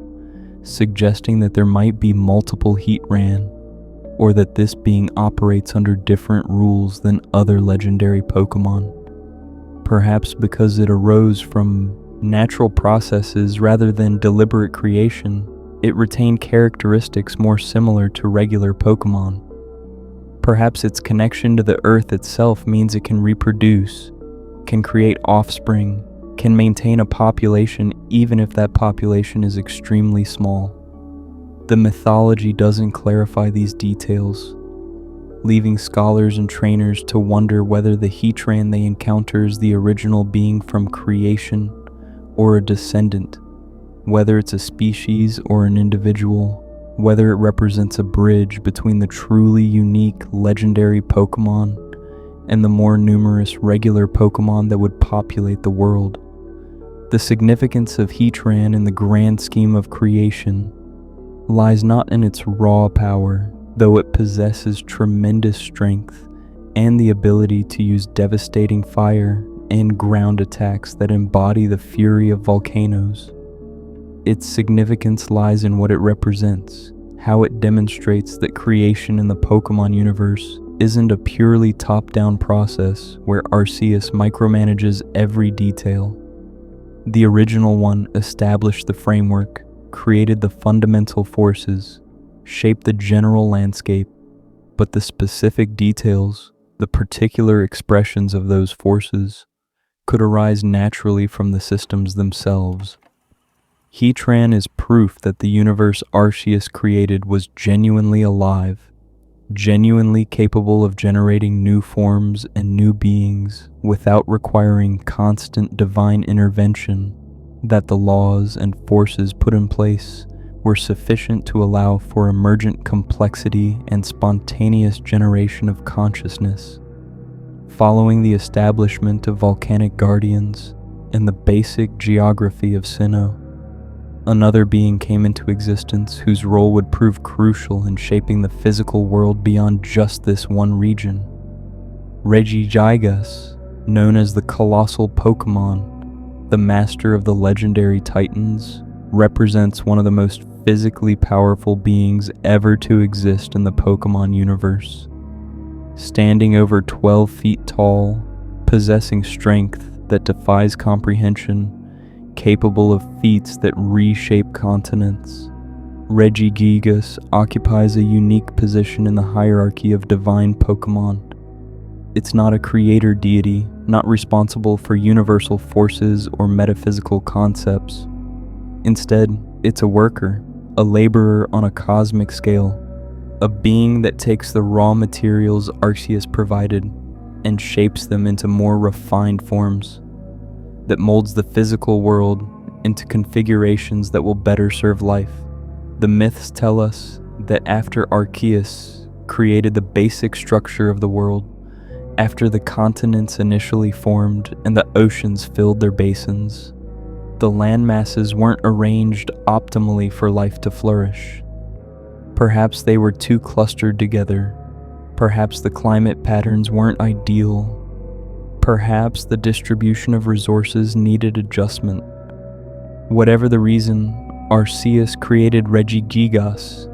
suggesting that there might be multiple Heatran, or that this being operates under different rules than other legendary Pokémon. Perhaps because it arose from natural processes rather than deliberate creation, it retained characteristics more similar to regular Pokémon. Perhaps its connection to the earth itself means it can reproduce, can create offspring, can maintain a population even if that population is extremely small. The mythology doesn't clarify these details, leaving scholars and trainers to wonder whether the Heatran they encounter is the original being from creation or a descendant, whether it's a species or an individual, whether it represents a bridge between the truly unique legendary Pokémon and the more numerous regular Pokémon that would populate the world. The significance of Heatran in the grand scheme of creation lies not in its raw power, though it possesses tremendous strength and the ability to use devastating fire and ground attacks that embody the fury of volcanoes. Its significance lies in what it represents, how it demonstrates that creation in the Pokémon universe isn't a purely top-down process where Arceus micromanages every detail. The original one established the framework, created the fundamental forces, shaped the general landscape, but the specific details, the particular expressions of those forces, could arise naturally from the systems themselves. Heatran is proof that the universe Arceus created was genuinely alive, genuinely capable of generating new forms and new beings without requiring constant divine intervention, that the laws and forces put in place were sufficient to allow for emergent complexity and spontaneous generation of consciousness. Following the establishment of volcanic guardians and the basic geography of Sinnoh, another being came into existence whose role would prove crucial in shaping the physical world beyond just this one region. Regigigas, known as the Colossal Pokémon, the master of the legendary Titans, represents one of the most physically powerful beings ever to exist in the Pokémon universe. standing over 12 feet tall, possessing strength that defies comprehension, capable of feats that reshape continents. Regigigas occupies a unique position in the hierarchy of divine Pokémon. It's not a creator deity, not responsible for universal forces or metaphysical concepts. Instead, it's a worker, a laborer on a cosmic scale, a being that takes the raw materials Arceus provided and shapes them into more refined forms, that molds the physical world into configurations that will better serve life. The myths tell us that after Arceus created the basic structure of the world, after the continents initially formed and the oceans filled their basins, the land masses weren't arranged optimally for life to flourish. Perhaps they were too clustered together. Perhaps the climate patterns weren't ideal. Perhaps the distribution of resources needed adjustment. Whatever the reason, Arceus created Regigigas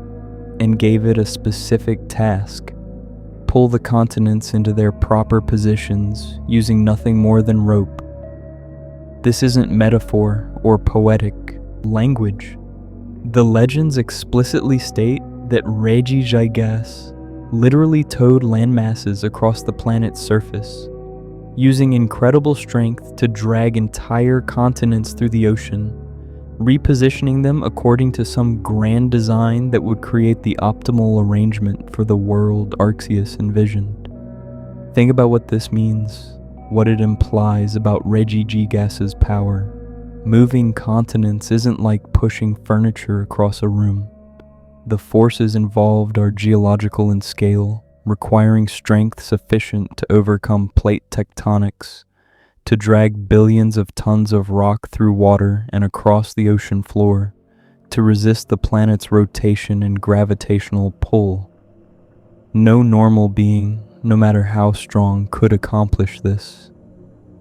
and gave it a specific task: pull the continents into their proper positions using nothing more than rope. This isn't metaphor or poetic language. The legends explicitly state that Regigigas literally towed land masses across the planet's surface, using incredible strength to drag entire continents through the ocean, repositioning them according to some grand design that would create the optimal arrangement for the world Arceus envisioned. Think about what this means, what it implies about Regigigas's power. Moving continents isn't like pushing furniture across a room. The forces involved are geological in scale, requiring strength sufficient to overcome plate tectonics, to drag billions of tons of rock through water and across the ocean floor, to resist the planet's rotation and gravitational pull. No normal being, no matter how strong, could accomplish this.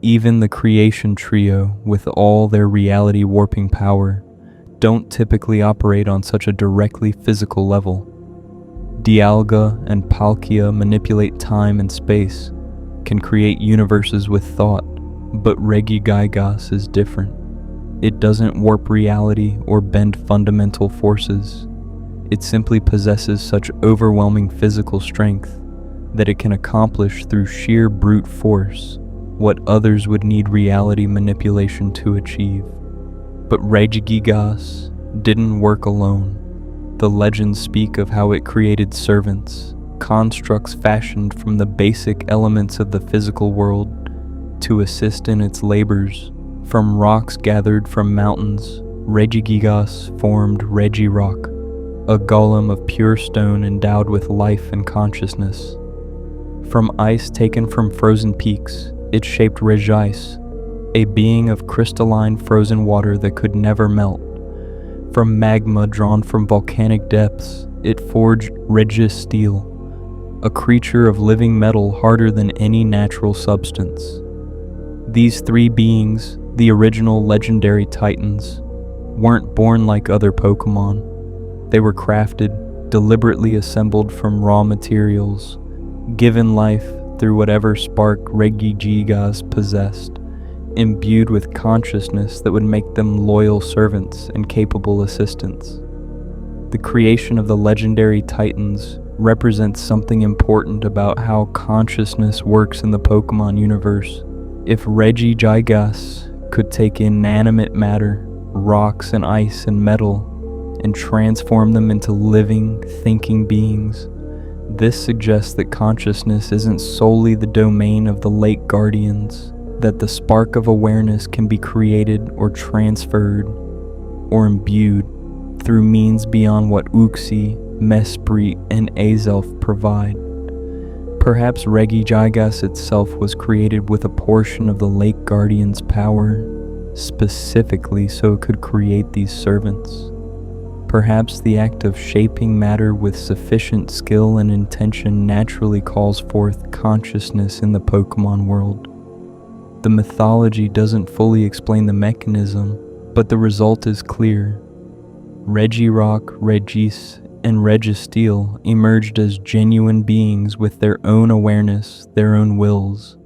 Even the creation trio, with all their reality warping power, don't typically operate on such a directly physical level. Dialga and Palkia manipulate time and space, can create universes with thought, but Regigigas is different. It doesn't warp reality or bend fundamental forces. It simply possesses such overwhelming physical strength that it can accomplish through sheer brute force what others would need reality manipulation to achieve. But Regigigas didn't work alone. The legends speak of how it created servants, constructs fashioned from the basic elements of the physical world to assist in its labors. From rocks gathered from mountains, Regigigas formed Regirock, a golem of pure stone endowed with life and consciousness. From ice taken from frozen peaks, it shaped Regice, a being of crystalline frozen water that could never melt. From magma drawn from volcanic depths, it forged Regis Steel, a creature of living metal harder than any natural substance. These three beings, the original legendary titans, weren't born like other Pokémon. They were crafted, deliberately assembled from raw materials, given life through whatever spark Regigigas possessed, imbued with consciousness that would make them loyal servants and capable assistants. The creation of the legendary titans represents something important about how consciousness works in the Pokémon universe. If Regigigas could take inanimate matter, rocks and ice and metal, and transform them into living, thinking beings, this suggests that consciousness isn't solely the domain of the Lake Guardians, that the spark of awareness can be created or transferred or imbued through means beyond what Uxie, Mesprit, and Azelf provide. Perhaps Regigigas itself was created with a portion of the Lake Guardian's power, specifically so it could create these servants. Perhaps the act of shaping matter with sufficient skill and intention naturally calls forth consciousness in the Pokémon world. The mythology doesn't fully explain the mechanism, but the result is clear. Regirock, Regis, and Registeel emerged as genuine beings with their own awareness, their own wills,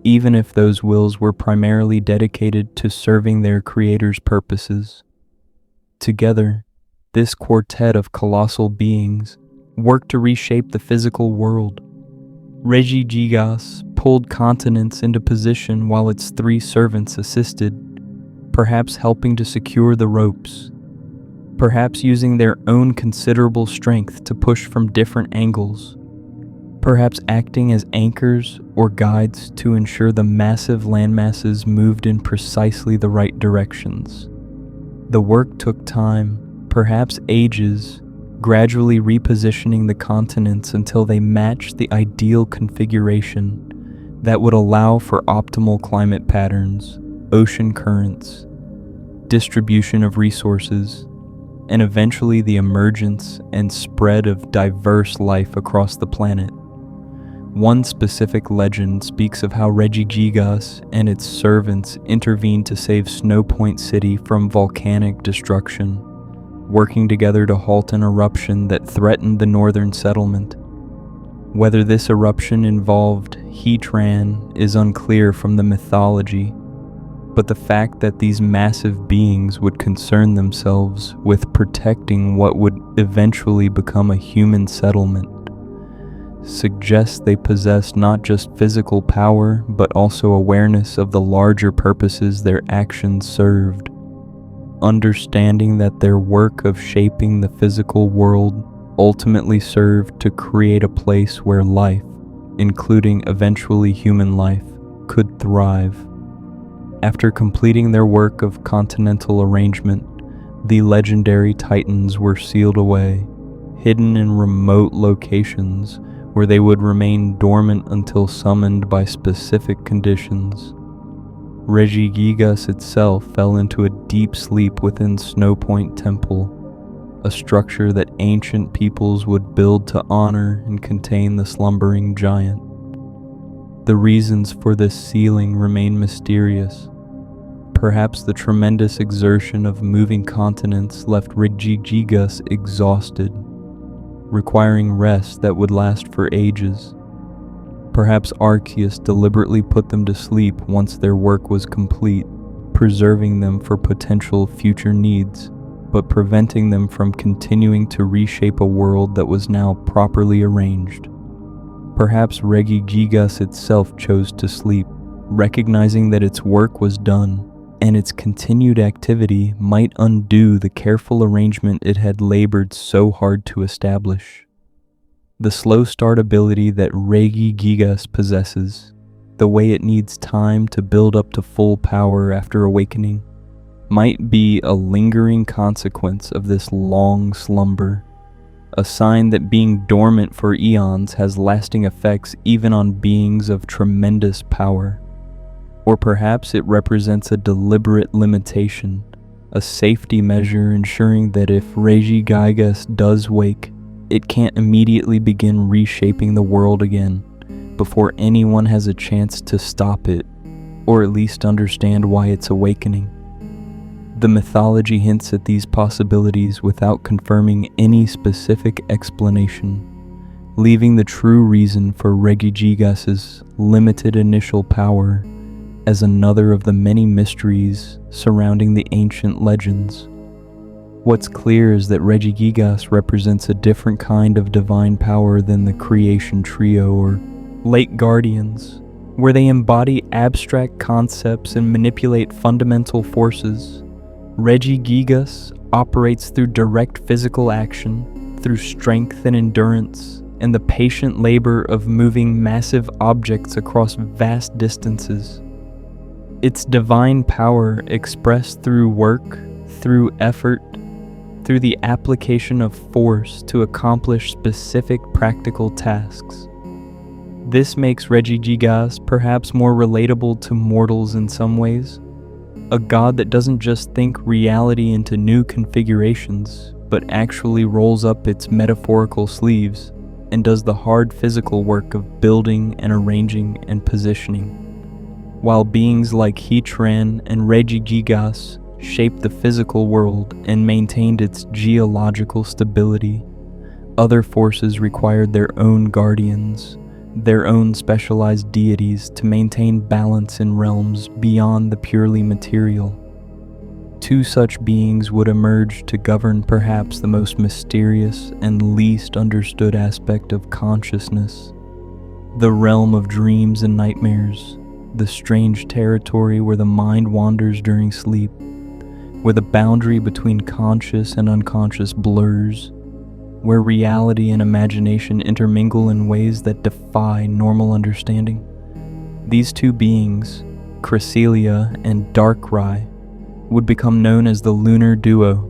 even if those wills were primarily dedicated to serving their creator's purposes. Together, this quartet of colossal beings worked to reshape the physical world. Regigigas pulled continents into position while its 3 servants assisted, perhaps helping to secure the ropes, perhaps using their own considerable strength to push from different angles, perhaps acting as anchors or guides to ensure the massive landmasses moved in precisely the right directions. The work took time, perhaps ages, gradually repositioning the continents until they matched the ideal configuration that would allow for optimal climate patterns, ocean currents, distribution of resources, and eventually the emergence and spread of diverse life across the planet. One specific legend speaks of how Regigigas and its servants intervened to save Snow Point City from volcanic destruction, working together to halt an eruption that threatened the northern settlement. Whether this eruption involved Heatran is unclear from the mythology, but the fact that these massive beings would concern themselves with protecting what would eventually become a human settlement suggests they possess not just physical power, but also awareness of the larger purposes their actions served. Understanding that their work of shaping the physical world ultimately served to create a place where life, including eventually human life, could thrive. After completing their work of continental arrangement, the legendary Titans were sealed away, hidden in remote locations where they would remain dormant until summoned by specific conditions. Regigigas itself fell into a deep sleep within Snow Point Temple, a structure that ancient peoples would build to honor and contain the slumbering giant. The reasons for this sealing remain mysterious. Perhaps the tremendous exertion of moving continents left Regigigas exhausted, requiring rest that would last for ages. Perhaps Arceus deliberately put them to sleep once their work was complete, preserving them for potential future needs, but preventing them from continuing to reshape a world that was now properly arranged. Perhaps Regigigas itself chose to sleep, recognizing that its work was done, and its continued activity might undo the careful arrangement it had labored so hard to establish. The slow start ability that Regigigas possesses, the way it needs time to build up to full power after awakening, might be a lingering consequence of this long slumber, a sign that being dormant for eons has lasting effects even on beings of tremendous power. Or perhaps it represents a deliberate limitation, a safety measure ensuring that if Regigigas does wake, it can't immediately begin reshaping the world again before anyone has a chance to stop it, or at least understand why it's awakening. The mythology hints at these possibilities without confirming any specific explanation, leaving the true reason for Regigigas's limited initial power as another of the many mysteries surrounding the ancient legends. What's clear is that Regigigas represents a different kind of divine power than the creation trio or late guardians, where they embody abstract concepts and manipulate fundamental forces. Regigigas operates through direct physical action, through strength and endurance, and the patient labor of moving massive objects across vast distances. Its divine power expressed through work, through effort, through the application of force to accomplish specific practical tasks. This makes Regigigas perhaps more relatable to mortals in some ways, a god that doesn't just think reality into new configurations, but actually rolls up its metaphorical sleeves and does the hard physical work of building and arranging and positioning. While beings like Heatran and Regigigas shaped the physical world and maintained its geological stability, Other forces required their own guardians, their own specialized deities to maintain balance in realms beyond the purely material. Two such beings would emerge to govern perhaps the most mysterious and least understood aspect of consciousness, the realm of dreams and nightmares, the strange territory where the mind wanders during sleep, where the boundary between conscious and unconscious blurs, where reality and imagination intermingle in ways that defy normal understanding. These two beings, Cresselia and Darkrai, would become known as the Lunar Duo,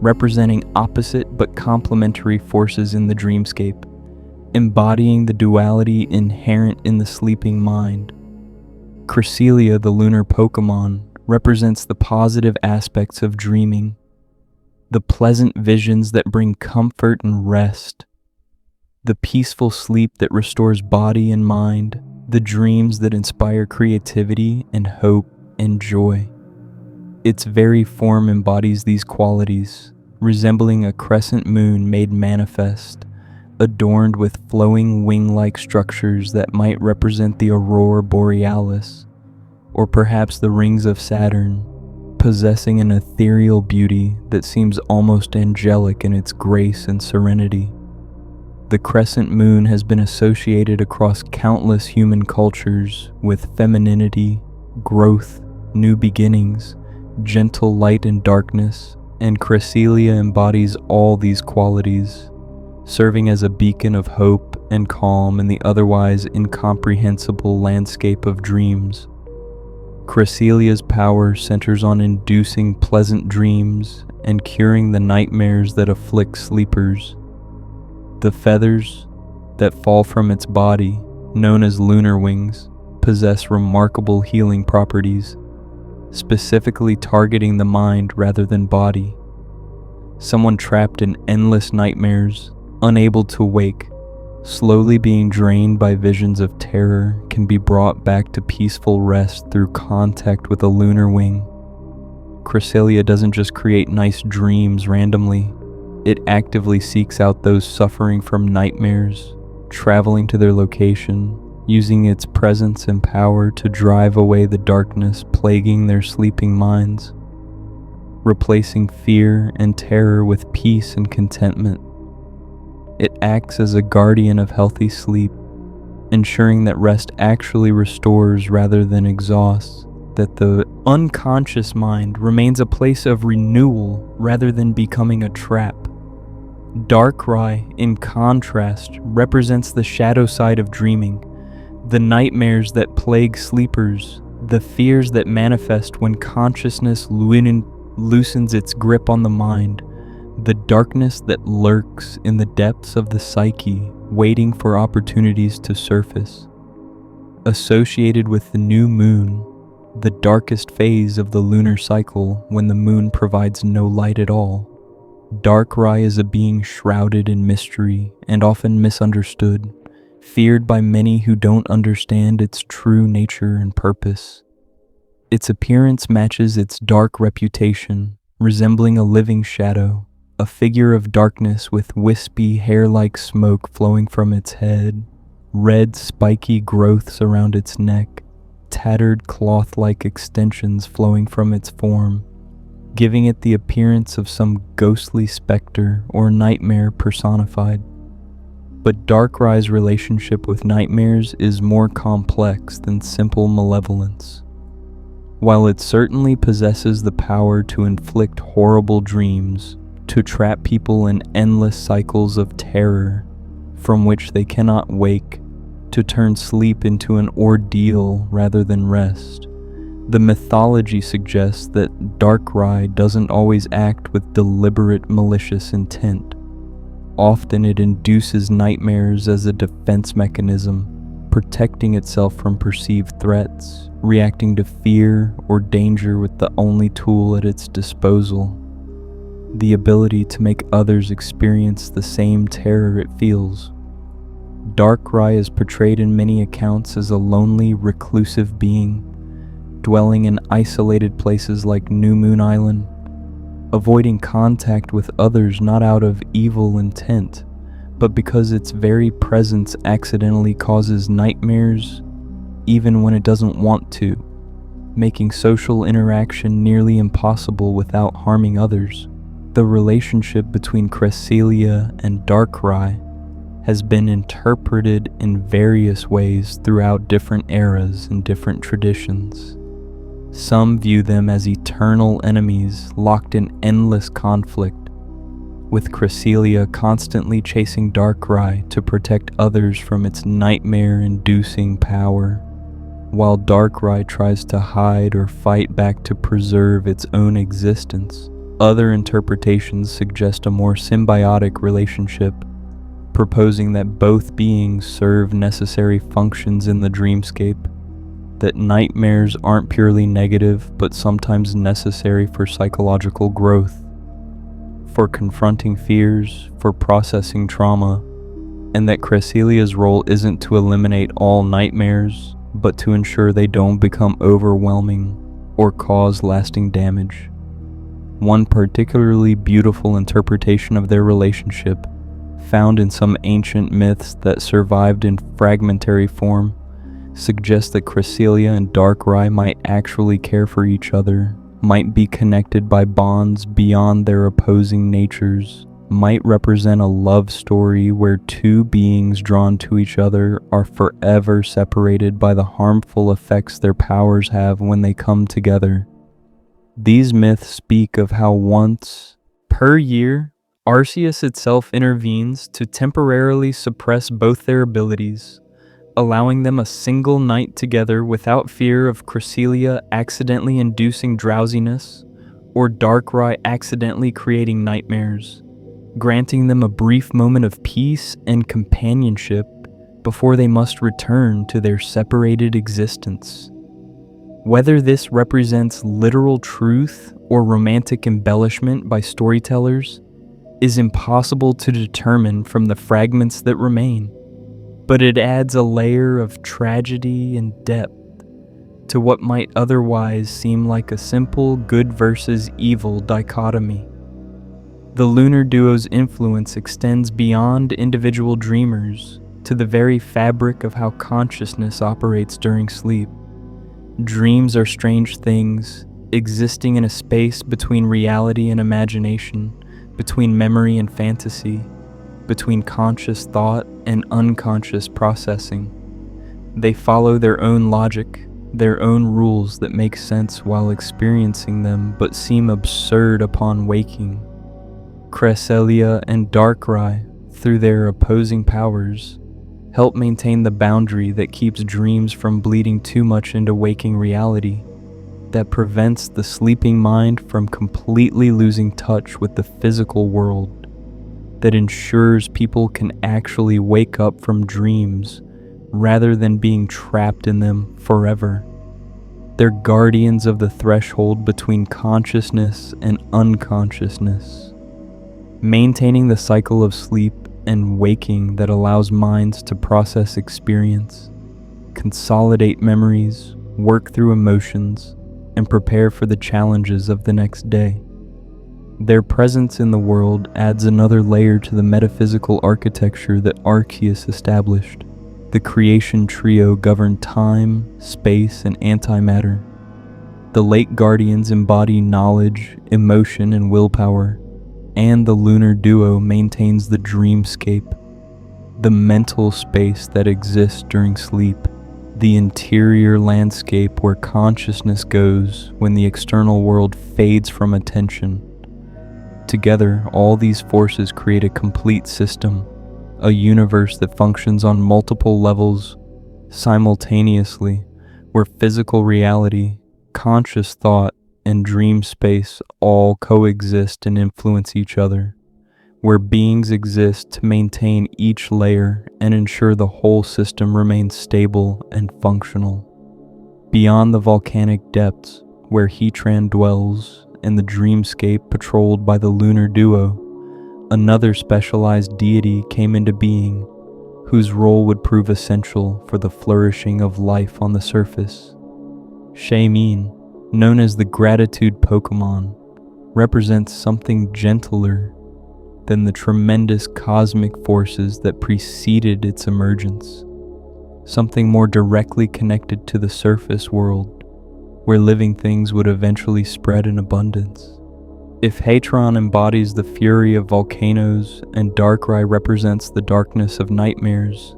representing opposite but complementary forces in the dreamscape, embodying the duality inherent in the sleeping mind. Cresselia, the lunar Pokémon, represents the positive aspects of dreaming, the pleasant visions that bring comfort and rest, the peaceful sleep that restores body and mind, the dreams that inspire creativity and hope and joy. Its very form embodies these qualities, resembling a crescent moon made manifest, adorned with flowing wing-like structures that might represent the aurora borealis, or perhaps the rings of Saturn, possessing an ethereal beauty that seems almost angelic in its grace and serenity. The crescent moon has been associated across countless human cultures with femininity, growth, new beginnings, gentle light and darkness, and Cresselia embodies all these qualities, serving as a beacon of hope and calm in the otherwise incomprehensible landscape of dreams. Cresselia's power centers on inducing pleasant dreams and curing the nightmares that afflict sleepers. The feathers that fall from its body, known as lunar wings, possess remarkable healing properties, specifically targeting the mind rather than body. Someone trapped in endless nightmares, unable to wake, slowly being drained by visions of terror, can be brought back to peaceful rest through contact with a lunar wing. Cresselia doesn't just create nice dreams randomly, it actively seeks out those suffering from nightmares, traveling to their location, using its presence and power to drive away the darkness plaguing their sleeping minds, replacing fear and terror with peace and contentment. It acts as a guardian of healthy sleep, ensuring that rest actually restores rather than exhausts, that the unconscious mind remains a place of renewal rather than becoming a trap. Darkrai, in contrast, represents the shadow side of dreaming, the nightmares that plague sleepers, the fears that manifest when consciousness loosens its grip on the mind, the darkness that lurks in the depths of the psyche, waiting for opportunities to surface. Associated with the new moon, the darkest phase of the lunar cycle when the moon provides no light at all, Darkrai is a being shrouded in mystery and often misunderstood, feared by many who don't understand its true nature and purpose. Its appearance matches its dark reputation, resembling a living shadow, a figure of darkness with wispy hair-like smoke flowing from its head, red spiky growths around its neck, tattered cloth-like extensions flowing from its form, giving it the appearance of some ghostly specter or nightmare personified. But Darkrai's relationship with nightmares is more complex than simple malevolence. While it certainly possesses the power to inflict horrible dreams, to trap people in endless cycles of terror from which they cannot wake, to turn sleep into an ordeal rather than rest, the mythology suggests that Darkrai doesn't always act with deliberate malicious intent. Often it induces nightmares as a defense mechanism, protecting itself from perceived threats, reacting to fear or danger with the only tool at its disposal: the ability to make others experience the same terror it feels. Darkrai is portrayed in many accounts as a lonely, reclusive being, dwelling in isolated places like New Moon Island, avoiding contact with others not out of evil intent, but because its very presence accidentally causes nightmares even when it doesn't want to, making social interaction nearly impossible without harming others. The relationship between Cresselia and Darkrai has been interpreted in various ways throughout different eras and different traditions. Some view them as eternal enemies locked in endless conflict, with Cresselia constantly chasing Darkrai to protect others from its nightmare-inducing power, while Darkrai tries to hide or fight back to preserve its own existence. Other interpretations suggest a more symbiotic relationship, proposing that both beings serve necessary functions in the dreamscape, that nightmares aren't purely negative but sometimes necessary for psychological growth, for confronting fears, for processing trauma, and that Cresselia's role isn't to eliminate all nightmares, but to ensure they don't become overwhelming or cause lasting damage. One particularly beautiful interpretation of their relationship, found in some ancient myths that survived in fragmentary form, suggests that Cresselia and Darkrai might actually care for each other, might be connected by bonds beyond their opposing natures, might represent a love story where two beings drawn to each other are forever separated by the harmful effects their powers have when they come together. These myths speak of how once per year, Arceus itself intervenes to temporarily suppress both their abilities, allowing them a single night together without fear of Cresselia accidentally inducing drowsiness or Darkrai accidentally creating nightmares, granting them a brief moment of peace and companionship before they must return to their separated existence. Whether this represents literal truth or romantic embellishment by storytellers is impossible to determine from the fragments that remain, but it adds a layer of tragedy and depth to what might otherwise seem like a simple good versus evil dichotomy. The lunar duo's influence extends beyond individual dreamers to the very fabric of how consciousness operates during sleep. Dreams are strange things, existing in a space between reality and imagination, between memory and fantasy, between conscious thought and unconscious processing. They follow their own logic, their own rules that make sense while experiencing them but seem absurd upon waking. Cresselia and Darkrai, through their opposing powers, help maintain the boundary that keeps dreams from bleeding too much into waking reality, that prevents the sleeping mind from completely losing touch with the physical world, that ensures people can actually wake up from dreams rather than being trapped in them forever. They're guardians of the threshold between consciousness and unconsciousness, maintaining the cycle of sleep and waking that allows minds to process experience, consolidate memories, work through emotions, and prepare for the challenges of the next day. Their presence in the world adds another layer to the metaphysical architecture that Arceus established. The creation trio govern time, space, and antimatter. The late guardians embody knowledge, emotion, and willpower, and the lunar duo maintains the dreamscape, the mental space that exists during sleep, the interior landscape where consciousness goes when the external world fades from attention. Together, all these forces create a complete system, a universe that functions on multiple levels simultaneously, where physical reality, conscious thought, and dream space all coexist and influence each other, where beings exist to maintain each layer and ensure the whole system remains stable and functional. Beyond the volcanic depths, where Heatran dwells, and the dreamscape patrolled by the lunar duo, another specialized deity came into being, whose role would prove essential for the flourishing of life on the surface. Shaymin, known as the Gratitude Pokémon, represents something gentler, than the tremendous cosmic forces that preceded its emergence, something more directly connected to the surface world, where living things would eventually spread in abundance. If Hatron embodies the fury of volcanoes and Darkrai represents the darkness of nightmares,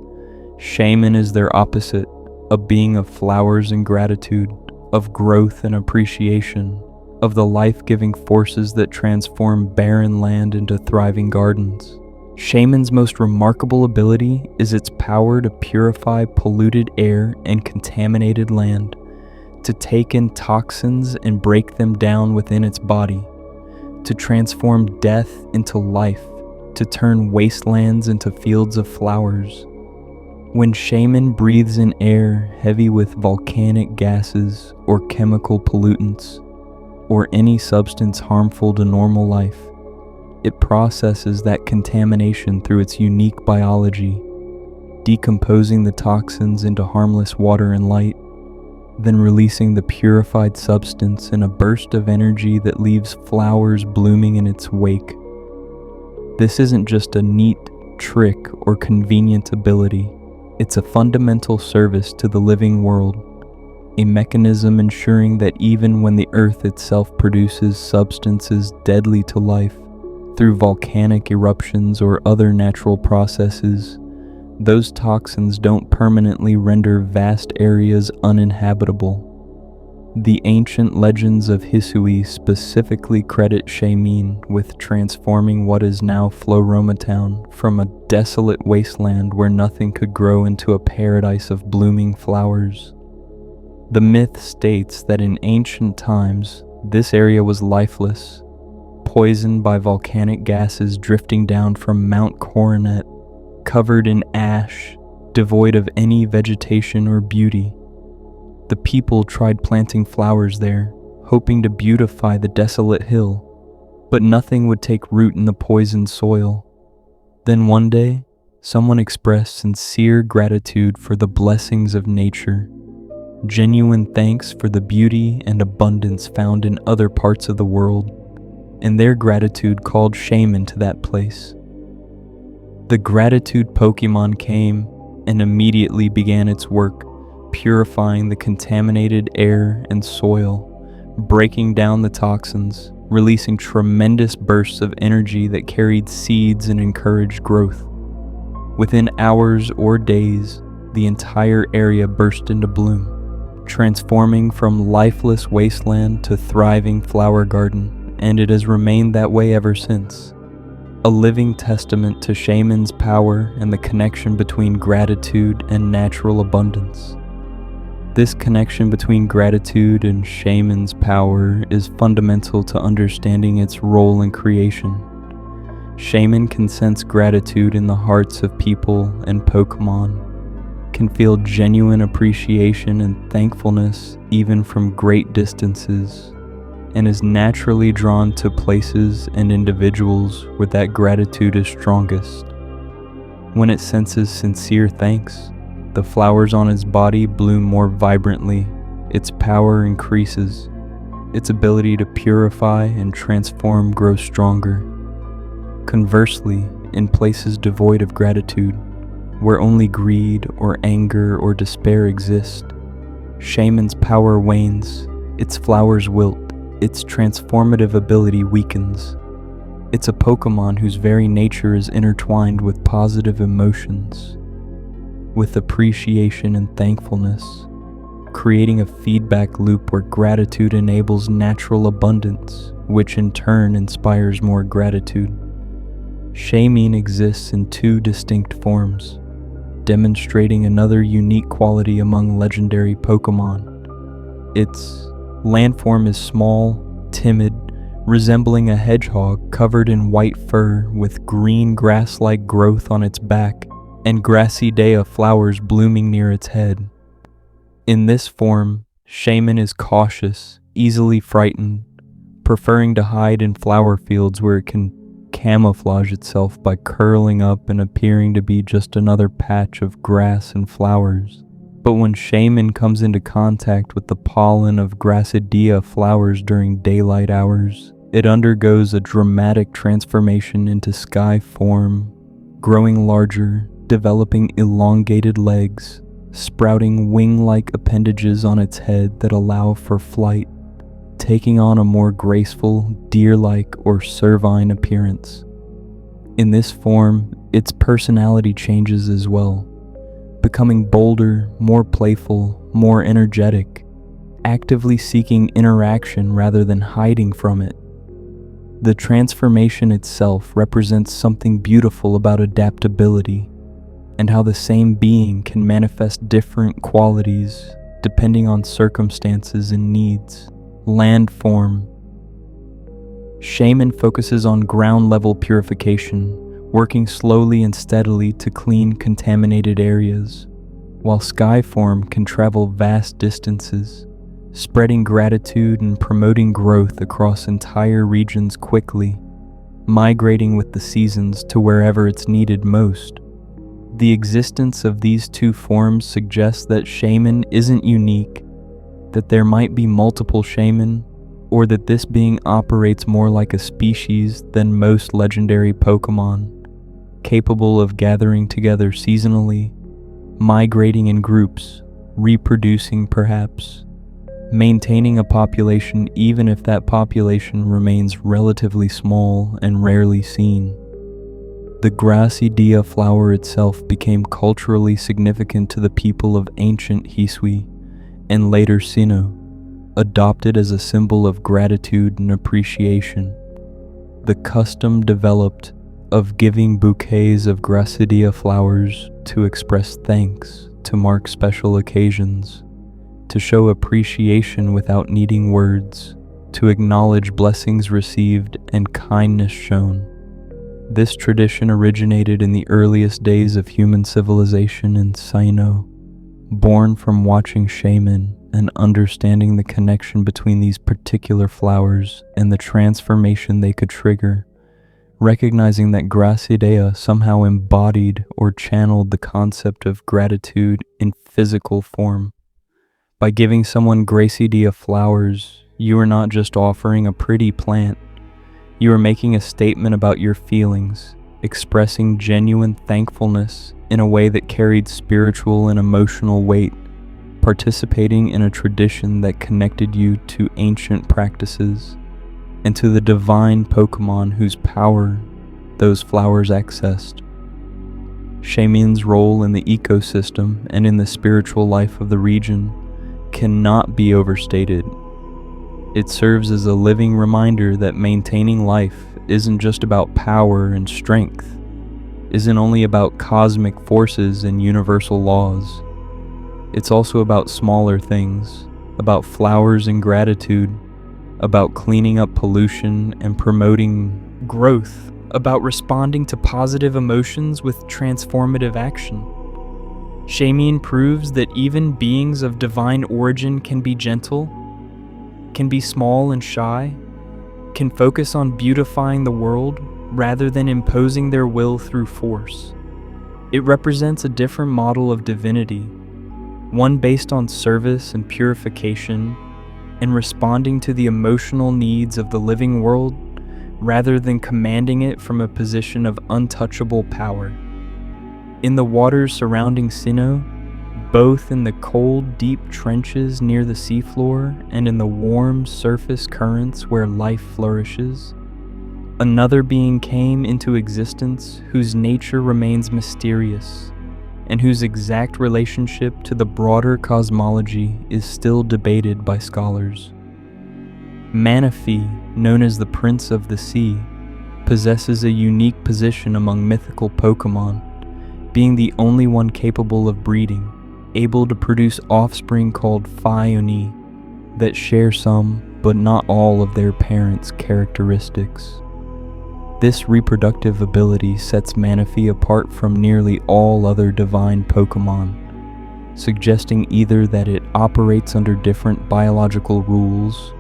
Shaman is their opposite, a being of flowers and gratitude, of growth and appreciation, of the life-giving forces that transform barren land into thriving gardens. Shaman's most remarkable ability is its power to purify polluted air and contaminated land, to take in toxins and break them down within its body, to transform death into life, to turn wastelands into fields of flowers. When Shaman breathes in air heavy with volcanic gases or chemical pollutants, or any substance harmful to normal life, it processes that contamination through its unique biology, decomposing the toxins into harmless water and light, then releasing the purified substance in a burst of energy that leaves flowers blooming in its wake. This isn't just a neat trick or convenient ability. It's a fundamental service to the living world, a mechanism ensuring that even when the earth itself produces substances deadly to life through volcanic eruptions or other natural processes, those toxins don't permanently render vast areas uninhabitable. The ancient legends of Hisui specifically credit Shaman with transforming what is now Floroma Town from a desolate wasteland where nothing could grow into a paradise of blooming flowers. The myth states that in ancient times, this area was lifeless, poisoned by volcanic gases drifting down from Mount Coronet, covered in ash, devoid of any vegetation or beauty. The people tried planting flowers there, hoping to beautify the desolate hill, but nothing would take root in the poisoned soil. Then one day, someone expressed sincere gratitude for the blessings of nature, genuine thanks for the beauty and abundance found in other parts of the world, and their gratitude called Shaman to that place. The gratitude Pokemon came and immediately began its work, purifying the contaminated air and soil, breaking down the toxins, releasing tremendous bursts of energy that carried seeds and encouraged growth. Within hours or days, the entire area burst into bloom, transforming from lifeless wasteland to thriving flower garden, and it has remained that way ever since. A living testament to Shaman's power and the connection between gratitude and natural abundance. This connection between gratitude and Shaman's power is fundamental to understanding its role in creation. Shaman can sense gratitude in the hearts of people and Pokemon, can feel genuine appreciation and thankfulness even from great distances, and is naturally drawn to places and individuals where that gratitude is strongest. When it senses sincere thanks, the flowers on its body bloom more vibrantly, its power increases, its ability to purify and transform grows stronger. Conversely, in places devoid of gratitude, where only greed or anger or despair exist, Shaman's power wanes, its flowers wilt, its transformative ability weakens. It's a Pokemon whose very nature is intertwined with positive emotions, with appreciation and thankfulness, creating a feedback loop where gratitude enables natural abundance, which in turn inspires more gratitude. Shaman exists in two distinct forms, demonstrating another unique quality among legendary Pokemon. Its landform is small, timid, resembling a hedgehog covered in white fur with green grass-like growth on its back and Grassidea flowers blooming near its head. In this form, Shaman is cautious, easily frightened, preferring to hide in flower fields where it can camouflage itself by curling up and appearing to be just another patch of grass and flowers. But when Shaman comes into contact with the pollen of Grassidea flowers during daylight hours, It undergoes a dramatic transformation into sky form, growing larger, developing elongated legs, sprouting wing-like appendages on its head that allow for flight, taking on a more graceful, deer-like or cervine appearance. In this form, its personality changes as well, becoming bolder, more playful, more energetic, actively seeking interaction rather than hiding from it. The transformation itself represents something beautiful about adaptability and how the same being can manifest different qualities depending on circumstances and needs. Land form. Shaman focuses on ground-level purification, working slowly and steadily to clean contaminated areas, while sky form can travel vast distances, spreading gratitude and promoting growth across entire regions quickly, migrating with the seasons to wherever it's needed most. The existence of these two forms suggests that Shaman isn't unique, that there might be multiple Shaman, or that this being operates more like a species than most legendary Pokémon, capable of gathering together seasonally, migrating in groups, reproducing perhaps, maintaining a population even if that population remains relatively small and rarely seen. The Giratina flower itself became culturally significant to the people of ancient Hisui and later Sinnoh, adopted as a symbol of gratitude and appreciation. The custom developed of giving bouquets of Giratina flowers to express thanks, to mark special occasions, to show appreciation without needing words, to acknowledge blessings received and kindness shown. This tradition originated in the earliest days of human civilization in Sinnoh, born from watching Shaman and understanding the connection between these particular flowers and the transformation they could trigger, recognizing that Giratina somehow embodied or channeled the concept of gratitude in physical form. By giving someone Giratina flowers, you are not just offering a pretty plant, you are making a statement about your feelings, expressing genuine thankfulness in a way that carried spiritual and emotional weight, participating in a tradition that connected you to ancient practices and to the divine Pokémon whose power those flowers accessed. Shaman's role in the ecosystem and in the spiritual life of the region cannot be overstated. It serves as a living reminder that maintaining life isn't just about power and strength, isn't only about cosmic forces and universal laws. It's also about smaller things, about flowers and gratitude, about cleaning up pollution and promoting growth, about responding to positive emotions with transformative action. Shaman proves that even beings of divine origin can be gentle, can be small and shy, can focus on beautifying the world rather than imposing their will through force. It represents a different model of divinity, one based on service and purification and responding to the emotional needs of the living world rather than commanding it from a position of untouchable power. In the waters surrounding Sinnoh, both in the cold, deep trenches near the seafloor and in the warm surface currents where life flourishes, another being came into existence whose nature remains mysterious and whose exact relationship to the broader cosmology is still debated by scholars. Manaphy, known as the Prince of the Sea, possesses a unique position among mythical Pokémon, being the only one capable of breeding, able to produce offspring called Phione that share some, but not all of their parents' characteristics. This reproductive ability sets Manaphy apart from nearly all other divine Pokémon, suggesting either that it operates under different biological rules,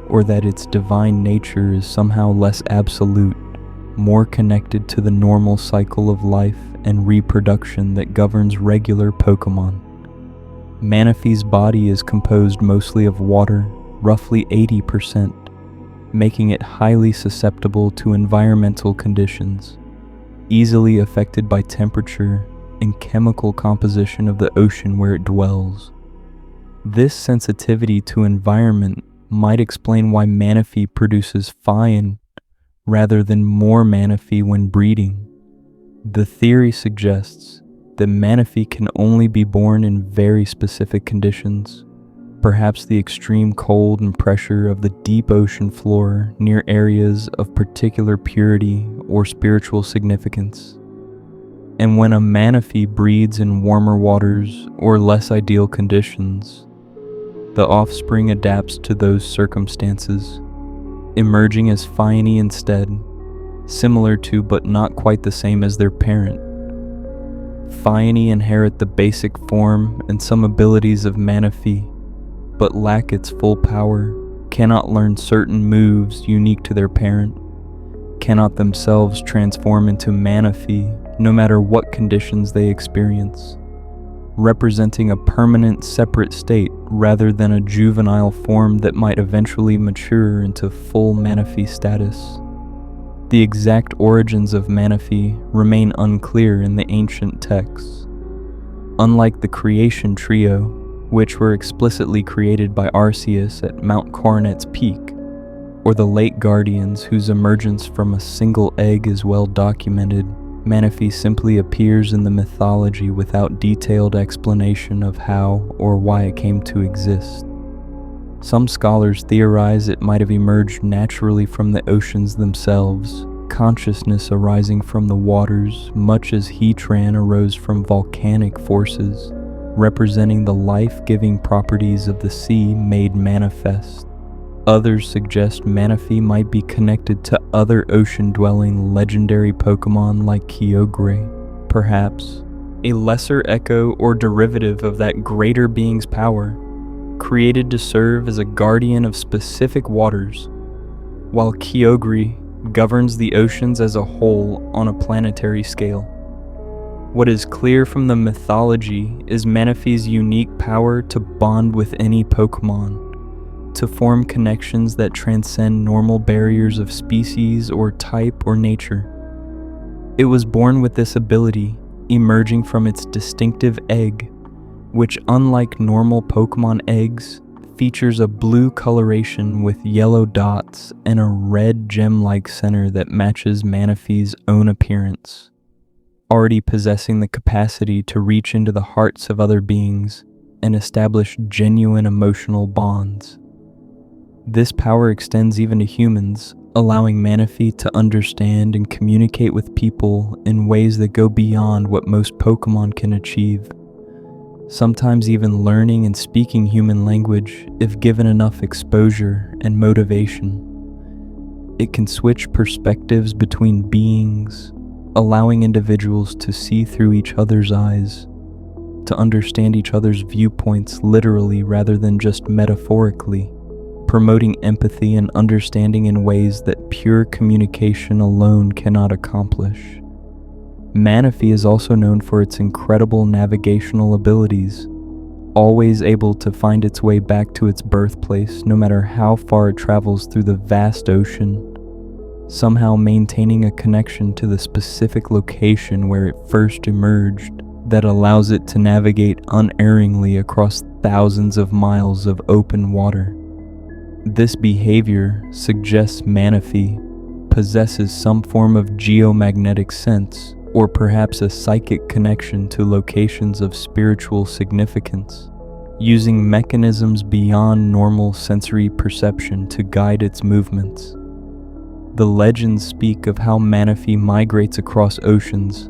or that its divine nature is somehow less absolute, more connected to the normal cycle of life and reproduction that governs regular Pokémon. Manaphy's body is composed mostly of water, roughly 80%, making it highly susceptible to environmental conditions, easily affected by temperature and chemical composition of the ocean where it dwells. This sensitivity to environment might explain why Manaphy produces Faian rather than more Manaphy when breeding. The theory suggests that Manaphy can only be born in very specific conditions, perhaps the extreme cold and pressure of the deep ocean floor near areas of particular purity or spiritual significance. And when a Manaphy breeds in warmer waters or less ideal conditions, the offspring adapts to those circumstances, emerging as Faiany instead, similar to but not quite the same as their parent. Faiany inherit the basic form and some abilities of Manaphy, but lack its full power, cannot learn certain moves unique to their parent, cannot themselves transform into Manaphy no matter what conditions they experience, representing a permanent separate state rather than a juvenile form that might eventually mature into full Manaphy status. The exact origins of Manaphy remain unclear in the ancient texts. Unlike the creation trio, which were explicitly created by Arceus at Mount Coronet's peak, or the late guardians whose emergence from a single egg is well documented, Manaphy simply appears in the mythology without detailed explanation of how or why it came to exist. Some scholars theorize it might have emerged naturally from the oceans themselves, consciousness arising from the waters much as Heatran arose from volcanic forces, representing the life-giving properties of the sea made manifest. Others suggest Manaphy might be connected to other ocean-dwelling legendary Pokémon like Kyogre, perhaps a lesser echo or derivative of that greater being's power, created to serve as a guardian of specific waters, while Kyogre governs the oceans as a whole on a planetary scale. What is clear from the mythology is Manaphy's unique power to bond with any Pokémon, to form connections that transcend normal barriers of species or type or nature. It was born with this ability, emerging from its distinctive egg, which, unlike normal Pokémon eggs, features a blue coloration with yellow dots and a red gem-like center that matches Manaphy's own appearance, already possessing the capacity to reach into the hearts of other beings and establish genuine emotional bonds. This power extends even to humans, allowing Manaphy to understand and communicate with people in ways that go beyond what most Pokémon can achieve, sometimes even learning and speaking human language if given enough exposure and motivation. It can switch perspectives between beings, allowing individuals to see through each other's eyes, to understand each other's viewpoints literally rather than just metaphorically, promoting empathy and understanding in ways that pure communication alone cannot accomplish. Manaphy is also known for its incredible navigational abilities, always able to find its way back to its birthplace no matter how far it travels through the vast ocean, somehow maintaining a connection to the specific location where it first emerged that allows it to navigate unerringly across thousands of miles of open water. This behavior suggests Manaphy possesses some form of geomagnetic sense, or perhaps a psychic connection to locations of spiritual significance, using mechanisms beyond normal sensory perception to guide its movements. The legends speak of how Manaphy migrates across oceans,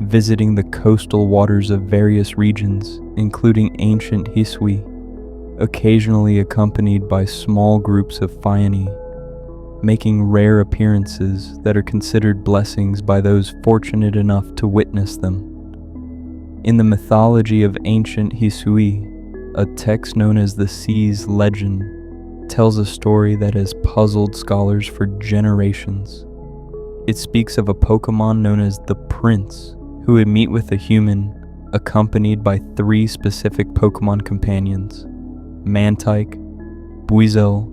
visiting the coastal waters of various regions, including ancient Hisui, occasionally accompanied by small groups of Faiany, making rare appearances that are considered blessings by those fortunate enough to witness them. In the mythology of ancient Hisui, a text known as the Sea's Legend tells a story that has puzzled scholars for generations. It speaks of a Pokémon known as the Prince, who would meet with a human accompanied by 3 specific Pokémon companions, Mantike, Buizel,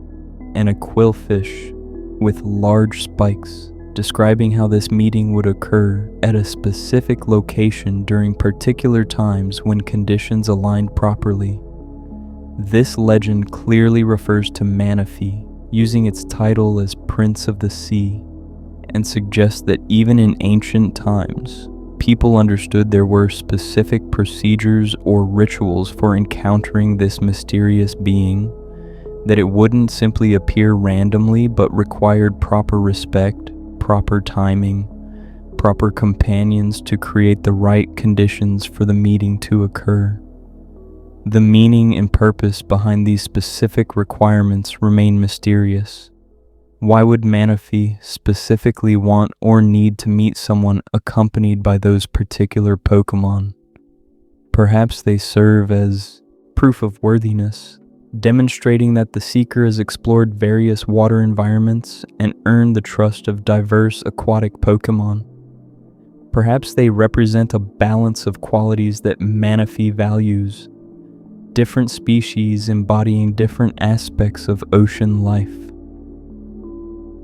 and a Quillfish with large spikes, describing how this meeting would occur at a specific location during particular times when conditions aligned properly. This legend clearly refers to Manaphy, using its title as Prince of the Sea, and suggests that even in ancient times, people understood there were specific procedures or rituals for encountering this mysterious being, that it wouldn't simply appear randomly but required proper respect, proper timing, proper companions to create the right conditions for the meeting to occur. The meaning and purpose behind these specific requirements remain mysterious. Why would Manaphy specifically want or need to meet someone accompanied by those particular Pokémon? Perhaps they serve as proof of worthiness, demonstrating that the seeker has explored various water environments and earned the trust of diverse aquatic Pokémon. Perhaps they represent a balance of qualities that Manaphy values, different species embodying different aspects of ocean life.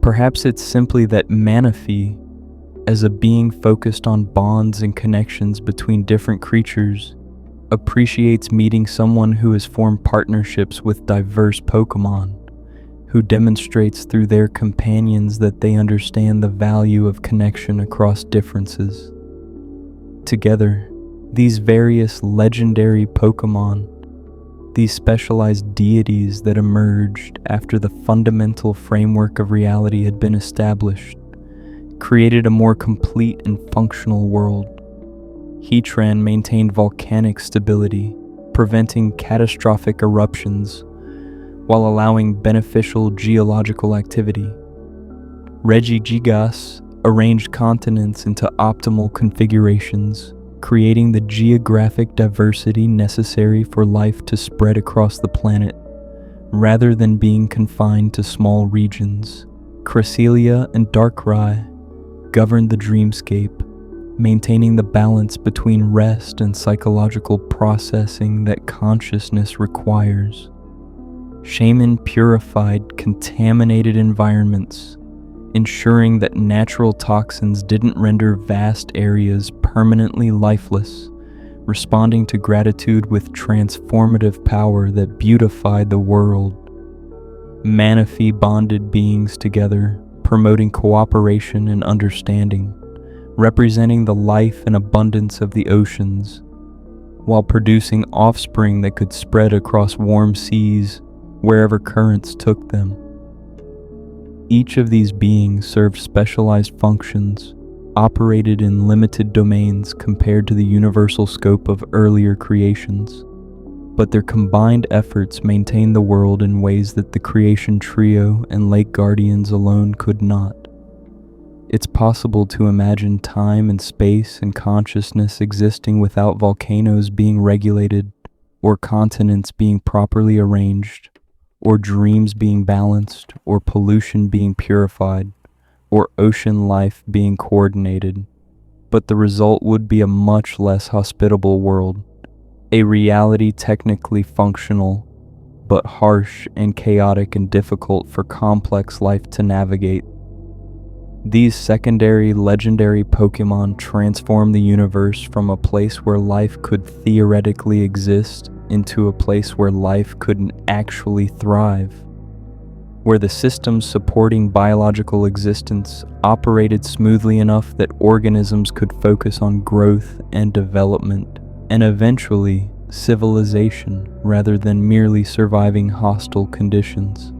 Perhaps it's simply that Manaphy, as a being focused on bonds and connections between different creatures, appreciates meeting someone who has formed partnerships with diverse Pokémon, who demonstrates through their companions that they understand the value of connection across differences. Together, these various legendary Pokémon, these specialized deities that emerged after the fundamental framework of reality had been established, created a more complete and functional world. Heatran maintained volcanic stability, preventing catastrophic eruptions, while allowing beneficial geological activity. Regigigas arranged continents into optimal configurations, creating the geographic diversity necessary for life to spread across the planet, rather than being confined to small regions. Cresselia and Darkrai governed the dreamscape, maintaining the balance between rest and psychological processing that consciousness requires. Shaman purified contaminated environments, ensuring that natural toxins didn't render vast areas permanently lifeless, responding to gratitude with transformative power that beautified the world. Manaphy bonded beings together, promoting cooperation and understanding, representing the life and abundance of the oceans, while producing offspring that could spread across warm seas wherever currents took them. Each of these beings served specialized functions, operated in limited domains compared to the universal scope of earlier creations, but their combined efforts maintained the world in ways that the creation trio and lake guardians alone could not. It's possible to imagine time and space and consciousness existing without volcanoes being regulated, or continents being properly arranged, or dreams being balanced, or pollution being purified, or ocean life being coordinated. But the result would be a much less hospitable world, a reality technically functional, but harsh and chaotic and difficult for complex life to navigate. These secondary legendary Pokémon transform the universe from a place where life could theoretically exist into a place where life couldn't actually thrive, where the systems supporting biological existence operated smoothly enough that organisms could focus on growth and development, and eventually civilization rather than merely surviving hostile conditions.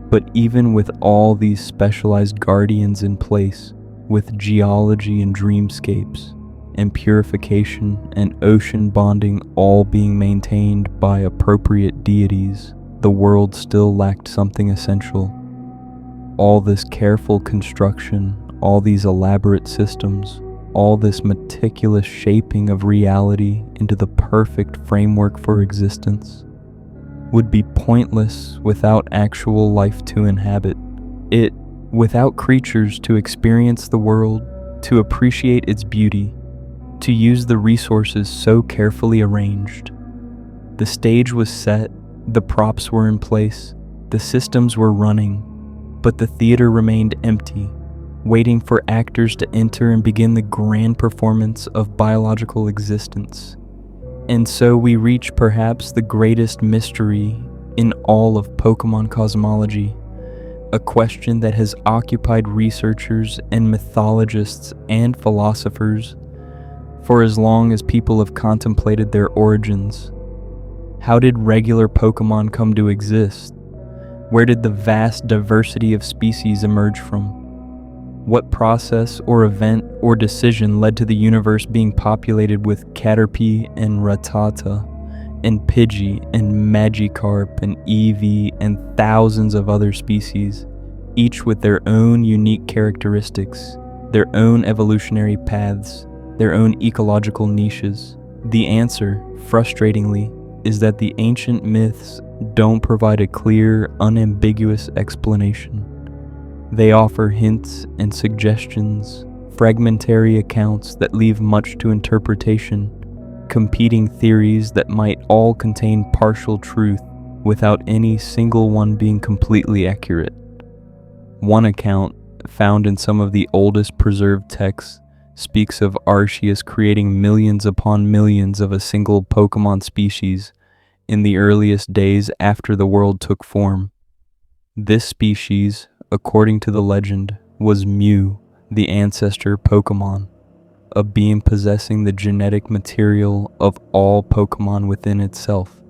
But even with all these specialized guardians in place, with geology and dreamscapes, and purification and ocean bonding all being maintained by appropriate deities, the world still lacked something essential. All this careful construction, all these elaborate systems, all this meticulous shaping of reality into the perfect framework for existence would be pointless without actual life to inhabit it, without creatures to experience the world, to appreciate its beauty, to use the resources so carefully arranged. The stage was set, the props were in place, the systems were running, But the theater remained empty, waiting for actors to enter and begin the grand performance of biological existence. And so we reach perhaps the greatest mystery in all of Pokémon cosmology, a question that has occupied researchers and mythologists and philosophers for as long as people have contemplated their origins. How did regular Pokémon come to exist? Where did the vast diversity of species emerge from? What process or event or decision led to the universe being populated with Caterpie and Rattata and Pidgey and Magikarp and Eevee and thousands of other species, each with their own unique characteristics, their own evolutionary paths, their own ecological niches? The answer, frustratingly, is that the ancient myths don't provide a clear, unambiguous explanation. They offer hints and suggestions, fragmentary accounts that leave much to interpretation, competing theories that might all contain partial truth without any single one being completely accurate. One account, found in some of the oldest preserved texts, speaks of Arceus creating millions upon millions of a single Pokémon species in the earliest days after the world took form. This species, according to the legend, was Mew, the ancestor Pokémon, a being possessing the genetic material of all Pokémon within itself,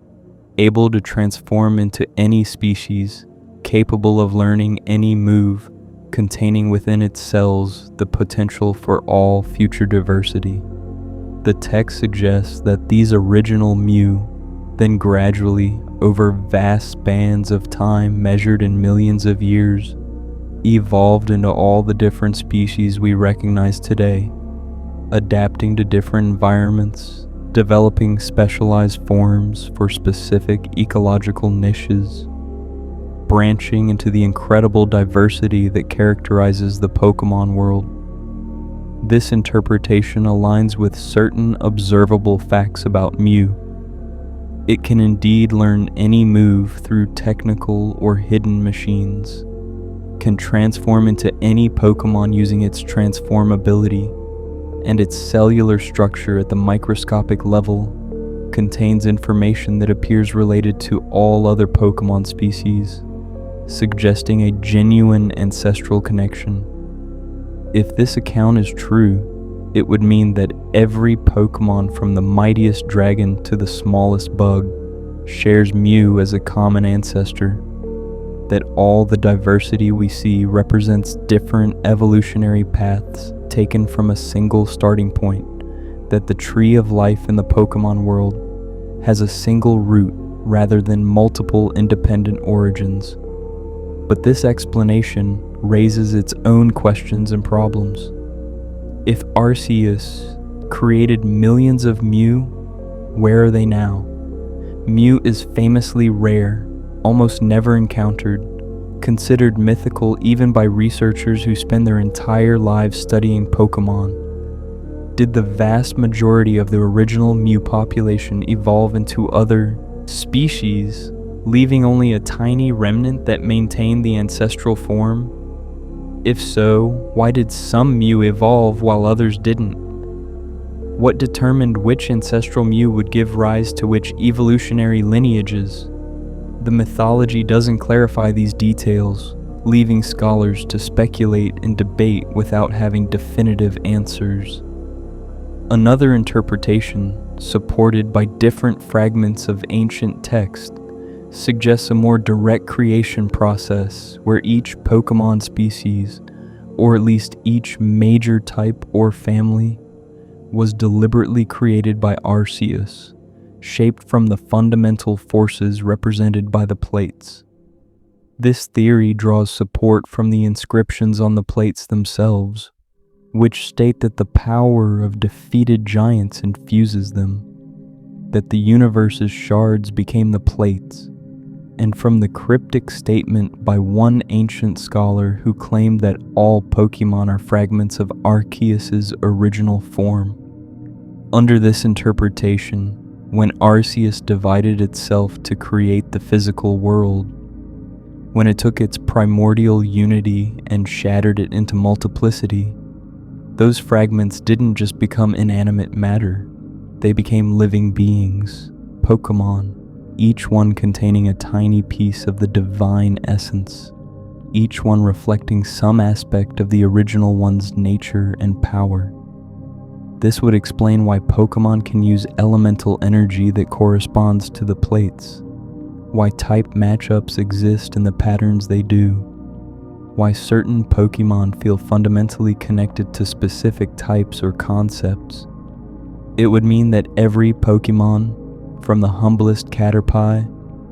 able to transform into any species, capable of learning any move, containing within its cells the potential for all future diversity. The text suggests that these original Mew then gradually, over vast spans of time measured in millions of years, evolved into all the different species we recognize today, adapting to different environments, developing specialized forms for specific ecological niches, branching into the incredible diversity that characterizes the Pokémon world. This interpretation aligns with certain observable facts about Mew. It can indeed learn any move through technical or hidden machines, can transform into any Pokémon using its transform ability, and its cellular structure at the microscopic level contains information that appears related to all other Pokémon species, suggesting a genuine ancestral connection. If this account is true, it would mean that every Pokémon from the mightiest dragon to the smallest bug shares Mew as a common ancestor, that all the diversity we see represents different evolutionary paths taken from a single starting point, that the tree of life in the Pokémon world has a single root rather than multiple independent origins. But this explanation raises its own questions and problems. If Arceus created millions of Mew, where are they now? Mew is famously rare, almost never encountered, considered mythical even by researchers who spend their entire lives studying Pokémon. Did the vast majority of the original Mew population evolve into other species, leaving only a tiny remnant that maintained the ancestral form? If so, why did some Mew evolve while others didn't? What determined which ancestral Mew would give rise to which evolutionary lineages? The mythology doesn't clarify these details, leaving scholars to speculate and debate without having definitive answers. Another interpretation, supported by different fragments of ancient text, suggests a more direct creation process where each Pokémon species, or at least each major type or family, was deliberately created by Arceus, shaped from the fundamental forces represented by the plates. This theory draws support from the inscriptions on the plates themselves, which state that the power of defeated giants infuses them, that the universe's shards became the plates, and from the cryptic statement by one ancient scholar who claimed that all Pokémon are fragments of Arceus's original form. Under this When it took its primordial unity and shattered it into multiplicity, those fragments didn't just become inanimate matter, they became living beings, Pokémon, each one containing a tiny piece of the divine essence, each one reflecting some aspect of the original one's nature and power. This would explain why Pokémon can use elemental energy that corresponds to the plates, why type matchups exist in the patterns they do, why certain Pokémon feel fundamentally connected to specific types or concepts. It would mean that every Pokémon, from the humblest Caterpie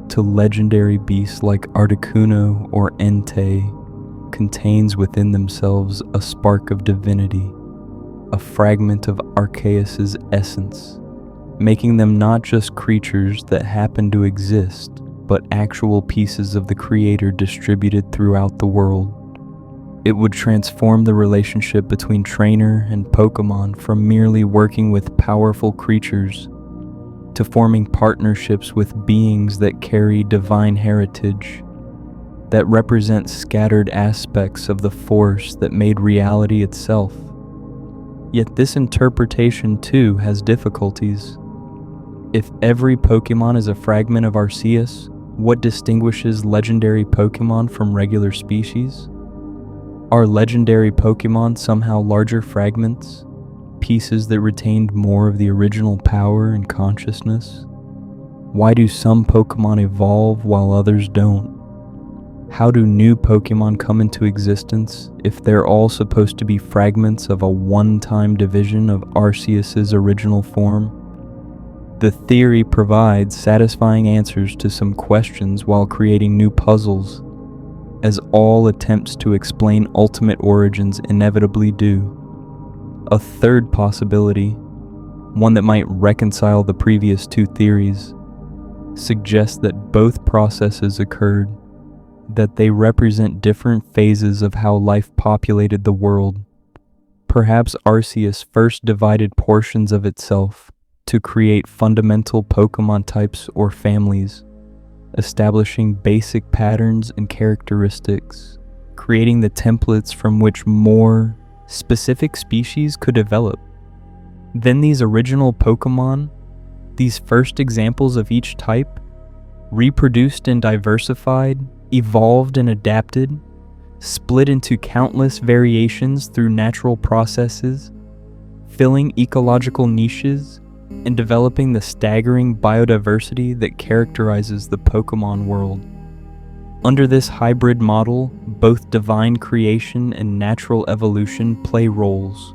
to legendary beasts like Articuno or Entei, contains within themselves a spark of divinity, a fragment of Arceus' essence, making them not just creatures that happen to exist, but actual pieces of the Creator distributed throughout the world. It would transform the relationship between trainer and Pokémon from merely working with powerful creatures to forming partnerships with beings that carry divine heritage, that represent scattered aspects of the force that made reality itself. Yet this interpretation too has difficulties. If every Pokémon is a fragment of Arceus, what distinguishes legendary Pokémon from regular species? Are legendary Pokémon somehow larger fragments, pieces that retained more of the original power and consciousness? Why do some Pokémon evolve while others don't? How do new Pokémon come into existence if they're all supposed to be fragments of a one-time division of Arceus' original form? The theory provides satisfying answers to some questions while creating new puzzles, as all attempts to explain ultimate origins inevitably do. A third possibility, one that might reconcile the previous two theories, suggests that both processes occurred, that they represent different phases of how life populated the world. Perhaps Arceus first divided portions of itself to create fundamental Pokémon types or families, establishing basic patterns and characteristics, creating the templates from which more specific species could develop. Then these original Pokémon, these first examples of each type, reproduced and diversified, evolved and adapted, split into countless variations through natural processes, filling ecological niches, and developing the staggering biodiversity that characterizes the Pokémon world. Under this hybrid model, both divine creation and natural evolution play roles,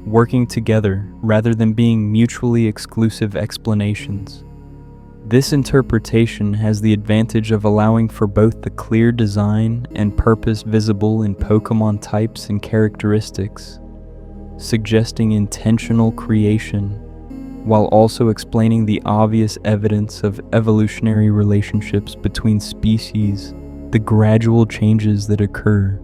working together rather than being mutually exclusive explanations. This interpretation has the advantage of allowing for both the clear design and purpose visible in Pokémon types and characteristics, suggesting intentional creation, while also explaining the obvious evidence of evolutionary relationships between species, the gradual changes that occur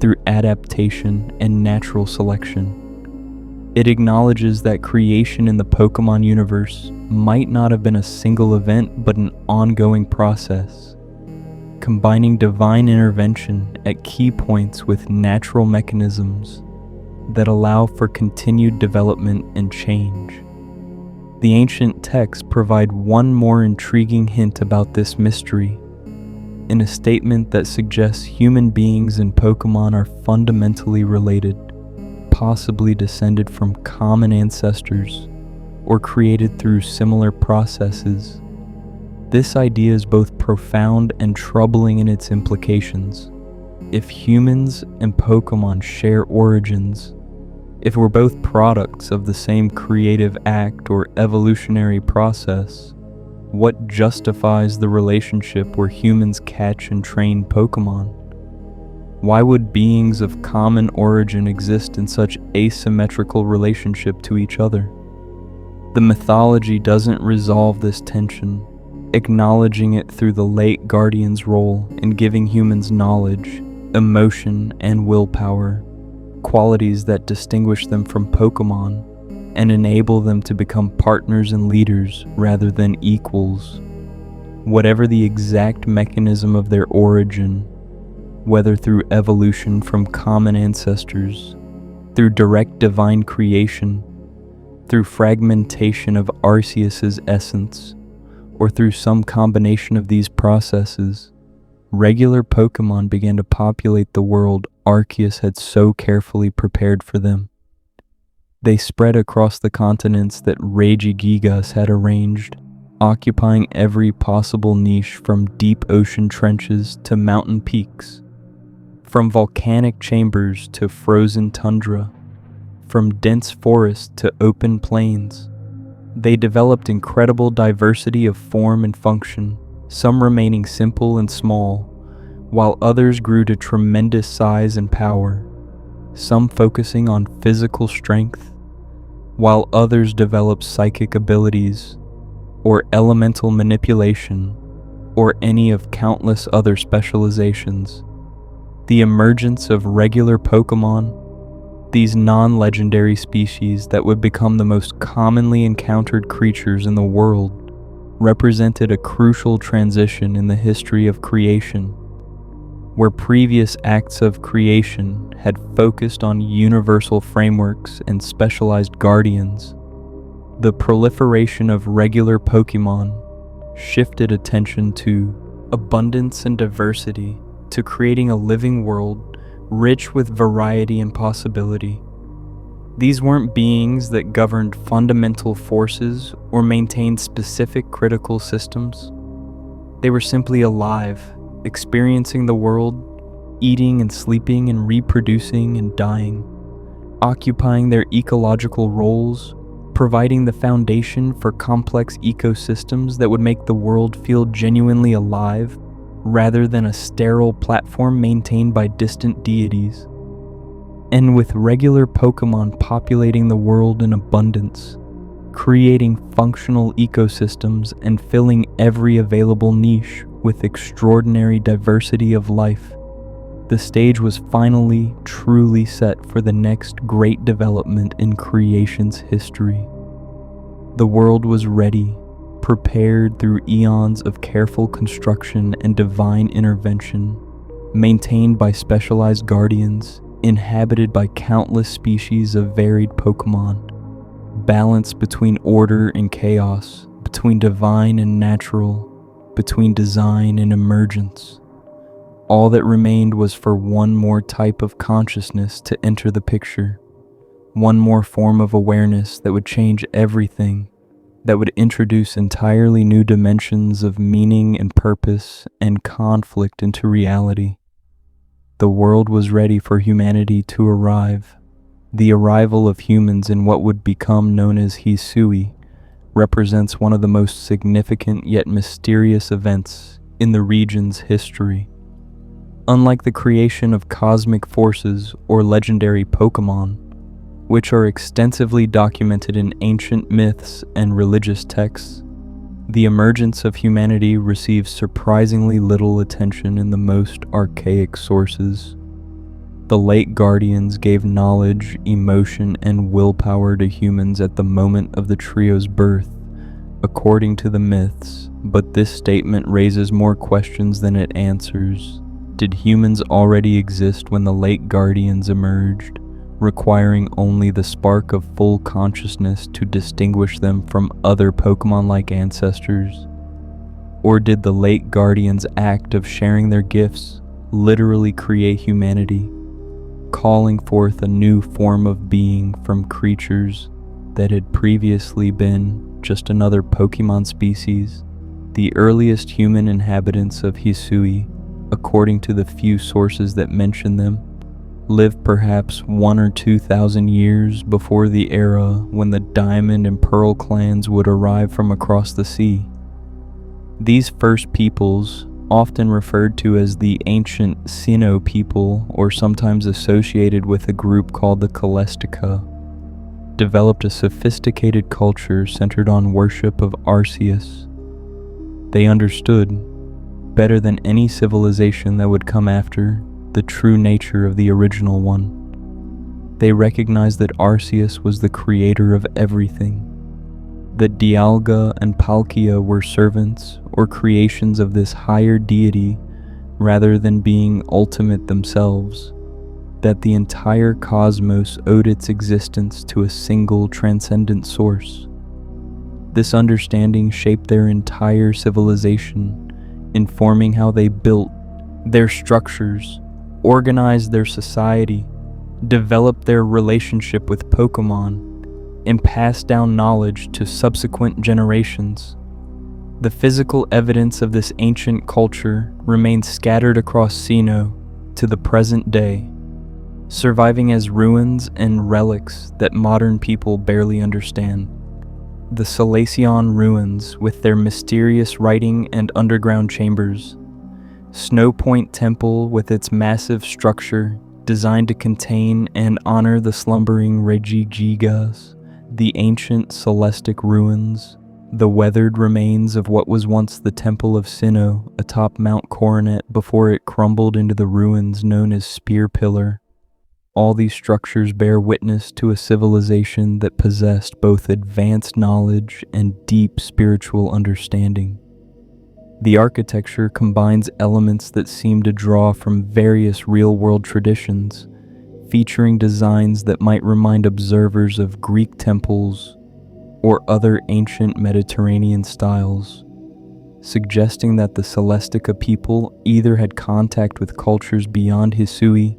through adaptation and natural selection. It acknowledges that creation in the Pokémon universe might not have been a single event but an ongoing process, combining divine intervention at key points with natural mechanisms that allow for continued development and change. The ancient texts provide one more intriguing hint about this mystery, in a statement that suggests human beings and Pokémon are fundamentally related, possibly descended from common ancestors, or created through similar processes. This idea is both profound and troubling in its implications. If humans and Pokémon share origins, if we're both products of the same creative act or evolutionary process, what justifies the relationship where humans catch and train Pokémon? Why would beings of common origin exist in such asymmetrical relationship to each other? The mythology doesn't resolve this tension, acknowledging it through the late Guardian's role in giving humans knowledge, emotion, and willpower, qualities that distinguish them from Pokémon and enable them to become partners and leaders rather than equals. Whatever the exact mechanism of their origin, whether through evolution from common ancestors, through direct divine creation, through fragmentation of Arceus's essence, or through some combination of these processes, regular Pokémon began to populate the world Arceus had so carefully prepared for them. They spread across the continents that Regigigas had arranged, occupying every possible niche from deep ocean trenches to mountain peaks, from volcanic chambers to frozen tundra, from dense forests to open plains. They developed incredible diversity of form and function, some remaining simple and small, while others grew to tremendous size and power, some focusing on physical strength, while others developed psychic abilities, or elemental manipulation, or any of countless other specializations. The emergence of regular Pokémon, these non-legendary species that would become the most commonly encountered creatures in the world, represented a crucial transition in the history of creation, where previous acts of creation had focused on universal frameworks and specialized guardians. The proliferation of regular Pokémon shifted attention to abundance and diversity, to creating a living world rich with variety and possibility. These weren't beings that governed fundamental forces or maintained specific critical systems. They were simply alive, experiencing the world, eating and sleeping and reproducing and dying, occupying their ecological roles, providing the foundation for complex ecosystems that would make the world feel genuinely alive, rather than a sterile platform maintained by distant deities. And with regular Pokémon populating the world in abundance, creating functional ecosystems and filling every available niche with extraordinary diversity of life, the stage was finally truly set for the next great development in creation's history. The world was ready, prepared through eons of careful construction and divine intervention, maintained by specialized guardians, inhabited by countless species of varied Pokémon, balanced between order and chaos, between divine and natural, between design and emergence. All that remained was for one more type of consciousness to enter the picture, one more form of awareness that would change everything, that would introduce entirely new dimensions of meaning and purpose and conflict into reality. The world was ready for humanity to arrive. The arrival of humans in what would become known as Hisui represents one of the most significant yet mysterious events in the region's history. Unlike the creation of cosmic forces or legendary Pokémon, which are extensively documented in ancient myths and religious texts, the emergence of humanity receives surprisingly little attention in the most archaic sources. The late guardians gave knowledge, emotion, and willpower to humans at the moment of the trio's birth, according to the myths, but this statement raises more questions than it answers. Did humans already exist when the late guardians emerged, requiring only the spark of full consciousness to distinguish them from other Pokémon-like ancestors? Or did the late guardians' act of sharing their gifts literally create humanity, calling forth a new form of being from creatures that had previously been just another Pokémon species? The earliest human inhabitants of Hisui, according to the few sources that mention them, lived perhaps 1,000 or 2,000 years before the era when the Diamond and Pearl clans would arrive from across the sea. These first peoples, often referred to as the ancient Sinnoh people or sometimes associated with a group called the Celestica, developed a sophisticated culture centered on worship of Arceus. They understood, better than any civilization that would come after, the true nature of the original one. They recognized that Arceus was the creator of everything, that Dialga and Palkia were servants or creations of this higher deity rather than being ultimate themselves, that the entire cosmos owed its existence to a single transcendent source. This understanding shaped their entire civilization, informing how they built their structures, organized their society, developed their relationship with Pokémon, and passed down knowledge to subsequent generations. The physical evidence of this ancient culture remains scattered across Sinnoh to the present day, surviving as ruins and relics that modern people barely understand. The Celestica ruins, with their mysterious writing and underground chambers, Snow Point Temple with its massive structure designed to contain and honor the slumbering Regigigas, the ancient Celestic ruins, the weathered remains of what was once the Temple of Sinnoh atop Mount Coronet before it crumbled into the ruins known as Spear Pillar. All these structures bear witness to a civilization that possessed both advanced knowledge and deep spiritual understanding. The architecture combines elements that seem to draw from various real-world traditions, featuring designs that might remind observers of Greek temples or other ancient Mediterranean styles, suggesting that the Celestica people either had contact with cultures beyond Hisui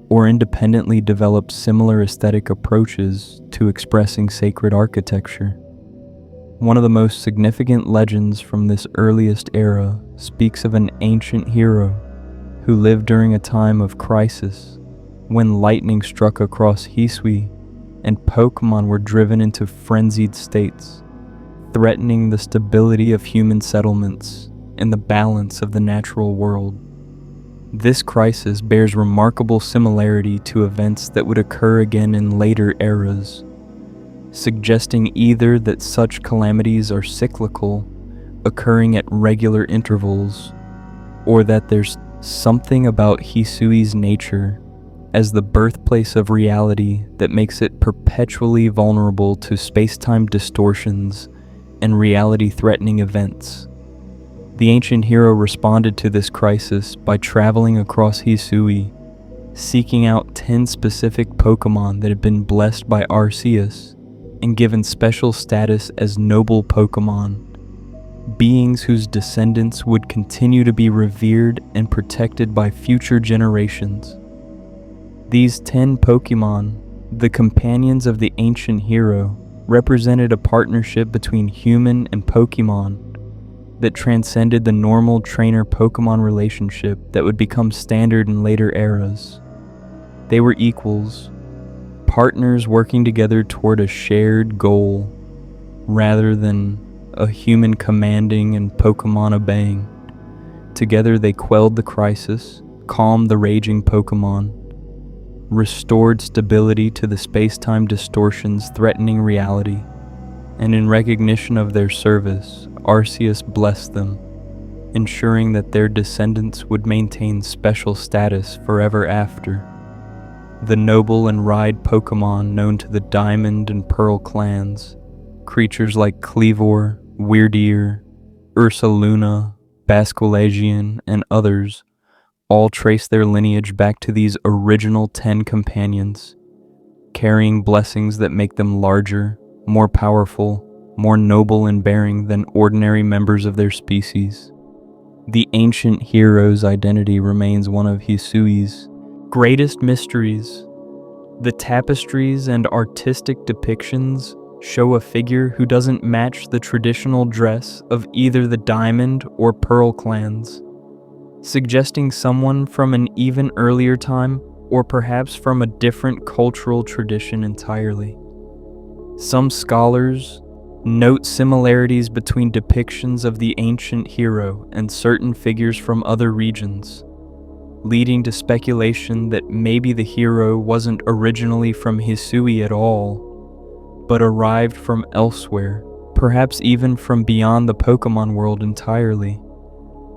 or independently developed similar aesthetic approaches to expressing sacred architecture. One of the most significant legends from this earliest era speaks of an ancient hero who lived during a time of crisis when lightning struck across Hisui and Pokémon were driven into frenzied states, threatening the stability of human settlements and the balance of the natural world. This crisis bears remarkable similarity to events that would occur again in later eras, suggesting either that such calamities are cyclical, occurring at regular intervals, or that there's something about Hisui's nature as the birthplace of reality that makes it perpetually vulnerable to space-time distortions and reality-threatening events. The ancient hero responded to this crisis by traveling across Hisui, seeking out 10 specific Pokémon that had been blessed by Arceus and given special status as noble Pokémon, beings whose descendants would continue to be revered and protected by future generations. These 10 Pokémon, the companions of the ancient hero, represented a partnership between human and Pokémon that transcended the normal trainer-Pokémon relationship that would become standard in later eras. They were equals, partners working together toward a shared goal, rather than a human commanding and Pokémon obeying. Together they quelled the crisis, calmed the raging Pokémon, restored stability to the space-time distortions threatening reality, and in recognition of their service, Arceus blessed them, ensuring that their descendants would maintain special status forever after. The noble and ride Pokémon known to the Diamond and Pearl clans, creatures like Cleavor, Weirdeer, Ursaluna, Basculegion, and others, all trace their lineage back to these original 10 companions, carrying blessings that make them larger, more powerful, more noble in bearing than ordinary members of their species. The ancient hero's identity remains one of Hisui's greatest mysteries. The tapestries and artistic depictions show a figure who doesn't match the traditional dress of either the Diamond or Pearl clans, suggesting someone from an even earlier time or perhaps from a different cultural tradition entirely. Some scholars note similarities between depictions of the ancient hero and certain figures from other regions, leading to speculation that maybe the hero wasn't originally from Hisui at all, but arrived from elsewhere, perhaps even from beyond the Pokémon world entirely,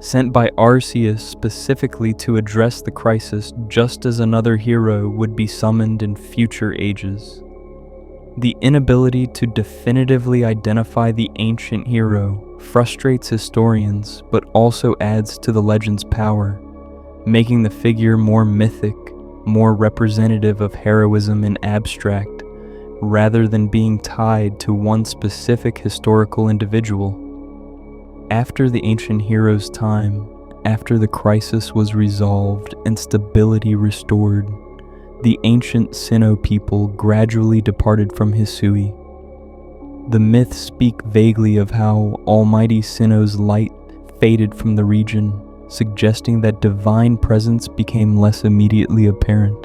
sent by Arceus specifically to address the crisis just as another hero would be summoned in future ages. The inability to definitively identify the ancient hero frustrates historians, but also adds to the legend's power, making the figure more mythic, more representative of heroism in abstract, rather than being tied to one specific historical individual. After the ancient hero's time, after the crisis was resolved and stability restored, the ancient Sinnoh people gradually departed from Hisui. The myths speak vaguely of how Almighty Sinnoh's light faded from the region, suggesting that divine presence became less immediately apparent,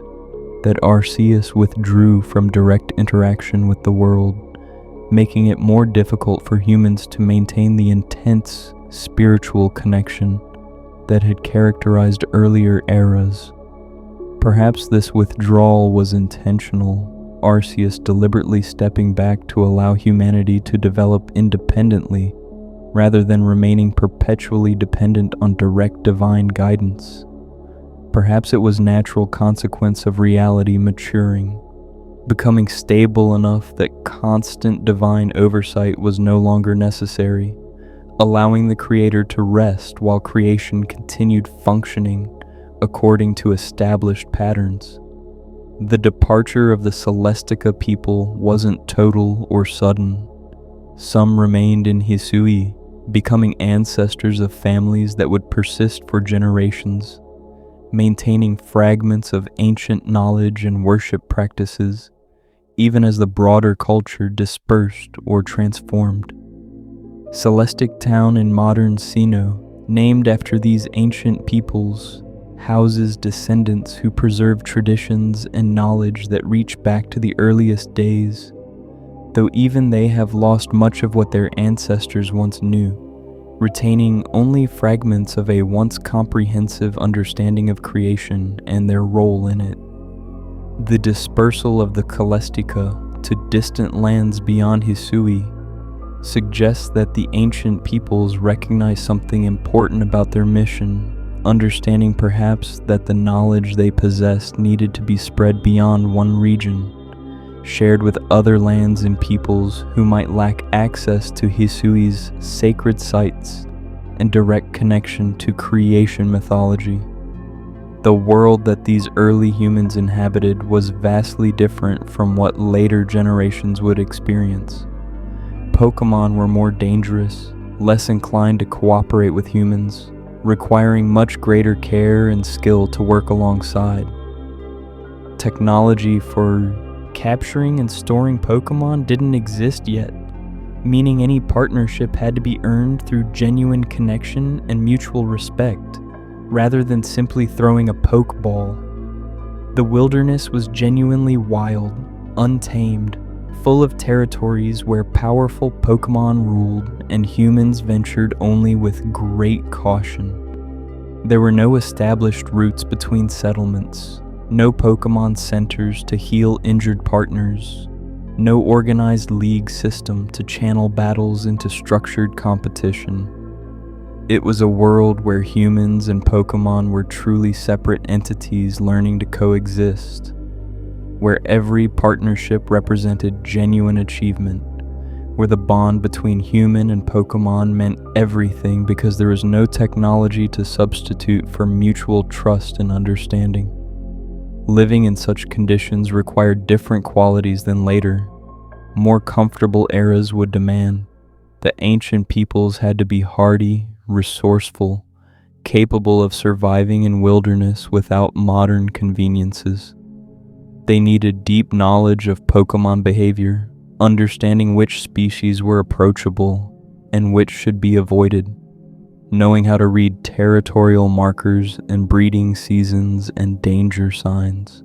that Arceus withdrew from direct interaction with the world, making it more difficult for humans to maintain the intense spiritual connection that had characterized earlier eras. Perhaps this withdrawal was intentional, Arceus deliberately stepping back to allow humanity to develop independently, rather than remaining perpetually dependent on direct divine guidance. Perhaps it was a natural consequence of reality maturing, becoming stable enough that constant divine oversight was no longer necessary, allowing the creator to rest while creation continued functioning according to established patterns. The departure of the Celestica people wasn't total or sudden. Some remained in Hisui, becoming ancestors of families that would persist for generations, maintaining fragments of ancient knowledge and worship practices, even as the broader culture dispersed or transformed. Celestic Town in modern Sinnoh, named after these ancient peoples, houses descendants who preserve traditions and knowledge that reach back to the earliest days, though even they have lost much of what their ancestors once knew, retaining only fragments of a once comprehensive understanding of creation and their role in it. The dispersal of the Celestica to distant lands beyond Hisui suggests that the ancient peoples recognize something important about their mission, understanding perhaps that the knowledge they possessed needed to be spread beyond one region, shared with other lands and peoples who might lack access to Hisui's sacred sites and direct connection to creation mythology. The world that these early humans inhabited was vastly different from what later generations would experience. Pokémon were more dangerous, less inclined to cooperate with humans, requiring much greater care and skill to work alongside. Technology for capturing and storing Pokémon didn't exist yet, meaning any partnership had to be earned through genuine connection and mutual respect, rather than simply throwing a Pokeball. The wilderness was genuinely wild, untamed, full of territories where powerful Pokémon ruled and humans ventured only with great caution. There were no established routes between settlements, no Pokémon centers to heal injured partners, no organized league system to channel battles into structured competition. It was a world where humans and Pokémon were truly separate entities learning to coexist, where every partnership represented genuine achievement, where the bond between human and Pokémon meant everything because there was no technology to substitute for mutual trust and understanding. Living in such conditions required different qualities than later, more comfortable eras would demand. The ancient peoples had to be hardy, resourceful, capable of surviving in wilderness without modern conveniences. They needed deep knowledge of Pokémon behavior, understanding which species were approachable and which should be avoided, knowing how to read territorial markers and breeding seasons and danger signs.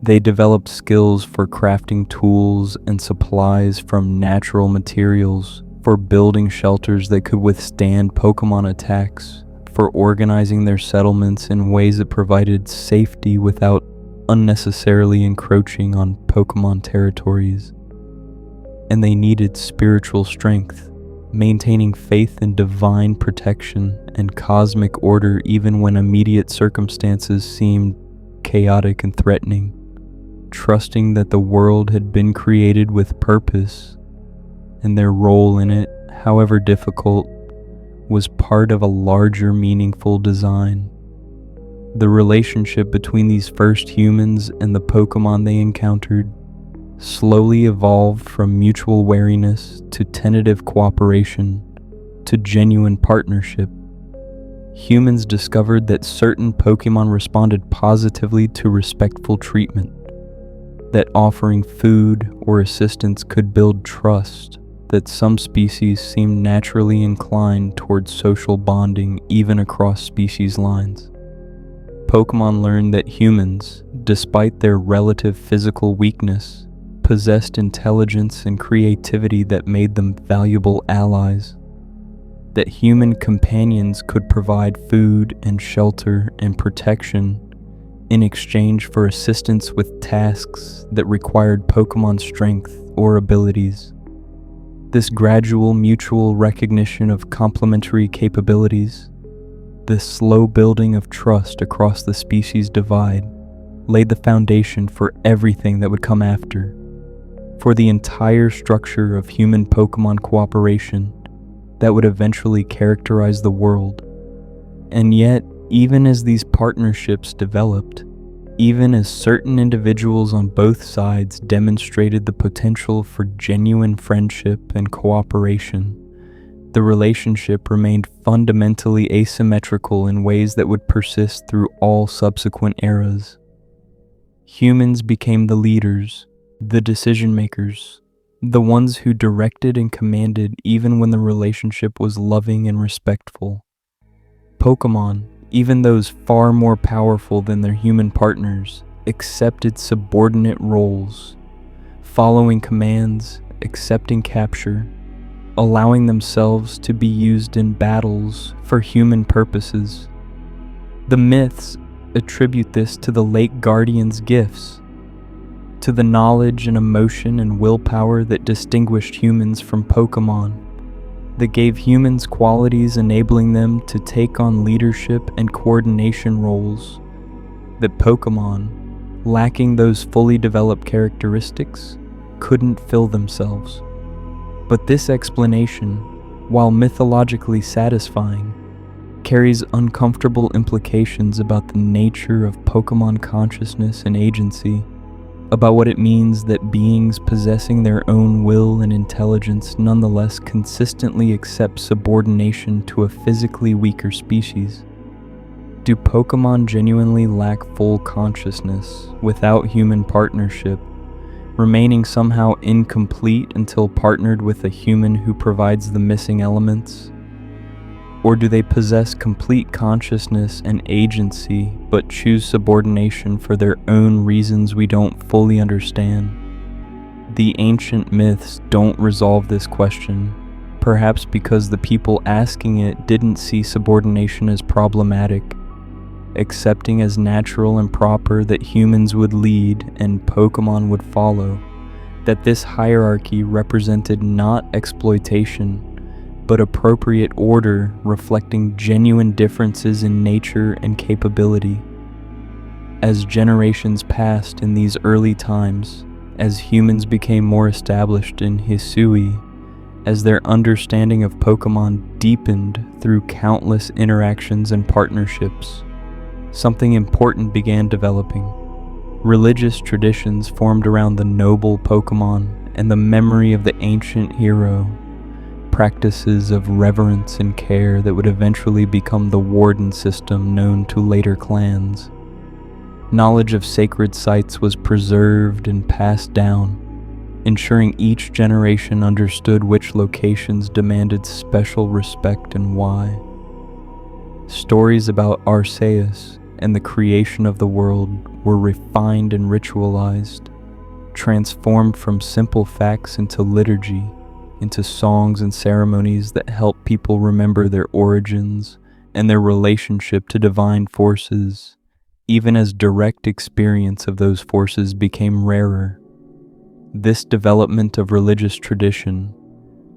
They developed skills for crafting tools and supplies from natural materials, for building shelters that could withstand Pokémon attacks, for organizing their settlements in ways that provided safety without unnecessarily encroaching on Pokémon territories. And they needed spiritual strength, maintaining faith in divine protection and cosmic order even when immediate circumstances seemed chaotic and threatening. trusting that the world had been created with purpose, and their role in it, however difficult, was part of a larger meaningful design. The relationship between these first humans and the Pokémon they encountered slowly evolved from mutual wariness to tentative cooperation to genuine partnership. Humans discovered that certain Pokémon responded positively to respectful treatment, that offering food or assistance could build trust, that some species seemed naturally inclined towards social bonding even across species lines. Pokémon learned that humans, despite their relative physical weakness, possessed intelligence and creativity that made them valuable allies, that human companions could provide food and shelter and protection in exchange for assistance with tasks that required Pokémon strength or abilities. This gradual mutual recognition of complementary capabilities, this slow building of trust across the species divide, laid the foundation for everything that would come after, for the entire structure of human Pokémon cooperation that would eventually characterize the world. And yet, even as these partnerships developed, even as certain individuals on both sides demonstrated the potential for genuine friendship and cooperation, the relationship remained fundamentally asymmetrical in ways that would persist through all subsequent eras. Humans became the leaders, the decision makers, the ones who directed and commanded even when the relationship was loving and respectful. Pokémon, even those far more powerful than their human partners, accepted subordinate roles, following commands, accepting capture, allowing themselves to be used in battles for human purposes. The myths attribute this to the late Guardian's gifts, to the knowledge and emotion and willpower that distinguished humans from Pokémon, that gave humans qualities enabling them to take on leadership and coordination roles, that Pokémon, lacking those fully developed characteristics, couldn't fill themselves. But this explanation, while mythologically satisfying, carries uncomfortable implications about the nature of Pokémon consciousness and agency, about what it means that beings possessing their own will and intelligence nonetheless consistently accept subordination to a physically weaker species. Do Pokémon genuinely lack full consciousness without human partnership, remaining somehow incomplete until partnered with a human who provides the missing elements? Or do they possess complete consciousness and agency, but choose subordination for their own reasons we don't fully understand? The ancient myths don't resolve this question, perhaps because the people asking it didn't see subordination as problematic, accepting as natural and proper that humans would lead and Pokémon would follow, that this hierarchy represented not exploitation, but appropriate order reflecting genuine differences in nature and capability. As generations passed in these early times, as humans became more established in Hisui, as their understanding of Pokémon deepened through countless interactions and partnerships, something important began developing. Religious traditions formed around the noble Pokémon and the memory of the ancient hero, practices of reverence and care that would eventually become the warden system known to later clans. Knowledge of sacred sites was preserved and passed down, ensuring each generation understood which locations demanded special respect and why. Stories about Arceus and the creation of the world were refined and ritualized, transformed from simple facts into liturgy, into songs and ceremonies that help people remember their origins and their relationship to divine forces, even as direct experience of those forces became rarer. This development of religious tradition,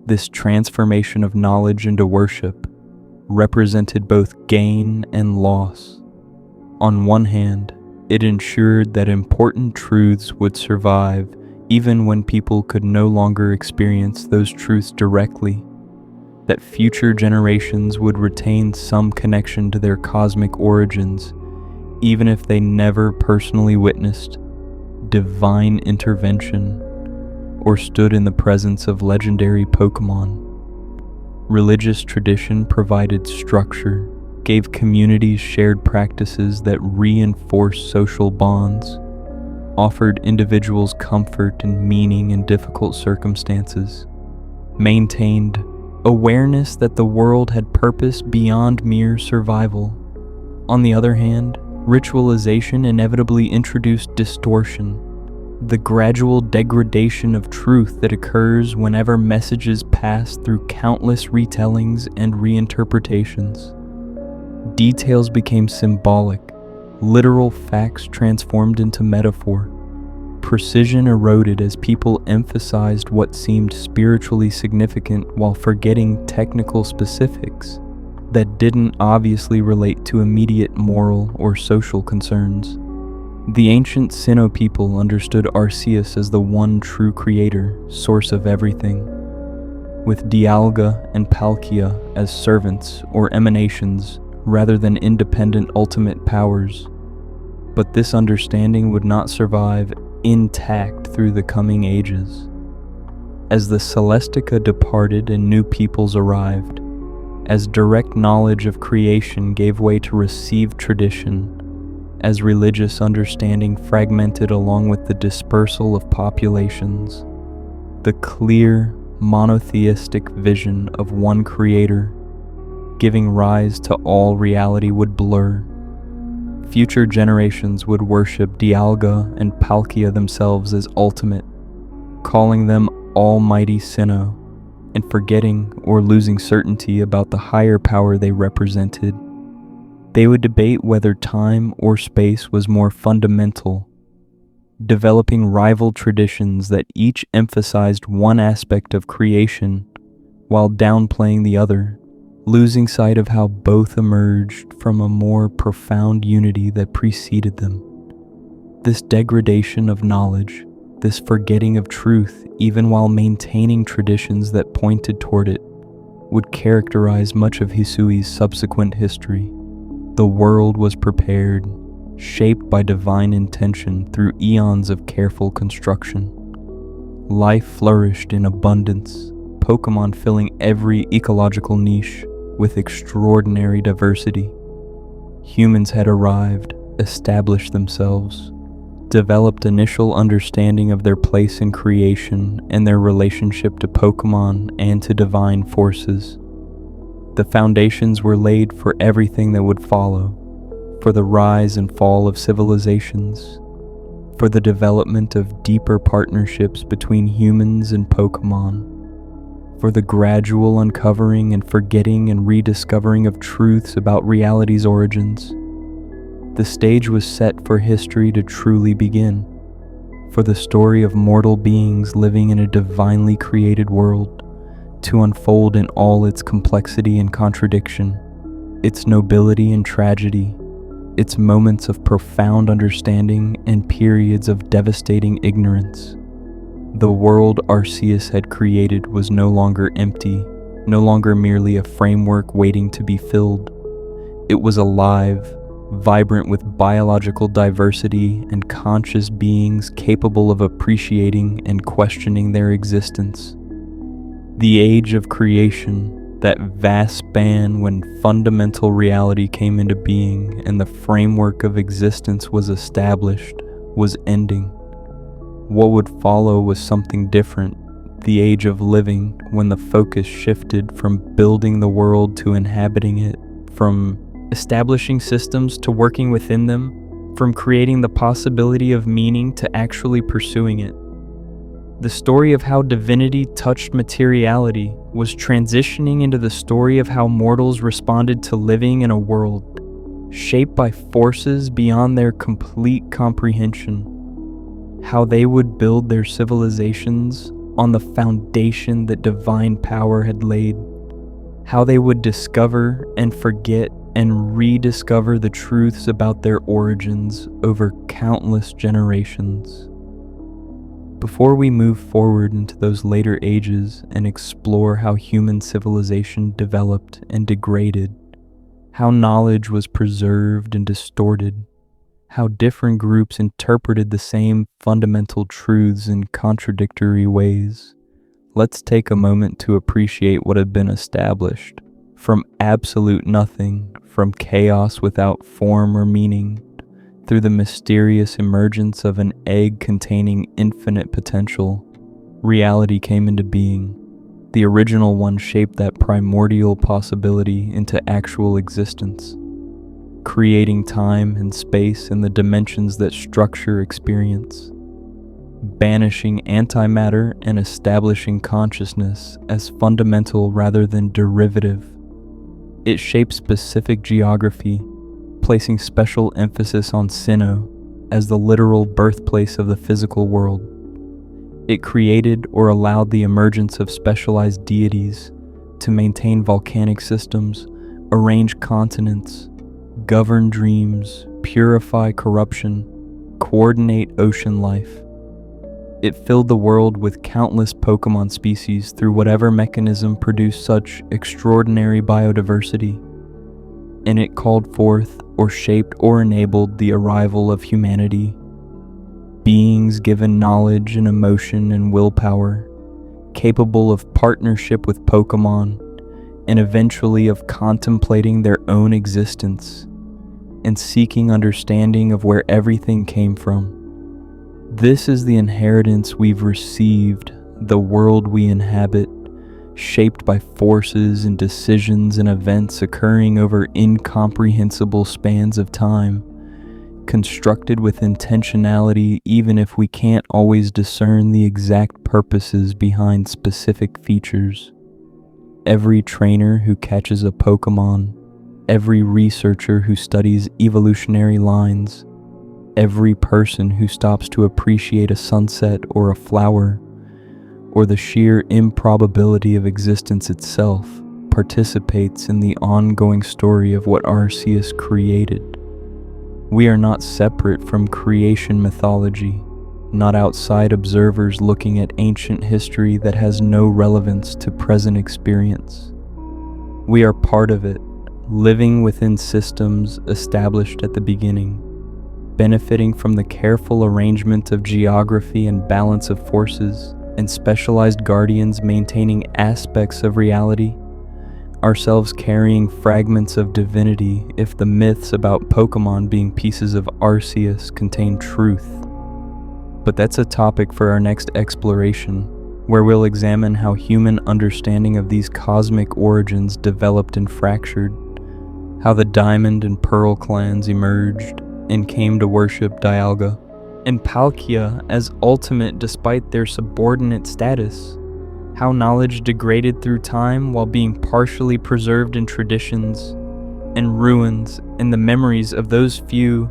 this transformation of knowledge into worship, represented both gain and loss. On one hand, It ensured that important truths would survive even when people could no longer experience those truths directly, that future generations would retain some connection to their cosmic origins, even if they never personally witnessed divine intervention or stood in the presence of legendary Pokémon. Religious tradition provided structure, gave communities shared practices that reinforced social bonds, offered individuals comfort and meaning in difficult circumstances, maintained awareness that the world had purpose beyond mere survival. On the other hand, ritualization inevitably introduced distortion, the gradual degradation of truth that occurs whenever messages pass through countless retellings and reinterpretations. Details became symbolic, literal facts transformed into metaphor. Precision eroded as people emphasized what seemed spiritually significant while forgetting technical specifics that didn't obviously relate to immediate moral or social concerns. The ancient Sinnoh people understood Arceus as the one true creator, source of everything, with Dialga and Palkia as servants or emanations rather than independent ultimate powers. But this understanding would not survive intact through the coming ages. As the Celestica departed and new peoples arrived, as direct knowledge of creation gave way to received tradition, as religious understanding fragmented along with the dispersal of populations, the clear, monotheistic vision of one creator, giving rise to all reality, would blur. Future generations would worship Dialga and Palkia themselves as ultimate, calling them Almighty Sinnoh, and forgetting or losing certainty about the higher power they represented. They would debate whether time or space was more fundamental, developing rival traditions that each emphasized one aspect of creation while downplaying the other, losing sight of how both emerged from a more profound unity that preceded them. This degradation of knowledge, this forgetting of truth even while maintaining traditions that pointed toward it, would characterize much of Hisui's subsequent history. The world was prepared, shaped by divine intention through eons of careful construction. Life flourished in abundance, Pokémon filling every ecological niche with extraordinary diversity. Humans had arrived, established themselves, developed initial understanding of their place in creation and their relationship to Pokémon and to divine forces. The foundations were laid for everything that would follow, for the rise and fall of civilizations, for the development of deeper partnerships between humans and Pokémon, for the gradual uncovering and forgetting and rediscovering of truths about reality's origins. The stage was set for history to truly begin, for the story of mortal beings living in a divinely created world to unfold in all its complexity and contradiction, its nobility and tragedy, its moments of profound understanding and periods of devastating ignorance. The world Arceus had created was no longer empty, no longer merely a framework waiting to be filled. It was alive, vibrant with biological diversity and conscious beings capable of appreciating and questioning their existence. The age of creation, that vast span when fundamental reality came into being and the framework of existence was established, was ending. What would follow was something different, the age of living, when the focus shifted from building the world to inhabiting it, from establishing systems to working within them, from creating the possibility of meaning to actually pursuing it. The story of how divinity touched materiality was transitioning into the story of how mortals responded to living in a world shaped by forces beyond their complete comprehension, how they would build their civilizations on the foundation that divine power had laid, how they would discover and forget and rediscover the truths about their origins over countless generations. Before we move forward into those later ages and explore how human civilization developed and degraded, how knowledge was preserved and distorted, how different groups interpreted the same fundamental truths in contradictory ways, let's take a moment to appreciate what had been established. From absolute nothing, from chaos without form or meaning, through the mysterious emergence of an egg containing infinite potential, reality came into being. The original one shaped that primordial possibility into actual existence, creating time and space in the dimensions that structure experience, banishing antimatter and establishing consciousness as fundamental rather than derivative. It shaped specific geography, placing special emphasis on Sinnoh as the literal birthplace of the physical world. It created or allowed the emergence of specialized deities to maintain volcanic systems, arrange continents, govern dreams, purify corruption, coordinate ocean life. It filled the world with countless Pokémon species through whatever mechanism produced such extraordinary biodiversity, and it called forth or shaped or enabled the arrival of humanity, beings given knowledge and emotion and willpower, capable of partnership with Pokémon, and eventually of contemplating their own existence and seeking understanding of where everything came from. This is the inheritance we've received, the world we inhabit, shaped by forces and decisions and events occurring over incomprehensible spans of time, constructed with intentionality even if we can't always discern the exact purposes behind specific features. Every trainer who catches a Pokémon, every researcher who studies evolutionary lines, every person who stops to appreciate a sunset or a flower, or the sheer improbability of existence itself, participates in the ongoing story of what Arceus created. We are not separate from creation mythology, not outside observers looking at ancient history that has no relevance to present experience. We are part of it, living within systems established at the beginning, benefiting from the careful arrangement of geography and balance of forces, and specialized guardians maintaining aspects of reality, ourselves carrying fragments of divinity if the myths about Pokémon being pieces of Arceus contain truth. But that's a topic for our next exploration, where we'll examine how human understanding of these cosmic origins developed and fractured, how the Diamond and Pearl clans emerged and came to worship Dialga, and Palkia as ultimate despite their subordinate status, how knowledge degraded through time while being partially preserved in traditions and ruins in the memories of those few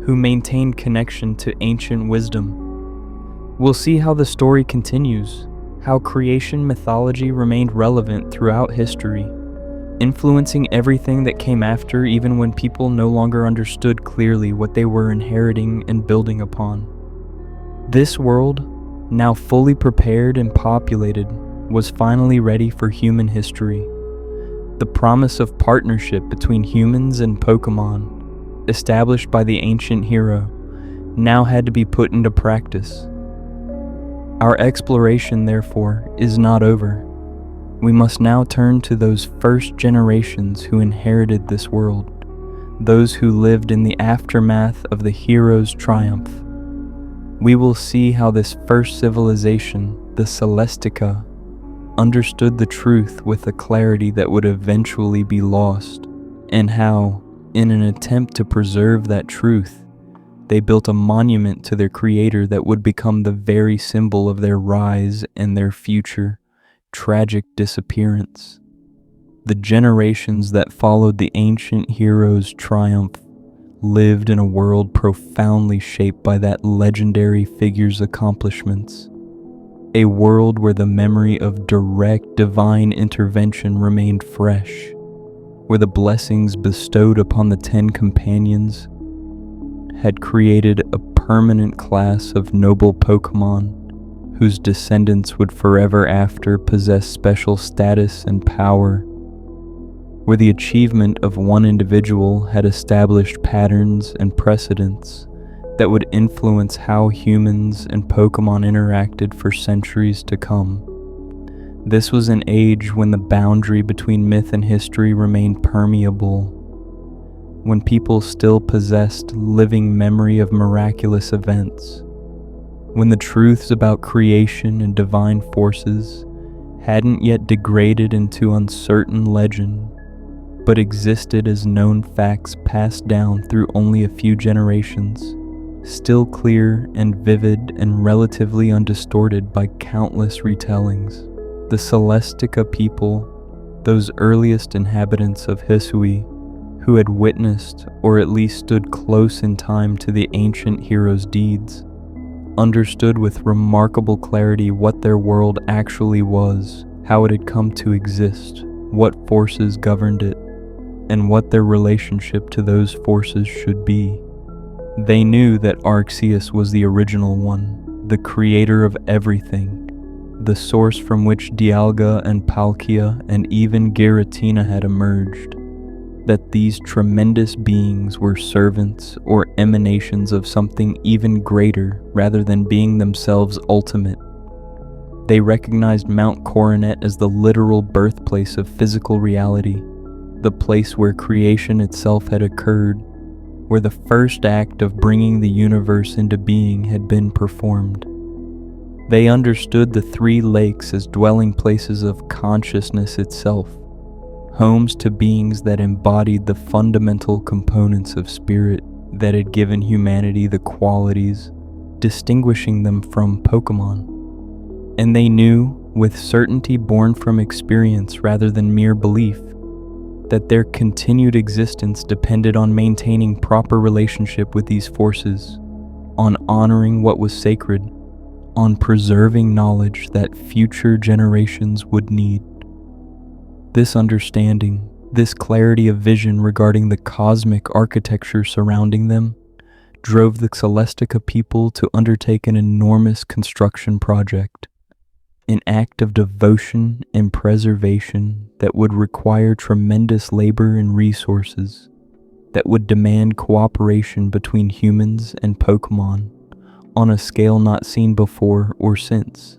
who maintained connection to ancient wisdom. We'll see how the story continues, how creation mythology remained relevant throughout history, influencing everything that came after even when people no longer understood clearly what they were inheriting and building upon. This world, now fully prepared and populated, was finally ready for human history. The promise of partnership between humans and Pokémon, established by the ancient hero, now had to be put into practice. Our exploration, therefore, is not over. We must now turn to those first generations who inherited this world, those who lived in the aftermath of the hero's triumph. We will see how this first civilization, the Celestica, understood the truth with a clarity that would eventually be lost, and how, in an attempt to preserve that truth, they built a monument to their creator that would become the very symbol of their rise and their future tragic disappearance. The generations that followed the ancient hero's triumph lived in a world profoundly shaped by that legendary figure's accomplishments, a world where the memory of direct divine intervention remained fresh, where the blessings bestowed upon the 10 companions had created a permanent class of noble Pokémon whose descendants would forever after possess special status and power, where the achievement of one individual had established patterns and precedents that would influence how humans and Pokémon interacted for centuries to come. This was an age when the boundary between myth and history remained permeable, when people still possessed living memory of miraculous events, when the truths about creation and divine forces hadn't yet degraded into uncertain legend, but existed as known facts passed down through only a few generations, still clear and vivid and relatively undistorted by countless retellings. The Celestica people, those earliest inhabitants of Hisui, who had witnessed or at least stood close in time to the ancient hero's deeds, understood with remarkable clarity what their world actually was, how it had come to exist, what forces governed it, and what their relationship to those forces should be. They knew that Arceus was the original one, the creator of everything, the source from which Dialga and Palkia and even Giratina had emerged, that these tremendous beings were servants or emanations of something even greater rather than being themselves ultimate. They recognized Mount Coronet as the literal birthplace of physical reality, the place where creation itself had occurred, where the first act of bringing the universe into being had been performed. They understood the 3 lakes as dwelling places of consciousness itself, homes to beings that embodied the fundamental components of spirit that had given humanity the qualities distinguishing them from Pokémon. And they knew, with certainty born from experience rather than mere belief, that their continued existence depended on maintaining proper relationship with these forces, on honoring what was sacred, on preserving knowledge that future generations would need. This understanding, this clarity of vision regarding the cosmic architecture surrounding them, drove the Celestica people to undertake an enormous construction project, an act of devotion and preservation that would require tremendous labor and resources, that would demand cooperation between humans and Pokémon on a scale not seen before or since.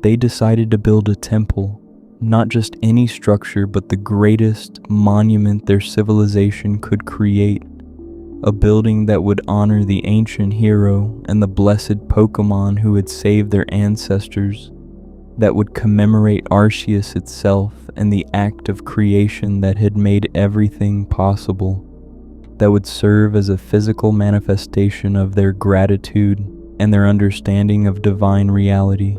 They decided to build a temple, not just any structure, but the greatest monument their civilization could create, a building that would honor the ancient hero and the blessed Pokémon who had saved their ancestors, that would commemorate Arceus itself and the act of creation that had made everything possible, that would serve as a physical manifestation of their gratitude and their understanding of divine reality,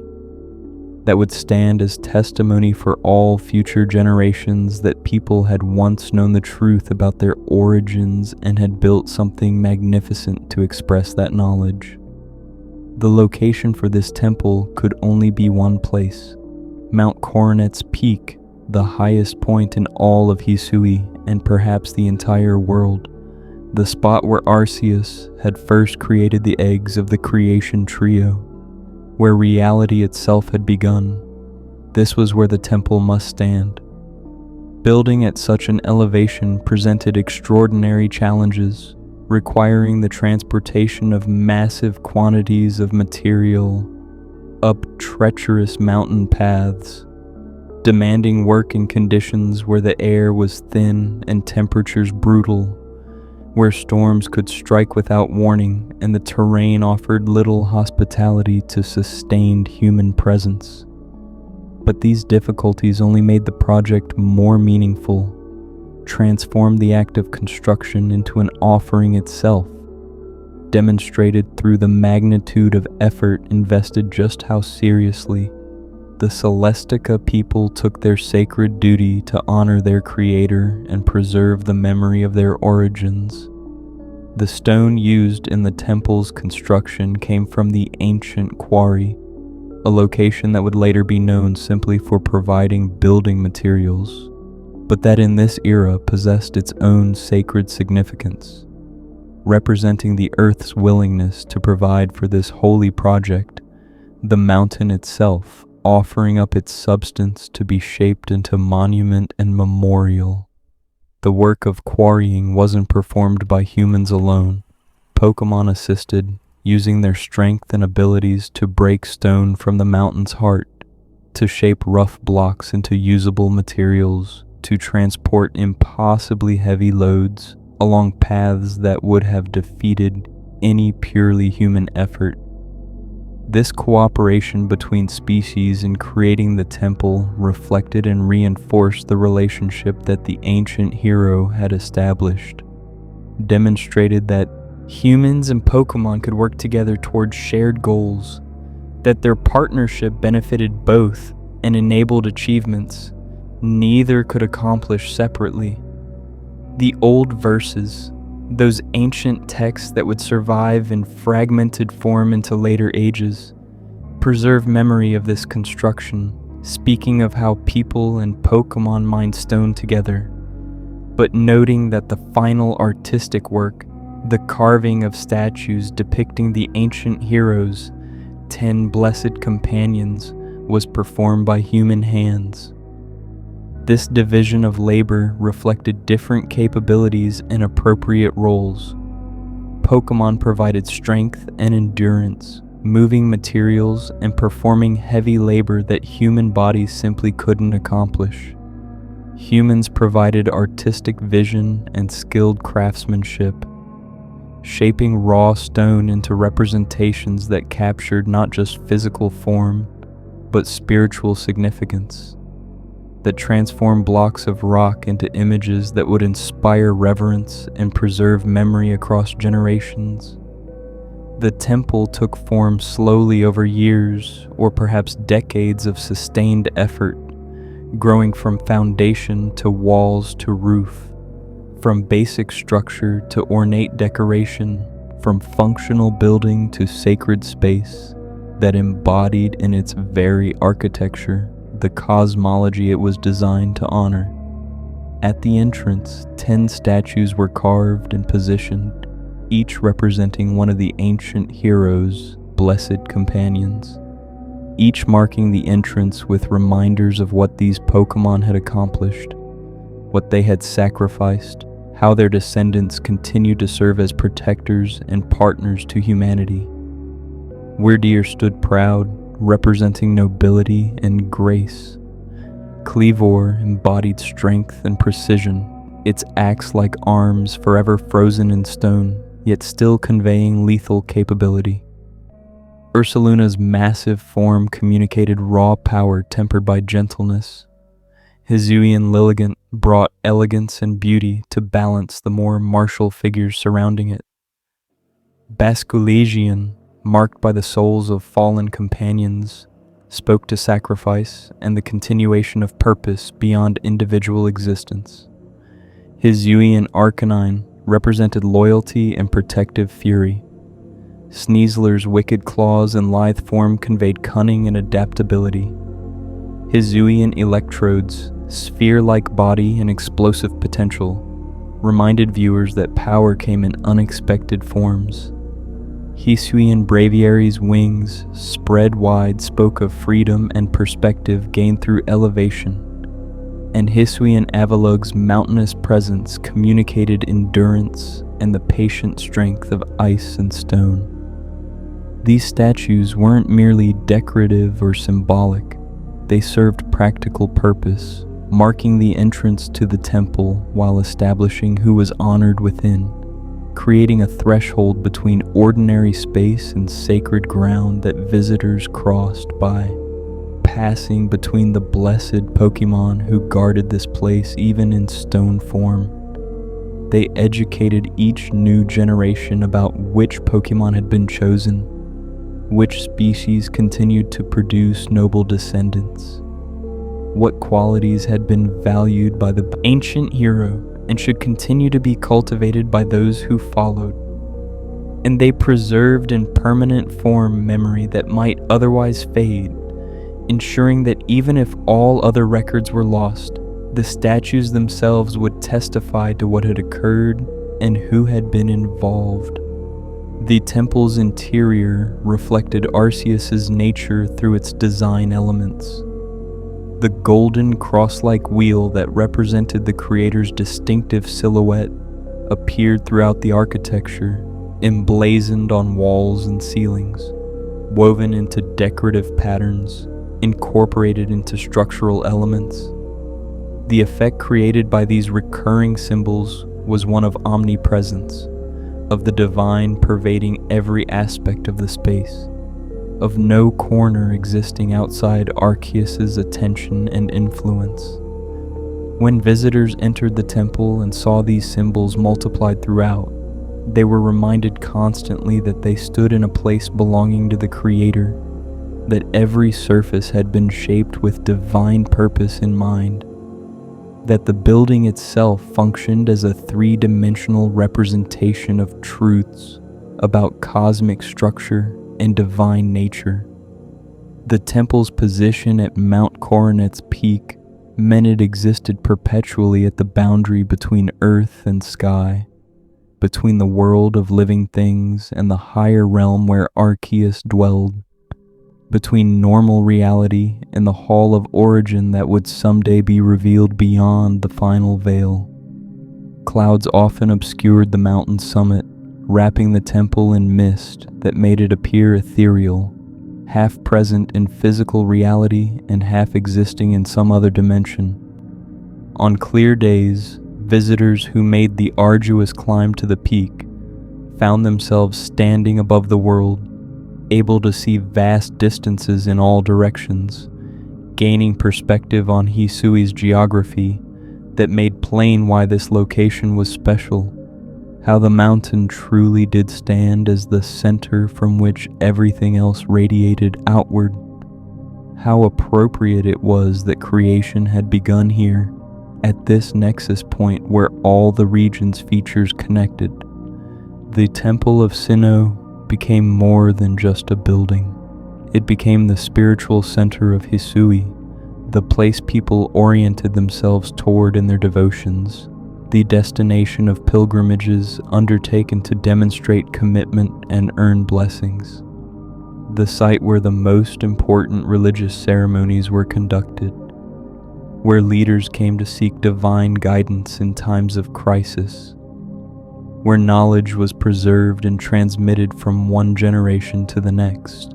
that would stand as testimony for all future generations that people had once known the truth about their origins and had built something magnificent to express that knowledge. The location for this temple could only be one place: Mount Coronet's peak, the highest point in all of Hisui and perhaps the entire world, the spot where Arceus had first created the eggs of the creation trio, where reality itself had begun. This was where the temple must stand. Building at such an elevation presented extraordinary challenges, requiring the transportation of massive quantities of material up treacherous mountain paths, demanding work in conditions where the air was thin and temperatures brutal, where storms could strike without warning and the terrain offered little hospitality to sustained human presence. But these difficulties only made the project more meaningful, transformed the act of construction into an offering itself, demonstrated through the magnitude of effort invested just how seriously the Celestica people took their sacred duty to honor their creator and preserve the memory of their origins. The stone used in the temple's construction came from the ancient quarry, a location that would later be known simply for providing building materials. but that in this era possessed its own sacred significance, representing the Earth's willingness to provide for this holy project, the mountain itself offering up its substance to be shaped into monument and memorial. The work of quarrying wasn't performed by humans alone. Pokémon assisted, using their strength and abilities to break stone from the mountain's heart, to shape rough blocks into usable materials, to transport impossibly heavy loads along paths that would have defeated any purely human effort. This cooperation between species in creating the temple reflected and reinforced the relationship that the ancient hero had established, demonstrated that humans and Pokémon could work together towards shared goals, that their partnership benefited both and enabled achievements neither could accomplish separately. The old verses, those ancient texts that would survive in fragmented form into later ages, preserve memory of this construction, speaking of how people and Pokémon mined stone together, but noting that the final artistic work, the carving of statues depicting the ancient heroes, 10 blessed companions, was performed by human hands. This division of labor reflected different capabilities and appropriate roles. Pokémon provided strength and endurance, moving materials and performing heavy labor that human bodies simply couldn't accomplish. Humans provided artistic vision and skilled craftsmanship, shaping raw stone into representations that captured not just physical form, but spiritual significance, that transformed blocks of rock into images that would inspire reverence and preserve memory across generations. The temple took form slowly over years, or perhaps decades of sustained effort, growing from foundation to walls to roof, from basic structure to ornate decoration, from functional building to sacred space that embodied in its very architecture the cosmology it was designed to honor. At the entrance, 10 statues were carved and positioned, each representing one of the ancient heroes' blessed companions, each marking the entrance with reminders of what these Pokémon had accomplished, what they had sacrificed, how their descendants continued to serve as protectors and partners to humanity. Wyrdeer stood proud, representing nobility and grace. Kleavor embodied strength and precision, its axe-like arms forever frozen in stone, yet still conveying lethal capability. Ursaluna's massive form communicated raw power tempered by gentleness. Hisui and Lilligant brought elegance and beauty to balance the more martial figures surrounding it. Basculegion, marked by the souls of fallen companions, spoke to sacrifice and the continuation of purpose beyond individual existence. Hisui and Arcanine represented loyalty and protective fury. Sneasler's wicked claws and lithe form conveyed cunning and adaptability. Hisui and Electrode's sphere-like body and explosive potential reminded viewers that power came in unexpected forms. Hisui and Braviary's wings, spread wide, spoke of freedom and perspective gained through elevation, and Hisui and Avalug's mountainous presence communicated endurance and the patient strength of ice and stone. These statues weren't merely decorative or symbolic, they served practical purpose, marking the entrance to the temple while establishing who was honored within, creating a threshold between ordinary space and sacred ground that visitors crossed by, passing between the blessed Pokémon who guarded this place even in stone form. They educated each new generation about which Pokémon had been chosen, which species continued to produce noble descendants, what qualities had been valued by the ancient hero and should continue to be cultivated by those who followed. And they preserved in permanent form memory that might otherwise fade, ensuring that even if all other records were lost, The statues themselves would testify to what had occurred and who had been involved. The temple's interior reflected Arceus's nature through its design elements. The golden cross-like wheel that represented the creator's distinctive silhouette appeared throughout the architecture, emblazoned on walls and ceilings, woven into decorative patterns, incorporated into structural elements. The effect created by these recurring symbols was one of omnipresence, of the divine pervading every aspect of the space, of no corner existing outside Arceus's attention and influence. When visitors entered the temple and saw these symbols multiplied throughout, they were reminded constantly that they stood in a place belonging to the Creator, that every surface had been shaped with divine purpose in mind, that the building itself functioned as a three-dimensional representation of truths about cosmic structure and divine nature. The temple's position at Mount Coronet's peak meant it existed perpetually at the boundary between earth and sky, between the world of living things and the higher realm where Arceus dwelled, between normal reality and the Hall of Origin that would someday be revealed beyond the final veil. Clouds often obscured the mountain's summit, wrapping the temple in mist that made it appear ethereal, half present in physical reality and half existing in some other dimension. On clear days, visitors who made the arduous climb to the peak found themselves standing above the world, able to see vast distances in all directions, gaining perspective on Hisui's geography that made plain why this location was special, how the mountain truly did stand as the center from which everything else radiated outward, how appropriate it was that creation had begun here, at this nexus point where all the region's features connected. The Temple of Sinnoh became more than just a building. It became the spiritual center of Hisui, the place people oriented themselves toward in their devotions, the destination of pilgrimages undertaken to demonstrate commitment and earn blessings, the site where the most important religious ceremonies were conducted, where leaders came to seek divine guidance in times of crisis, where knowledge was preserved and transmitted from one generation to the next.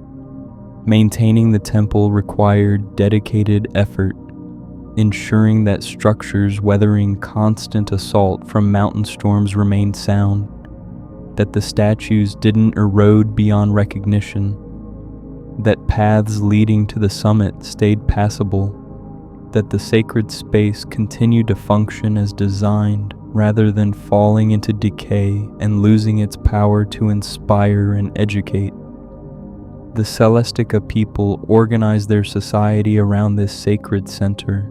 Maintaining the temple required dedicated effort, ensuring that structures weathering constant assault from mountain storms remained sound, that the statues didn't erode beyond recognition, that paths leading to the summit stayed passable, that the sacred space continued to function as designed rather than falling into decay and losing its power to inspire and educate. The Celestica people organized their society around this sacred center,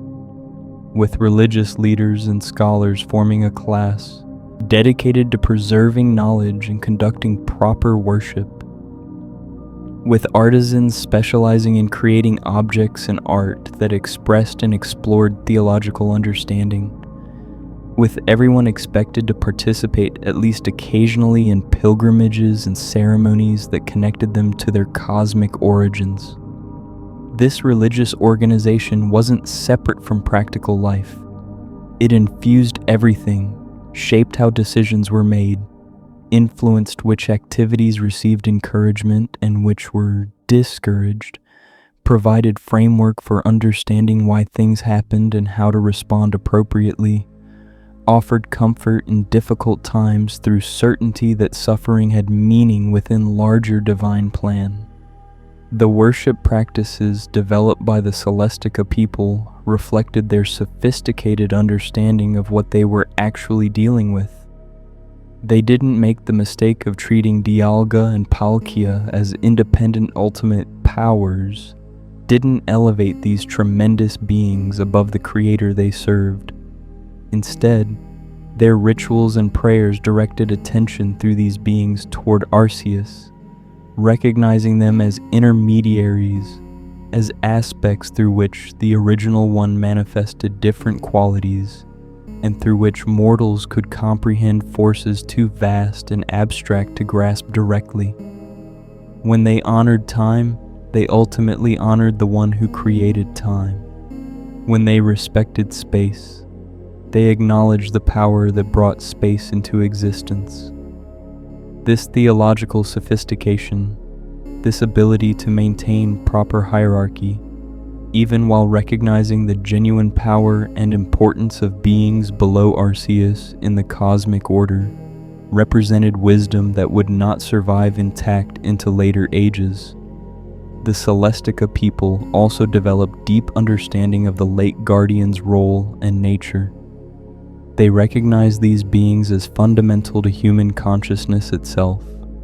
with religious leaders and scholars forming a class dedicated to preserving knowledge and conducting proper worship, with artisans specializing in creating objects and art that expressed and explored theological understanding, with everyone expected to participate at least occasionally in pilgrimages and ceremonies that connected them to their cosmic origins. This religious organization wasn't separate from practical life. It infused everything, shaped how decisions were made, influenced which activities received encouragement and which were discouraged, provided framework for understanding why things happened and how to respond appropriately, offered comfort in difficult times through certainty that suffering had meaning within larger divine plan. The worship practices developed by the Celestica people reflected their sophisticated understanding of what they were actually dealing with. They didn't make the mistake of treating Dialga and Palkia as independent ultimate powers, didn't elevate these tremendous beings above the creator they served. Instead, their rituals and prayers directed attention through these beings toward Arceus, recognizing them as intermediaries, as aspects through which the original one manifested different qualities, and through which mortals could comprehend forces too vast and abstract to grasp directly. When they honored time, they ultimately honored the one who created time. When they respected space, they acknowledged the power that brought space into existence. This theological sophistication, this ability to maintain proper hierarchy, even while recognizing the genuine power and importance of beings below Arceus in the cosmic order, represented wisdom that would not survive intact into later ages. The Celestica people also developed deep understanding of the late Guardian's role and nature. They recognized these beings as fundamental to human consciousness itself,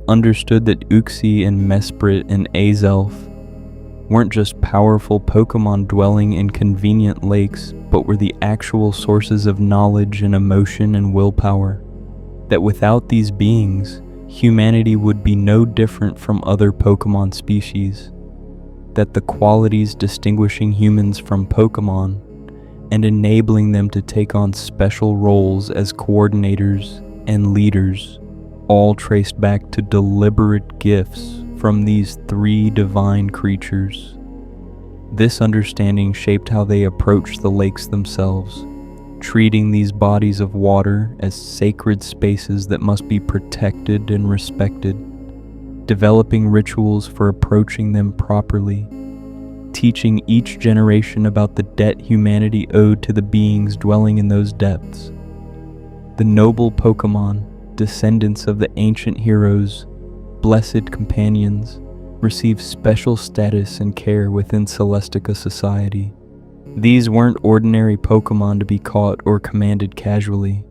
understood that Uxie and Mesprit and Azelf weren't just powerful Pokémon dwelling in convenient lakes, but were the actual sources of knowledge and emotion and willpower. That without these beings, humanity would be no different from other Pokémon species. That the qualities distinguishing humans from Pokémon and enabling them to take on special roles as coordinators and leaders all traced back to deliberate gifts from these three divine creatures. This understanding shaped how they approached the lakes themselves, treating these bodies of water as sacred spaces that must be protected and respected, developing rituals for approaching them properly, teaching each generation about the debt humanity owed to the beings dwelling in those depths. The noble Pokémon, descendants of the ancient heroes, blessed companions, receive special status and care within Celestica society. These weren't ordinary Pokémon to be caught or commanded casually.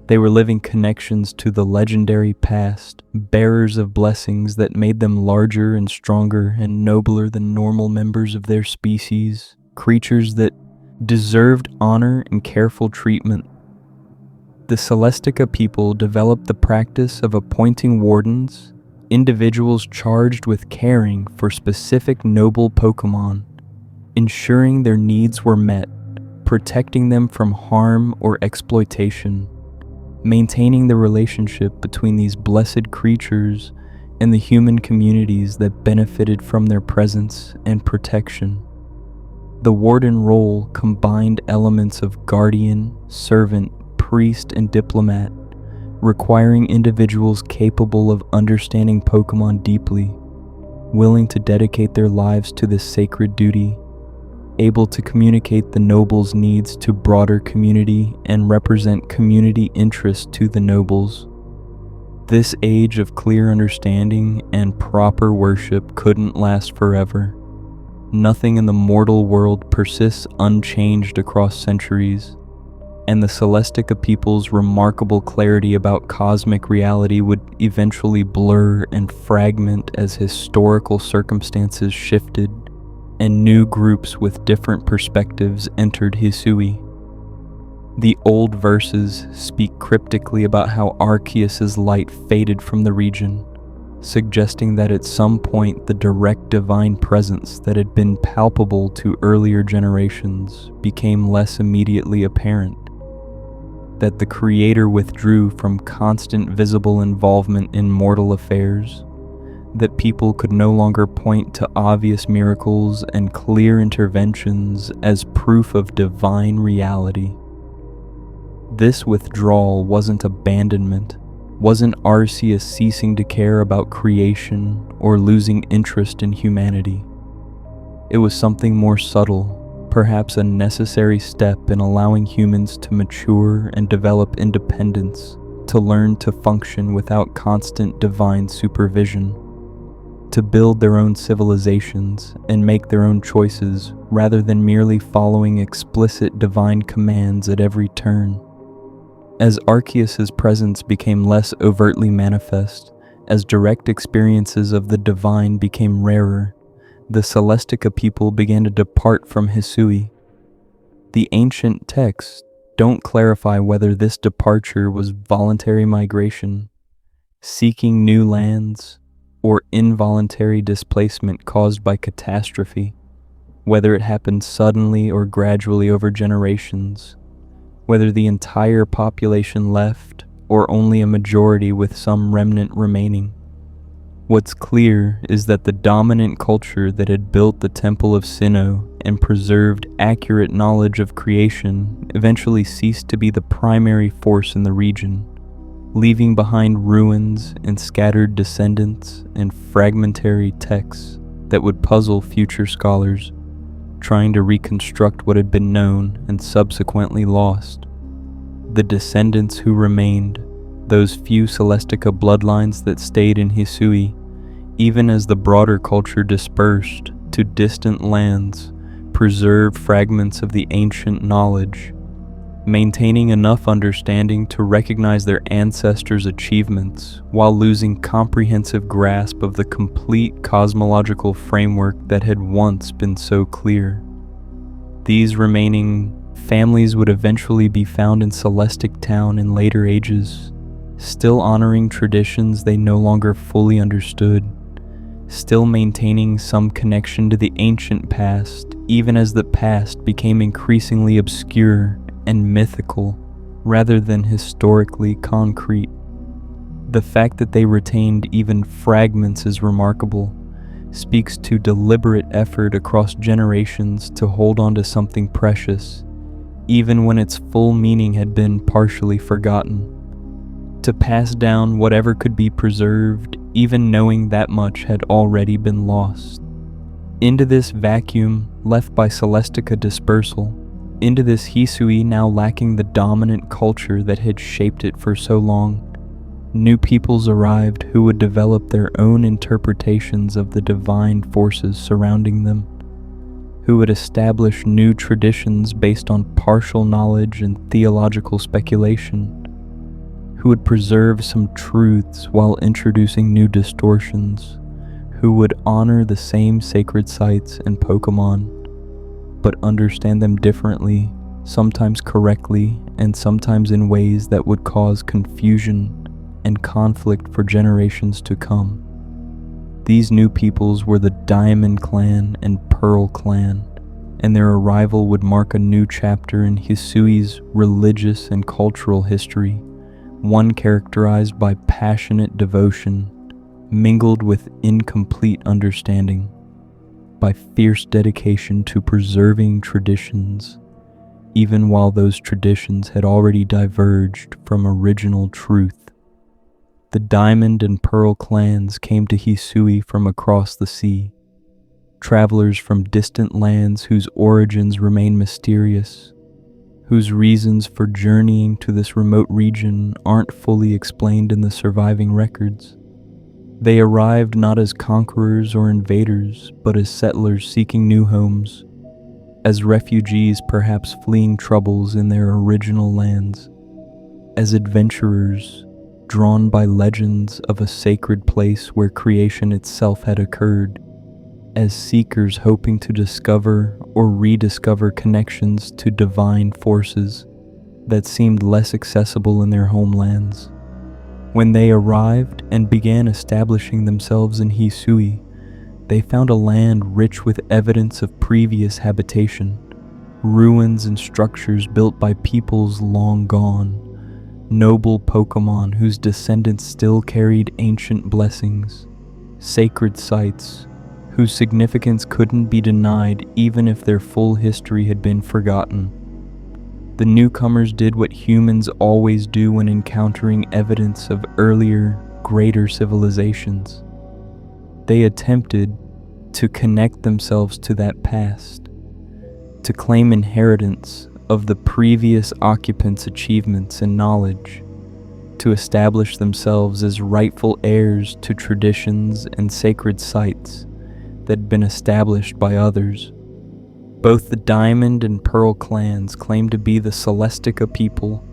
They were living connections to the legendary past, bearers of blessings that made them larger and stronger and nobler than normal members of their species, creatures that deserved honor and careful treatment. The Celestica people developed the practice of appointing wardens, individuals charged with caring for specific noble Pokémon, ensuring their needs were met, protecting them from harm or exploitation, maintaining the relationship between these blessed creatures and the human communities that benefited from their presence and protection. The warden role combined elements of guardian, servant, priest, and diplomat, requiring individuals capable of understanding Pokémon deeply, willing to dedicate their lives to this sacred duty, able to communicate the nobles' needs to broader community and represent community interests to the nobles. This age of clear understanding and proper worship couldn't last forever. Nothing in the mortal world persists unchanged across centuries, and the Celestica people's remarkable clarity about cosmic reality would eventually blur and fragment as historical circumstances shifted and new groups with different perspectives entered Hisui. The old verses speak cryptically about how Arceus's light faded from the region, suggesting that at some point the direct divine presence that had been palpable to earlier generations became less immediately apparent, that the Creator withdrew from constant visible involvement in mortal affairs, that people could no longer point to obvious miracles and clear interventions as proof of divine reality. This withdrawal wasn't abandonment, wasn't Arceus ceasing to care about creation or losing interest in humanity. It was something more subtle, perhaps a necessary step in allowing humans to mature and develop independence, to learn to function without constant divine supervision, to build their own civilizations and make their own choices rather than merely following explicit divine commands at every turn. As Arceus's presence became less overtly manifest, as direct experiences of the divine became rarer, the Celestica people began to depart from Hisui. The ancient texts don't clarify whether this departure was voluntary migration, seeking new lands, or involuntary displacement caused by catastrophe. whether it happened suddenly or gradually over generations, whether the entire population left or only a majority with some remnant remaining. What's clear is that the dominant culture that had built the Temple of Sinnoh and preserved accurate knowledge of creation eventually ceased to be the primary force in the region, leaving behind ruins and scattered descendants and fragmentary texts that would puzzle future scholars, trying to reconstruct what had been known and subsequently lost. The descendants who remained, those few Celestica bloodlines that stayed in Hisui, even as the broader culture dispersed to distant lands, preserved fragments of the ancient knowledge, maintaining enough understanding to recognize their ancestors' achievements while losing comprehensive grasp of the complete cosmological framework that had once been so clear. These remaining families would eventually be found in Celestic Town in later ages, still honoring traditions they no longer fully understood, still maintaining some connection to the ancient past, even as the past became increasingly obscure and mythical rather than historically concrete. The fact that they retained even fragments is remarkable, speaks to deliberate effort across generations to hold on to something precious, even when its full meaning had been partially forgotten. To pass down whatever could be preserved, even knowing that much had already been lost. Into this vacuum left by Celestica dispersal, into this Hisui now lacking the dominant culture that had shaped it for so long, new peoples arrived who would develop their own interpretations of the divine forces surrounding them, who would establish new traditions based on partial knowledge and theological speculation, who would preserve some truths while introducing new distortions, who would honor the same sacred sites and Pokémon, but understand them differently, sometimes correctly, and sometimes in ways that would cause confusion and conflict for generations to come. These new peoples were the Diamond Clan and Pearl Clan, and their arrival would mark a new chapter in Hisui's religious and cultural history, one characterized by passionate devotion, mingled with incomplete understanding, by fierce dedication to preserving traditions, even while those traditions had already diverged from original truth. The Diamond and Pearl clans came to Hisui from across the sea, travelers from distant lands whose origins remain mysterious, whose reasons for journeying to this remote region aren't fully explained in the surviving records. They arrived not as conquerors or invaders, but as settlers seeking new homes, as refugees perhaps fleeing troubles in their original lands, as adventurers drawn by legends of a sacred place where creation itself had occurred, as seekers hoping to discover or rediscover connections to divine forces that seemed less accessible in their homelands. When they arrived and began establishing themselves in Hisui, they found a land rich with evidence of previous habitation, ruins and structures built by peoples long gone, noble Pokémon whose descendants still carried ancient blessings, sacred sites whose significance couldn't be denied even if their full history had been forgotten. The newcomers did what humans always do when encountering evidence of earlier, greater civilizations. They attempted to connect themselves to that past, to claim inheritance of the previous occupants' achievements and knowledge, to establish themselves as rightful heirs to traditions and sacred sites that had been established by others. Both the Diamond and Pearl clans claimed to be the Celestica people,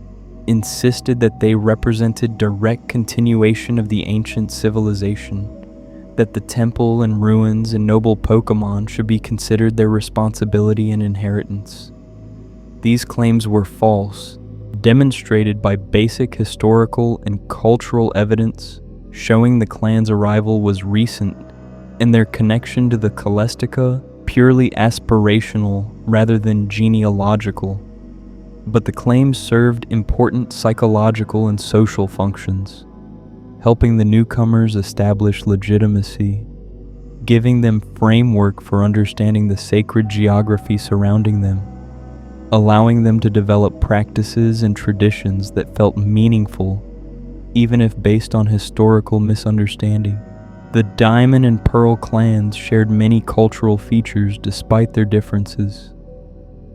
insisted that they represented direct continuation of the ancient civilization, that the temple and ruins and noble Pokémon should be considered their responsibility and inheritance. These claims were false, demonstrated by basic historical and cultural evidence showing the clan's arrival was recent and their connection to the Celestica purely aspirational rather than genealogical, but the claims served important psychological and social functions, helping the newcomers establish legitimacy, giving them framework for understanding the sacred geography surrounding them, allowing them to develop practices and traditions that felt meaningful, even if based on historical misunderstanding. The Diamond and Pearl clans shared many cultural features despite their differences.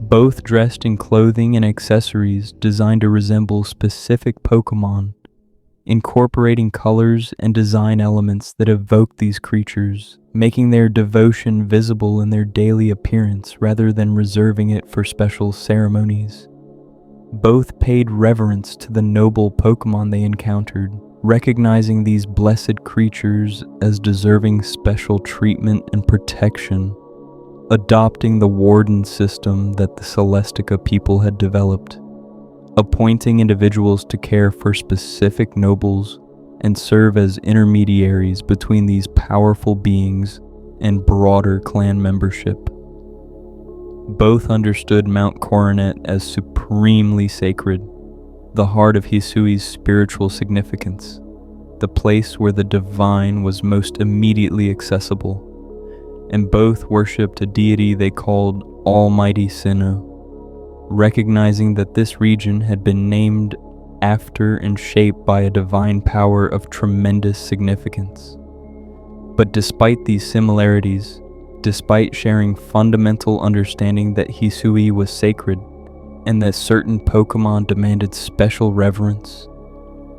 Both dressed in clothing and accessories designed to resemble specific Pokémon, incorporating colors and design elements that evoke these creatures, making their devotion visible in their daily appearance rather than reserving it for special ceremonies. Both paid reverence to the noble Pokémon they encountered, recognizing these blessed creatures as deserving special treatment and protection, adopting the warden system that the Celestica people had developed, appointing individuals to care for specific nobles and serve as intermediaries between these powerful beings and broader clan membership. Both understood Mount Coronet as supremely sacred, the heart of Hisui's spiritual significance, the place where the divine was most immediately accessible, and both worshipped a deity they called Almighty Sinnoh, recognizing that this region had been named after and shaped by a divine power of tremendous significance. But despite these similarities, despite sharing fundamental understanding that Hisui was sacred and that certain Pokémon demanded special reverence,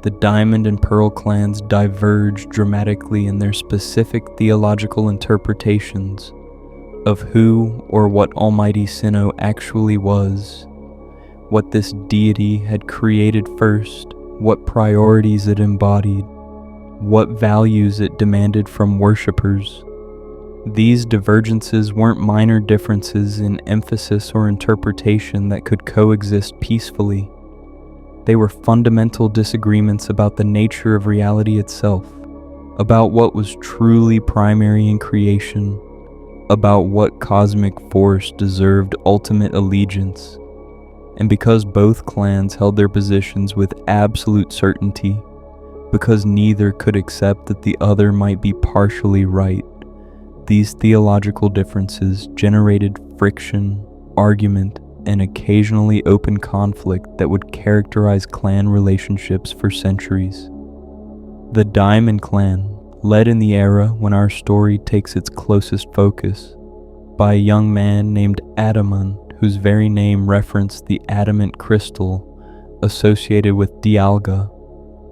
the Diamond and Pearl clans diverged dramatically in their specific theological interpretations of who or what Almighty Sinnoh actually was, what this deity had created first, what priorities it embodied, what values it demanded from worshippers. These divergences weren't minor differences in emphasis or interpretation that could coexist peacefully. They were fundamental disagreements about the nature of reality itself, about what was truly primary in creation, about what cosmic force deserved ultimate allegiance. And because both clans held their positions with absolute certainty, because neither could accept that the other might be partially right, these theological differences generated friction, argument, and occasionally open conflict that would characterize clan relationships for centuries. The Diamond clan, led in the era when our story takes its closest focus, by a young man named Adaman, whose very name referenced the adamant crystal associated with Dialga,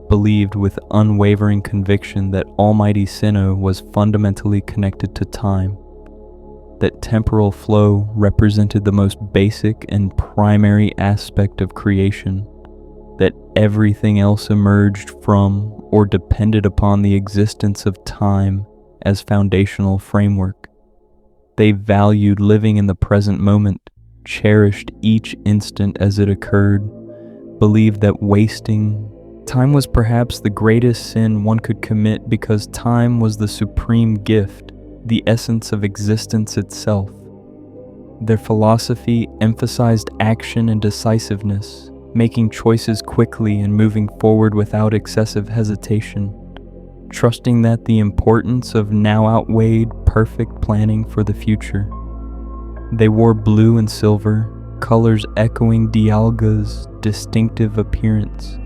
believed with unwavering conviction that Almighty Sinnoh was fundamentally connected to time, that temporal flow represented the most basic and primary aspect of creation, that everything else emerged from or depended upon the existence of time as foundational framework. They valued living in the present moment, cherished each instant as it occurred, believed that wasting time was perhaps the greatest sin one could commit because time was the supreme gift, the essence of existence itself. Their philosophy emphasized action and decisiveness, making choices quickly and moving forward without excessive hesitation, trusting that the importance of now outweighed perfect planning for the future. They wore blue and silver, colors echoing Dialga's distinctive appearance,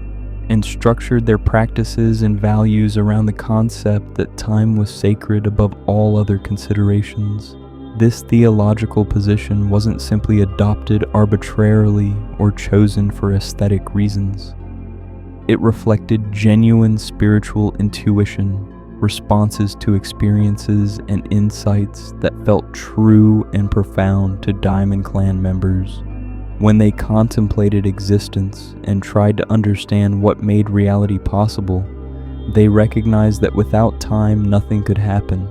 and structured their practices and values around the concept that time was sacred above all other considerations. This theological position wasn't simply adopted arbitrarily or chosen for aesthetic reasons. It reflected genuine spiritual intuition, responses to experiences and insights that felt true and profound to Diamond Clan members. When they contemplated existence and tried to understand what made reality possible, they recognized that without time nothing could happen,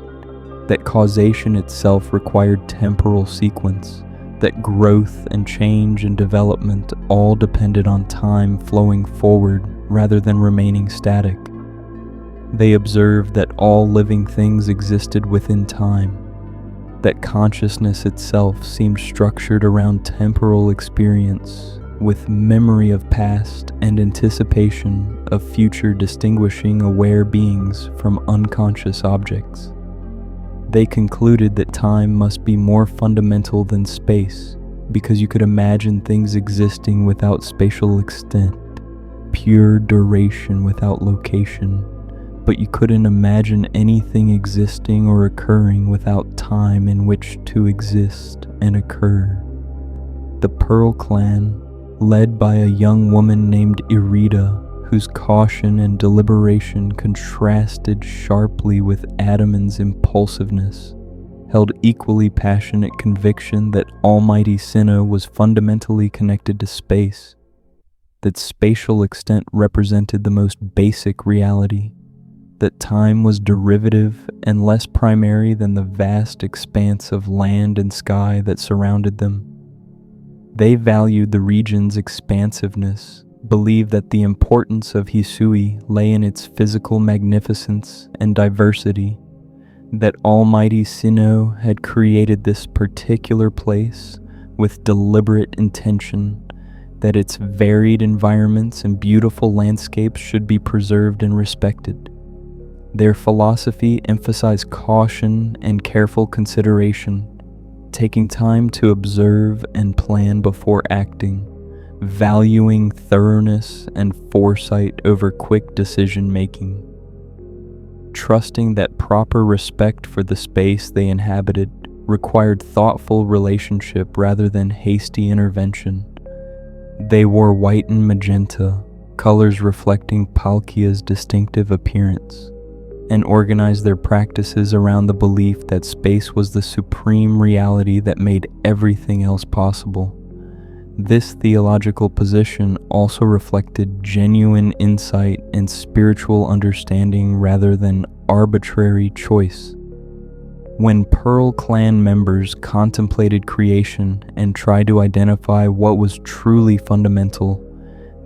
that causation itself required temporal sequence, that growth and change and development all depended on time flowing forward rather than remaining static. They observed that all living things existed within time, that consciousness itself seemed structured around temporal experience, with memory of past and anticipation of future, distinguishing aware beings from unconscious objects. They concluded that time must be more fundamental than space, because you could imagine things existing without spatial extent, pure duration without location, but you couldn't imagine anything existing or occurring without time in which to exist and occur. The Pearl Clan, led by a young woman named Irida, whose caution and deliberation contrasted sharply with Adaman's impulsiveness, held equally passionate conviction that Almighty Sinnoh was fundamentally connected to space, that spatial extent represented the most basic reality, that time was derivative and less primary than the vast expanse of land and sky that surrounded them. They valued the region's expansiveness, believed that the importance of Hisui lay in its physical magnificence and diversity, that Almighty Sinnoh had created this particular place with deliberate intention, that its varied environments and beautiful landscapes should be preserved and respected. Their philosophy emphasized caution and careful consideration, taking time to observe and plan before acting, valuing thoroughness and foresight over quick decision-making, trusting that proper respect for the space they inhabited required thoughtful relationship rather than hasty intervention. They wore white and magenta, colors reflecting Palkia's distinctive appearance, and organized their practices around the belief that space was the supreme reality that made everything else possible. This theological position also reflected genuine insight and spiritual understanding rather than arbitrary choice. When Pearl Clan members contemplated creation and tried to identify what was truly fundamental,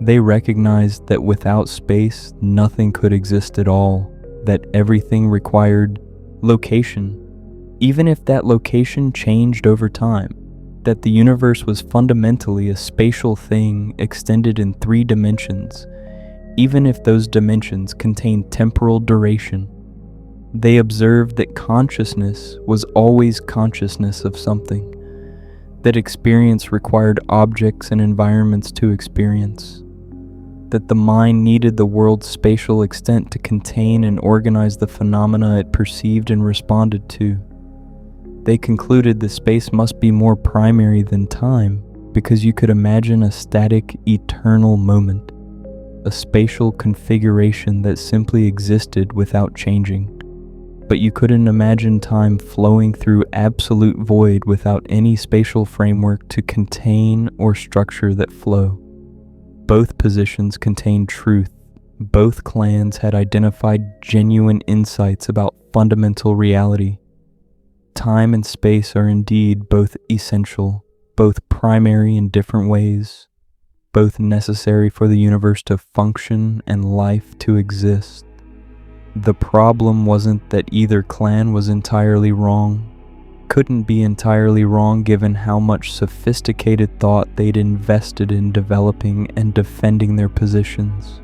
they recognized that without space, nothing could exist at all, that everything required location, even if that location changed over time, that the universe was fundamentally a spatial thing extended in 3 dimensions, even if those dimensions contained temporal duration. They observed that consciousness was always consciousness of something, that experience required objects and environments to experience, that the mind needed the world's spatial extent to contain and organize the phenomena it perceived and responded to. They concluded that space must be more primary than time, because you could imagine a static, eternal moment, a spatial configuration that simply existed without changing. But you couldn't imagine time flowing through absolute void without any spatial framework to contain or structure that flow. Both positions contained truth. Both clans had identified genuine insights about fundamental reality. Time and space are indeed both essential, both primary in different ways, both necessary for the universe to function and life to exist. The problem wasn't that either clan was entirely wrong, couldn't be entirely wrong given how much sophisticated thought they'd invested in developing and defending their positions.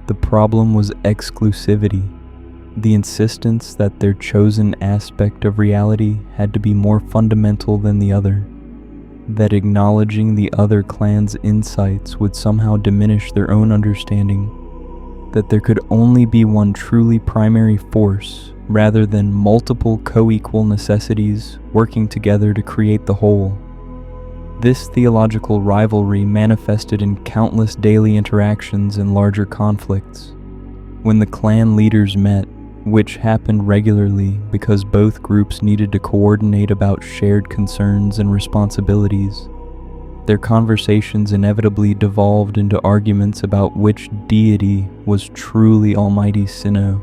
The problem was exclusivity, the insistence that their chosen aspect of reality had to be more fundamental than the other, that acknowledging the other clan's insights would somehow diminish their own understanding, that there could only be one truly primary force rather than multiple co-equal necessities working together to create the whole. This theological rivalry manifested in countless daily interactions and larger conflicts. When the clan leaders met, which happened regularly because both groups needed to coordinate about shared concerns and responsibilities, their conversations inevitably devolved into arguments about which deity was truly Almighty Sinnoh,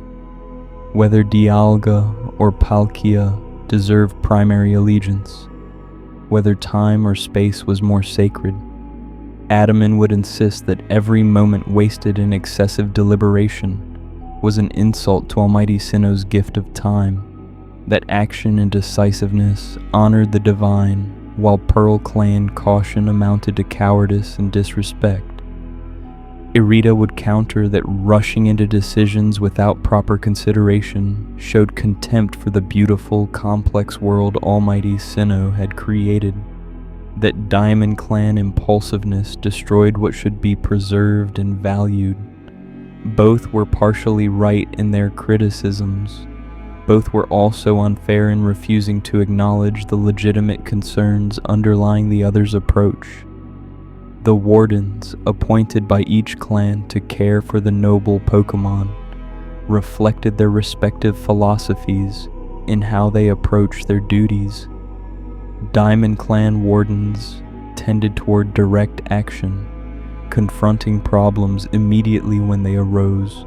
whether Dialga or Palkia deserved primary allegiance, whether time or space was more sacred. Adaman would insist that every moment wasted in excessive deliberation was an insult to Almighty Sinnoh's gift of time, that action and decisiveness honored the divine, while Pearl Clan caution amounted to cowardice and disrespect. Irida would counter that rushing into decisions without proper consideration showed contempt for the beautiful, complex world Almighty Sinnoh had created, that Diamond Clan impulsiveness destroyed what should be preserved and valued. Both were partially right in their criticisms. Both were also unfair in refusing to acknowledge the legitimate concerns underlying the other's approach. The wardens, appointed by each clan to care for the noble Pokémon, reflected their respective philosophies in how they approached their duties. Diamond Clan wardens tended toward direct action, confronting problems immediately when they arose,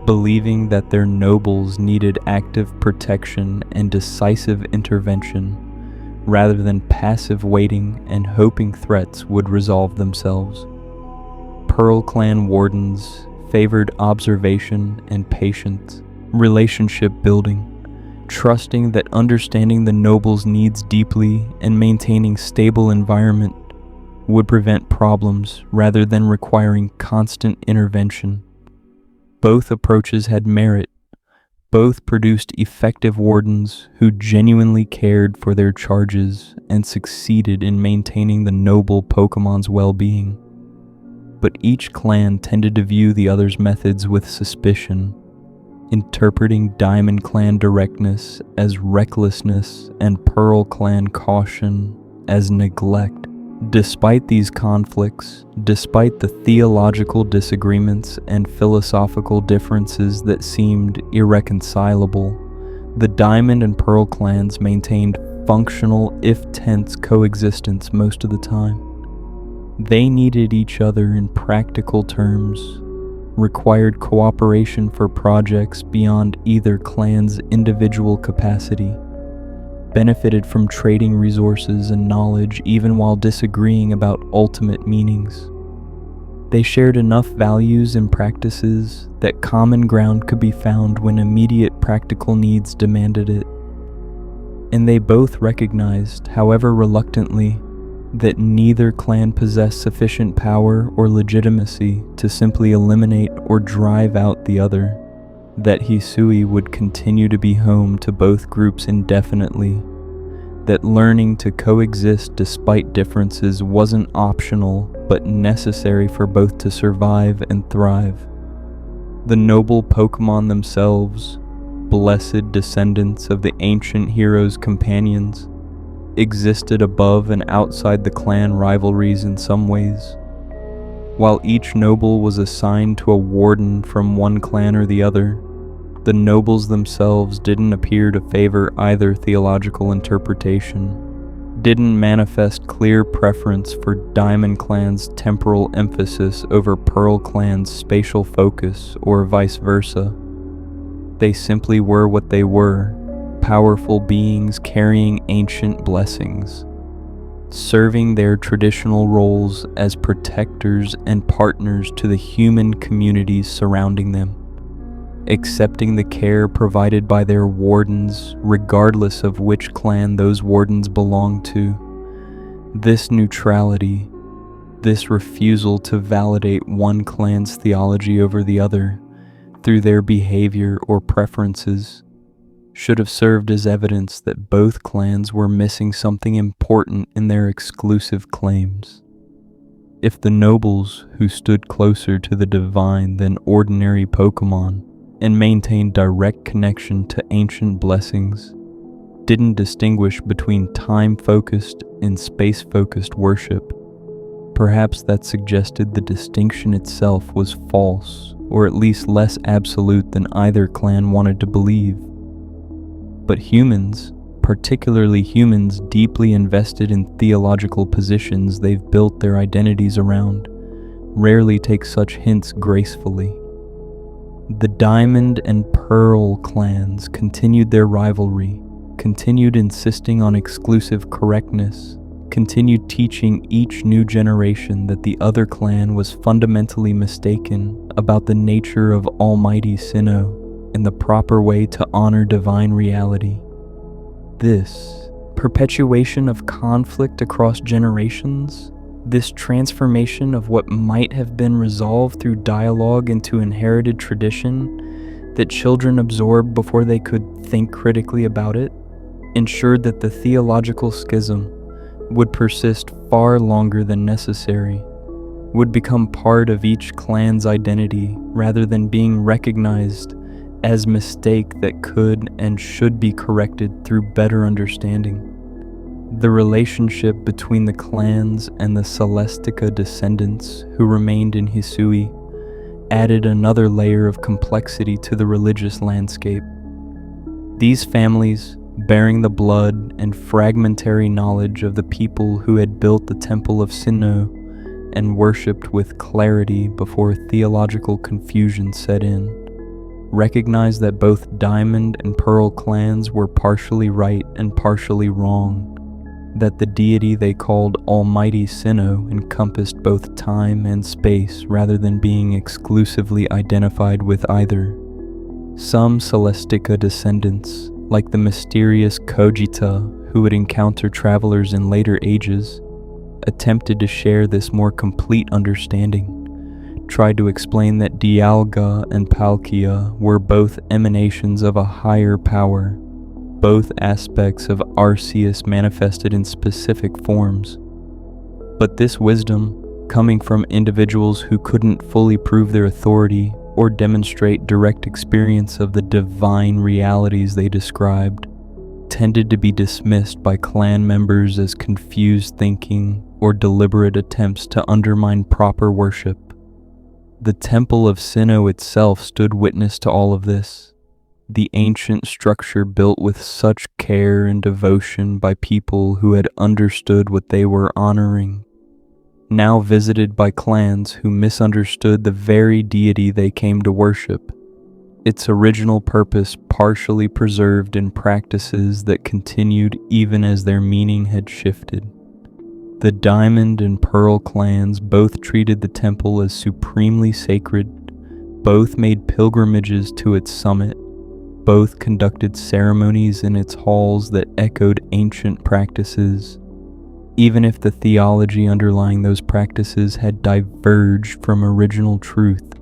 believing that their nobles needed active protection and decisive intervention, rather than passive waiting and hoping threats would resolve themselves. Pearl Clan wardens favored observation and patience, relationship building, trusting that understanding the nobles' needs deeply and maintaining stable environment would prevent problems rather than requiring constant intervention. Both approaches had merit. Both produced effective wardens who genuinely cared for their charges and succeeded in maintaining the noble Pokemon's well-being. But each clan tended to view the other's methods with suspicion, interpreting Diamond Clan directness as recklessness and Pearl Clan caution as neglect. Despite these conflicts, despite the theological disagreements and philosophical differences that seemed irreconcilable, the Diamond and Pearl clans maintained functional, if tense, coexistence most of the time. They needed each other in practical terms, required cooperation for projects beyond either clan's individual capacity, benefited from trading resources and knowledge even while disagreeing about ultimate meanings. They shared enough values and practices that common ground could be found when immediate practical needs demanded it. And they both recognized, however reluctantly, that neither clan possessed sufficient power or legitimacy to simply eliminate or drive out the other, that Hisui would continue to be home to both groups indefinitely, that learning to coexist despite differences wasn't optional but necessary for both to survive and thrive. The noble Pokémon themselves, blessed descendants of the ancient hero's companions, existed above and outside the clan rivalries in some ways. While each noble was assigned to a warden from one clan or the other, the nobles themselves didn't appear to favor either theological interpretation, didn't manifest clear preference for Diamond Clan's temporal emphasis over Pearl Clan's spatial focus, or vice versa. They simply were what they were, powerful beings carrying ancient blessings, serving their traditional roles as protectors and partners to the human communities surrounding them, accepting the care provided by their wardens regardless of which clan those wardens belonged to. This neutrality, this refusal to validate one clan's theology over the other through their behavior or preferences, should have served as evidence that both clans were missing something important in their exclusive claims. If the nobles who stood closer to the divine than ordinary Pokémon and maintained direct connection to ancient blessings didn't distinguish between time-focused and space-focused worship, perhaps that suggested the distinction itself was false, or at least less absolute than either clan wanted to believe. But humans, particularly humans deeply invested in theological positions they've built their identities around, rarely take such hints gracefully. The Diamond and Pearl clans continued their rivalry, continued insisting on exclusive correctness, continued teaching each new generation that the other clan was fundamentally mistaken about the nature of Almighty Sinnoh and the proper way to honor divine reality. this perpetuation of conflict across generations, this transformation of what might have been resolved through dialogue into inherited tradition that children absorbed before they could think critically about it, ensured that the theological schism would persist far longer than necessary, would become part of each clan's identity rather than being recognized as mistake that could and should be corrected through better understanding. The relationship between the clans and the Celestica descendants who remained in Hisui added another layer of complexity to the religious landscape. These families, bearing the blood and fragmentary knowledge of the people who had built the Temple of Sinnoh and worshipped with clarity before theological confusion set in, recognized that both Diamond and Pearl clans were partially right and partially wrong, that the deity they called Almighty Sinnoh encompassed both time and space rather than being exclusively identified with either. Some Celestica descendants, like the mysterious Cogita who would encounter travelers in later ages, attempted to share this more complete understanding, tried to explain that Dialga and Palkia were both emanations of a higher power, both aspects of Arceus manifested in specific forms. But this wisdom, coming from individuals who couldn't fully prove their authority or demonstrate direct experience of the divine realities they described, tended to be dismissed by clan members as confused thinking or deliberate attempts to undermine proper worship. The Temple of Sinnoh itself stood witness to all of this. The ancient structure built with such care and devotion by people who had understood what they were honoring, now visited by clans who misunderstood the very deity they came to worship, its original purpose partially preserved in practices that continued even as their meaning had shifted. The Diamond and Pearl clans both treated the temple as supremely sacred, both made pilgrimages to its summit, both conducted ceremonies in its halls that echoed ancient practices, even if the theology underlying those practices had diverged from original truth.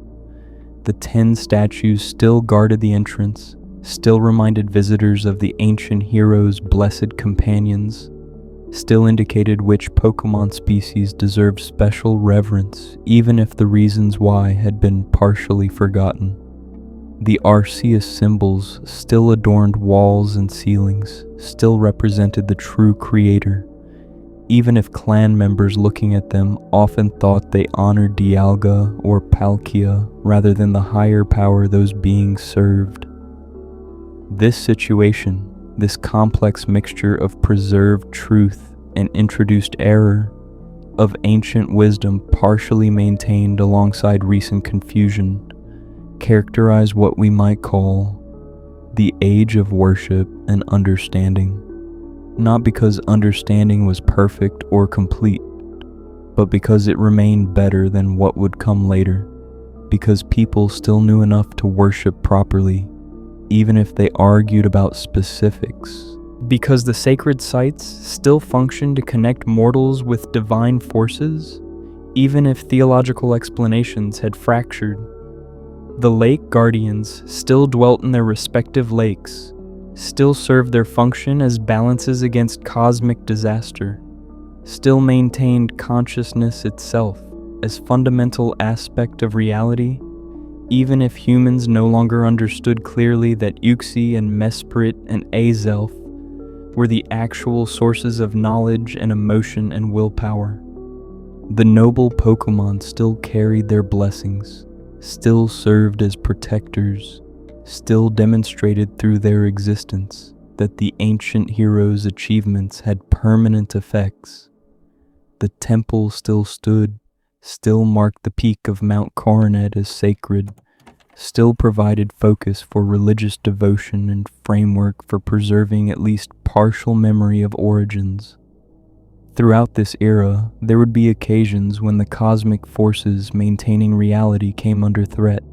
The 10 statues still guarded the entrance, still reminded visitors of the ancient heroes' blessed companions, still indicated which Pokémon species deserved special reverence, even if the reasons why had been partially forgotten. The Arceus symbols still adorned walls and ceilings, still represented the true creator, even if clan members looking at them often thought they honored Dialga or Palkia rather than the higher power those beings served. This situation, this complex mixture of preserved truth and introduced error, of ancient wisdom partially maintained alongside recent confusion, characterize what we might call the age of worship and understanding, not because understanding was perfect or complete, but because it remained better than what would come later, because people still knew enough to worship properly, even if they argued about specifics, because the sacred sites still functioned to connect mortals with divine forces, even if theological explanations had fractured. The lake guardians still dwelt in their respective lakes, still served their function as balances against cosmic disaster, still maintained consciousness itself as fundamental aspect of reality, even if humans no longer understood clearly that Uxie and Mesprit and Azelf were the actual sources of knowledge and emotion and willpower. The noble Pokémon still carried their blessings, still served as protectors, still demonstrated through their existence that the ancient heroes' achievements had permanent effects. The temple still stood, still marked the peak of Mount Coronet as sacred, still provided focus for religious devotion and framework for preserving at least partial memory of origins. Throughout this era, there would be occasions when the cosmic forces maintaining reality came under threat,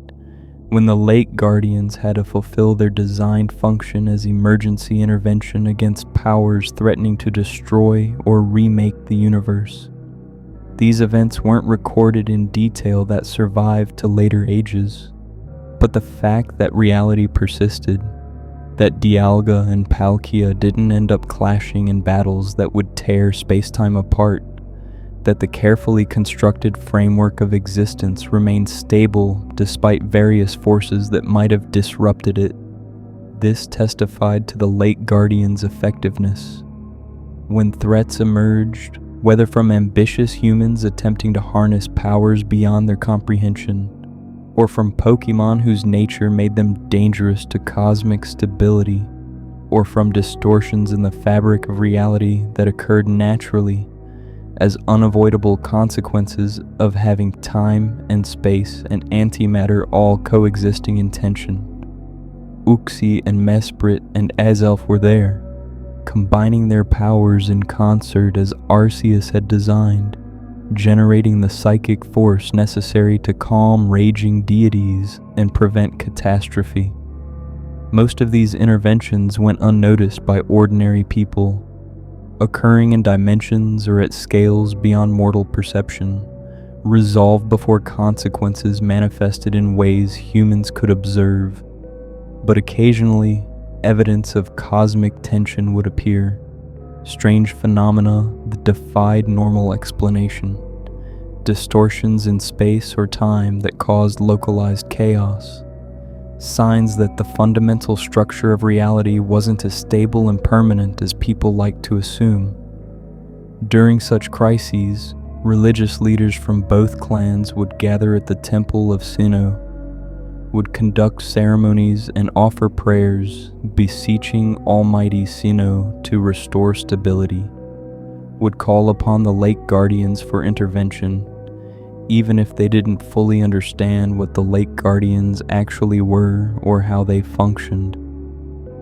when the Lake Guardians had to fulfill their designed function as emergency intervention against powers threatening to destroy or remake the universe. These events weren't recorded in detail that survived to later ages, but the fact that reality persisted, that Dialga and Palkia didn't end up clashing in battles that would tear space-time apart, that the carefully constructed framework of existence remained stable despite various forces that might have disrupted it. This testified to the Lake Guardians' effectiveness. When threats emerged, whether from ambitious humans attempting to harness powers beyond their comprehension, or from Pokémon whose nature made them dangerous to cosmic stability, or from distortions in the fabric of reality that occurred naturally as unavoidable consequences of having time and space and antimatter all coexisting in tension. Uxie and Mesprit and Azelf were there, combining their powers in concert as Arceus had designed, generating the psychic force necessary to calm raging deities and prevent catastrophe. Most of these interventions went unnoticed by ordinary people, occurring in dimensions or at scales beyond mortal perception, resolved before consequences manifested in ways humans could observe. But occasionally, evidence of cosmic tension would appear, strange phenomena that defied normal explanation, distortions in space or time that caused localized chaos, signs that the fundamental structure of reality wasn't as stable and permanent as people like to assume. During such crises, religious leaders from both clans would gather at the temple of Sinnoh, would conduct ceremonies and offer prayers, beseeching Almighty Sinnoh to restore stability, would call upon the Lake Guardians for intervention, even if they didn't fully understand what the Lake Guardians actually were or how they functioned.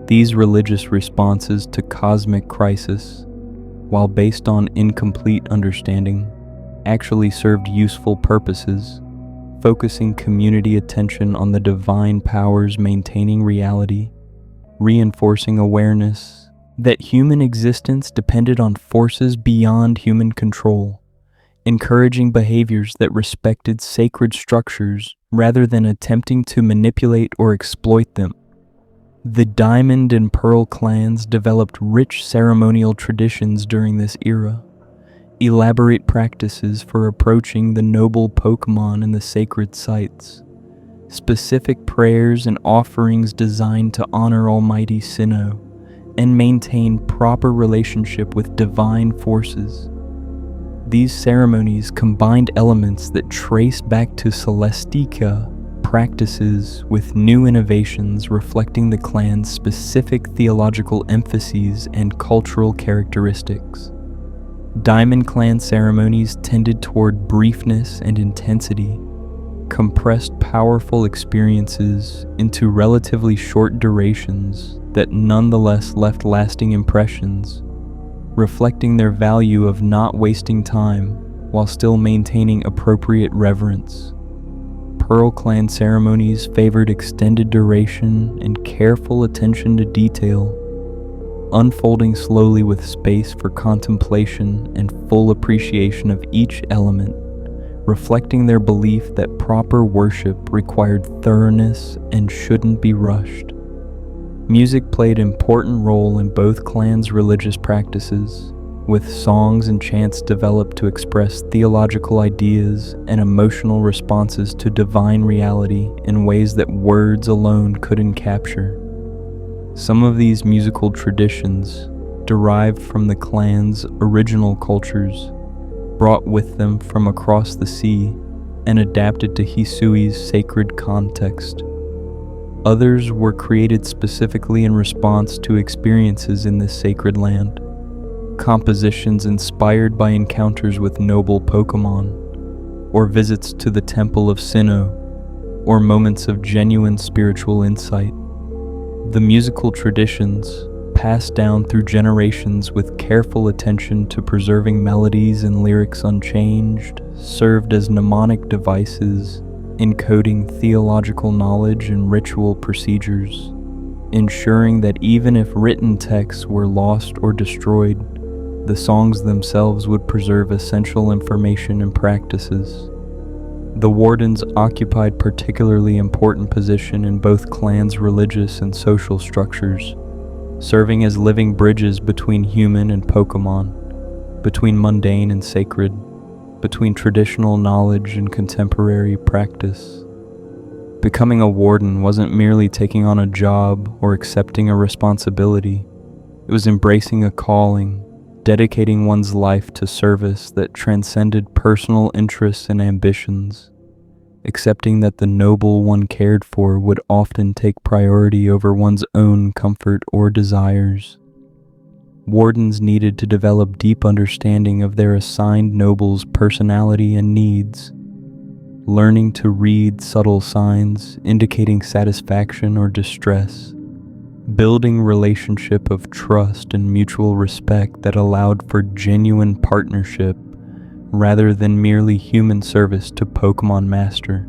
These religious responses to cosmic crisis, while based on incomplete understanding, actually served useful purposes, focusing community attention on the divine powers maintaining reality, reinforcing awareness that human existence depended on forces beyond human control, encouraging behaviors that respected sacred structures rather than attempting to manipulate or exploit them. The Diamond and Pearl clans developed rich ceremonial traditions during this era, elaborate practices for approaching the noble Pokémon in the sacred sites, specific prayers and offerings designed to honor Almighty Sinnoh and maintain proper relationship with divine forces. These ceremonies combined elements that trace back to Celestica practices with new innovations reflecting the clan's specific theological emphases and cultural characteristics. Diamond Clan ceremonies tended toward briefness and intensity, compressed powerful experiences into relatively short durations that nonetheless left lasting impressions, reflecting their value of not wasting time while still maintaining appropriate reverence. Pearl Clan ceremonies favored extended duration and careful attention to detail, unfolding slowly with space for contemplation and full appreciation of each element, reflecting their belief that proper worship required thoroughness and shouldn't be rushed. Music played an important role in both clans' religious practices, with songs and chants developed to express theological ideas and emotional responses to divine reality in ways that words alone couldn't capture. Some of these musical traditions, derived from the clan's original cultures, brought with them from across the sea and adapted to Hisui's sacred context. Others were created specifically in response to experiences in this sacred land, compositions inspired by encounters with noble Pokémon, or visits to the Temple of Sinnoh, or moments of genuine spiritual insight. The musical traditions, passed down through generations with careful attention to preserving melodies and lyrics unchanged, served as mnemonic devices, encoding theological knowledge and ritual procedures, ensuring that even if written texts were lost or destroyed, the songs themselves would preserve essential information and practices. The wardens occupied particularly important position in both clans' religious and social structures, serving as living bridges between human and Pokémon, between mundane and sacred, between traditional knowledge and contemporary practice. Becoming a warden wasn't merely taking on a job or accepting a responsibility. It was embracing a calling, dedicating one's life to service that transcended personal interests and ambitions, accepting that the noble one cared for would often take priority over one's own comfort or desires. Wardens needed to develop deep understanding of their assigned noble's personality and needs, learning to read subtle signs indicating satisfaction or distress, building relationship of trust and mutual respect that allowed for genuine partnership rather than merely human service to Pokémon Master.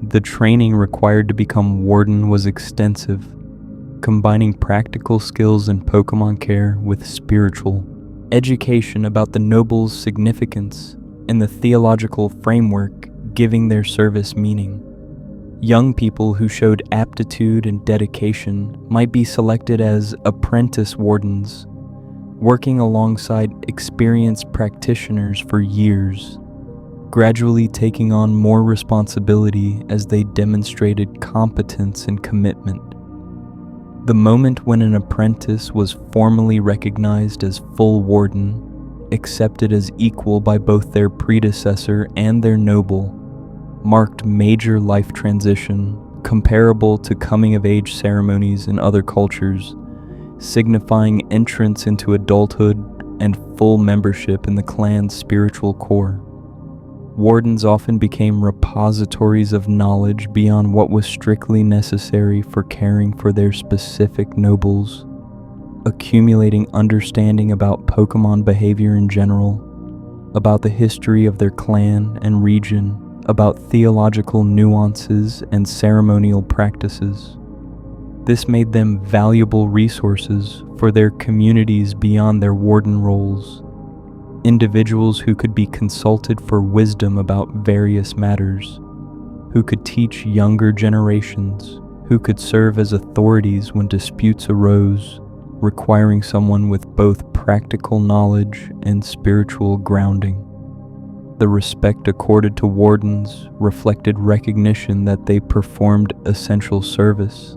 The training required to become warden was extensive, combining practical skills in Pokémon care with spiritual education about the noble's significance and the theological framework giving their service meaning. Young people who showed aptitude and dedication might be selected as apprentice wardens, working alongside experienced practitioners for years, gradually taking on more responsibility as they demonstrated competence and commitment. The moment when an apprentice was formally recognized as full warden, accepted as equal by both their predecessor and their noble, marked major life transition comparable to coming-of-age ceremonies in other cultures, signifying entrance into adulthood and full membership in the clan's spiritual core. Wardens often became repositories of knowledge beyond what was strictly necessary for caring for their specific nobles, accumulating understanding about Pokémon behavior in general, about the history of their clan and region, about theological nuances and ceremonial practices. This made them valuable resources for their communities beyond their warden roles, individuals who could be consulted for wisdom about various matters, who could teach younger generations, who could serve as authorities when disputes arose, requiring someone with both practical knowledge and spiritual grounding. The respect accorded to wardens reflected recognition that they performed essential service,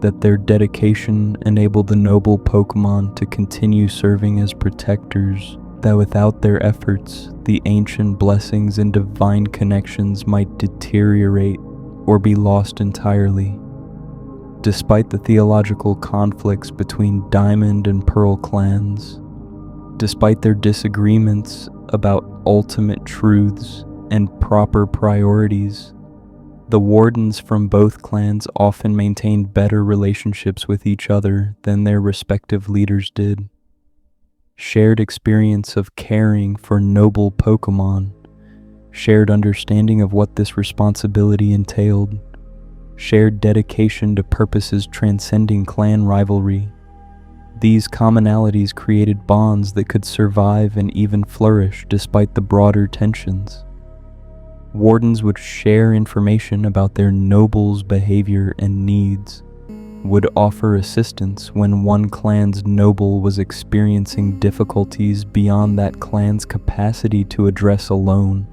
that their dedication enabled the noble Pokémon to continue serving as protectors, that without their efforts, the ancient blessings and divine connections might deteriorate or be lost entirely. Despite the theological conflicts between Diamond and Pearl clans, despite their disagreements about ultimate truths and proper priorities, the wardens from both clans often maintained better relationships with each other than their respective leaders did. Shared experience of caring for noble Pokémon, shared understanding of what this responsibility entailed, shared dedication to purposes transcending clan rivalry. These commonalities created bonds that could survive and even flourish despite the broader tensions. Wardens would share information about their nobles' behavior and needs, would offer assistance when one clan's noble was experiencing difficulties beyond that clan's capacity to address alone,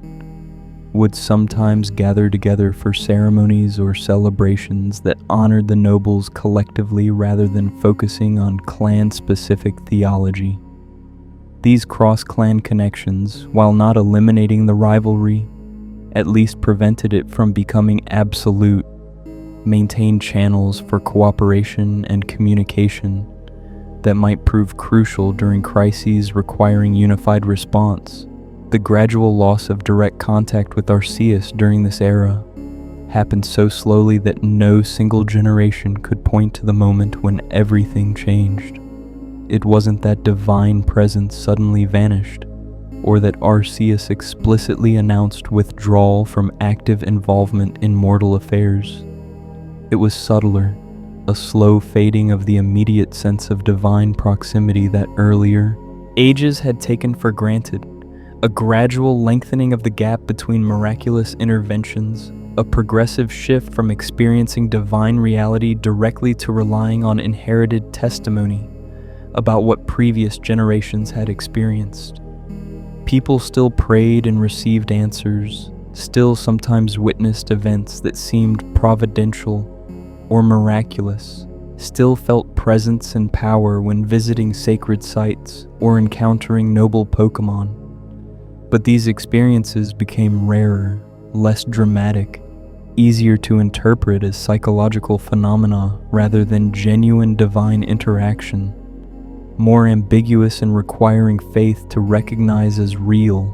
would sometimes gather together for ceremonies or celebrations that honored the nobles collectively rather than focusing on clan-specific theology. These cross-clan connections, while not eliminating the rivalry, at least prevented it from becoming absolute, maintained channels for cooperation and communication that might prove crucial during crises requiring unified response. The gradual loss of direct contact with Arceus during this era happened so slowly that no single generation could point to the moment when everything changed. It wasn't that divine presence suddenly vanished. or that Arceus explicitly announced withdrawal from active involvement in mortal affairs. It was subtler, a slow fading of the immediate sense of divine proximity that earlier ages had taken for granted, a gradual lengthening of the gap between miraculous interventions, a progressive shift from experiencing divine reality directly to relying on inherited testimony about what previous generations had experienced. People still prayed and received answers, still sometimes witnessed events that seemed providential or miraculous, still felt presence and power when visiting sacred sites or encountering noble Pokémon. But these experiences became rarer, less dramatic, easier to interpret as psychological phenomena rather than genuine divine interaction, more ambiguous and requiring faith to recognize as real,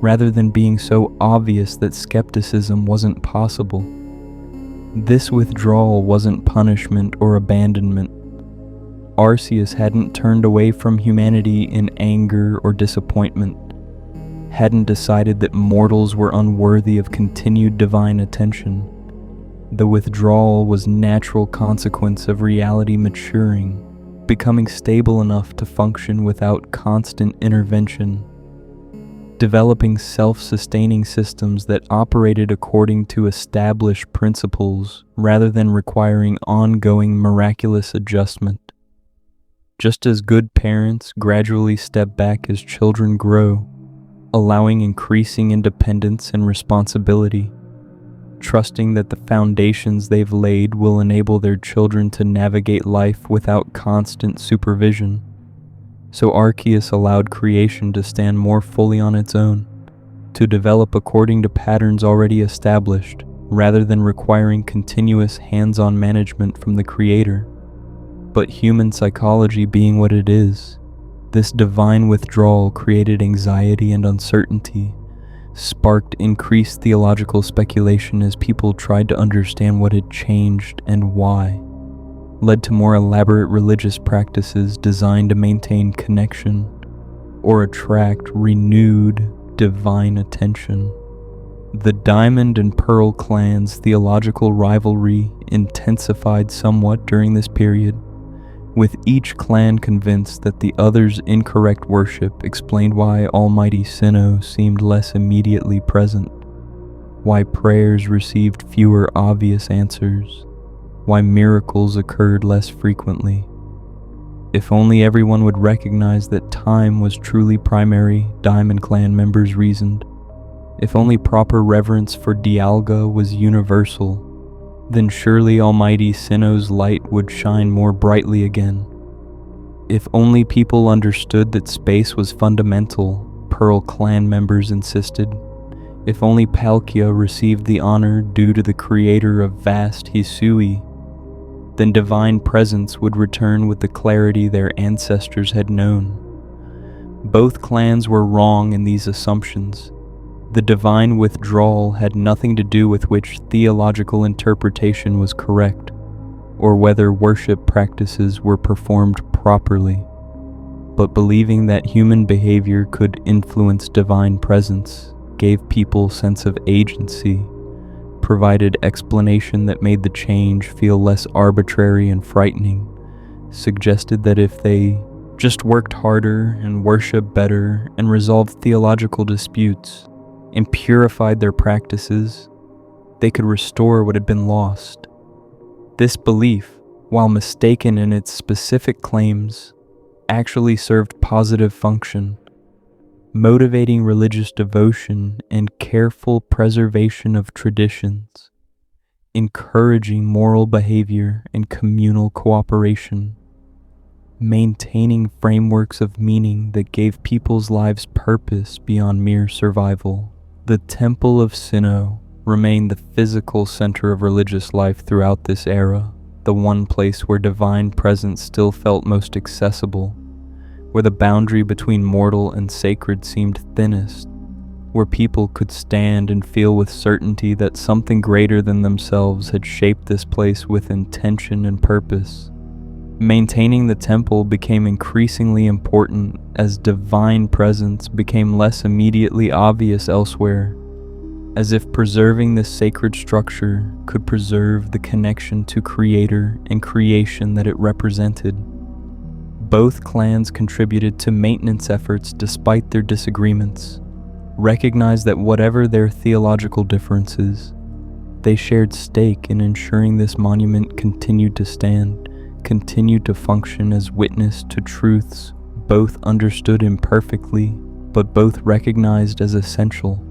rather than being so obvious that skepticism wasn't possible. This withdrawal wasn't punishment or abandonment. Arceus hadn't turned away from humanity in anger or disappointment, hadn't decided that mortals were unworthy of continued divine attention. The withdrawal was natural consequence of reality maturing, becoming stable enough to function without constant intervention, developing self-sustaining systems that operated according to established principles rather than requiring ongoing miraculous adjustment. Just as good parents gradually step back as children grow, allowing increasing independence and responsibility, trusting that the foundations they've laid will enable their children to navigate life without constant supervision. So Arceus allowed creation to stand more fully on its own, to develop according to patterns already established, rather than requiring continuous hands-on management from the creator. But human psychology being what it is, this divine withdrawal created anxiety and uncertainty, sparked increased theological speculation as people tried to understand what had changed and why, led to more elaborate religious practices designed to maintain connection or attract renewed divine attention. The Diamond and Pearl clans' theological rivalry intensified somewhat during this period, with each clan convinced that the other's incorrect worship explained why Almighty Sinnoh seemed less immediately present, why prayers received fewer obvious answers, why miracles occurred less frequently. If only everyone would recognize that time was truly primary, Diamond Clan members reasoned. If only proper reverence for Dialga was universal, then surely Almighty Sinnoh's light would shine more brightly again. If only people understood that space was fundamental, Pearl Clan members insisted. If only Palkia received the honor due to the creator of vast Hisui, then divine presence would return with the clarity their ancestors had known. Both clans were wrong in these assumptions. The divine withdrawal had nothing to do with which theological interpretation was correct, or whether worship practices were performed properly, but believing that human behavior could influence divine presence gave people sense of agency, provided explanation that made the change feel less arbitrary and frightening, suggested that if they just worked harder and worshiped better and resolved theological disputes and purified their practices, they could restore what had been lost. This belief, while mistaken in its specific claims, actually served positive function, motivating religious devotion and careful preservation of traditions, encouraging moral behavior and communal cooperation, maintaining frameworks of meaning that gave people's lives purpose beyond mere survival. The Temple of Sinnoh remained the physical center of religious life throughout this era, the one place where divine presence still felt most accessible, where the boundary between mortal and sacred seemed thinnest, where people could stand and feel with certainty that something greater than themselves had shaped this place with intention and purpose. Maintaining the temple became increasingly important as divine presence became less immediately obvious elsewhere, as if preserving this sacred structure could preserve the connection to Creator and creation that it represented. Both clans contributed to maintenance efforts despite their disagreements, recognized that whatever their theological differences, they shared stake in ensuring this monument continued to stand, continued to function as witness to truths both understood imperfectly, but both recognized as essential.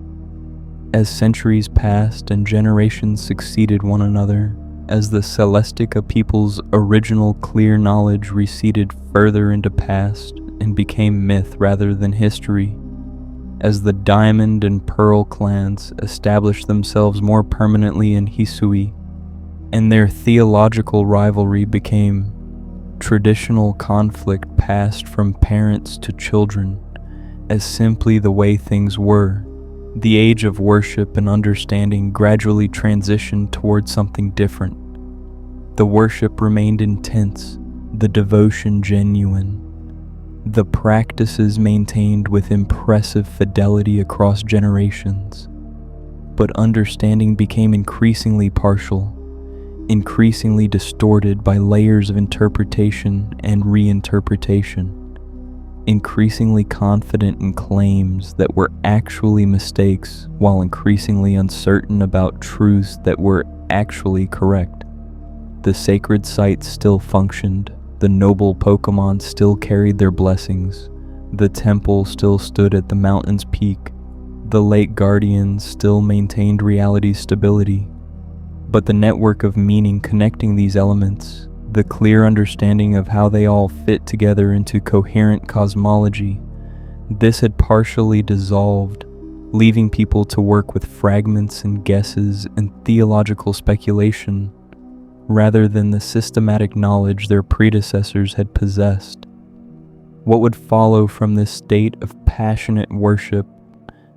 As centuries passed and generations succeeded one another, as the Celestica people's original clear knowledge receded further into past and became myth rather than history, as the Diamond and Pearl clans established themselves more permanently in Hisui, and their theological rivalry became traditional conflict passed from parents to children as simply the way things were, the age of worship and understanding gradually transitioned towards something different. The worship remained intense, the devotion genuine, the practices maintained with impressive fidelity across generations. But understanding became increasingly partial, increasingly distorted by layers of interpretation and reinterpretation, increasingly confident in claims that were actually mistakes while increasingly uncertain about truths that were actually correct. The sacred site still functioned, the noble Pokémon still carried their blessings, the temple still stood at the mountain's peak, the lake guardians still maintained reality's stability. But the network of meaning connecting these elements, the clear understanding of how they all fit together into coherent cosmology, this had partially dissolved, leaving people to work with fragments and guesses and theological speculation, rather than the systematic knowledge their predecessors had possessed. What would follow from this state of passionate worship,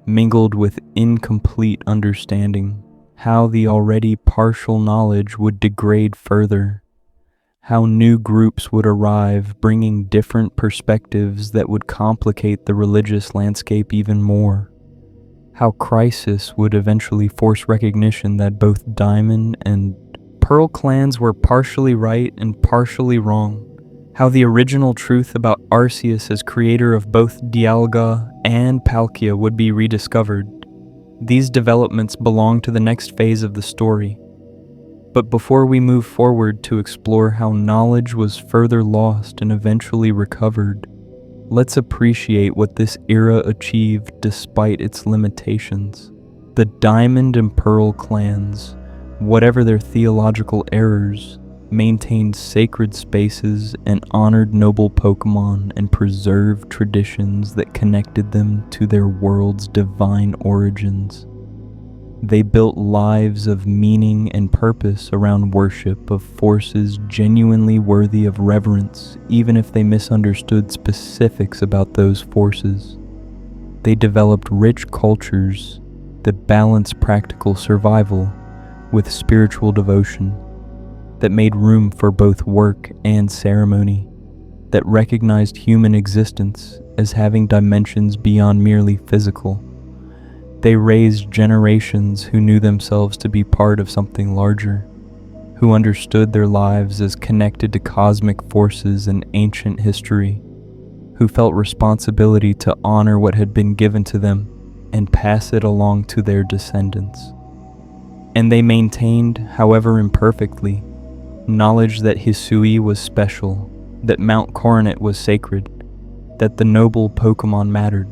mingled with incomplete understanding, how the already partial knowledge would degrade further, how new groups would arrive bringing different perspectives that would complicate the religious landscape even more, how crisis would eventually force recognition that both Diamond and Pearl clans were partially right and partially wrong, how the original truth about Arceus as creator of both Dialga and Palkia would be rediscovered. These developments belong to the next phase of the story. But before we move forward to explore how knowledge was further lost and eventually recovered, let's appreciate what this era achieved despite its limitations. The Diamond and Pearl clans, whatever their theological errors, maintained sacred spaces and honored noble Pokémon and preserved traditions that connected them to their world's divine origins. They built lives of meaning and purpose around worship of forces genuinely worthy of reverence, even if they misunderstood specifics about those forces. They developed rich cultures that balanced practical survival with spiritual devotion, that made room for both work and ceremony, that recognized human existence as having dimensions beyond merely physical. They raised generations who knew themselves to be part of something larger, who understood their lives as connected to cosmic forces and ancient history, who felt responsibility to honor what had been given to them and pass it along to their descendants. And they maintained, however imperfectly, knowledge that Hisui was special, that Mount Coronet was sacred, that the noble Pokémon mattered,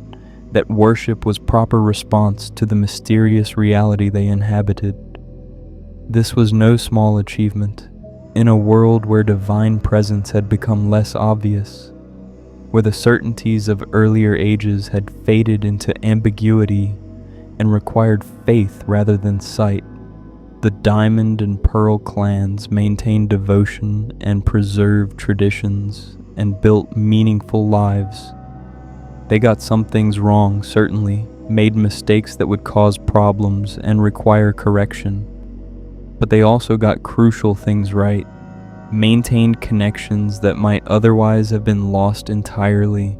that worship was proper response to the mysterious reality they inhabited. This was no small achievement, in a world where divine presence had become less obvious, where the certainties of earlier ages had faded into ambiguity and required faith rather than sight. The Diamond and Pearl clans maintained devotion and preserved traditions and built meaningful lives. They got some things wrong, certainly, made mistakes that would cause problems and require correction. But they also got crucial things right. maintained connections that might otherwise have been lost entirely,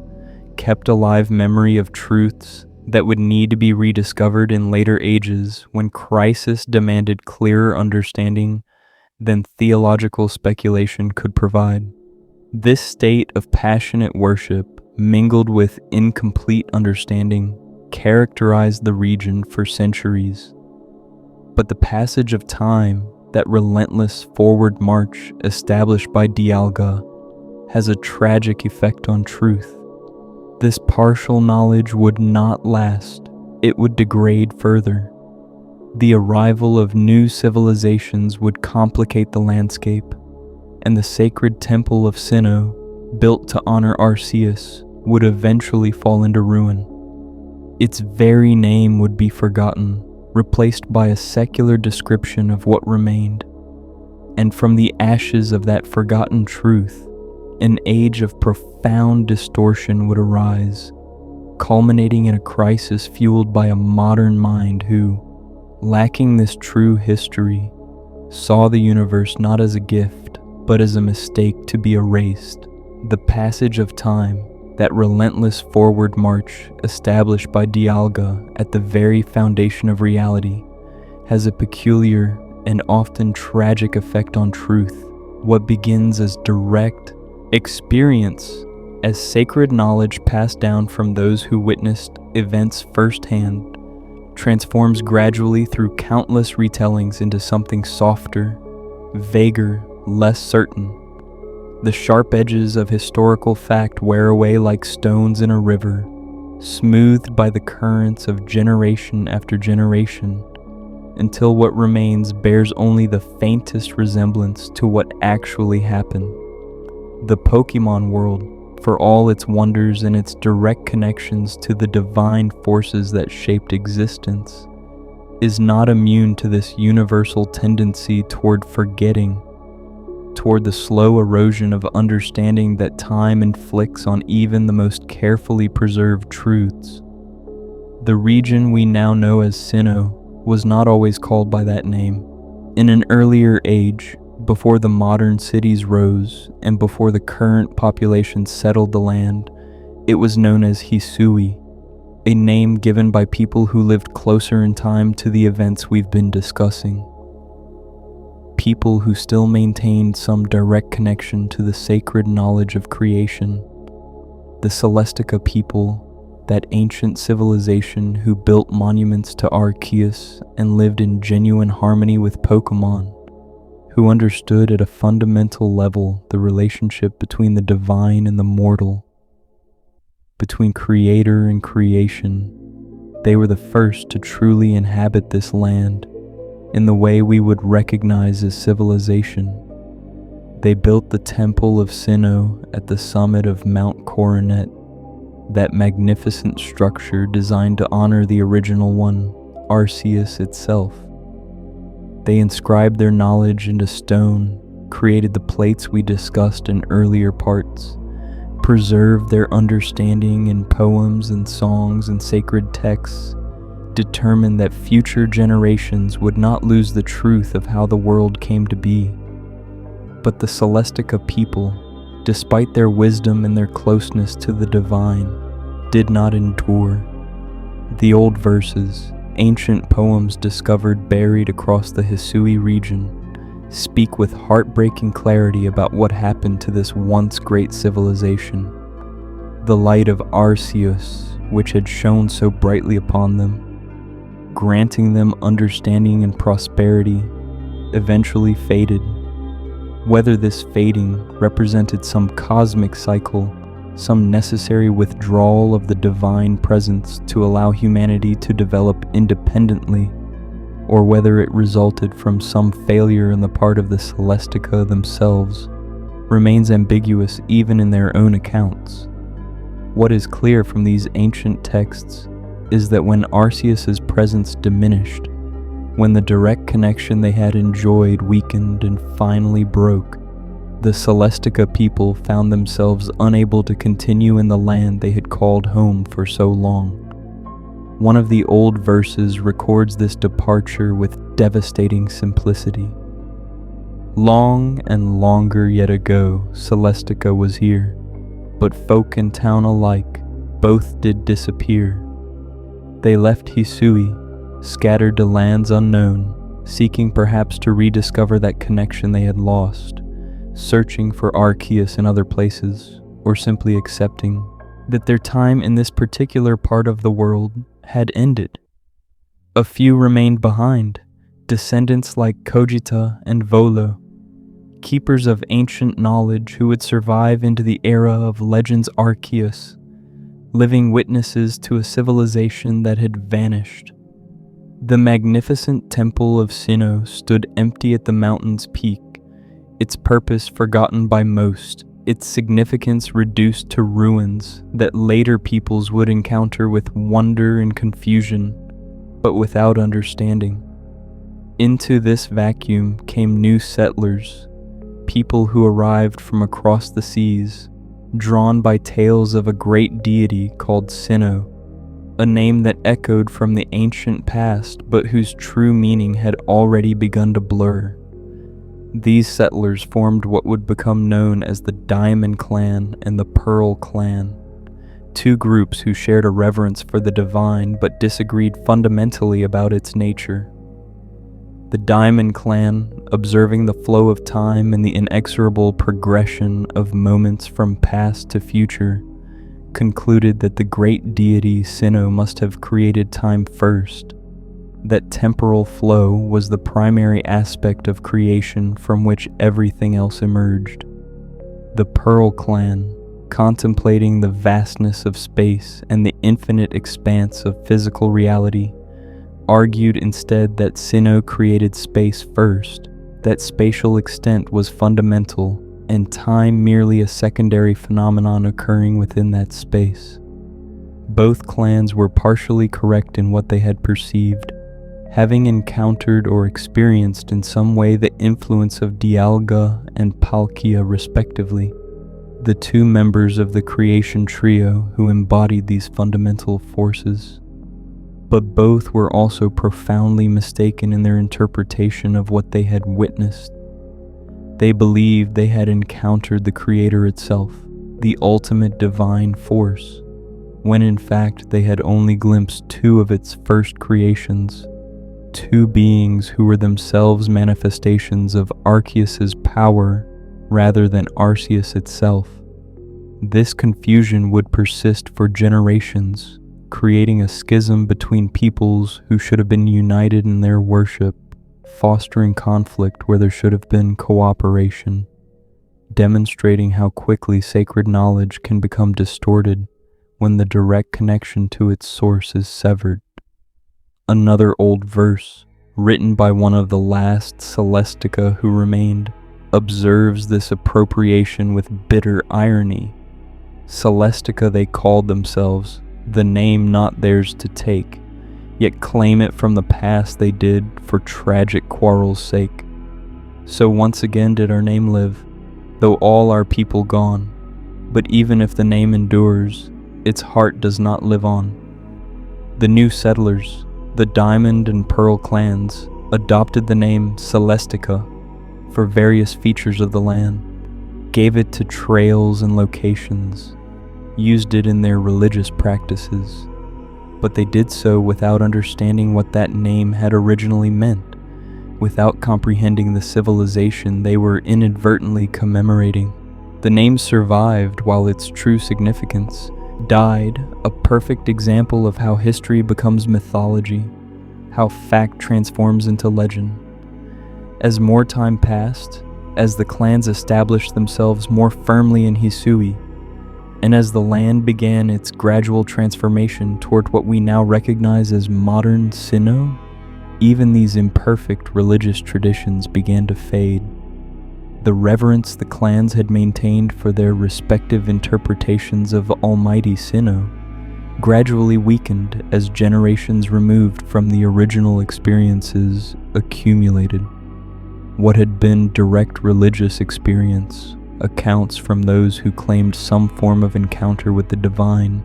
kept alive memory of truths that would need to be rediscovered in later ages when crisis demanded clearer understanding than theological speculation could provide. This state of passionate worship, mingled with incomplete understanding, characterized the region for centuries. But the passage of time, that relentless forward march established by Dialga, has a tragic effect on truth. This partial knowledge would not last. It would degrade further. The arrival of new civilizations would complicate the landscape, and the sacred temple of Sinnoh, built to honor Arceus, would eventually fall into ruin. Its very name would be forgotten, replaced by a secular description of what remained. And from the ashes of that forgotten truth, an age of profound distortion would arise, culminating in a crisis fueled by a modern mind who, lacking this true history, saw the universe not as a gift, but as a mistake to be erased. The passage of time, that relentless forward march established by Dialga at the very foundation of reality, has a peculiar and often tragic effect on truth. What begins as direct experience, as sacred knowledge passed down from those who witnessed events firsthand, transforms gradually through countless retellings into something softer, vaguer, less certain. The sharp edges of historical fact wear away like stones in a river, smoothed by the currents of generation after generation, until what remains bears only the faintest resemblance to what actually happened. The Pokémon world, for all its wonders and its direct connections to the divine forces that shaped existence, is not immune to this universal tendency toward forgetting, toward the slow erosion of understanding that time inflicts on even the most carefully preserved truths. The region we now know as Sinnoh was not always called by that name. In an earlier age, before the modern cities rose and before the current population settled the land, it was known as Hisui, a name given by people who lived closer in time to the events we've been discussing. People who still maintained some direct connection to the sacred knowledge of creation. The Celestica people, that ancient civilization who built monuments to Arceus and lived in genuine harmony with Pokémon, who understood at a fundamental level the relationship between the divine and the mortal, between creator and creation. They were the first to truly inhabit this land in the way we would recognize as civilization. They built the Temple of Sinnoh at the summit of Mount Coronet, that magnificent structure designed to honor the original one, Arceus itself. They inscribed their knowledge into stone, created the plates we discussed in earlier parts, preserved their understanding in poems and songs and sacred texts, determined that future generations would not lose the truth of how the world came to be. But the Celestica people, despite their wisdom and their closeness to the divine, did not endure. The old verses, ancient poems discovered buried across the Hisui region, speak with heartbreaking clarity about what happened to this once great civilization. The light of Arceus, which had shone so brightly upon them, granting them understanding and prosperity, eventually faded. Whether this fading represented some cosmic cycle, some necessary withdrawal of the divine presence to allow humanity to develop independently, or whether it resulted from some failure on the part of the Celestica themselves, remains ambiguous even in their own accounts. What is clear from these ancient texts is that when Arceus's presence diminished, when the direct connection they had enjoyed weakened and finally broke, the Celestica people found themselves unable to continue in the land they had called home for so long. One of the old verses records this departure with devastating simplicity. Long and longer yet ago, Celestica was here, but folk and town alike, both did disappear. They left Hisui, scattered to lands unknown, seeking perhaps to rediscover that connection they had lost, searching for Arceus in other places, or simply accepting that their time in this particular part of the world had ended. A few remained behind, descendants like Cogita and Volo, keepers of ancient knowledge who would survive into the era of Legends Arceus, living witnesses to a civilization that had vanished. The magnificent temple of Sinnoh stood empty at the mountain's peak, its purpose forgotten by most, its significance reduced to ruins that later peoples would encounter with wonder and confusion, but without understanding. Into this vacuum came new settlers, people who arrived from across the seas, drawn by tales of a great deity called Sinnoh, a name that echoed from the ancient past but whose true meaning had already begun to blur. These settlers formed what would become known as the Diamond Clan and the Pearl Clan, two groups who shared a reverence for the divine but disagreed fundamentally about its nature. The Diamond Clan, observing the flow of time and the inexorable progression of moments from past to future, concluded that the great deity Sinnoh must have created time first, that temporal flow was the primary aspect of creation from which everything else emerged. The Pearl Clan, contemplating the vastness of space and the infinite expanse of physical reality, argued instead that Sinnoh created space first, that spatial extent was fundamental, and time merely a secondary phenomenon occurring within that space. Both clans were partially correct in what they had perceived, having encountered or experienced in some way the influence of Dialga and Palkia respectively, the two members of the creation trio who embodied these fundamental forces. But both were also profoundly mistaken in their interpretation of what they had witnessed. They believed they had encountered the Creator itself, the ultimate divine force, when in fact they had only glimpsed two of its first creations, two beings who were themselves manifestations of Arceus's power rather than Arceus itself. This confusion would persist for generations, creating a schism between peoples who should have been united in their worship, fostering conflict where there should have been cooperation, demonstrating how quickly sacred knowledge can become distorted when the direct connection to its source is severed. Another old verse, written by one of the last Celestica who remained, observes this appropriation with bitter irony. Celestica they called themselves, the name not theirs to take, yet claim it from the past they did for tragic quarrel's sake. So once again did our name live, though all our people gone. But even if the name endures, its heart does not live on. The new settlers, the Diamond and Pearl clans, adopted the name Celestica for various features of the land, gave it to trails and locations, used it in their religious practices, but they did so without understanding what that name had originally meant, without comprehending the civilization they were inadvertently commemorating. The name survived while its true significance died, a perfect example of how history becomes mythology, how fact transforms into legend. As more time passed, as the clans established themselves more firmly in Hisui, and as the land began its gradual transformation toward what we now recognize as modern Sinnoh, even these imperfect religious traditions began to fade. The reverence the clans had maintained for their respective interpretations of Almighty Sinnoh gradually weakened as generations removed from the original experiences accumulated. What had been direct religious experience, accounts from those who claimed some form of encounter with the divine,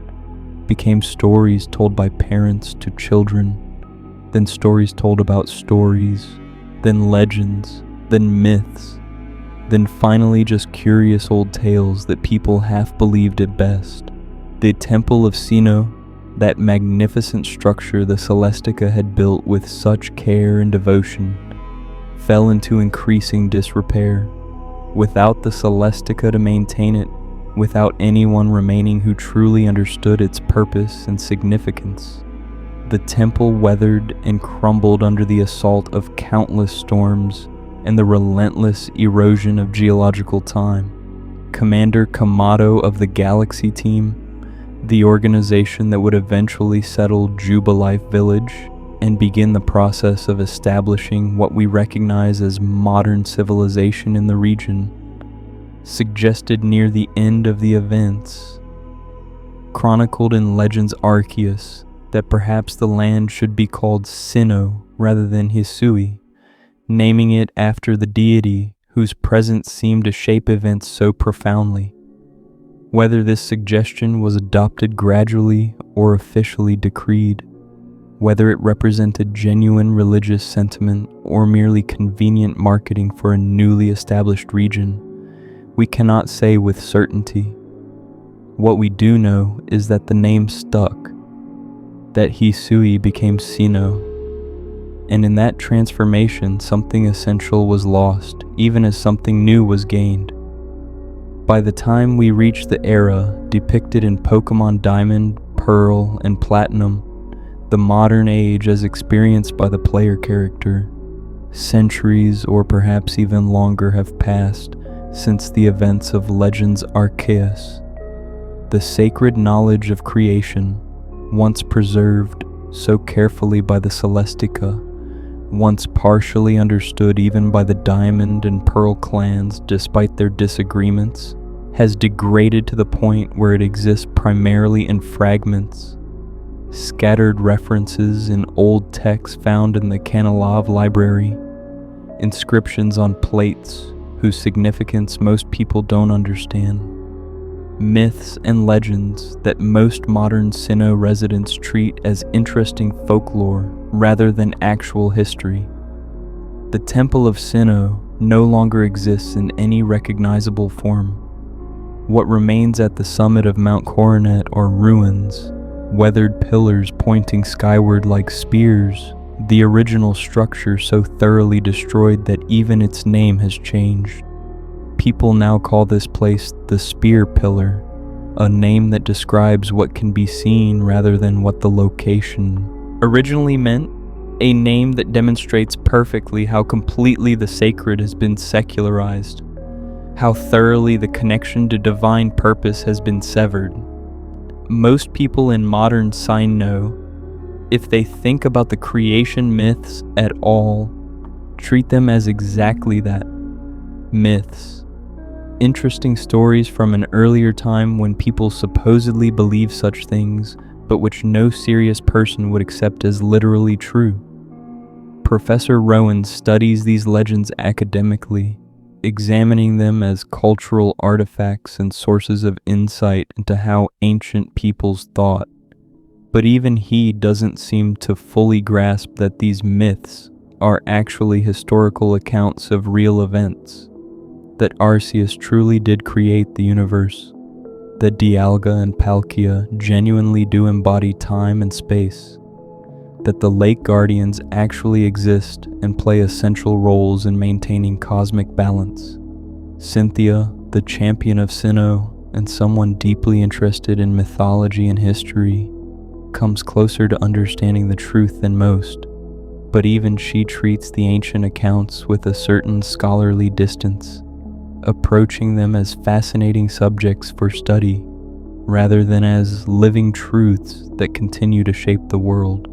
became stories told by parents to children, then stories told about stories, then legends, then myths, then finally just curious old tales that people half believed at best. The Temple of Sinnoh, that magnificent structure the Celestica had built with such care and devotion, fell into increasing disrepair. Without the Celestica to maintain it, without anyone remaining who truly understood its purpose and significance, the temple weathered and crumbled under the assault of countless storms and the relentless erosion of geological time. Commander Kamado of the Galaxy Team, the organization that would eventually settle Jubilife Village and begin the process of establishing what we recognize as modern civilization in the region, suggested near the end of the events, chronicled in Legends Arceus, that perhaps the land should be called Sinnoh rather than Hisui, naming it after the deity whose presence seemed to shape events so profoundly. Whether this suggestion was adopted gradually or officially decreed, whether it represented genuine religious sentiment or merely convenient marketing for a newly established region, we cannot say with certainty. What we do know is that the name stuck, that Hisui became Sinnoh, and in that transformation something essential was lost, even as something new was gained. By the time we reach the era depicted in Pokémon Diamond, Pearl, and Platinum, the modern age as experienced by the player character, centuries or perhaps even longer have passed since the events of Legends Arceus. The sacred knowledge of creation, once preserved so carefully by the Celestica, once partially understood even by the Diamond and Pearl clans despite their disagreements, has degraded to the point where it exists primarily in fragments, scattered references in old texts found in the Kanalav library, inscriptions on plates whose significance most people don't understand, myths and legends that most modern Sinnoh residents treat as interesting folklore rather than actual history. The Temple of Sinnoh no longer exists in any recognizable form. What remains at the summit of Mount Coronet are ruins, weathered pillars pointing skyward like spears, the original structure so thoroughly destroyed that even its name has changed. People now call this place the Spear Pillar, a name that describes what can be seen rather than what the location originally meant, a name that demonstrates perfectly how completely the sacred has been secularized, how thoroughly the connection to divine purpose has been severed. Most people in modern Sinnoh, if they think about the creation myths at all, treat them as exactly that, myths. Interesting stories from an earlier time when people supposedly believed such things, but which no serious person would accept as literally true. Professor Rowan studies these legends academically, examining them as cultural artifacts and sources of insight into how ancient peoples thought. But even he doesn't seem to fully grasp that these myths are actually historical accounts of real events, that Arceus truly did create the universe, that Dialga and Palkia genuinely do embody time and space, that the Lake Guardians actually exist and play essential roles in maintaining cosmic balance. Cynthia, the champion of Sinnoh and someone deeply interested in mythology and history, comes closer to understanding the truth than most, but even she treats the ancient accounts with a certain scholarly distance, approaching them as fascinating subjects for study, rather than as living truths that continue to shape the world.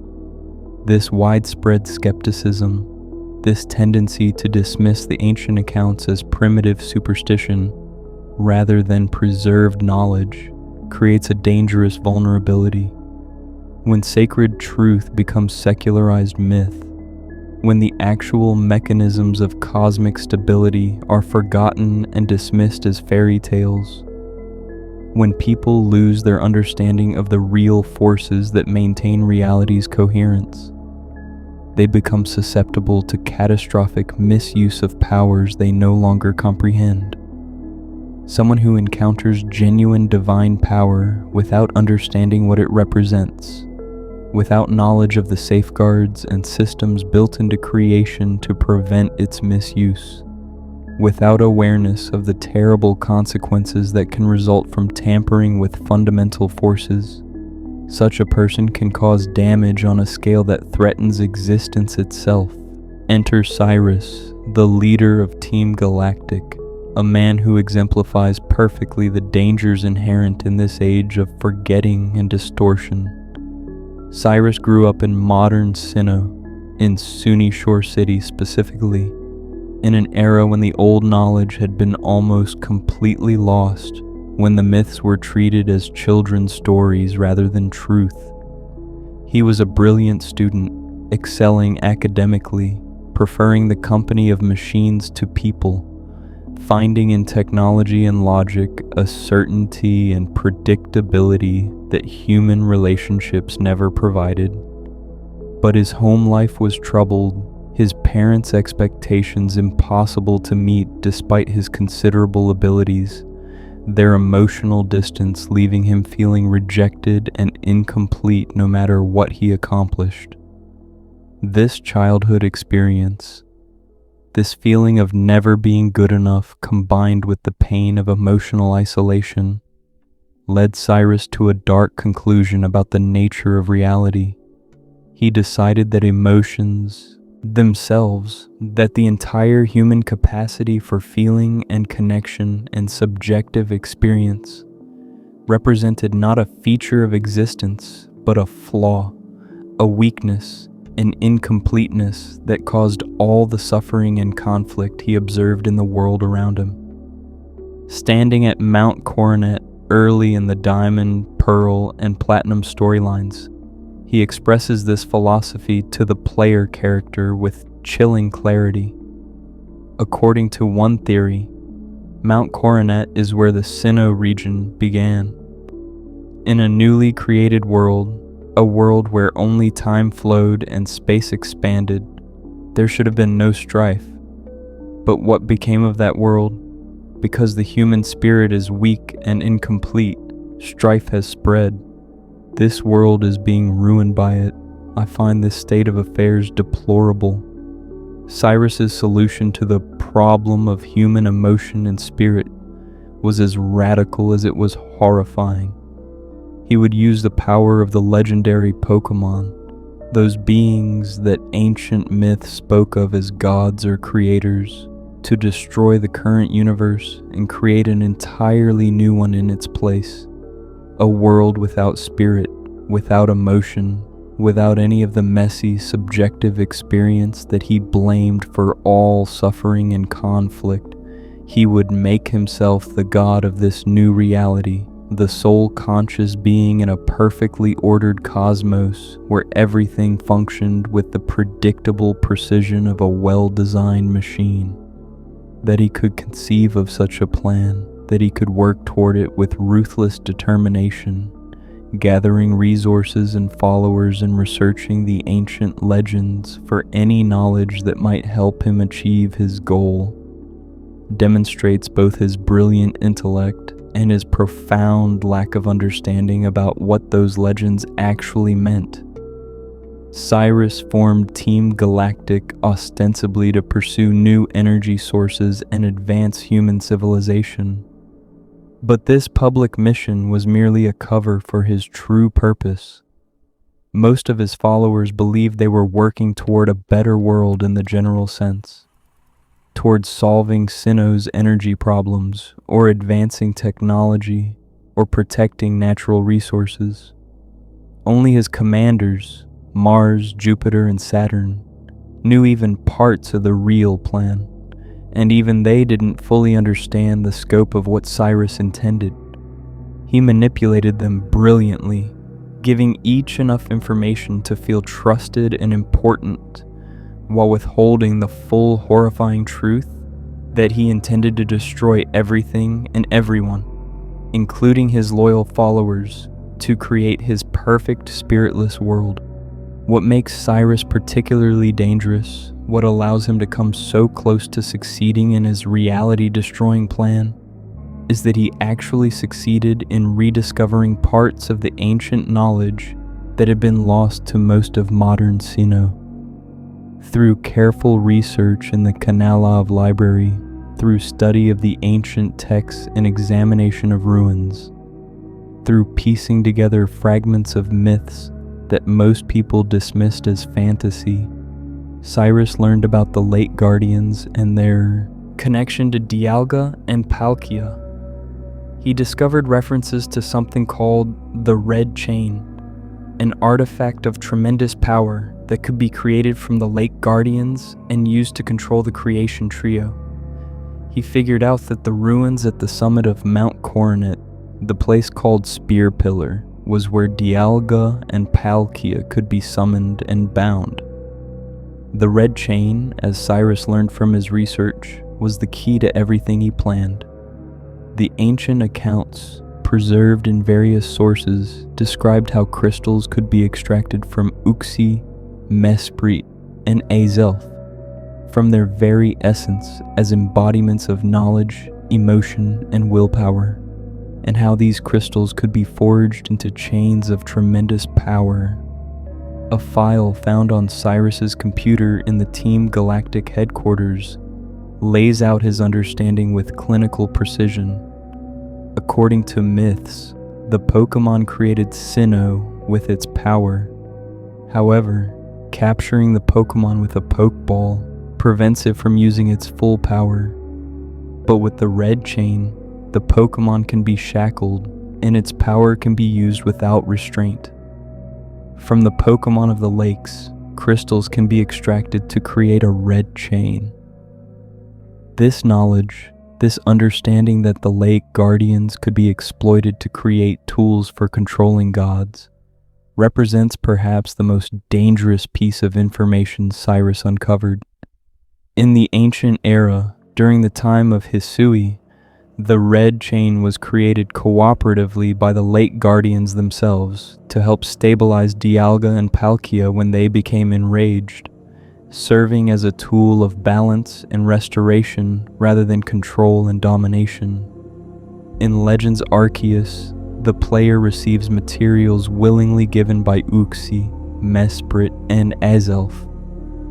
This widespread skepticism, this tendency to dismiss the ancient accounts as primitive superstition rather than preserved knowledge, creates a dangerous vulnerability. When sacred truth becomes secularized myth, when the actual mechanisms of cosmic stability are forgotten and dismissed as fairy tales, when people lose their understanding of the real forces that maintain reality's coherence, they become susceptible to catastrophic misuse of powers they no longer comprehend. Someone who encounters genuine divine power without understanding what it represents, without knowledge of the safeguards and systems built into creation to prevent its misuse, without awareness of the terrible consequences that can result from tampering with fundamental forces, such a person can cause damage on a scale that threatens existence itself. Enter Cyrus, the leader of Team Galactic, a man who exemplifies perfectly the dangers inherent in this age of forgetting and distortion. Cyrus grew up in modern Sinnoh, in Sunny Shore City specifically, in an era when the old knowledge had been almost completely lost, when the myths were treated as children's stories rather than truth. He was a brilliant student, excelling academically, preferring the company of machines to people, finding in technology and logic a certainty and predictability that human relationships never provided. But his home life was troubled, his parents' expectations impossible to meet despite his considerable abilities, their emotional distance leaving him feeling rejected and incomplete no matter what he accomplished. This childhood experience, this feeling of never being good enough combined with the pain of emotional isolation, led Cyrus to a dark conclusion about the nature of reality. He decided that emotions themselves, that the entire human capacity for feeling and connection and subjective experience, represented not a feature of existence, but a flaw, a weakness, an incompleteness that caused all the suffering and conflict he observed in the world around him. Standing at Mount Coronet early in the Diamond, Pearl, and Platinum storylines, he expresses this philosophy to the player character with chilling clarity. According to one theory, Mount Coronet is where the Sinnoh region began. In a newly created world, a world where only time flowed and space expanded, there should have been no strife. But what became of that world? Because the human spirit is weak and incomplete, strife has spread. This world is being ruined by it. I find this state of affairs deplorable. Cyrus's solution to the problem of human emotion and spirit was as radical as it was horrifying. He would use the power of the legendary Pokémon, those beings that ancient myths spoke of as gods or creators, to destroy the current universe and create an entirely new one in its place. A world without spirit, without emotion, without any of the messy, subjective experience that he blamed for all suffering and conflict. He would make himself the god of this new reality, the sole conscious being in a perfectly ordered cosmos where everything functioned with the predictable precision of a well-designed machine. That he could conceive of such a plan, that he could work toward it with ruthless determination, gathering resources and followers and researching the ancient legends for any knowledge that might help him achieve his goal, demonstrates both his brilliant intellect and his profound lack of understanding about what those legends actually meant. Cyrus formed Team Galactic ostensibly to pursue new energy sources and advance human civilization. But this public mission was merely a cover for his true purpose. Most of his followers believed they were working toward a better world in the general sense, towards solving Sinnoh's energy problems, or advancing technology, or protecting natural resources. Only his commanders, Mars, Jupiter, and Saturn, knew even parts of the real plan, and even they didn't fully understand the scope of what Cyrus intended. He manipulated them brilliantly, giving each enough information to feel trusted and important, while withholding the full horrifying truth that he intended to destroy everything and everyone, including his loyal followers, to create his perfect spiritless world. What makes Cyrus particularly dangerous, what allows him to come so close to succeeding in his reality-destroying plan, is that he actually succeeded in rediscovering parts of the ancient knowledge that had been lost to most of modern Sinnoh. Through careful research in the Kanalov library, through study of the ancient texts and examination of ruins, through piecing together fragments of myths that most people dismissed as fantasy, Cyrus learned about the late guardians and their connection to Dialga and Palkia. He discovered references to something called the Red Chain, an artifact of tremendous power that could be created from the late guardians and used to control the creation trio. He figured out that the ruins at the summit of Mount Coronet, the place called Spear Pillar, was where Dialga and Palkia could be summoned and bound. The Red Chain, as Cyrus learned from his research, was the key to everything he planned. The ancient accounts, preserved in various sources, described how crystals could be extracted from Uxie, Mesprit, and Azelf, from their very essence as embodiments of knowledge, emotion, and willpower, and how these crystals could be forged into chains of tremendous power. A file found on Cyrus's computer in the Team Galactic headquarters lays out his understanding with clinical precision. According to myths, the Pokémon created Sinnoh with its power. However, capturing the Pokémon with a Pokeball prevents it from using its full power. But with the Red Chain, the Pokémon can be shackled, and its power can be used without restraint. From the Pokémon of the lakes, crystals can be extracted to create a Red Chain. This knowledge, this understanding that the lake guardians could be exploited to create tools for controlling gods, represents perhaps the most dangerous piece of information Cyrus uncovered. In the ancient era, during the time of Hisui, the Red Chain was created cooperatively by the late guardians themselves to help stabilize Dialga and Palkia when they became enraged, serving as a tool of balance and restoration rather than control and domination. In Legends Arceus, the player receives materials willingly given by Uxie, Mesprit, and Azelf,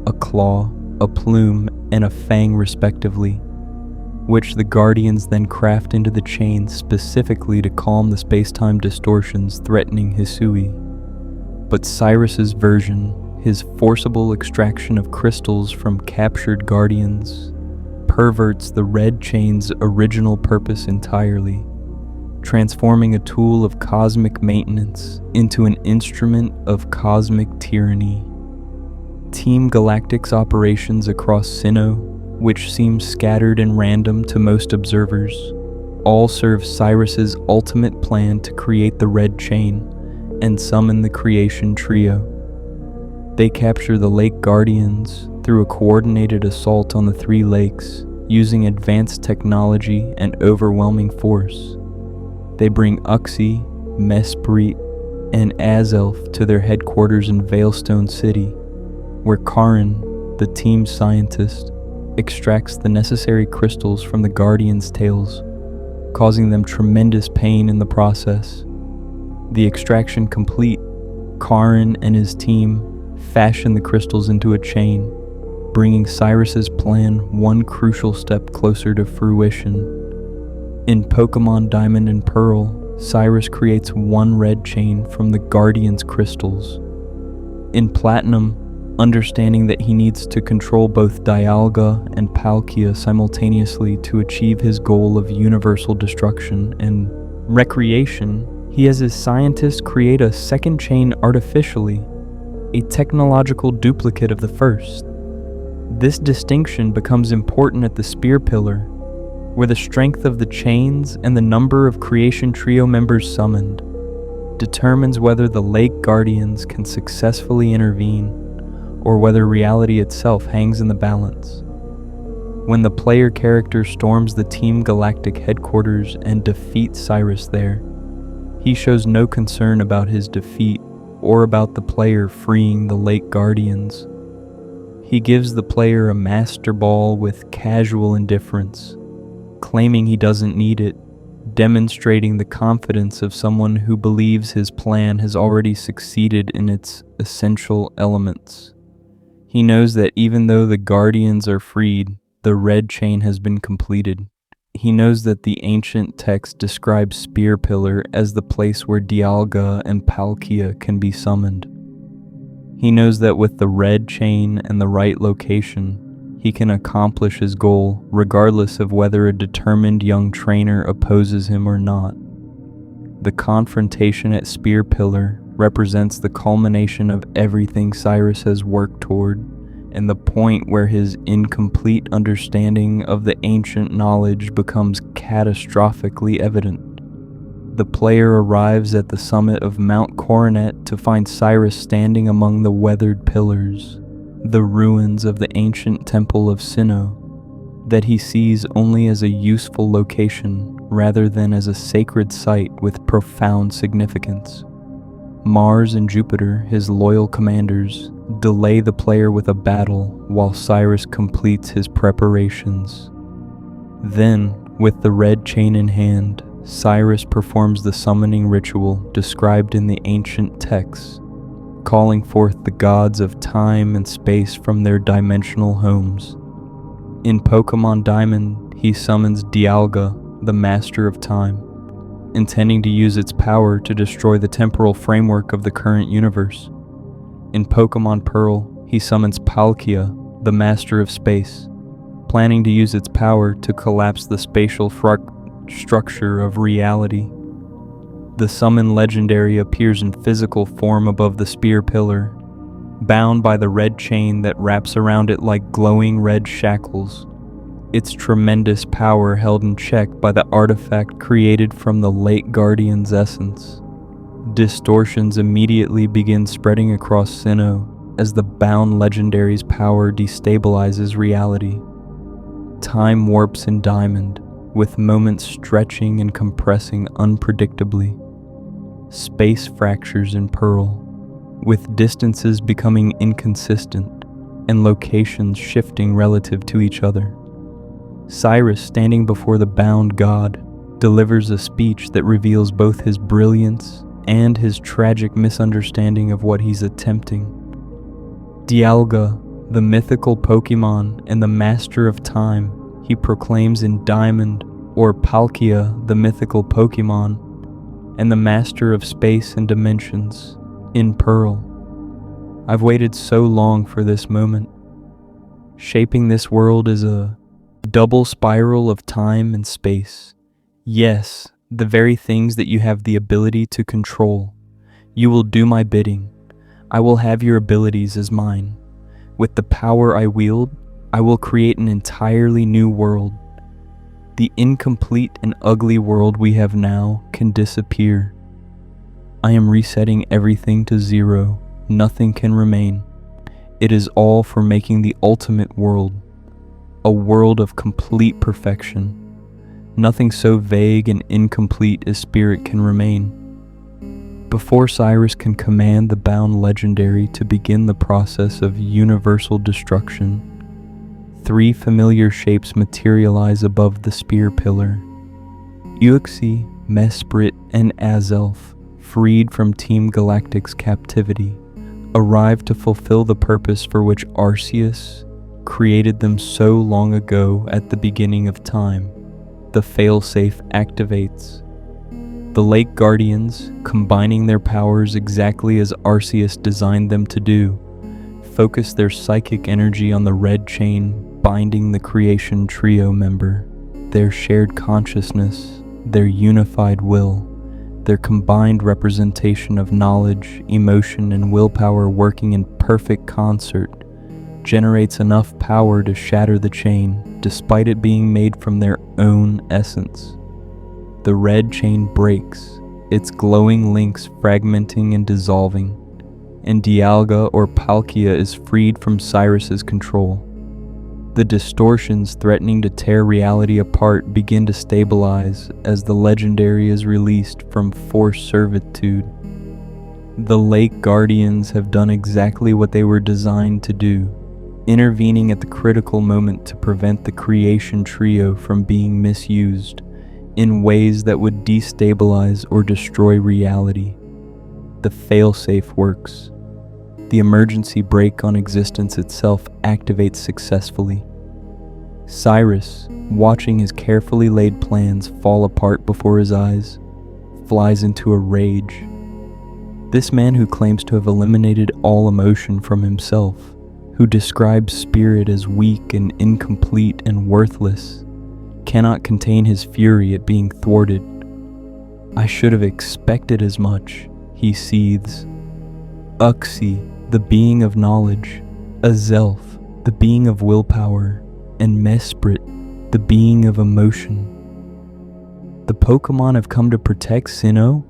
a claw, a plume, and a fang respectively, which the Guardians then craft into the chain specifically to calm the space-time distortions threatening Hisui. But Cyrus's version, his forcible extraction of crystals from captured Guardians, perverts the Red Chain's original purpose entirely, transforming a tool of cosmic maintenance into an instrument of cosmic tyranny. Team Galactic's operations across Sinnoh, which seems scattered and random to most observers, all serve Cyrus's ultimate plan to create the Red Chain and summon the creation trio. They capture the Lake Guardians through a coordinated assault on the three lakes, using advanced technology and overwhelming force. They bring Uxie, Mesprit, and Azelf to their headquarters in Veilstone City, where Karin, the team scientist, extracts the necessary crystals from the Guardians' tails, causing them tremendous pain in the process. The extraction complete, Karin and his team fashion the crystals into a chain, bringing Cyrus's plan one crucial step closer to fruition. In Pokémon Diamond and Pearl, Cyrus creates one Red Chain from the Guardians' crystals. In Platinum, understanding that he needs to control both Dialga and Palkia simultaneously to achieve his goal of universal destruction and recreation, he has his scientists create a second chain artificially, a technological duplicate of the first. This distinction becomes important at the Spear Pillar, where the strength of the chains and the number of Creation Trio members summoned determines whether the Lake Guardians can successfully intervene, or whether reality itself hangs in the balance. When the player character storms the Team Galactic headquarters and defeats Cyrus there, he shows no concern about his defeat, or about the player freeing the lake guardians. He gives the player a master ball with casual indifference, claiming he doesn't need it, demonstrating the confidence of someone who believes his plan has already succeeded in its essential elements. He knows that even though the guardians are freed, the red chain has been completed. He knows that the ancient text describes Spear Pillar as the place where Dialga and Palkia can be summoned. He knows that with the red chain and the right location, he can accomplish his goal regardless of whether a determined young trainer opposes him or not. The confrontation at Spear Pillar represents the culmination of everything Cyrus has worked toward, and the point where his incomplete understanding of the ancient knowledge becomes catastrophically evident. The player arrives at the summit of Mount Coronet to find Cyrus standing among the weathered pillars, the ruins of the ancient temple of Sinnoh, that he sees only as a useful location rather than as a sacred site with profound significance. Mars and Jupiter, his loyal commanders, delay the player with a battle while Cyrus completes his preparations. Then, with the red chain in hand, Cyrus performs the summoning ritual described in the ancient texts, calling forth the gods of time and space from their dimensional homes. In Pokémon Diamond, he summons Dialga, the Master of Time, intending to use its power to destroy the temporal framework of the current universe. In Pokémon Pearl, he summons Palkia, the Master of Space, planning to use its power to collapse the spatial structure of reality. The summon legendary appears in physical form above the Spear Pillar, bound by the red chain that wraps around it like glowing red shackles, its tremendous power held in check by the artifact created from the late Guardian's essence. Distortions immediately begin spreading across Sinnoh as the bound legendary's power destabilizes reality. Time warps in Diamond, with moments stretching and compressing unpredictably. Space fractures in Pearl, with distances becoming inconsistent and locations shifting relative to each other. Cyrus, standing before the bound god, delivers a speech that reveals both his brilliance and his tragic misunderstanding of what he's attempting. Dialga, the mythical Pokémon and the Master of Time, he proclaims in Diamond, or Palkia, the mythical Pokémon, and the Master of Space and Dimensions, in Pearl. I've waited so long for this moment. Shaping this world is a double spiral of time and space. Yes, the very things that you have the ability to control. You will do my bidding. I will have your abilities as mine. With the power I wield, I will create an entirely new world. The incomplete and ugly world we have now can disappear. I am resetting everything to zero. Nothing can remain. It is all for making the ultimate world. A world of complete perfection. Nothing so vague and incomplete as spirit can remain. Before Cyrus can command the bound legendary to begin the process of universal destruction, 3 familiar shapes materialize above the Spear Pillar. Uxie, Mesprit, and Azelf, freed from Team Galactic's captivity, arrive to fulfill the purpose for which Arceus created them so long ago at the beginning of time. The Failsafe activates. The Lake Guardians, combining their powers exactly as Arceus designed them to do, focus their psychic energy on the red chain binding the creation trio member, their shared consciousness, their unified will, their combined representation of knowledge, emotion, and willpower working in perfect concert, generates enough power to shatter the chain, despite it being made from their own essence. The red chain breaks, its glowing links fragmenting and dissolving, and Dialga or Palkia is freed from Cyrus's control. The distortions threatening to tear reality apart begin to stabilize as the legendary is released from forced servitude. The Lake Guardians have done exactly what they were designed to do, intervening at the critical moment to prevent the creation trio from being misused in ways that would destabilize or destroy reality. The Failsafe works. The emergency brake on existence itself activates successfully. Cyrus, watching his carefully laid plans fall apart before his eyes, flies into a rage. This man who claims to have eliminated all emotion from himself, who describes spirit as weak and incomplete and worthless, cannot contain his fury at being thwarted. I should have expected as much, he seethes. Uxie, the being of knowledge, Azelf, the being of willpower, and Mesprit, the being of emotion. The Pokémon have come to protect Sinnoh?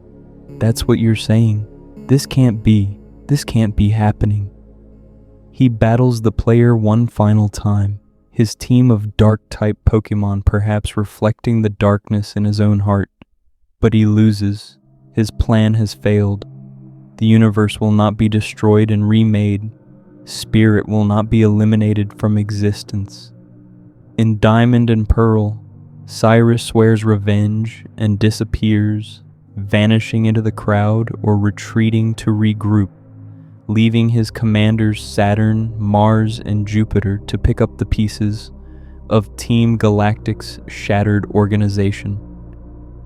That's what you're saying. This can't be. This can't be happening. He battles the player one final time, his team of dark-type Pokémon perhaps reflecting the darkness in his own heart. But he loses. His plan has failed. The universe will not be destroyed and remade. Spirit will not be eliminated from existence. In Diamond and Pearl, Cyrus swears revenge and disappears, vanishing into the crowd or retreating to regroup, leaving his commanders Saturn, Mars, and Jupiter to pick up the pieces of Team Galactic's shattered organization.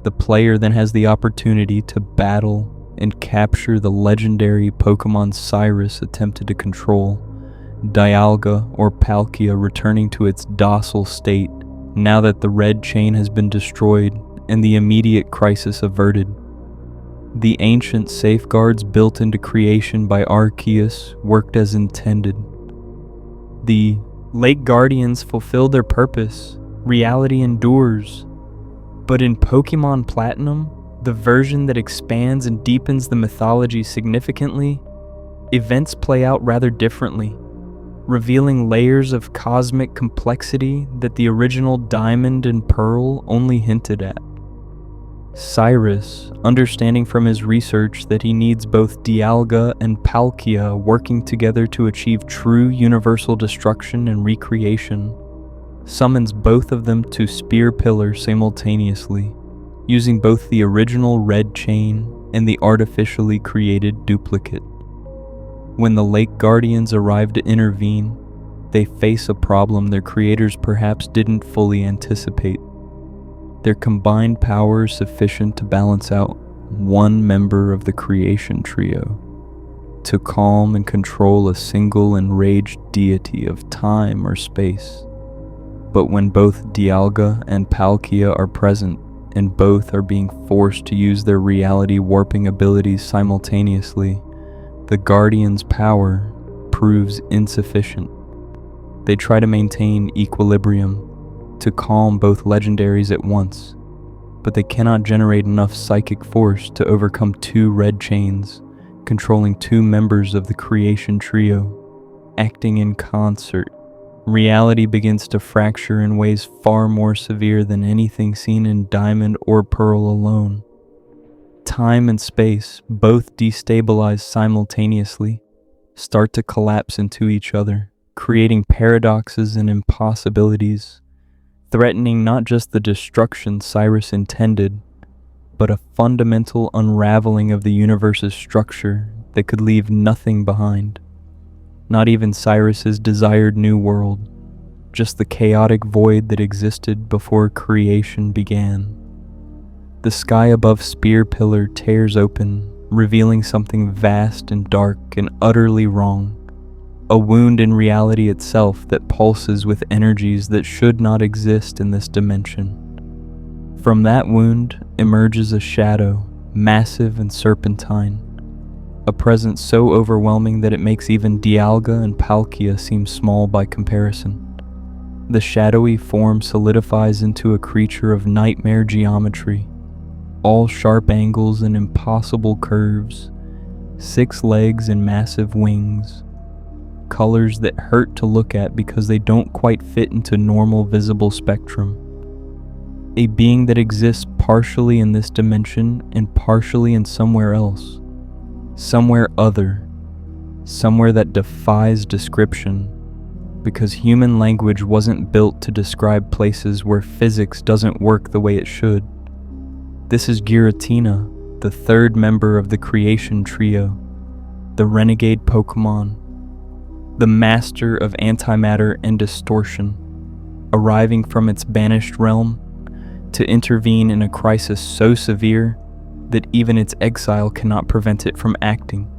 The player then has the opportunity to battle and capture the legendary Pokémon Cyrus attempted to control, Dialga or Palkia returning to its docile state now that the red chain has been destroyed and the immediate crisis averted. The ancient safeguards built into creation by Arceus worked as intended. The Lake Guardians fulfill their purpose, reality endures. But in Pokémon Platinum, the version that expands and deepens the mythology significantly, events play out rather differently, revealing layers of cosmic complexity that the original Diamond and Pearl only hinted at. Cyrus, understanding from his research that he needs both Dialga and Palkia working together to achieve true universal destruction and recreation, summons both of them to Spear Pillar simultaneously, using both the original red chain and the artificially created duplicate. When the Lake Guardians arrive to intervene, they face a problem their creators perhaps didn't fully anticipate. Their combined power is sufficient to balance out one member of the creation trio, to calm and control a single enraged deity of time or space. But when both Dialga and Palkia are present, and both are being forced to use their reality warping abilities simultaneously, the Guardians' power proves insufficient. They try to maintain equilibrium, to calm both legendaries at once, but they cannot generate enough psychic force to overcome two red chains, controlling two members of the creation trio, acting in concert. Reality begins to fracture in ways far more severe than anything seen in Diamond or Pearl alone. Time and space, both destabilized simultaneously, start to collapse into each other, creating paradoxes and impossibilities, threatening not just the destruction Cyrus intended, but a fundamental unraveling of the universe's structure that could leave nothing behind. Not even Cyrus's desired new world, just the chaotic void that existed before creation began. The sky above Spear Pillar tears open, revealing something vast and dark and utterly wrong, a wound in reality itself that pulses with energies that should not exist in this dimension. From that wound emerges a shadow, massive and serpentine, a presence so overwhelming that it makes even Dialga and Palkia seem small by comparison. The shadowy form solidifies into a creature of nightmare geometry, all sharp angles and impossible curves, 6 legs and massive wings, colors that hurt to look at because they don't quite fit into normal visible spectrum. A being that exists partially in this dimension and partially in somewhere else. somewhere other, somewhere that defies description, because human language wasn't built to describe places where physics doesn't work the way it should. This is Giratina, the third member of the creation trio, the renegade Pokémon, the master of Antimatter and Distortion, arriving from its banished realm to intervene in a crisis so severe that even its exile cannot prevent it from acting.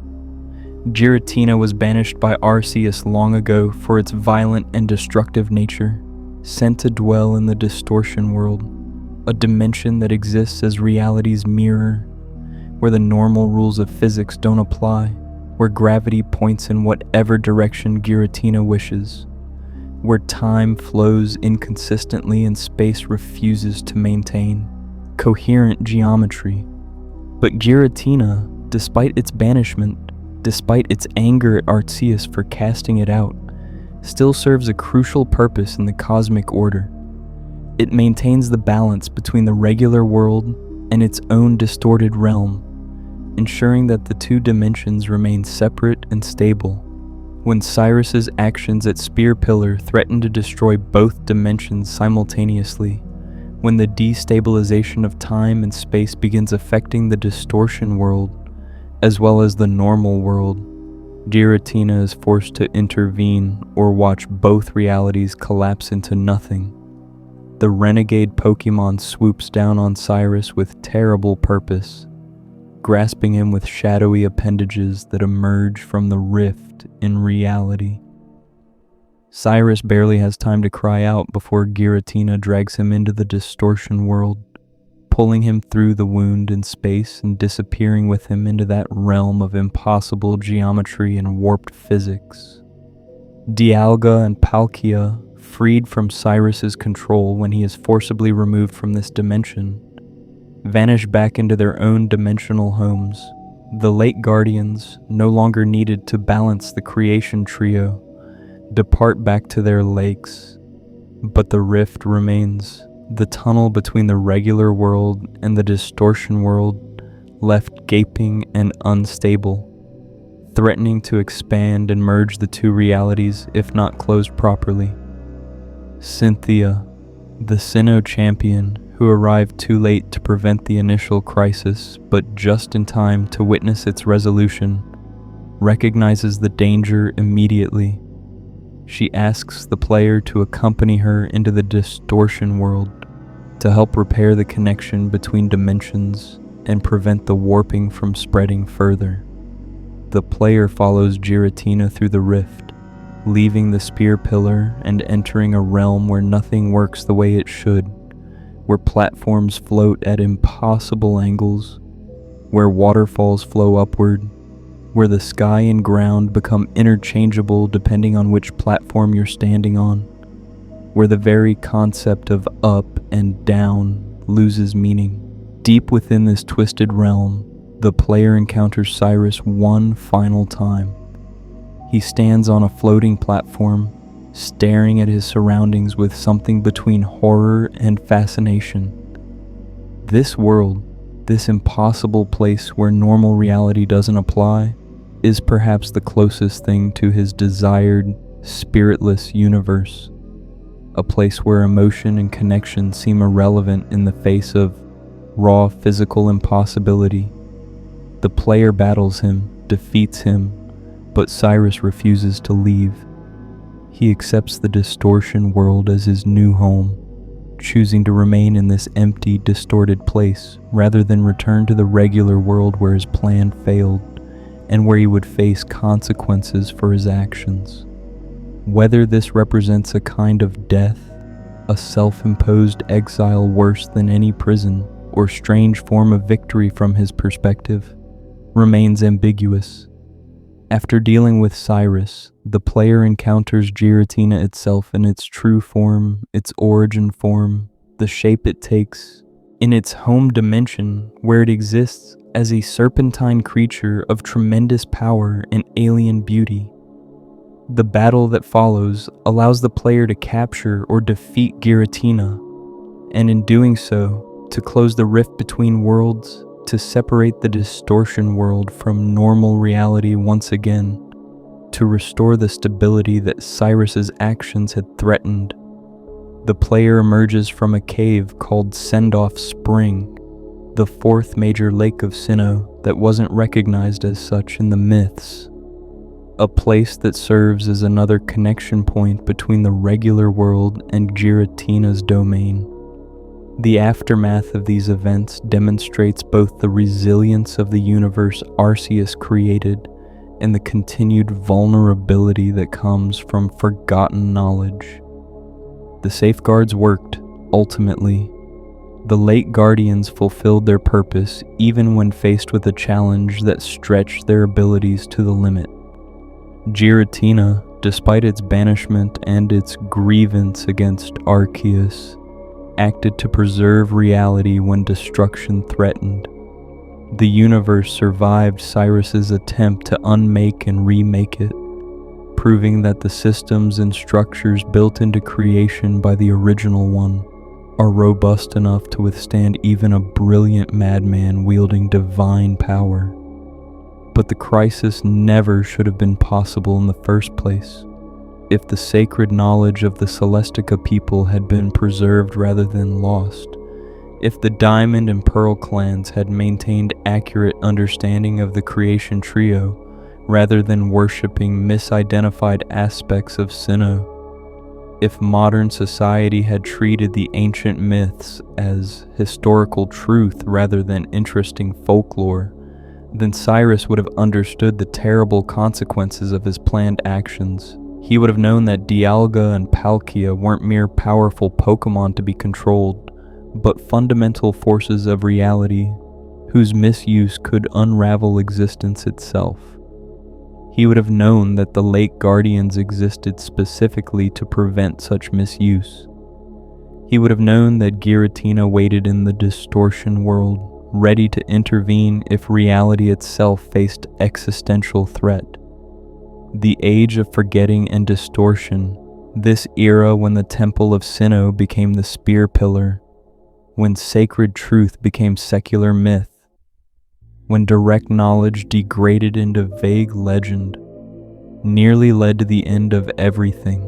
Giratina was banished by Arceus long ago for its violent and destructive nature, sent to dwell in the Distortion world, a dimension that exists as reality's mirror, where the normal rules of physics don't apply, where gravity points in whatever direction Giratina wishes, where time flows inconsistently and space refuses to maintain coherent geometry. But Giratina, despite its banishment, despite its anger at Arceus for casting it out, still serves a crucial purpose in the cosmic order. It maintains the balance between the regular world and its own distorted realm, ensuring that the two dimensions remain separate and stable. When Cyrus's actions at Spear Pillar threaten to destroy both dimensions simultaneously, when the destabilization of time and space begins affecting the Distortion world, as well as the normal world, Giratina is forced to intervene or watch both realities collapse into nothing. The renegade Pokémon swoops down on Cyrus with terrible purpose, grasping him with shadowy appendages that emerge from the rift in reality. Cyrus barely has time to cry out before Giratina drags him into the Distortion world, pulling him through the wound in space and disappearing with him into that realm of impossible geometry and warped physics. Dialga and Palkia, freed from Cyrus's control when he is forcibly removed from this dimension, vanish back into their own dimensional homes. The late guardians, no longer needed to balance the creation trio, depart back to their lakes, but the rift remains. The tunnel between the regular world and the Distortion world left gaping and unstable, threatening to expand and merge the two realities if not closed properly. Cynthia, the Sinnoh champion who arrived too late to prevent the initial crisis but just in time to witness its resolution, recognizes the danger immediately. She asks the player to accompany her into the Distortion world to help repair the connection between dimensions and prevent the warping from spreading further. The player follows Giratina through the rift, leaving the Spear Pillar and entering a realm where nothing works the way it should, where platforms float at impossible angles, where waterfalls flow upward, where the sky and ground become interchangeable depending on which platform you're standing on, where the very concept of up and down loses meaning. Deep within this twisted realm, the player encounters Cyrus one final time. He stands on a floating platform, staring at his surroundings with something between horror and fascination. This world, this impossible place where normal reality doesn't apply, is perhaps the closest thing to his desired, spiritless universe. A place where emotion and connection seem irrelevant in the face of raw physical impossibility. The player battles him, defeats him, but Cyrus refuses to leave. He accepts the Distortion world as his new home, choosing to remain in this empty, distorted place rather than return to the regular world where his plan failed and where he would face consequences for his actions. Whether this represents a kind of death, a self-imposed exile worse than any prison, or strange form of victory from his perspective, remains ambiguous. After dealing with Cyrus, the player encounters Giratina itself in its true form, its origin form, the shape it takes, in its home dimension where it exists as a serpentine creature of tremendous power and alien beauty. The battle that follows allows the player to capture or defeat Giratina, and in doing so, to close the rift between worlds, to separate the distortion world from normal reality once again, to restore the stability that Cyrus's actions had threatened. The player emerges from a cave called Send-Off Spring, the fourth major lake of Sinnoh that wasn't recognized as such in the myths. A place that serves as another connection point between the regular world and Giratina's domain. The aftermath of these events demonstrates both the resilience of the universe Arceus created and the continued vulnerability that comes from forgotten knowledge. The safeguards worked, ultimately. The late Guardians fulfilled their purpose even when faced with a challenge that stretched their abilities to the limit. Giratina, despite its banishment and its grievance against Arceus, acted to preserve reality when destruction threatened. The universe survived Cyrus's attempt to unmake and remake it, proving that the systems and structures built into creation by the original one are robust enough to withstand even a brilliant madman wielding divine power. But the crisis never should have been possible in the first place. If the sacred knowledge of the Celestica people had been preserved rather than lost, if the Diamond and Pearl clans had maintained accurate understanding of the creation trio rather than worshipping misidentified aspects of Sinnoh, if modern society had treated the ancient myths as historical truth rather than interesting folklore, then Cyrus would have understood the terrible consequences of his planned actions. He would have known that Dialga and Palkia weren't mere powerful Pokémon to be controlled, but fundamental forces of reality whose misuse could unravel existence itself. He would have known that the late Guardians existed specifically to prevent such misuse. He would have known that Giratina waited in the distortion world, ready to intervene if reality itself faced existential threat. The age of forgetting and distortion, this era when the Temple of Sinnoh became the spear pillar, when sacred truth became secular myth, when direct knowledge degraded into vague legend, nearly led to the end of everything.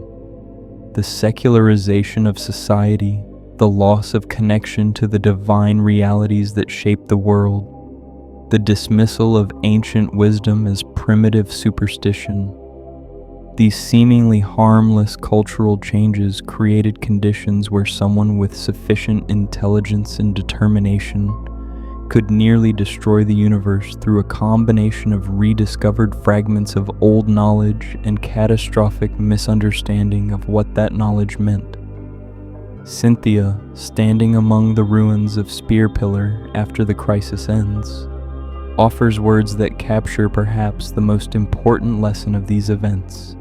The secularization of society, the loss of connection to the divine realities that shape the world, the dismissal of ancient wisdom as primitive superstition. These seemingly harmless cultural changes created conditions where someone with sufficient intelligence and determination could nearly destroy the universe through a combination of rediscovered fragments of old knowledge and catastrophic misunderstanding of what that knowledge meant. Cynthia, standing among the ruins of Spear Pillar after the crisis ends, offers words that capture perhaps the most important lesson of these events.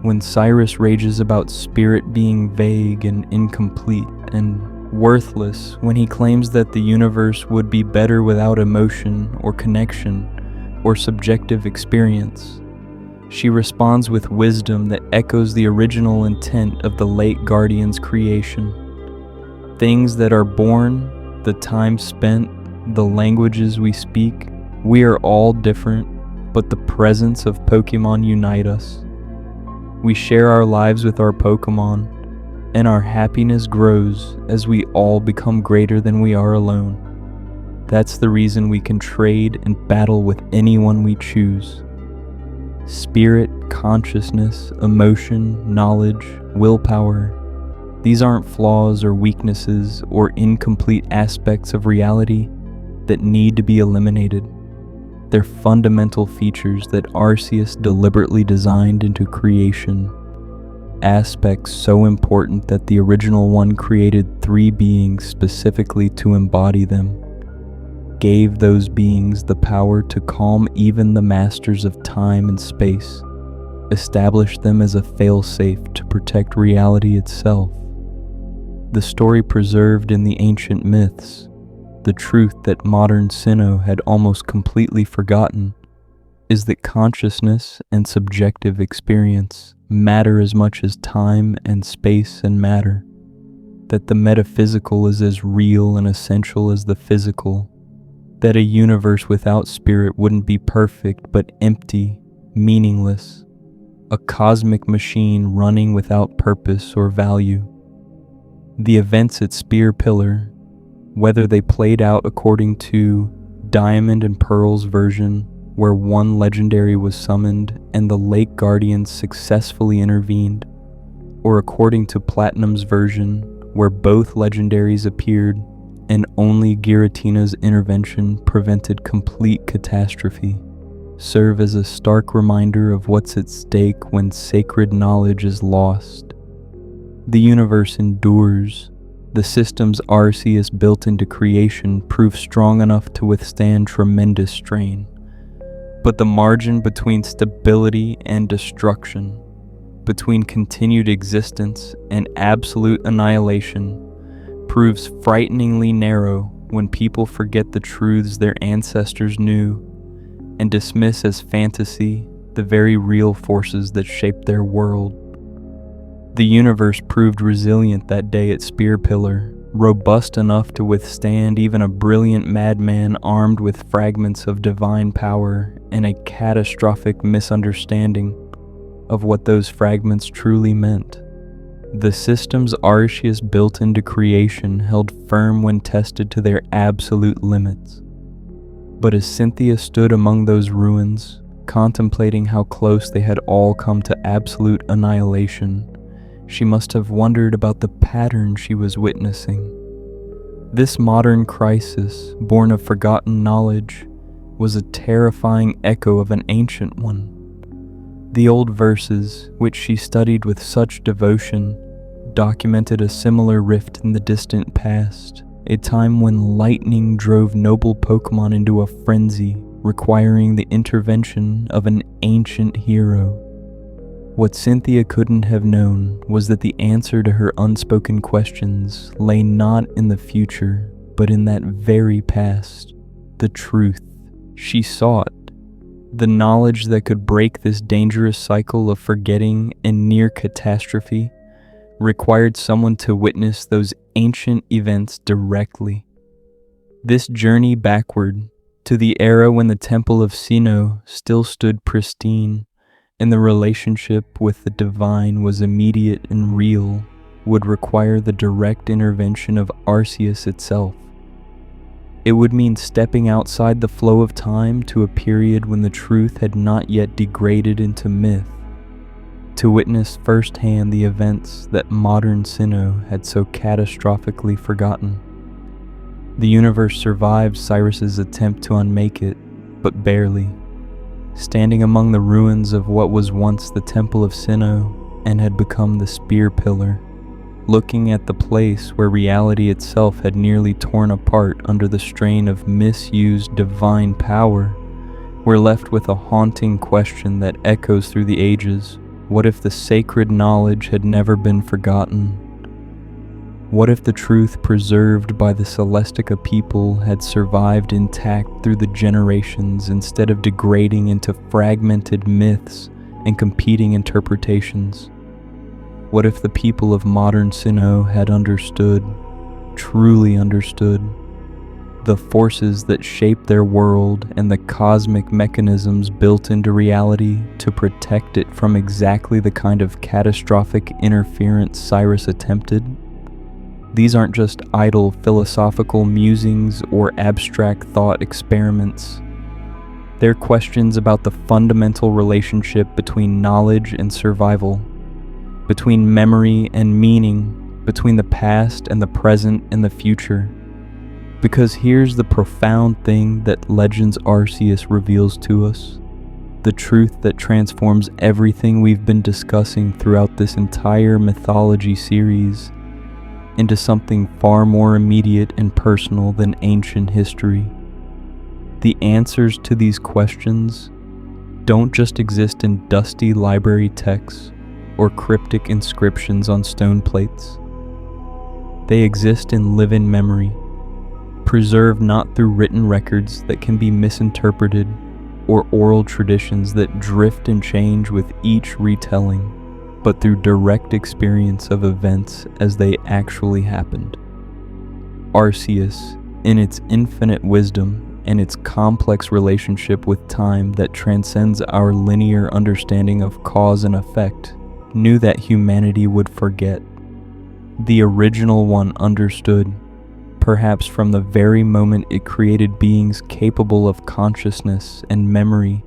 When Cyrus rages about spirit being vague and incomplete and worthless, when he claims that the universe would be better without emotion or connection or subjective experience, she responds with wisdom that echoes the original intent of the late Guardian's creation. Things that are born, the time spent, the languages we speak, we are all different, but the presence of Pokémon unite us. We share our lives with our Pokémon, and our happiness grows as we all become greater than we are alone. That's the reason we can trade and battle with anyone we choose. Spirit, consciousness, emotion, knowledge, willpower, these aren't flaws or weaknesses or incomplete aspects of reality that need to be eliminated. They're fundamental features that Arceus deliberately designed into creation. Aspects so important that the original one created 3 beings specifically to embody them, gave those beings the power to calm even the masters of time and space, established them as a failsafe to protect reality itself. The story preserved in the ancient myths, the truth that modern Sinnoh had almost completely forgotten, is that consciousness and subjective experience matter as much as time and space and matter, that the metaphysical is as real and essential as the physical, that a universe without spirit wouldn't be perfect but empty, meaningless, a cosmic machine running without purpose or value. The events at Spear Pillar, whether they played out according to Diamond and Pearl's version, where one legendary was summoned and the Lake Guardians successfully intervened, or according to Platinum's version, where both legendaries appeared and only Giratina's intervention prevented complete catastrophe, serve as a stark reminder of what's at stake when sacred knowledge is lost. The universe endures. The systems Arceus built into creation prove strong enough to withstand tremendous strain. But the margin between stability and destruction, between continued existence and absolute annihilation, proves frighteningly narrow when people forget the truths their ancestors knew and dismiss as fantasy the very real forces that shaped their world. The universe proved resilient that day at Spear Pillar, robust enough to withstand even a brilliant madman armed with fragments of divine power and a catastrophic misunderstanding of what those fragments truly meant. The systems Arceus built into creation held firm when tested to their absolute limits. But as Cynthia stood among those ruins, contemplating how close they had all come to absolute annihilation, she must have wondered about the pattern she was witnessing. This modern crisis, born of forgotten knowledge, was a terrifying echo of an ancient one. The old verses, which she studied with such devotion, documented a similar rift in the distant past, a time when lightning drove noble Pokémon into a frenzy, requiring the intervention of an ancient hero. What Cynthia couldn't have known was that the answer to her unspoken questions lay not in the future, but in that very past, the truth she sought. The knowledge that could break this dangerous cycle of forgetting and near catastrophe required someone to witness those ancient events directly. This journey backward to the era when the Temple of Sinnoh still stood pristine and the relationship with the divine was immediate and real would require the direct intervention of Arceus itself. It would mean stepping outside the flow of time to a period when the truth had not yet degraded into myth, to witness firsthand the events that modern Sinnoh had so catastrophically forgotten. The universe survived Cyrus's attempt to unmake it, but barely. Standing among the ruins of what was once the Temple of Sinnoh and had become the Spear Pillar, looking at the place where reality itself had nearly torn apart under the strain of misused divine power, we're left with a haunting question that echoes through the ages. What if the sacred knowledge had never been forgotten? What if the truth preserved by the Celestica people had survived intact through the generations instead of degrading into fragmented myths and competing interpretations? What if the people of modern Sinnoh had understood, truly understood, the forces that shape their world and the cosmic mechanisms built into reality to protect it from exactly the kind of catastrophic interference Cyrus attempted? These aren't just idle philosophical musings or abstract thought experiments. They're questions about the fundamental relationship between knowledge and survival, between memory and meaning, between the past and the present and the future. Because here's the profound thing that Legends Arceus reveals to us, the truth that transforms everything we've been discussing throughout this entire mythology series into something far more immediate and personal than ancient history. The answers to these questions don't just exist in dusty library texts or cryptic inscriptions on stone plates. They exist in living memory, preserved not through written records that can be misinterpreted or oral traditions that drift and change with each retelling, but through direct experience of events as they actually happened. Arceus, in its infinite wisdom, and its complex relationship with time that transcends our linear understanding of cause and effect, knew that humanity would forget. The original one understood, perhaps from the very moment it created beings capable of consciousness and memory,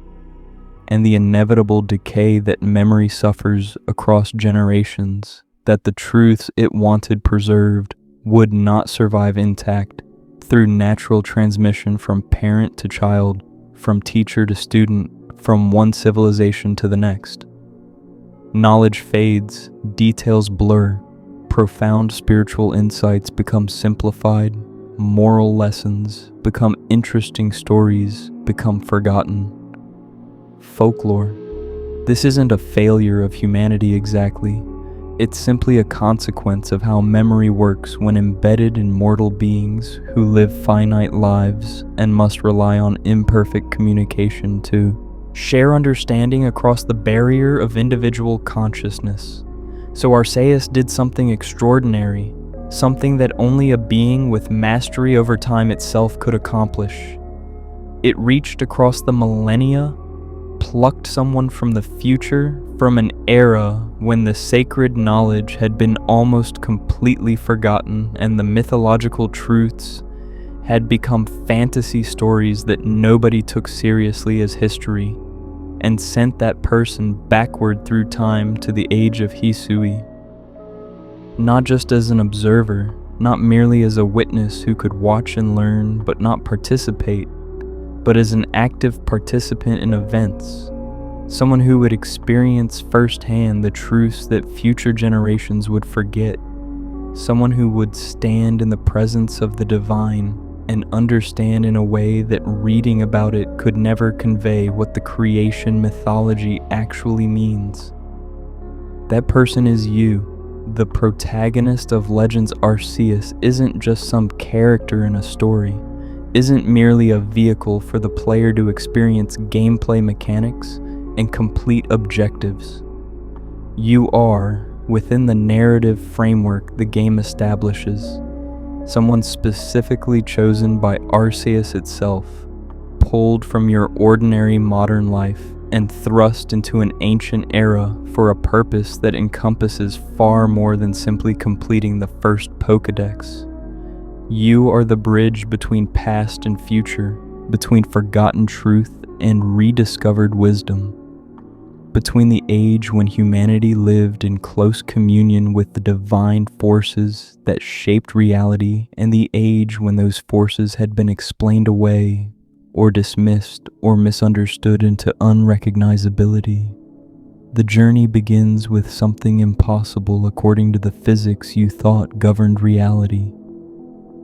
and the inevitable decay that memory suffers across generations, that the truths it wanted preserved would not survive intact through natural transmission from parent to child, from teacher to student, from one civilization to the next. Knowledge fades, details blur, profound spiritual insights become simplified, moral lessons become interesting stories, become forgotten. Folklore. This isn't a failure of humanity exactly. It's simply a consequence of how memory works when embedded in mortal beings who live finite lives and must rely on imperfect communication to share understanding across the barrier of individual consciousness. So Arceus did something extraordinary, something that only a being with mastery over time itself could accomplish. It reached across the millennia, plucked someone from the future, from an era when the sacred knowledge had been almost completely forgotten and the mythological truths had become fantasy stories that nobody took seriously as history, and sent that person backward through time to the age of Hisui. Not just as an observer, not merely as a witness who could watch and learn but not participate, but as an active participant in events, someone who would experience firsthand the truths that future generations would forget, someone who would stand in the presence of the divine and understand in a way that reading about it could never convey what the creation mythology actually means. That person is you. The protagonist of Legends Arceus isn't just some character in a story, isn't merely a vehicle for the player to experience gameplay mechanics and complete objectives. You are, within the narrative framework the game establishes, someone specifically chosen by Arceus itself, pulled from your ordinary modern life and thrust into an ancient era for a purpose that encompasses far more than simply completing the first Pokédex. You are the bridge between past and future, between forgotten truth and rediscovered wisdom, between the age when humanity lived in close communion with the divine forces that shaped reality and the age when those forces had been explained away or dismissed or misunderstood into unrecognizability. The journey begins with something impossible according to the physics you thought governed reality.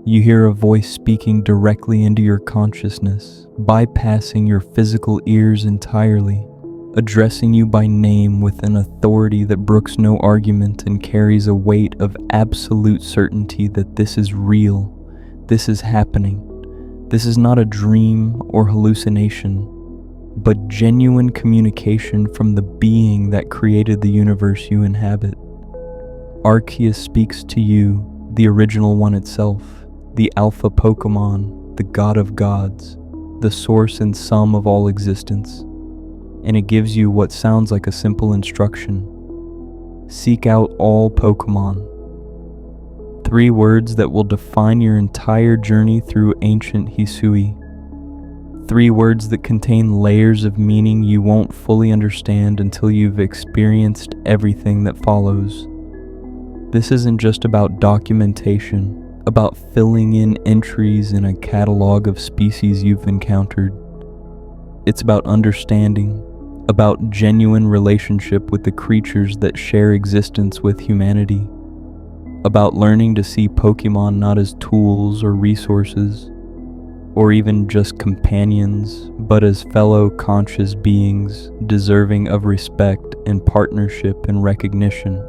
You hear a voice speaking directly into your consciousness, bypassing your physical ears entirely, addressing you by name with an authority that brooks no argument and carries a weight of absolute certainty that this is real, this is happening, this is not a dream or hallucination, but genuine communication from the being that created the universe you inhabit. Arceus speaks to you, the original one itself, the alpha Pokémon, the god of gods, the source and sum of all existence. And it gives you what sounds like a simple instruction. Seek out all Pokémon. 3 words that will define your entire journey through ancient Hisui. 3 words that contain layers of meaning you won't fully understand until you've experienced everything that follows. This isn't just about documentation, about filling in entries in a catalog of species you've encountered. It's about understanding, about genuine relationship with the creatures that share existence with humanity, about learning to see Pokemon not as tools or resources, or even just companions, but as fellow conscious beings deserving of respect and partnership and recognition.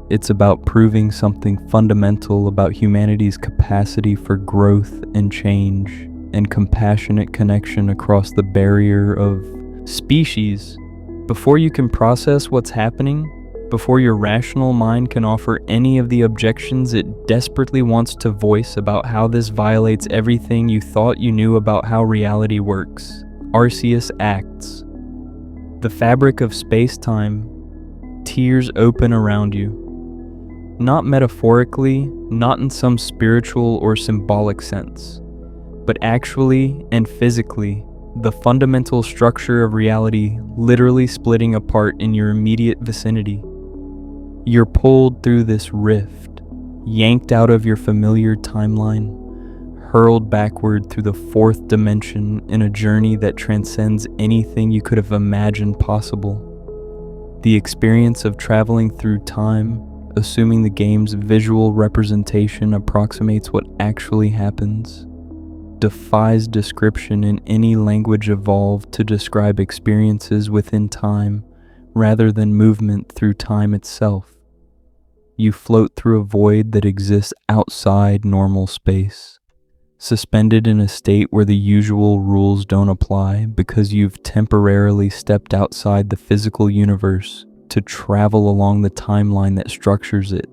It's about proving something fundamental about humanity's capacity for growth and change and compassionate connection across the barrier of species. Before you can process what's happening, before your rational mind can offer any of the objections it desperately wants to voice about how this violates everything you thought you knew about how reality works. Arceus acts. The fabric of space-time tears open around you. Not metaphorically, not in some spiritual or symbolic sense, but actually and physically, the fundamental structure of reality literally splitting apart in your immediate vicinity. You're pulled through this rift, yanked out of your familiar timeline, hurled backward through the fourth dimension in a journey that transcends anything you could have imagined possible. The experience of traveling through time, assuming the game's visual representation approximates what actually happens, defies description in any language evolved to describe experiences within time rather than movement through time itself. You float through a void that exists outside normal space, suspended in a state where the usual rules don't apply because you've temporarily stepped outside the physical universe to travel along the timeline that structures it.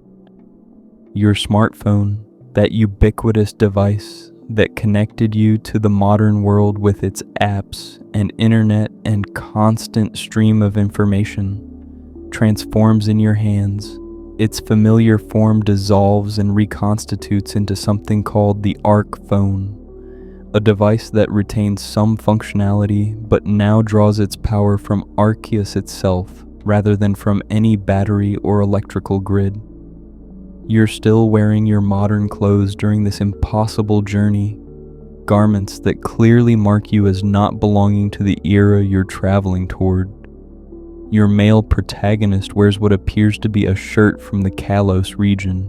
Your smartphone, that ubiquitous device that connected you to the modern world with its apps and internet and constant stream of information, transforms in your hands. Its familiar form dissolves and reconstitutes into something called the Arc Phone, a device that retains some functionality but now draws its power from Arceus itself rather than from any battery or electrical grid. You're still wearing your modern clothes during this impossible journey, garments that clearly mark you as not belonging to the era you're traveling toward. Your male protagonist wears what appears to be a shirt from the Kalos region.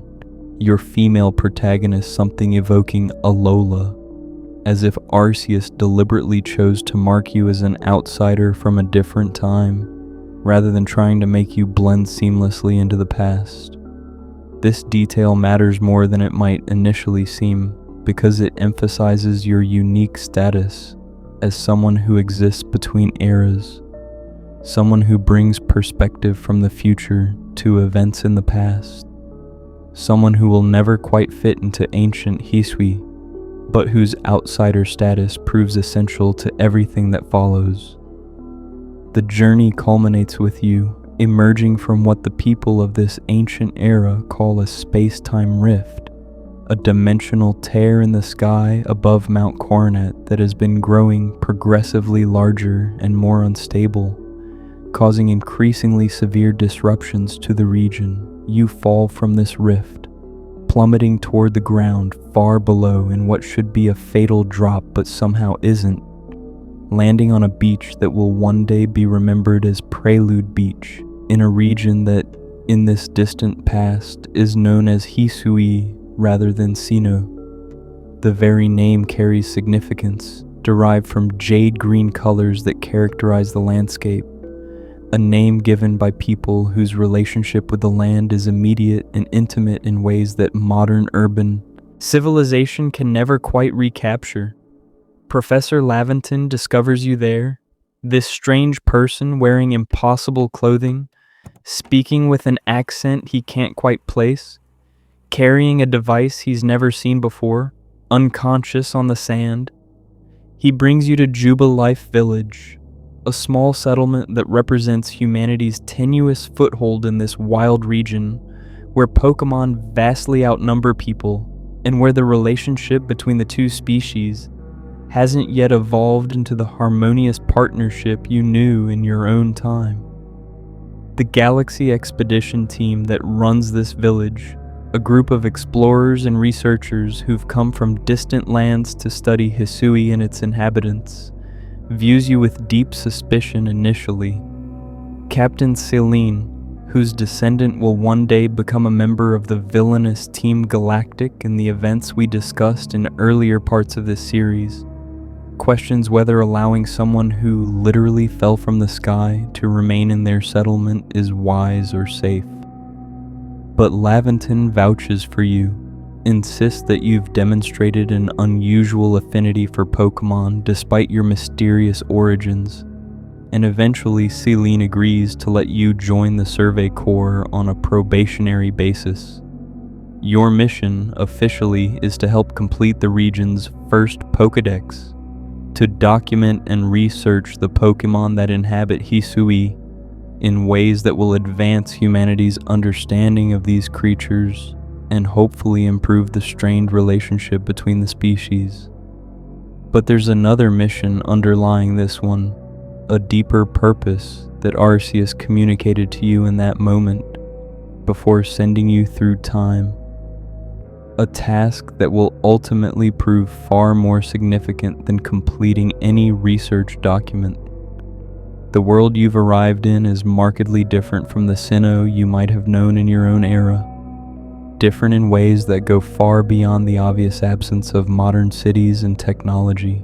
Your female protagonist something evoking Alola, as if Arceus deliberately chose to mark you as an outsider from a different time, rather than trying to make you blend seamlessly into the past. This detail matters more than it might initially seem, because it emphasizes your unique status as someone who exists between eras. Someone who brings perspective from the future to events in the past. Someone who will never quite fit into ancient Hisui, but whose outsider status proves essential to everything that follows. The journey culminates with you emerging from what the people of this ancient era call a space-time rift, a dimensional tear in the sky above Mount Coronet that has been growing progressively larger and more unstable, causing increasingly severe disruptions to the region. You fall from this rift, plummeting toward the ground far below in what should be a fatal drop but somehow isn't, landing on a beach that will one day be remembered as Prelude Beach, in a region that, in this distant past, is known as Hisui rather than Sinnoh. The very name carries significance, derived from jade green colors that characterize the landscape, a name given by people whose relationship with the land is immediate and intimate in ways that modern urban civilization can never quite recapture. Professor Laventon discovers you there, this strange person wearing impossible clothing, speaking with an accent he can't quite place, carrying a device he's never seen before, unconscious on the sand. He brings you to Jubilife Village, a small settlement that represents humanity's tenuous foothold in this wild region, where Pokémon vastly outnumber people, and where the relationship between the two species hasn't yet evolved into the harmonious partnership you knew in your own time. The Galaxy Expedition team that runs this village, a group of explorers and researchers who've come from distant lands to study Hisui and its inhabitants, views you with deep suspicion initially. Captain Celine, whose descendant will one day become a member of the villainous Team Galactic in the events we discussed in earlier parts of this series, questions whether allowing someone who literally fell from the sky to remain in their settlement is wise or safe. But Laventon vouches for you, insists that you've demonstrated an unusual affinity for Pokémon despite your mysterious origins, and eventually Celine agrees to let you join the Survey Corps on a probationary basis. Your mission, officially, is to help complete the region's first Pokédex, to document and research the Pokémon that inhabit Hisui in ways that will advance humanity's understanding of these creatures and hopefully improve the strained relationship between the species. But there's another mission underlying this one, a deeper purpose that Arceus communicated to you in that moment before sending you through time. A task that will ultimately prove far more significant than completing any research document. The world you've arrived in is markedly different from the Sinnoh you might have known in your own era. Different in ways that go far beyond the obvious absence of modern cities and technology.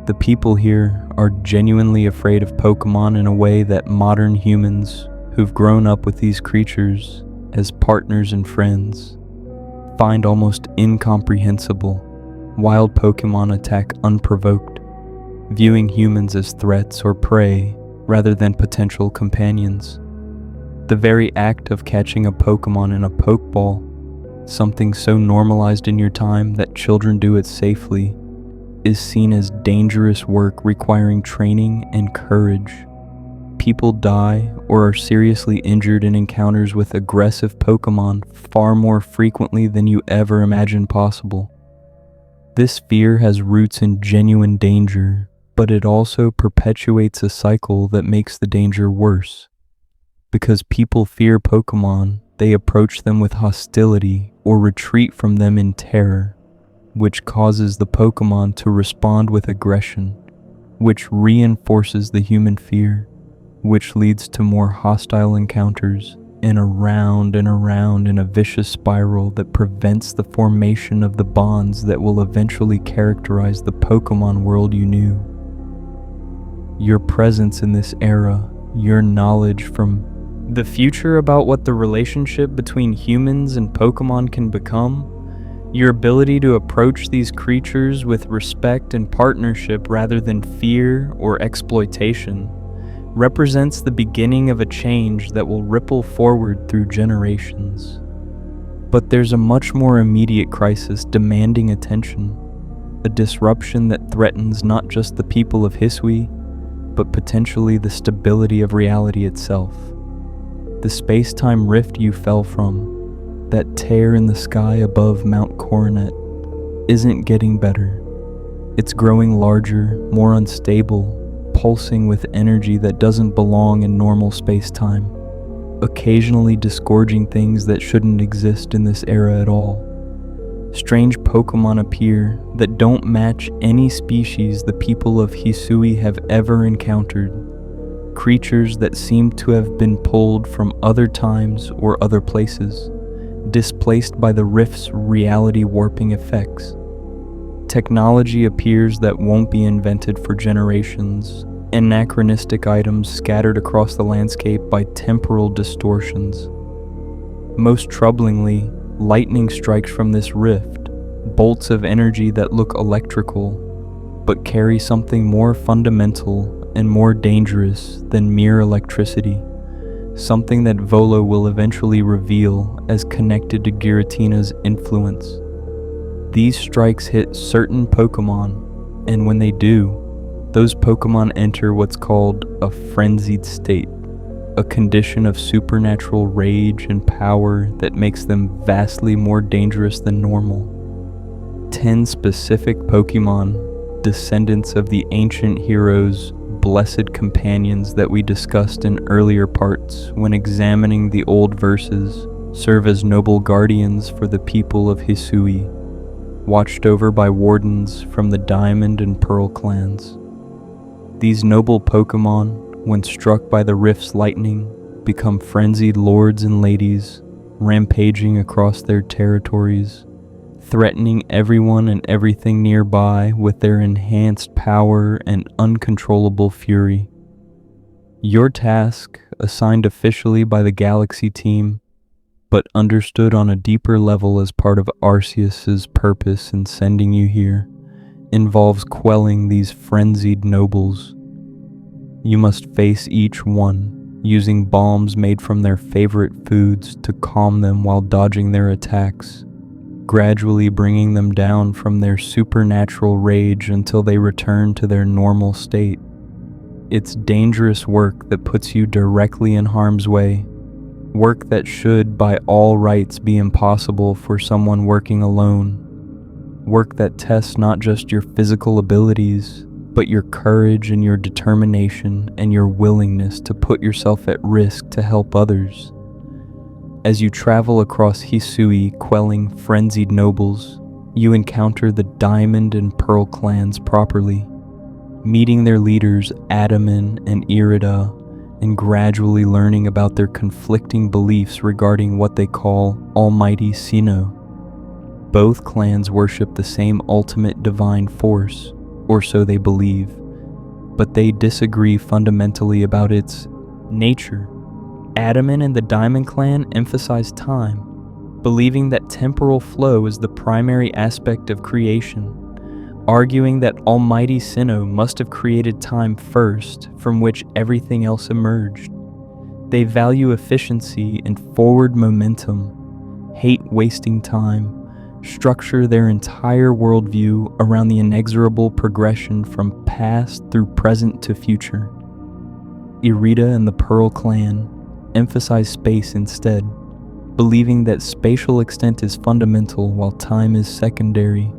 The people here are genuinely afraid of Pokémon in a way that modern humans who've grown up with these creatures as partners and friends find almost incomprehensible. Wild Pokémon attack unprovoked, viewing humans as threats or prey rather than potential companions. The very act of catching a Pokémon in a Pokeball, something so normalized in your time that children do it safely, is seen as dangerous work requiring training and courage. People die or are seriously injured in encounters with aggressive Pokémon far more frequently than you ever imagined possible. This fear has roots in genuine danger, but it also perpetuates a cycle that makes the danger worse. Because people fear Pokémon, they approach them with hostility or retreat from them in terror, which causes the Pokémon to respond with aggression, which reinforces the human fear, which leads to more hostile encounters, and around in a vicious spiral that prevents the formation of the bonds that will eventually characterize the Pokémon world you knew. Your presence in this era, your knowledge from the future about what the relationship between humans and Pokémon can become, your ability to approach these creatures with respect and partnership rather than fear or exploitation, represents the beginning of a change that will ripple forward through generations. But there's a much more immediate crisis demanding attention, a disruption that threatens not just the people of Hisui, but potentially the stability of reality itself. The space-time rift you fell from, that tear in the sky above Mount Coronet, isn't getting better. It's growing larger, more unstable, pulsing with energy that doesn't belong in normal space-time, occasionally disgorging things that shouldn't exist in this era at all. Strange Pokémon appear that don't match any species the people of Hisui have ever encountered, creatures that seem to have been pulled from other times or other places, displaced by the rift's reality warping effects. Technology appears that won't be invented for generations, anachronistic items scattered across the landscape by temporal distortions. Most troublingly, lightning strikes from this rift, bolts of energy that look electrical, but carry something more fundamental and more dangerous than mere electricity, something that Volo will eventually reveal as connected to Giratina's influence. These strikes hit certain Pokémon, and when they do, those Pokémon enter what's called a frenzied state, a condition of supernatural rage and power that makes them vastly more dangerous than normal. 10 specific Pokémon, descendants of the ancient heroes, blessed companions that we discussed in earlier parts when examining the old verses, serve as noble guardians for the people of Hisui, watched over by wardens from the Diamond and Pearl clans. These noble Pokémon, when struck by the rift's lightning, become frenzied lords and ladies, rampaging across their territories, threatening everyone and everything nearby with their enhanced power and uncontrollable fury. Your task, assigned officially by the Galaxy team, but understood on a deeper level as part of Arceus's purpose in sending you here, involves quelling these frenzied nobles. You must face each one, using bombs made from their favorite foods to calm them while dodging their attacks, gradually bringing them down from their supernatural rage until they return to their normal state. It's dangerous work that puts you directly in harm's way, work that should, by all rights, be impossible for someone working alone, work that tests not just your physical abilities, but your courage and your determination and your willingness to put yourself at risk to help others. As you travel across Hisui quelling frenzied nobles, you encounter the Diamond and Pearl clans properly, meeting their leaders Adaman and Irida, and gradually learning about their conflicting beliefs regarding what they call Almighty Sinnoh. Both clans worship the same ultimate divine force, or so they believe, but they disagree fundamentally about its nature. Adaman and the Diamond Clan emphasize time, believing that temporal flow is the primary aspect of creation, arguing that Almighty Sinnoh must have created time first, from which everything else emerged. They value efficiency and forward momentum, hate wasting time, structure their entire worldview around the inexorable progression from past through present to future. Irida and the Pearl Clan emphasize space instead, believing that spatial extent is fundamental while time is secondary,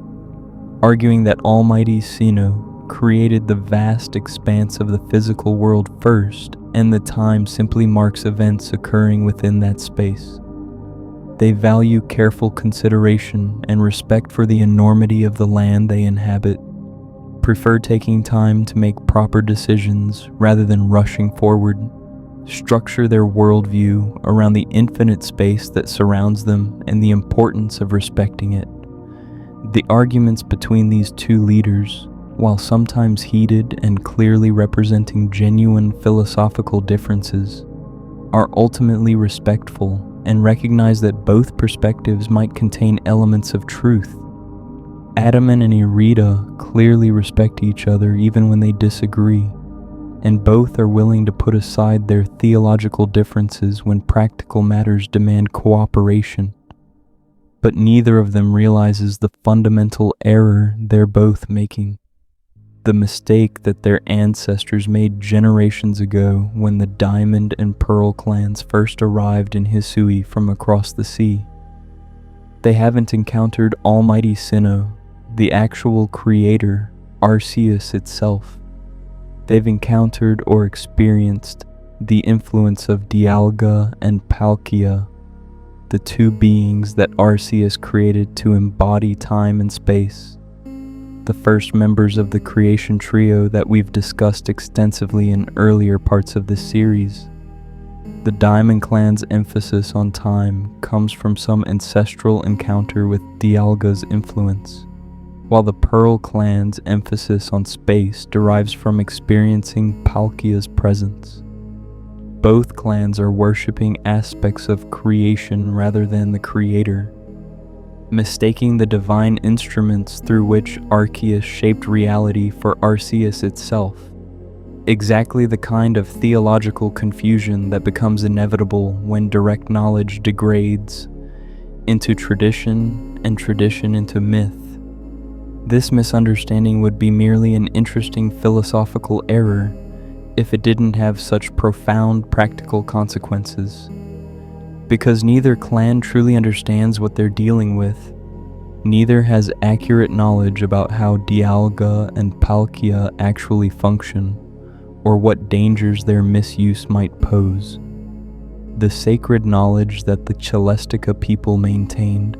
arguing that Almighty Sinnoh created the vast expanse of the physical world first, and the time simply marks events occurring within that space. They value careful consideration and respect for the enormity of the land they inhabit, prefer taking time to make proper decisions rather than rushing forward, structure their worldview around the infinite space that surrounds them and the importance of respecting it. The arguments between these two leaders, while sometimes heated and clearly representing genuine philosophical differences, are ultimately respectful and recognize that both perspectives might contain elements of truth. Adaman and Irida clearly respect each other even when they disagree, and both are willing to put aside their theological differences when practical matters demand cooperation. But neither of them realizes the fundamental error they're both making, the mistake that their ancestors made generations ago when the Diamond and Pearl clans first arrived in Hisui from across the sea. They haven't encountered Almighty Sinnoh, the actual creator, Arceus itself. They've encountered or experienced the influence of Dialga and Palkia, the two beings that Arceus created to embody time and space, the first members of the creation trio that we've discussed extensively in earlier parts of this series. The Diamond Clan's emphasis on time comes from some ancestral encounter with Dialga's influence, while the Pearl Clan's emphasis on space derives from experiencing Palkia's presence. Both clans are worshipping aspects of creation rather than the creator, mistaking the divine instruments through which Arceus shaped reality for Arceus itself, exactly the kind of theological confusion that becomes inevitable when direct knowledge degrades into tradition and tradition into myth. This misunderstanding would be merely an interesting philosophical error if it didn't have such profound practical consequences. Because neither clan truly understands what they're dealing with, neither has accurate knowledge about how Dialga and Palkia actually function, or what dangers their misuse might pose. The sacred knowledge that the Celestica people maintained,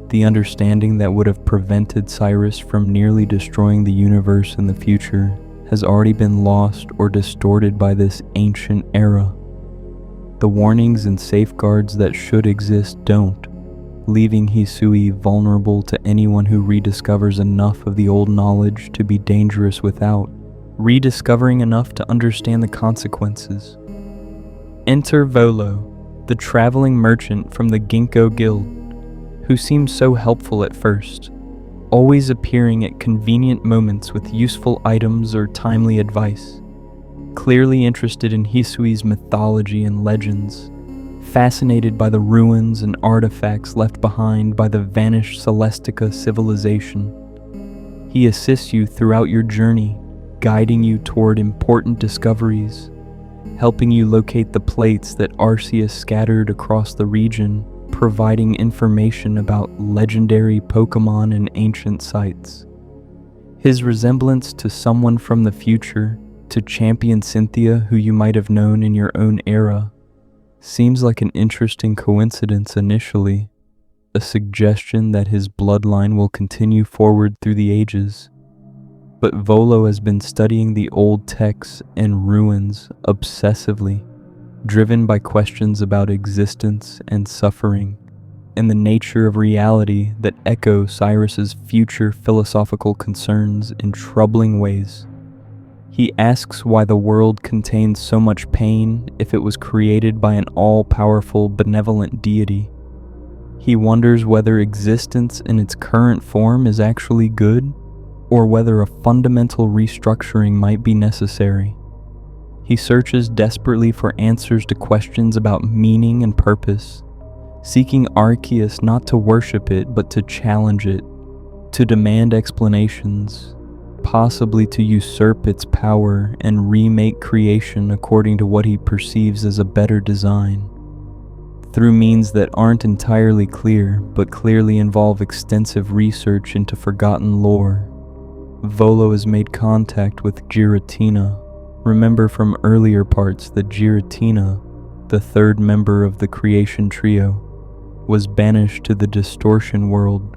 the understanding that would have prevented Cyrus from nearly destroying the universe in the future, has already been lost or distorted by this ancient era. The warnings and safeguards that should exist don't, leaving Hisui vulnerable to anyone who rediscovers enough of the old knowledge to be dangerous without rediscovering enough to understand the consequences. Enter Volo, the traveling merchant from the Ginkgo Guild, who seems so helpful at first, always appearing at convenient moments with useful items or timely advice. Clearly interested in Hisui's mythology and legends, fascinated by the ruins and artifacts left behind by the vanished Celestica civilization, he assists you throughout your journey, guiding you toward important discoveries, helping you locate the plates that Arceus scattered across the region, providing information about legendary Pokémon and ancient sites. His resemblance to someone from the future, to Champion Cynthia who you might have known in your own era, seems like an interesting coincidence initially, a suggestion that his bloodline will continue forward through the ages. But Volo has been studying the old texts and ruins obsessively, driven by questions about existence and suffering, and the nature of reality that echo Cyrus's future philosophical concerns in troubling ways. He asks why the world contains so much pain if it was created by an all-powerful, benevolent deity. He wonders whether existence in its current form is actually good, or whether a fundamental restructuring might be necessary. He searches desperately for answers to questions about meaning and purpose, seeking Arceus not to worship it but to challenge it, to demand explanations, possibly to usurp its power and remake creation according to what he perceives as a better design, through means that aren't entirely clear but clearly involve extensive research into forgotten lore. Volo has made contact with Giratina. Remember from earlier parts that Giratina, the third member of the creation trio, was banished to the Distortion world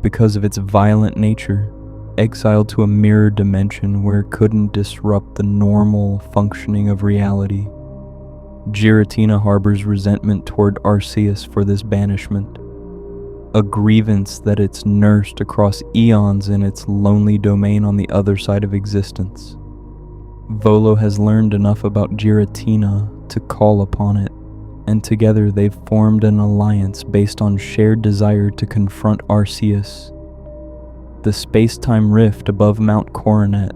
because of its violent nature, exiled to a mirror dimension where it couldn't disrupt the normal functioning of reality. Giratina harbors resentment toward Arceus for this banishment, a grievance that it's nursed across eons in its lonely domain on the other side of existence. Volo has learned enough about Giratina to call upon it, and together they've formed an alliance based on shared desire to confront Arceus. The space-time rift above Mount Coronet,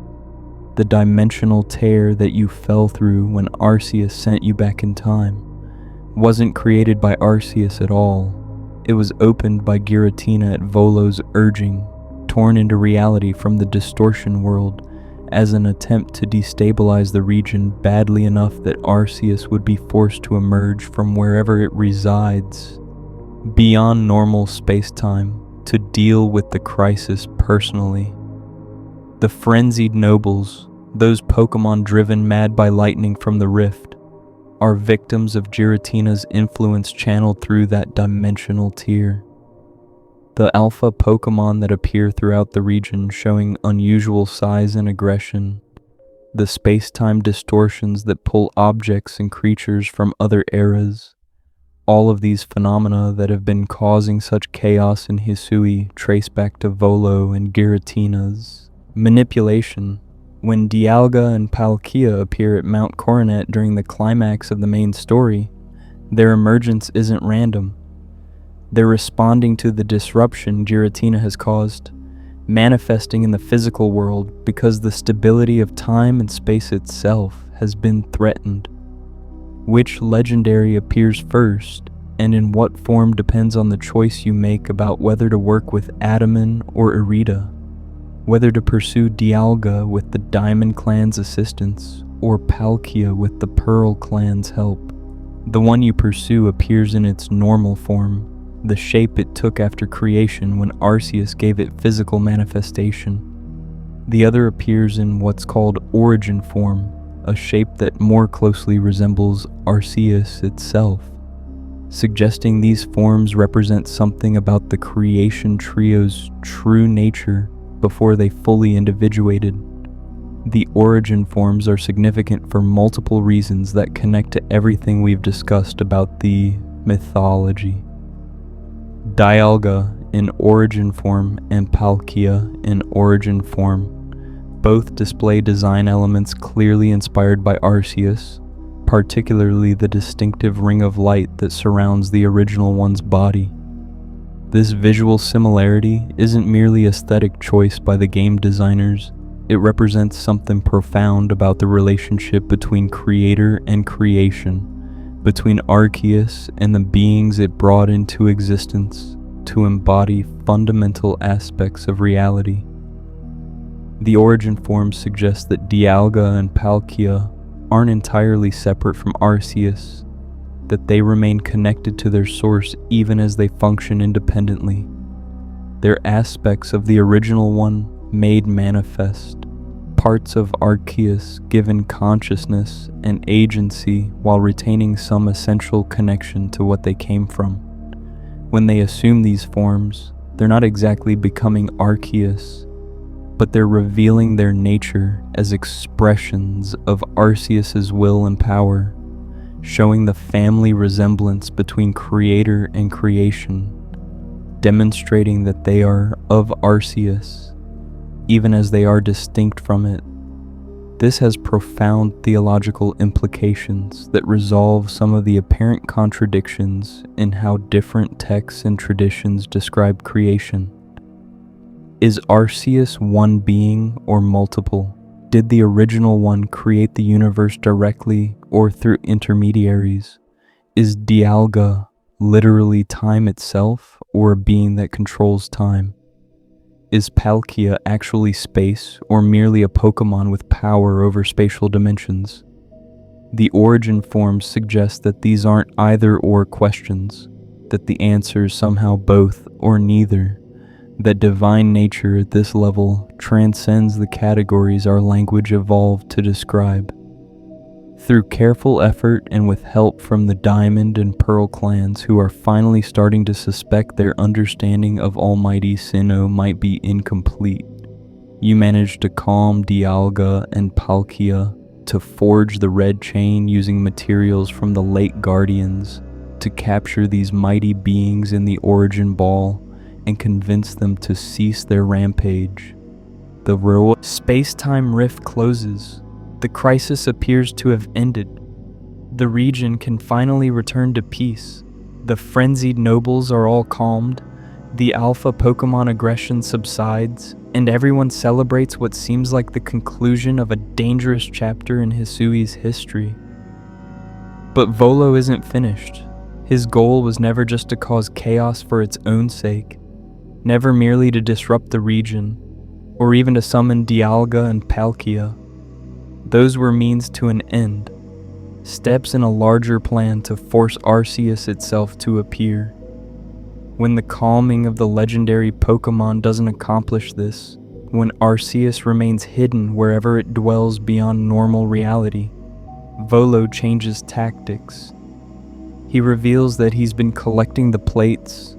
the dimensional tear that you fell through when Arceus sent you back in time, wasn't created by Arceus at all. It was opened by Giratina at Volo's urging, torn into reality from the Distortion world as an attempt to destabilize the region badly enough that Arceus would be forced to emerge from wherever it resides, beyond normal space-time, to deal with the crisis personally. The frenzied nobles, those Pokémon driven mad by lightning from the rift, are victims of Giratina's influence channeled through that dimensional tier. The alpha Pokémon that appear throughout the region showing unusual size and aggression, the space-time distortions that pull objects and creatures from other eras, all of these phenomena that have been causing such chaos in Hisui trace back to Volo and Giratina's manipulation. When Dialga and Palkia appear at Mount Coronet during the climax of the main story, their emergence isn't random. They're responding to the disruption Giratina has caused, manifesting in the physical world because the stability of time and space itself has been threatened. Which legendary appears first, and in what form depends on the choice you make about whether to work with Adaman or Irida, whether to pursue Dialga with the Diamond Clan's assistance, or Palkia with the Pearl Clan's help. The one you pursue appears in its normal form, the shape it took after creation when Arceus gave it physical manifestation. The other appears in what's called origin form, a shape that more closely resembles Arceus itself, suggesting these forms represent something about the creation trio's true nature before they fully individuated. The origin forms are significant for multiple reasons that connect to everything we've discussed about the mythology. Dialga in origin form and Palkia in origin form both display design elements clearly inspired by Arceus, particularly the distinctive ring of light that surrounds the original one's body. This visual similarity isn't merely aesthetic choice by the game designers, it represents something profound about the relationship between creator and creation, between Arceus and the beings it brought into existence to embody fundamental aspects of reality. The origin forms suggest that Dialga and Palkia aren't entirely separate from Arceus, that they remain connected to their source even as they function independently. They're aspects of the original one made manifest, parts of Arceus given consciousness and agency while retaining some essential connection to what they came from. When they assume these forms, they're not exactly becoming Arceus, but they're revealing their nature as expressions of Arceus's will and power, showing the family resemblance between creator and creation, demonstrating that they are of Arceus, even as they are distinct from it. This has profound theological implications that resolve some of the apparent contradictions in how different texts and traditions describe creation. Is Arceus one being or multiple? Did the original one create the universe directly or through intermediaries? Is Dialga literally time itself or a being that controls time? Is Palkia actually space or merely a Pokémon with power over spatial dimensions? The origin forms suggest that these aren't either or questions, that the answer is somehow both or neither, that divine nature at this level transcends the categories our language evolved to describe. Through careful effort and with help from the Diamond and Pearl clans who are finally starting to suspect their understanding of Almighty Sinnoh might be incomplete, you managed to calm Dialga and Palkia, to forge the red chain using materials from the late Guardians, to capture these mighty beings in the Origin Ball and convince them to cease their rampage. The space-time rift closes. The crisis appears to have ended. The region can finally return to peace. The frenzied nobles are all calmed. The alpha Pokémon aggression subsides, and everyone celebrates what seems like the conclusion of a dangerous chapter in Hisui's history. But Volo isn't finished. His goal was never just to cause chaos for its own sake, never merely to disrupt the region, or even to summon Dialga and Palkia. Those were means to an end, steps in a larger plan to force Arceus itself to appear. When the calming of the legendary Pokémon doesn't accomplish this, when Arceus remains hidden wherever it dwells beyond normal reality, Volo changes tactics. He reveals that he's been collecting the plates,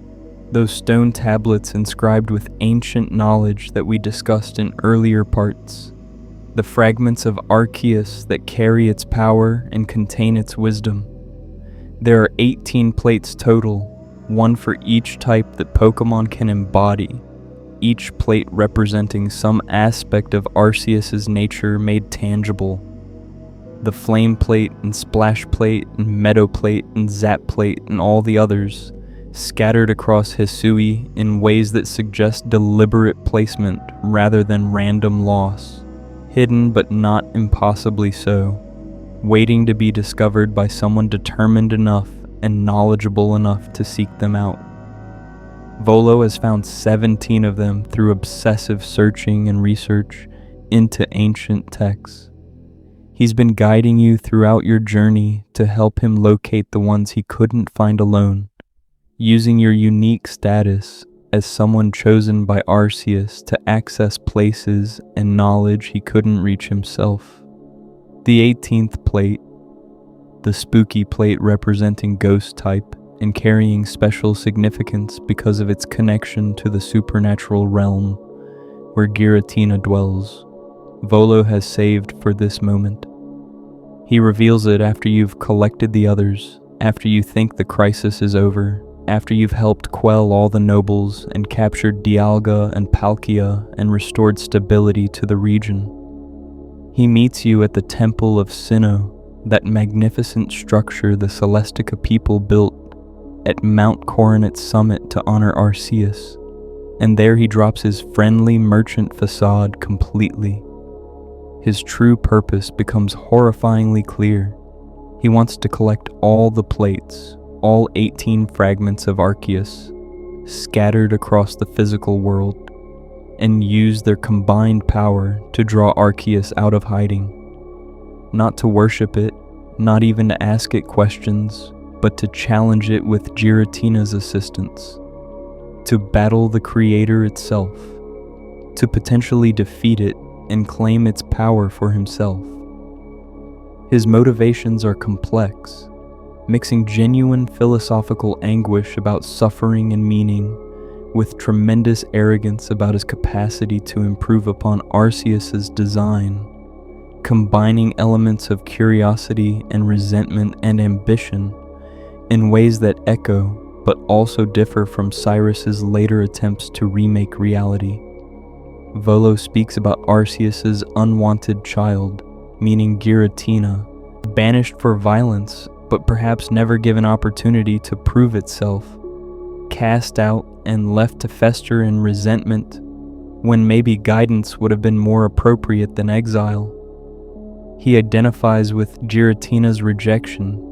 those stone tablets inscribed with ancient knowledge that we discussed in earlier parts. The fragments of Arceus that carry its power and contain its wisdom. There are 18 plates total, one for each type that Pokémon can embody, each plate representing some aspect of Arceus's nature made tangible. The Flame Plate and Splash Plate and Meadow Plate and Zap Plate and all the others, scattered across Hisui in ways that suggest deliberate placement rather than random loss. Hidden but not impossibly so, waiting to be discovered by someone determined enough and knowledgeable enough to seek them out. Volo has found 17 of them through obsessive searching and research into ancient texts. He's been guiding you throughout your journey to help him locate the ones he couldn't find alone, using your unique status as someone chosen by Arceus to access places and knowledge he couldn't reach himself. The 18th plate, the spooky plate representing ghost type and carrying special significance because of its connection to the supernatural realm where Giratina dwells, Volo has saved for this moment. He reveals it after you've collected the others, after you think the crisis is over, after you've helped quell all the nobles and captured Dialga and Palkia and restored stability to the region. He meets you at the Temple of Sinnoh, that magnificent structure the Celestica people built at Mount Coronet's summit to honor Arceus, and there he drops his friendly merchant facade completely, his true purpose becomes horrifyingly clear. He wants to collect all the plates, all 18 fragments of Arceus, scattered across the physical world, and use their combined power to draw Arceus out of hiding. Not to worship it, not even to ask it questions, but to challenge it with Giratina's assistance, to battle the creator itself, to potentially defeat it and claim its power for himself. His motivations are complex, mixing genuine philosophical anguish about suffering and meaning with tremendous arrogance about his capacity to improve upon Arceus's design, combining elements of curiosity and resentment and ambition in ways that echo but also differ from Cyrus's later attempts to remake reality. Volo speaks about Arceus's unwanted child, meaning Giratina, banished for violence but perhaps never given opportunity to prove itself, cast out and left to fester in resentment when maybe guidance would have been more appropriate than exile. He identifies with Giratina's rejection,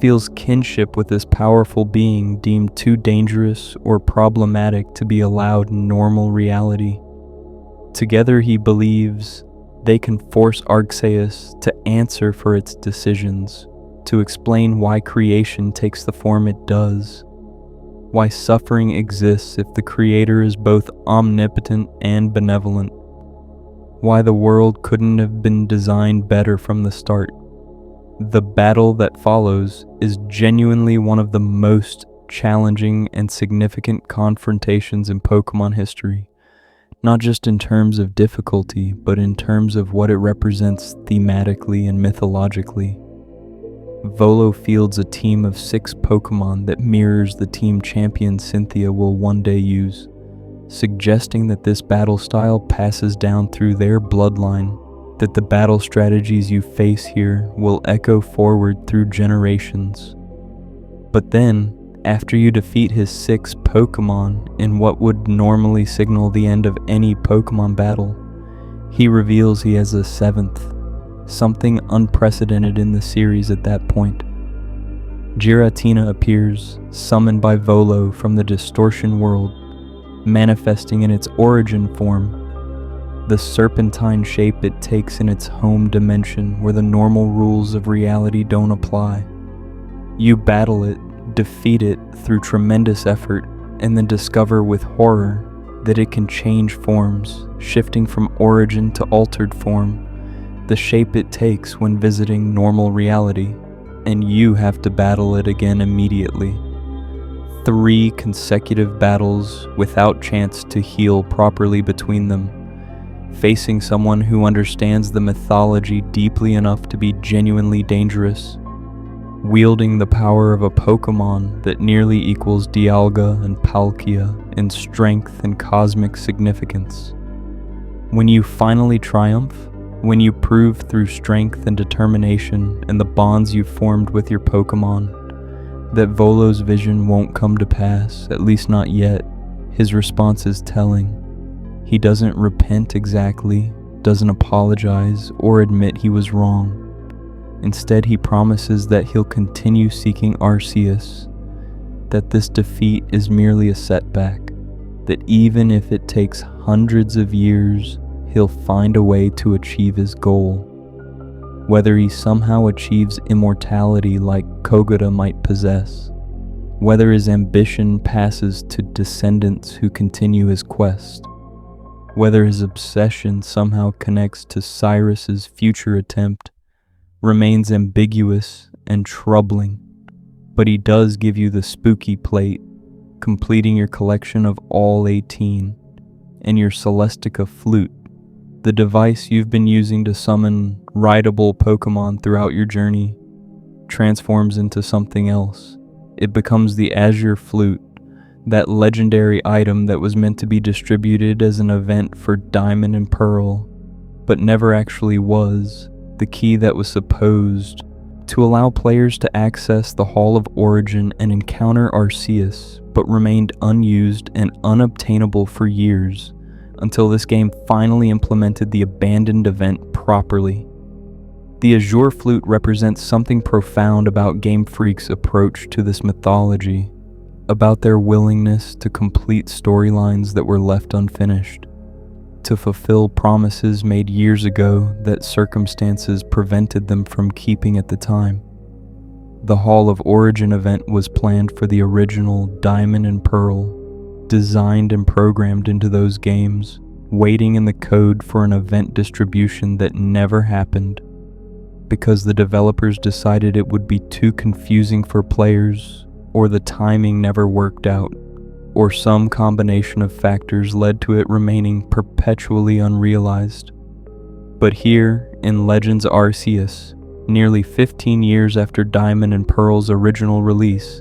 feels kinship with this powerful being deemed too dangerous or problematic to be allowed normal reality. Together he believes they can force Arceus to answer for its decisions, to explain why creation takes the form it does, why suffering exists if the creator is both omnipotent and benevolent, why the world couldn't have been designed better from the start. The battle that follows is genuinely one of the most challenging and significant confrontations in Pokémon history, not just in terms of difficulty, but in terms of what it represents thematically and mythologically. Volo fields a team of 6 Pokémon that mirrors the team champion Cynthia will one day use, suggesting that this battle style passes down through their bloodline, that the battle strategies you face here will echo forward through generations. But then, after you defeat his 6 Pokémon in what would normally signal the end of any Pokémon battle, he reveals he has a 7th, something unprecedented in the series at that point. Giratina appears, summoned by Volo from the Distortion world, manifesting in its origin form, the serpentine shape it takes in its home dimension where the normal rules of reality don't apply. You battle it, defeat it through tremendous effort, and then discover with horror that it can change forms, shifting from origin to altered form, the shape it takes when visiting normal reality, and you have to battle it again immediately. 3 consecutive battles without chance to heal properly between them, facing someone who understands the mythology deeply enough to be genuinely dangerous, wielding the power of a Pokémon that nearly equals Dialga and Palkia in strength and cosmic significance. When you finally triumph, when you prove through strength and determination and the bonds you've formed with your Pokémon that Volo's vision won't come to pass, at least not yet, his response is telling. He doesn't repent exactly, doesn't apologize, or admit he was wrong. Instead, he promises that he'll continue seeking Arceus, that this defeat is merely a setback, that even if it takes hundreds of years, he'll find a way to achieve his goal. Whether he somehow achieves immortality like Kogota might possess, whether his ambition passes to descendants who continue his quest, whether his obsession somehow connects to Cyrus's future attempt, remains ambiguous and troubling, but he does give you the spooky plate, completing your collection of all 18, and your Celestica Flute, the device you've been using to summon rideable Pokémon throughout your journey, transforms into something else. It becomes the Azure Flute, that legendary item that was meant to be distributed as an event for Diamond and Pearl, but never actually was, the key that was supposed to allow players to access the Hall of Origin and encounter Arceus, but remained unused and unobtainable for years, until this game finally implemented the abandoned event properly. The Azure Flute represents something profound about Game Freak's approach to this mythology, about their willingness to complete storylines that were left unfinished, to fulfill promises made years ago that circumstances prevented them from keeping at the time. The Hall of Origin event was planned for the original Diamond and Pearl, designed and programmed into those games, waiting in the code for an event distribution that never happened, because the developers decided it would be too confusing for players, or the timing never worked out, or some combination of factors led to it remaining perpetually unrealized. But here, in Legends Arceus, nearly 15 years after Diamond and Pearl's original release,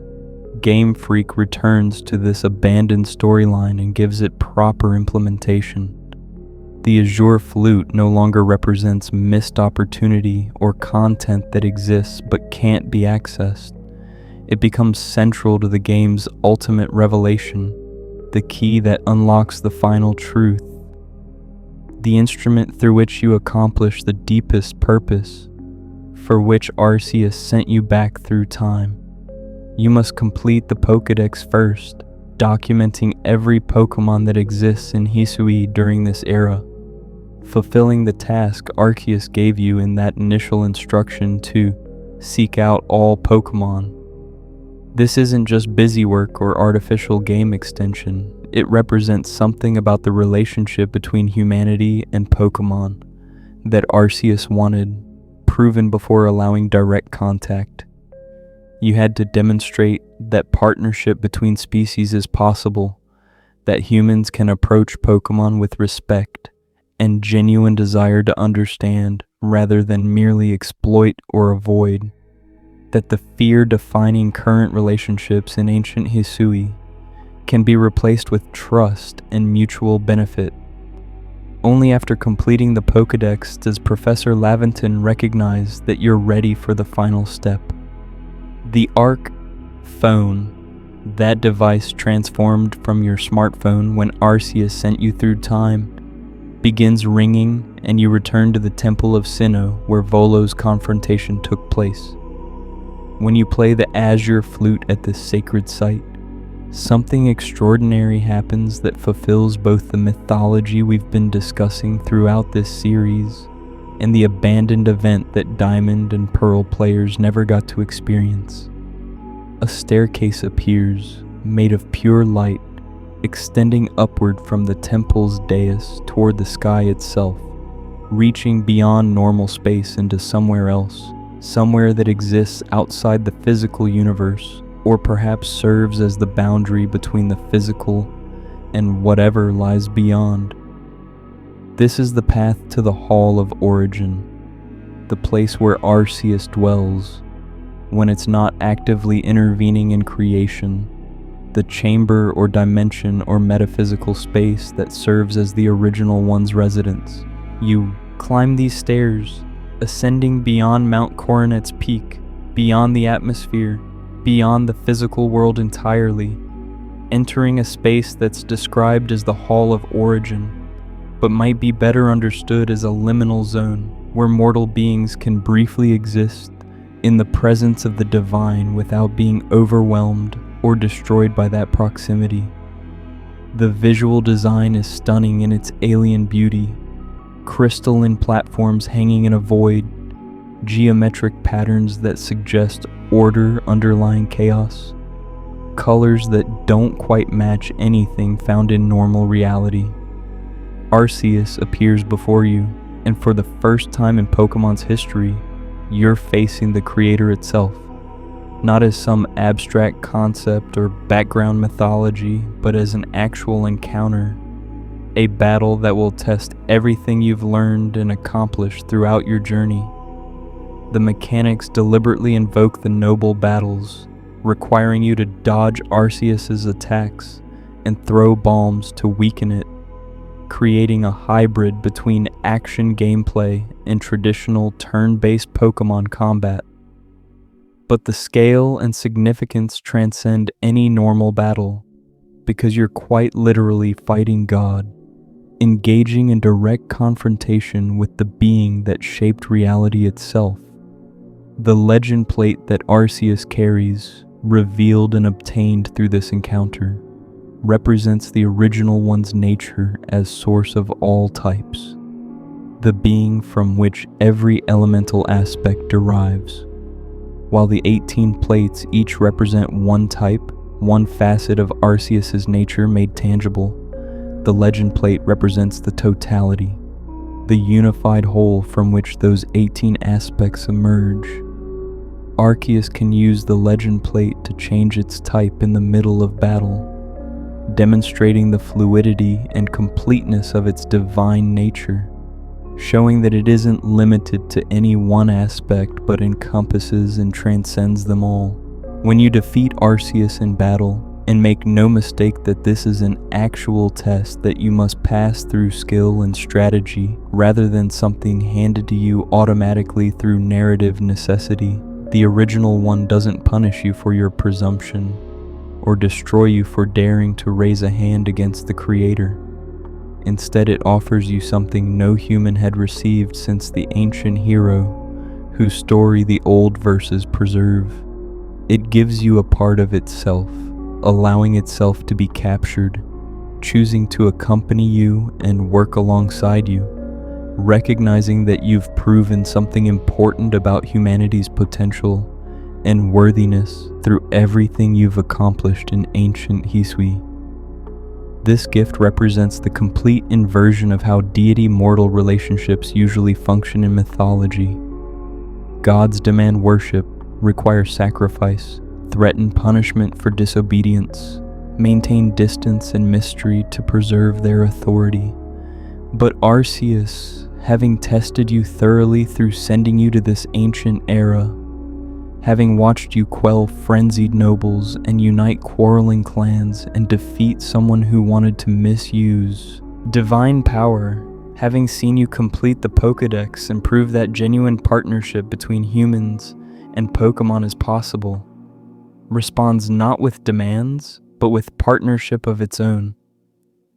Game Freak returns to this abandoned storyline and gives it proper implementation. The Azure Flute no longer represents missed opportunity or content that exists but can't be accessed. It becomes central to the game's ultimate revelation, the key that unlocks the final truth, the instrument through which you accomplish the deepest purpose, for which Arceus sent you back through time. You must complete the Pokédex first, documenting every Pokémon that exists in Hisui during this era, fulfilling the task Arceus gave you in that initial instruction to seek out all Pokémon. This isn't just busy work or artificial game extension. It represents something about the relationship between humanity and Pokémon that Arceus wanted, proven before allowing direct contact. You had to demonstrate that partnership between species is possible, that humans can approach Pokémon with respect and genuine desire to understand rather than merely exploit or avoid, that the fear defining current relationships in ancient Hisui can be replaced with trust and mutual benefit. Only after completing the Pokédex does Professor Laventon recognize that you're ready for the final step. The Arc Phone, that device transformed from your smartphone when Arceus sent you through time, begins ringing and you return to the Temple of Sinnoh where Volo's confrontation took place. When you play the Azure Flute at this sacred site, something extraordinary happens that fulfills both the mythology we've been discussing throughout this series and the abandoned event that Diamond and Pearl players never got to experience. A staircase appears, made of pure light, extending upward from the temple's dais toward the sky itself, reaching beyond normal space into somewhere else, somewhere that exists outside the physical universe, or perhaps serves as the boundary between the physical and whatever lies beyond. This is the path to the Hall of Origin, the place where Arceus dwells, when it's not actively intervening in creation, the chamber or dimension or metaphysical space that serves as the original one's residence. You climb these stairs, ascending beyond Mount Coronet's peak, beyond the atmosphere, beyond the physical world entirely, entering a space that's described as the Hall of Origin, but might be better understood as a liminal zone where mortal beings can briefly exist in the presence of the divine without being overwhelmed or destroyed by that proximity. The visual design is stunning in its alien beauty, crystalline platforms hanging in a void, geometric patterns that suggest order underlying chaos, colors that don't quite match anything found in normal reality. Arceus appears before you, and for the first time in Pokemon's history, you're facing the creator itself, not as some abstract concept or background mythology, but as an actual encounter, a battle that will test everything you've learned and accomplished throughout your journey. The mechanics deliberately invoke the noble battles, requiring you to dodge Arceus's attacks and throw bombs to weaken it, creating a hybrid between action gameplay and traditional turn-based Pokemon combat. But the scale and significance transcend any normal battle, because you're quite literally fighting God. engaging in direct confrontation with the being that shaped reality itself. The legend plate that Arceus carries, revealed and obtained through this encounter, represents the original one's nature as source of all types, the being from which every elemental aspect derives. While the 18 plates each represent one type, one facet of Arceus's nature made tangible, the legend plate represents the totality, the unified whole from which those 18 aspects emerge. Arceus can use the legend plate to change its type in the middle of battle, demonstrating the fluidity and completeness of its divine nature, showing that it isn't limited to any one aspect but encompasses and transcends them all. When you defeat Arceus in battle, and make no mistake that this is an actual test that you must pass through skill and strategy rather than something handed to you automatically through narrative necessity, the original one doesn't punish you for your presumption or destroy you for daring to raise a hand against the Creator. Instead, it offers you something no human had received since the ancient hero, whose story the old verses preserve. It gives you a part of itself, allowing itself to be captured, choosing to accompany you and work alongside you, recognizing that you've proven something important about humanity's potential and worthiness through everything you've accomplished in ancient Hisui. This gift represents the complete inversion of how deity-mortal relationships usually function in mythology. Gods demand worship, require sacrifice, threaten punishment for disobedience, maintain distance and mystery to preserve their authority. But Arceus, having tested you thoroughly through sending you to this ancient era, having watched you quell frenzied nobles and unite quarreling clans and defeat someone who wanted to misuse divine power, having seen you complete the Pokédex and prove that genuine partnership between humans and Pokémon is possible, responds not with demands, but with partnership of its own.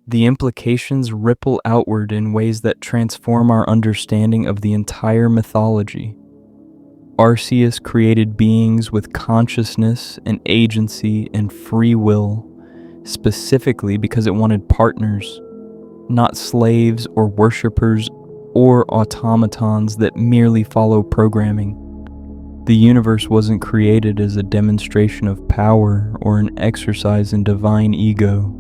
The implications ripple outward in ways that transform our understanding of the entire mythology. Arceus created beings with consciousness and agency and free will, specifically because it wanted partners, not slaves or worshippers or automatons that merely follow programming. The universe wasn't created as a demonstration of power or an exercise in divine ego,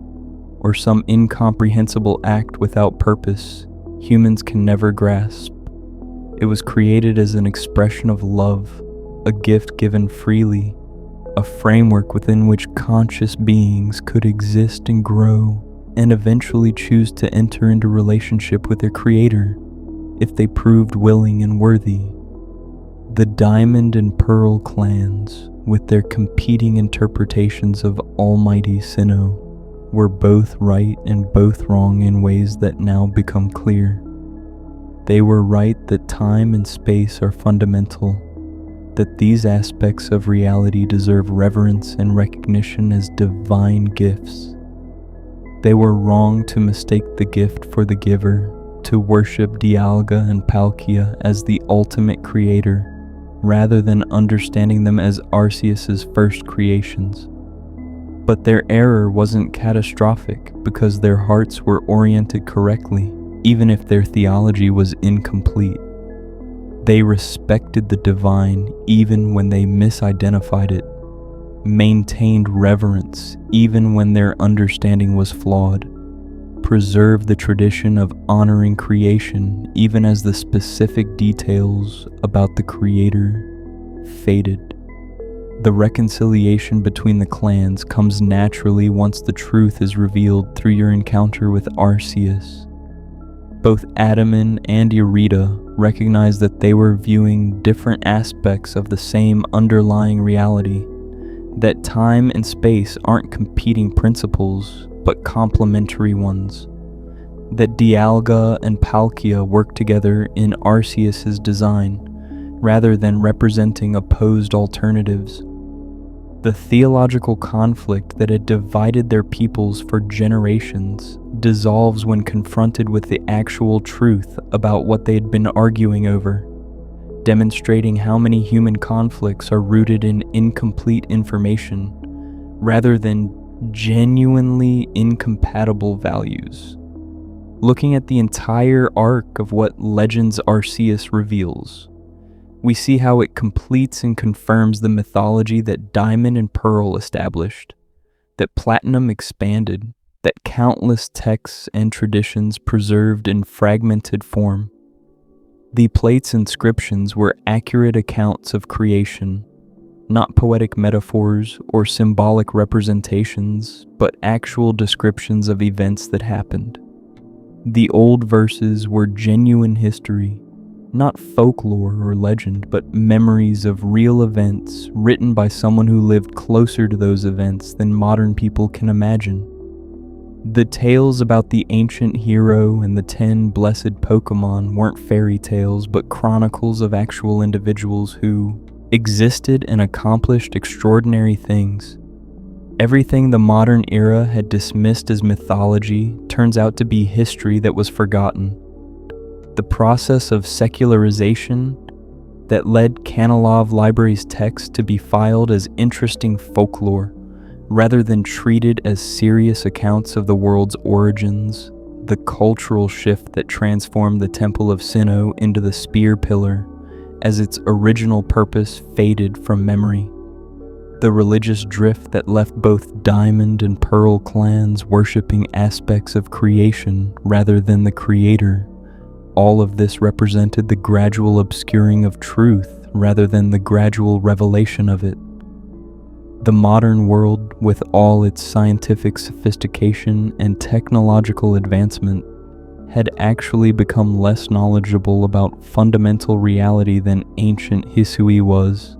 or some incomprehensible act without purpose humans can never grasp. It was created as an expression of love, a gift given freely, a framework within which conscious beings could exist and grow, and eventually choose to enter into relationship with their Creator if they proved willing and worthy. The Diamond and Pearl clans, with their competing interpretations of Almighty Sinnoh, were both right and both wrong in ways that now become clear. They were right that time and space are fundamental, that these aspects of reality deserve reverence and recognition as divine gifts. They were wrong to mistake the gift for the giver, to worship Dialga and Palkia as the ultimate creator, rather than understanding them as Arceus's first creations. But their error wasn't catastrophic because their hearts were oriented correctly, even if their theology was incomplete. They respected the divine even when they misidentified it, maintained reverence even when their understanding was flawed, preserved the tradition of honoring creation even as the specific details about the Creator faded. The reconciliation between the clans comes naturally once the truth is revealed through your encounter with Arceus. Both Adaman and Irida recognized that they were viewing different aspects of the same underlying reality, that time and space aren't competing principles, but complementary ones, that Dialga and Palkia work together in Arceus's design, rather than representing opposed alternatives. The theological conflict that had divided their peoples for generations dissolves when confronted with the actual truth about what they had been arguing over, demonstrating how many human conflicts are rooted in incomplete information rather than genuinely incompatible values. Looking at the entire arc of what Legends Arceus reveals, we see how it completes and confirms the mythology that Diamond and Pearl established, that Platinum expanded, that countless texts and traditions preserved in fragmented form. The plate's inscriptions were accurate accounts of creation, not poetic metaphors or symbolic representations, but actual descriptions of events that happened. The old verses were genuine history, not folklore or legend, but memories of real events written by someone who lived closer to those events than modern people can imagine. The tales about the ancient hero and the 10 blessed Pokémon weren't fairy tales, but chronicles of actual individuals who existed and accomplished extraordinary things. Everything the modern era had dismissed as mythology turns out to be history that was forgotten. The process of secularization that led Kanalov Library's text to be filed as interesting folklore, rather than treated as serious accounts of the world's origins, the cultural shift that transformed the Temple of Sinnoh into the Spear Pillar as its original purpose faded from memory. The religious drift that left both Diamond and Pearl clans worshipping aspects of creation rather than the creator. All of this represented the gradual obscuring of truth rather than the gradual revelation of it. The modern world, with all its scientific sophistication and technological advancement, had actually become less knowledgeable about fundamental reality than ancient Hisui was.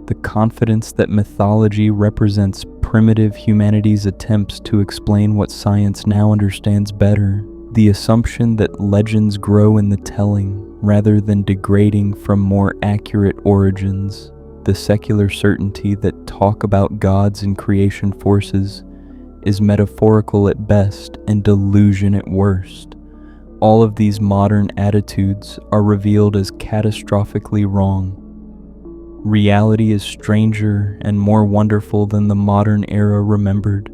The confidence that mythology represents primitive humanity's attempts to explain what science now understands better, the assumption that legends grow in the telling rather than degrading from more accurate origins, the secular certainty that talk about gods and creation forces is metaphorical at best and delusion at worst. All of these modern attitudes are revealed as catastrophically wrong. Reality is stranger and more wonderful than the modern era remembered.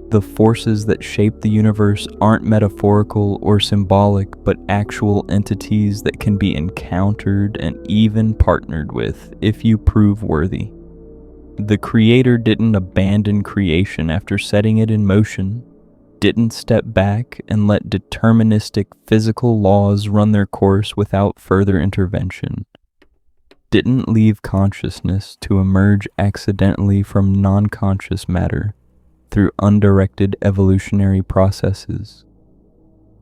The forces that shape the universe aren't metaphorical or symbolic, but actual entities that can be encountered and even partnered with if you prove worthy. The creator didn't abandon creation after setting it in motion, didn't step back and let deterministic physical laws run their course without further intervention, didn't leave consciousness to emerge accidentally from non-conscious matter through undirected evolutionary processes.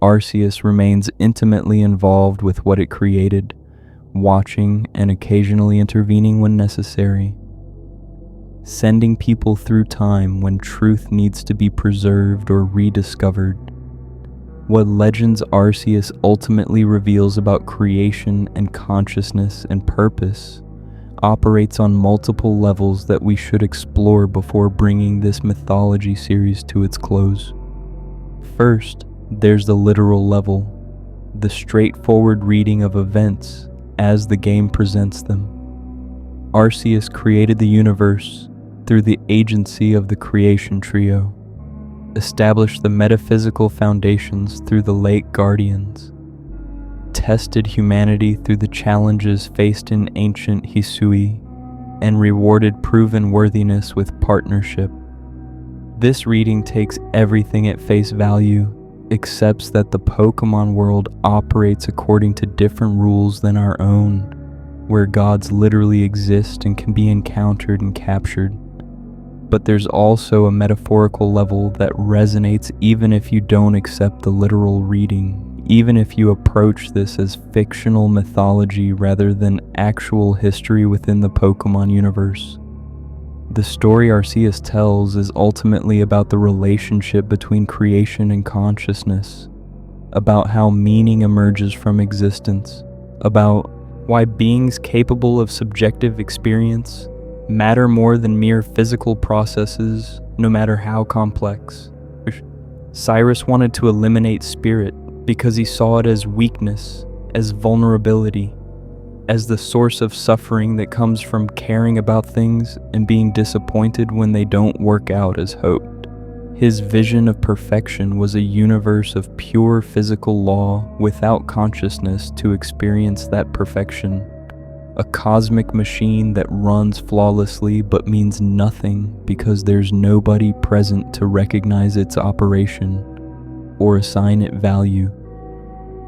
Arceus remains intimately involved with what it created, watching and occasionally intervening when necessary, sending people through time when truth needs to be preserved or rediscovered. What Legends Arceus ultimately reveals about creation and consciousness and purpose operates on multiple levels that we should explore before bringing this mythology series to its close. First, there's the literal level, the straightforward reading of events as the game presents them. Arceus created the universe through the agency of the creation trio, established the metaphysical foundations through the late guardians, tested humanity through the challenges faced in ancient Hisui, and rewarded proven worthiness with partnership. This reading takes everything at face value, accepts that the Pokémon world operates according to different rules than our own, where gods literally exist and can be encountered and captured. But there's also a metaphorical level that resonates even if you don't accept the literal reading, even if you approach this as fictional mythology rather than actual history within the Pokémon universe. The story Arceus tells is ultimately about the relationship between creation and consciousness, about how meaning emerges from existence, about why beings capable of subjective experience matter more than mere physical processes, no matter how complex. Cyrus wanted to eliminate spirit because he saw it as weakness, as vulnerability, as the source of suffering that comes from caring about things and being disappointed when they don't work out as hoped. His vision of perfection was a universe of pure physical law without consciousness to experience that perfection. A cosmic machine that runs flawlessly but means nothing because there's nobody present to recognize its operation or assign it value.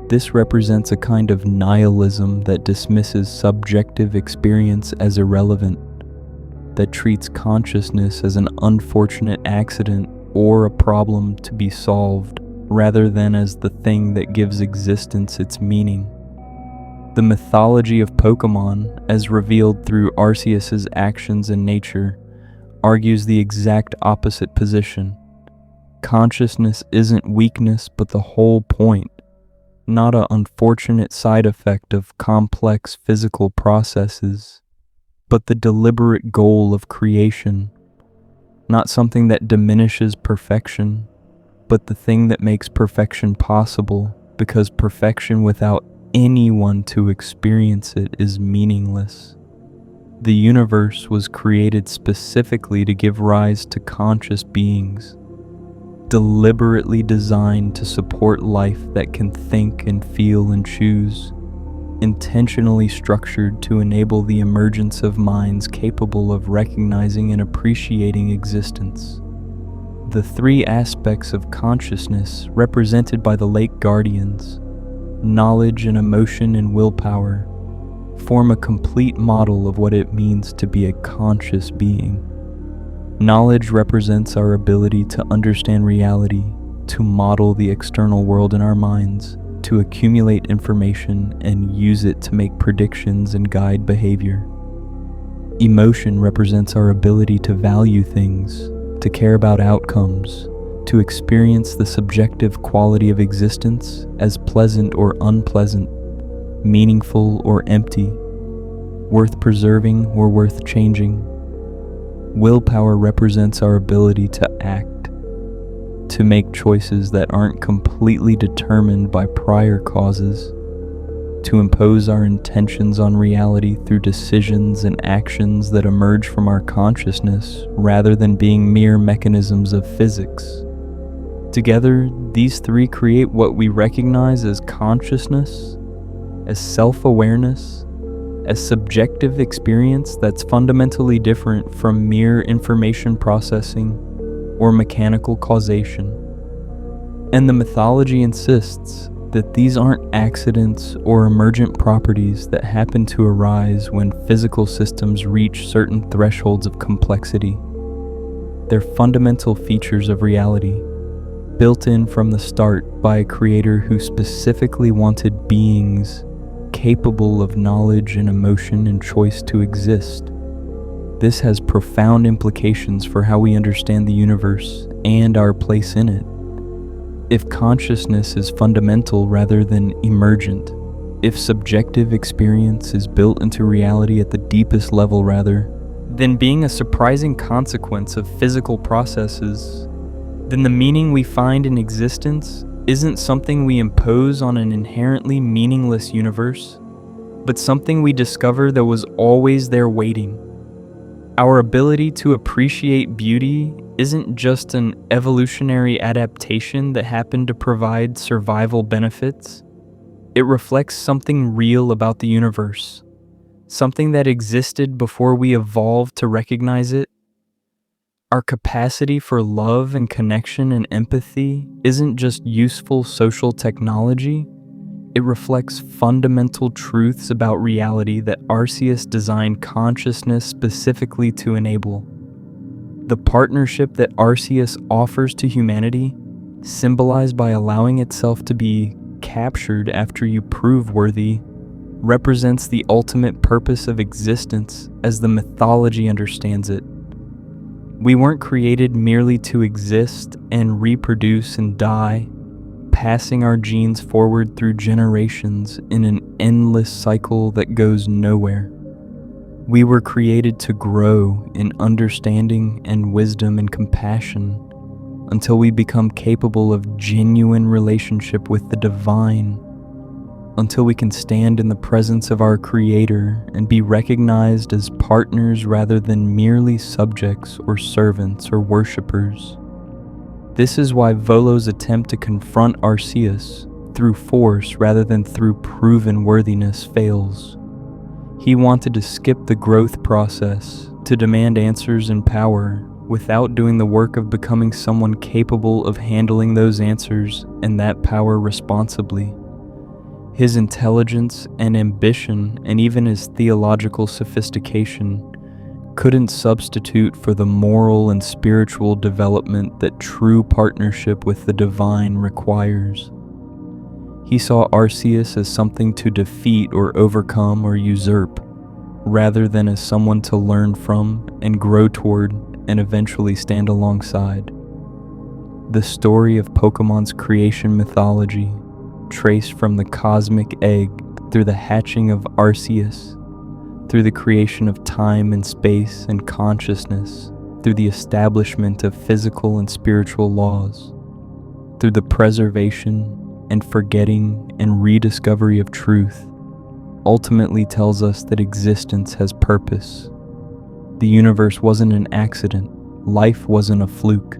This represents a kind of nihilism that dismisses subjective experience as irrelevant, that treats consciousness as an unfortunate accident or a problem to be solved, rather than as the thing that gives existence its meaning. The mythology of Pokémon, as revealed through Arceus' actions and nature, argues the exact opposite position. Consciousness isn't weakness but the whole point, not an unfortunate side effect of complex physical processes, but the deliberate goal of creation, not something that diminishes perfection, but the thing that makes perfection possible, because perfection without anyone to experience it is meaningless. The universe was created specifically to give rise to conscious beings, deliberately designed to support life that can think and feel and choose, intentionally structured to enable the emergence of minds capable of recognizing and appreciating existence. The three aspects of consciousness represented by the Lake Guardians, knowledge and emotion and willpower, form a complete model of what it means to be a conscious being. Knowledge represents our ability to understand reality, to model the external world in our minds, to accumulate information and use it to make predictions and guide behavior. Emotion represents our ability to value things, to care about outcomes, to experience the subjective quality of existence as pleasant or unpleasant, meaningful or empty, worth preserving or worth changing. Willpower represents our ability to act, to make choices that aren't completely determined by prior causes, to impose our intentions on reality through decisions and actions that emerge from our consciousness rather than being mere mechanisms of physics. Together, these three create what we recognize as consciousness, as self-awareness, as subjective experience that's fundamentally different from mere information processing or mechanical causation. And the mythology insists that these aren't accidents or emergent properties that happen to arise when physical systems reach certain thresholds of complexity. They're fundamental features of reality, built in from the start by a creator who specifically wanted beings capable of knowledge and emotion and choice to exist. This has profound implications for how we understand the universe and our place in it. If consciousness is fundamental rather than emergent, if subjective experience is built into reality at the deepest level rather than being a surprising consequence of physical processes, then the meaning we find in existence isn't something we impose on an inherently meaningless universe, but something we discover that was always there waiting. Our ability to appreciate beauty isn't just an evolutionary adaptation that happened to provide survival benefits. It reflects something real about the universe, something that existed before we evolved to recognize it. Our capacity for love and connection and empathy isn't just useful social technology, it reflects fundamental truths about reality that Arceus designed consciousness specifically to enable. The partnership that Arceus offers to humanity, symbolized by allowing itself to be captured after you prove worthy, represents the ultimate purpose of existence as the mythology understands it. We weren't created merely to exist and reproduce and die, passing our genes forward through generations in an endless cycle that goes nowhere. We were created to grow in understanding and wisdom and compassion until we become capable of genuine relationship with the divine, until we can stand in the presence of our Creator and be recognized as partners rather than merely subjects or servants or worshippers. This is why Volo's attempt to confront Arceus through force rather than through proven worthiness fails. He wanted to skip the growth process, to demand answers and power, without doing the work of becoming someone capable of handling those answers and that power responsibly. His intelligence and ambition, and even his theological sophistication, couldn't substitute for the moral and spiritual development that true partnership with the divine requires. He saw Arceus as something to defeat or overcome or usurp, rather than as someone to learn from and grow toward and eventually stand alongside. The story of Pokemon's creation mythology, traced from the cosmic egg through the hatching of Arceus, through the creation of time and space and consciousness, through the establishment of physical and spiritual laws, through the preservation and forgetting and rediscovery of truth, ultimately tells us that existence has purpose. The universe wasn't an accident. Life wasn't a fluke.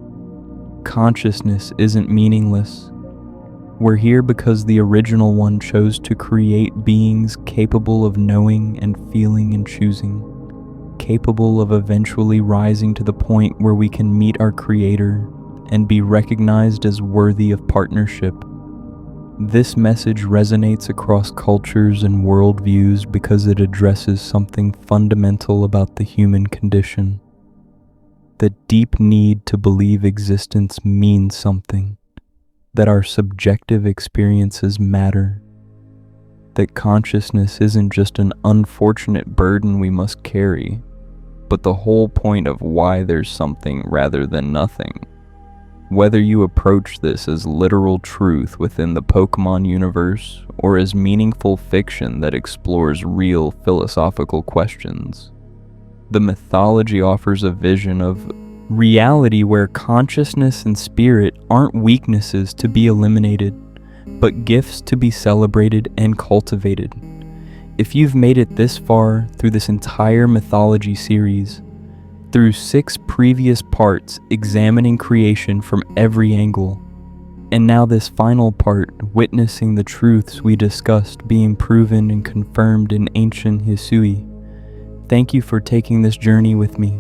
Consciousness isn't meaningless. We're here because the original one chose to create beings capable of knowing and feeling and choosing, capable of eventually rising to the point where we can meet our Creator and be recognized as worthy of partnership. This message resonates across cultures and worldviews because it addresses something fundamental about the human condition. The deep need to believe existence means something, that our subjective experiences matter, that consciousness isn't just an unfortunate burden we must carry, but the whole point of why there's something rather than nothing. Whether you approach this as literal truth within the Pokémon universe or as meaningful fiction that explores real philosophical questions, the mythology offers a vision of reality where consciousness and spirit aren't weaknesses to be eliminated, but gifts to be celebrated and cultivated. If you've made it this far through this entire mythology series, through 6 previous parts examining creation from every angle, and now this final part witnessing the truths we discussed being proven and confirmed in ancient Hisui, thank you for taking this journey with me.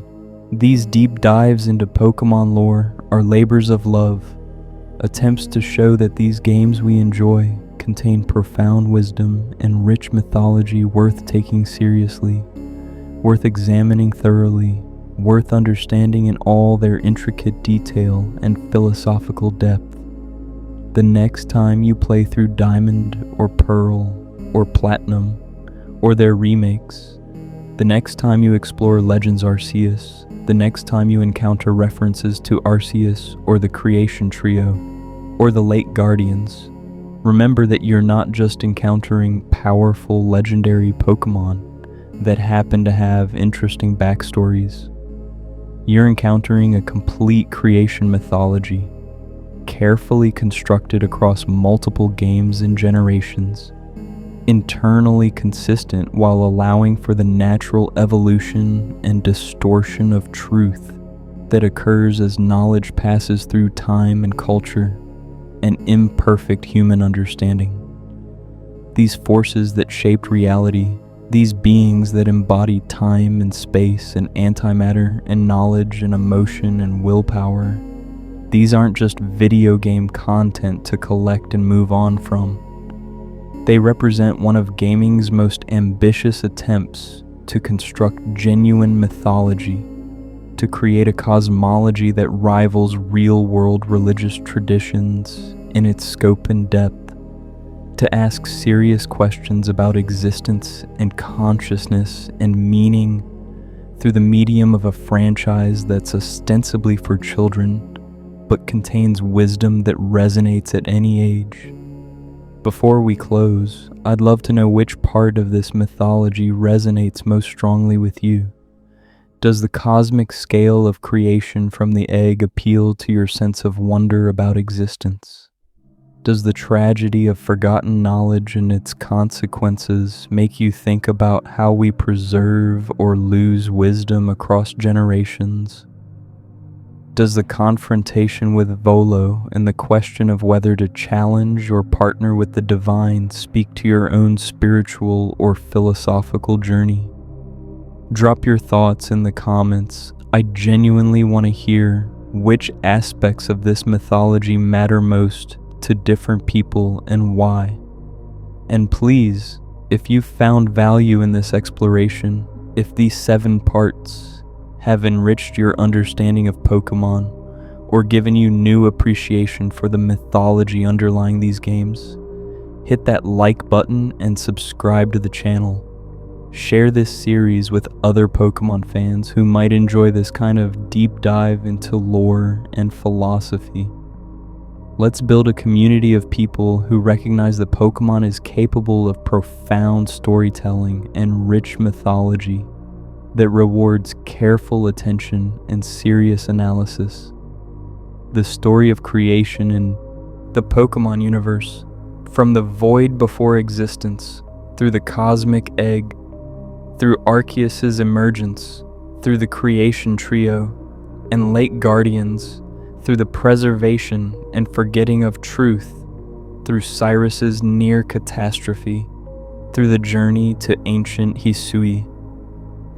These deep dives into Pokemon lore are labors of love, attempts to show that these games we enjoy contain profound wisdom and rich mythology worth taking seriously, worth examining thoroughly, worth understanding in all their intricate detail and philosophical depth. The next time you play through Diamond or Pearl or Platinum or their remakes, the next time you explore Legends Arceus, the next time you encounter references to Arceus or the Creation Trio or the late Guardians, remember that you're not just encountering powerful legendary Pokemon that happen to have interesting backstories. You're encountering a complete creation mythology, carefully constructed across multiple games and generations, internally consistent while allowing for the natural evolution and distortion of truth that occurs as knowledge passes through time and culture and imperfect human understanding. These forces that shaped reality, these beings that embody time and space and antimatter and knowledge and emotion and willpower, these aren't just video game content to collect and move on from. They represent one of gaming's most ambitious attempts to construct genuine mythology, to create a cosmology that rivals real-world religious traditions in its scope and depth, to ask serious questions about existence and consciousness and meaning through the medium of a franchise that's ostensibly for children, but contains wisdom that resonates at any age. Before we close, I'd love to know which part of this mythology resonates most strongly with you. Does the cosmic scale of creation from the egg appeal to your sense of wonder about existence? Does the tragedy of forgotten knowledge and its consequences make you think about how we preserve or lose wisdom across generations? Does the confrontation with Volo and the question of whether to challenge or partner with the divine speak to your own spiritual or philosophical journey? Drop your thoughts in the comments. I genuinely want to hear which aspects of this mythology matter most to different people and why. And please, if you've found value in this exploration, if these 7 parts have enriched your understanding of Pokémon or given you new appreciation for the mythology underlying these games, hit that like button and subscribe to the channel. Share this series with other Pokémon fans who might enjoy this kind of deep dive into lore and philosophy. Let's build a community of people who recognize that Pokémon is capable of profound storytelling and rich mythology that rewards careful attention and serious analysis. The story of creation in the Pokémon universe, from the void before existence, through the cosmic egg, through Arceus' emergence, through the creation trio, and late guardians, through the preservation and forgetting of truth, through Cyrus's near catastrophe, through the journey to ancient Hisui,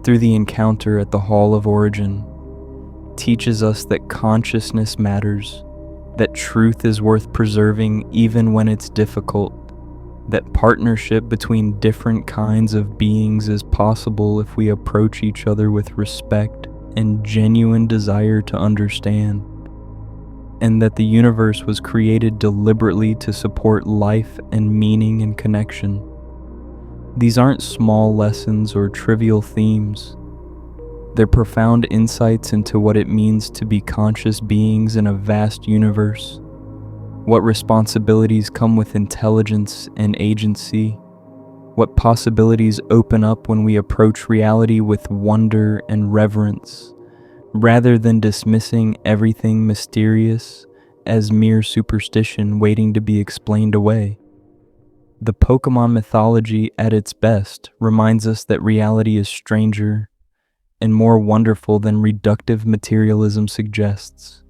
through the encounter at the Hall of Origin, teaches us that consciousness matters, that truth is worth preserving even when it's difficult, that partnership between different kinds of beings is possible if we approach each other with respect and genuine desire to understand, and that the universe was created deliberately to support life and meaning and connection. These aren't small lessons or trivial themes. They're profound insights into what it means to be conscious beings in a vast universe, what responsibilities come with intelligence and agency, what possibilities open up when we approach reality with wonder and reverence, rather than dismissing everything mysterious as mere superstition waiting to be explained away. The Pokémon mythology at its best reminds us that reality is stranger and more wonderful than reductive materialism suggests,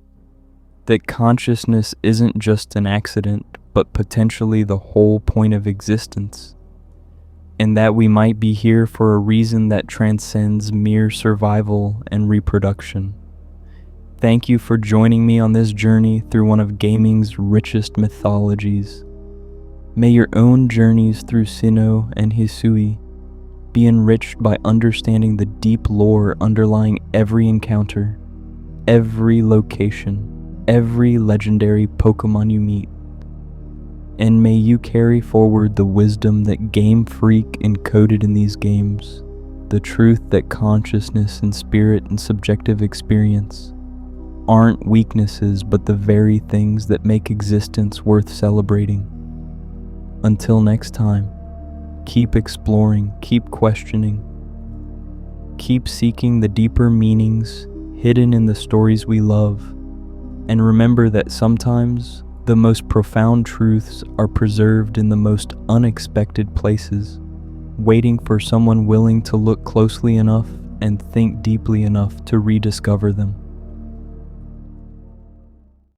that consciousness isn't just an accident, but potentially the whole point of existence, and that we might be here for a reason that transcends mere survival and reproduction. Thank you for joining me on this journey through one of gaming's richest mythologies. May your own journeys through Sinnoh and Hisui be enriched by understanding the deep lore underlying every encounter, every location, every legendary Pokémon you meet. And may you carry forward the wisdom that Game Freak encoded in these games, the truth that consciousness and spirit and subjective experience aren't weaknesses but the very things that make existence worth celebrating. Until next time, keep exploring, keep questioning, keep seeking the deeper meanings hidden in the stories we love, and remember that sometimes the most profound truths are preserved in the most unexpected places, waiting for someone willing to look closely enough and think deeply enough to rediscover them.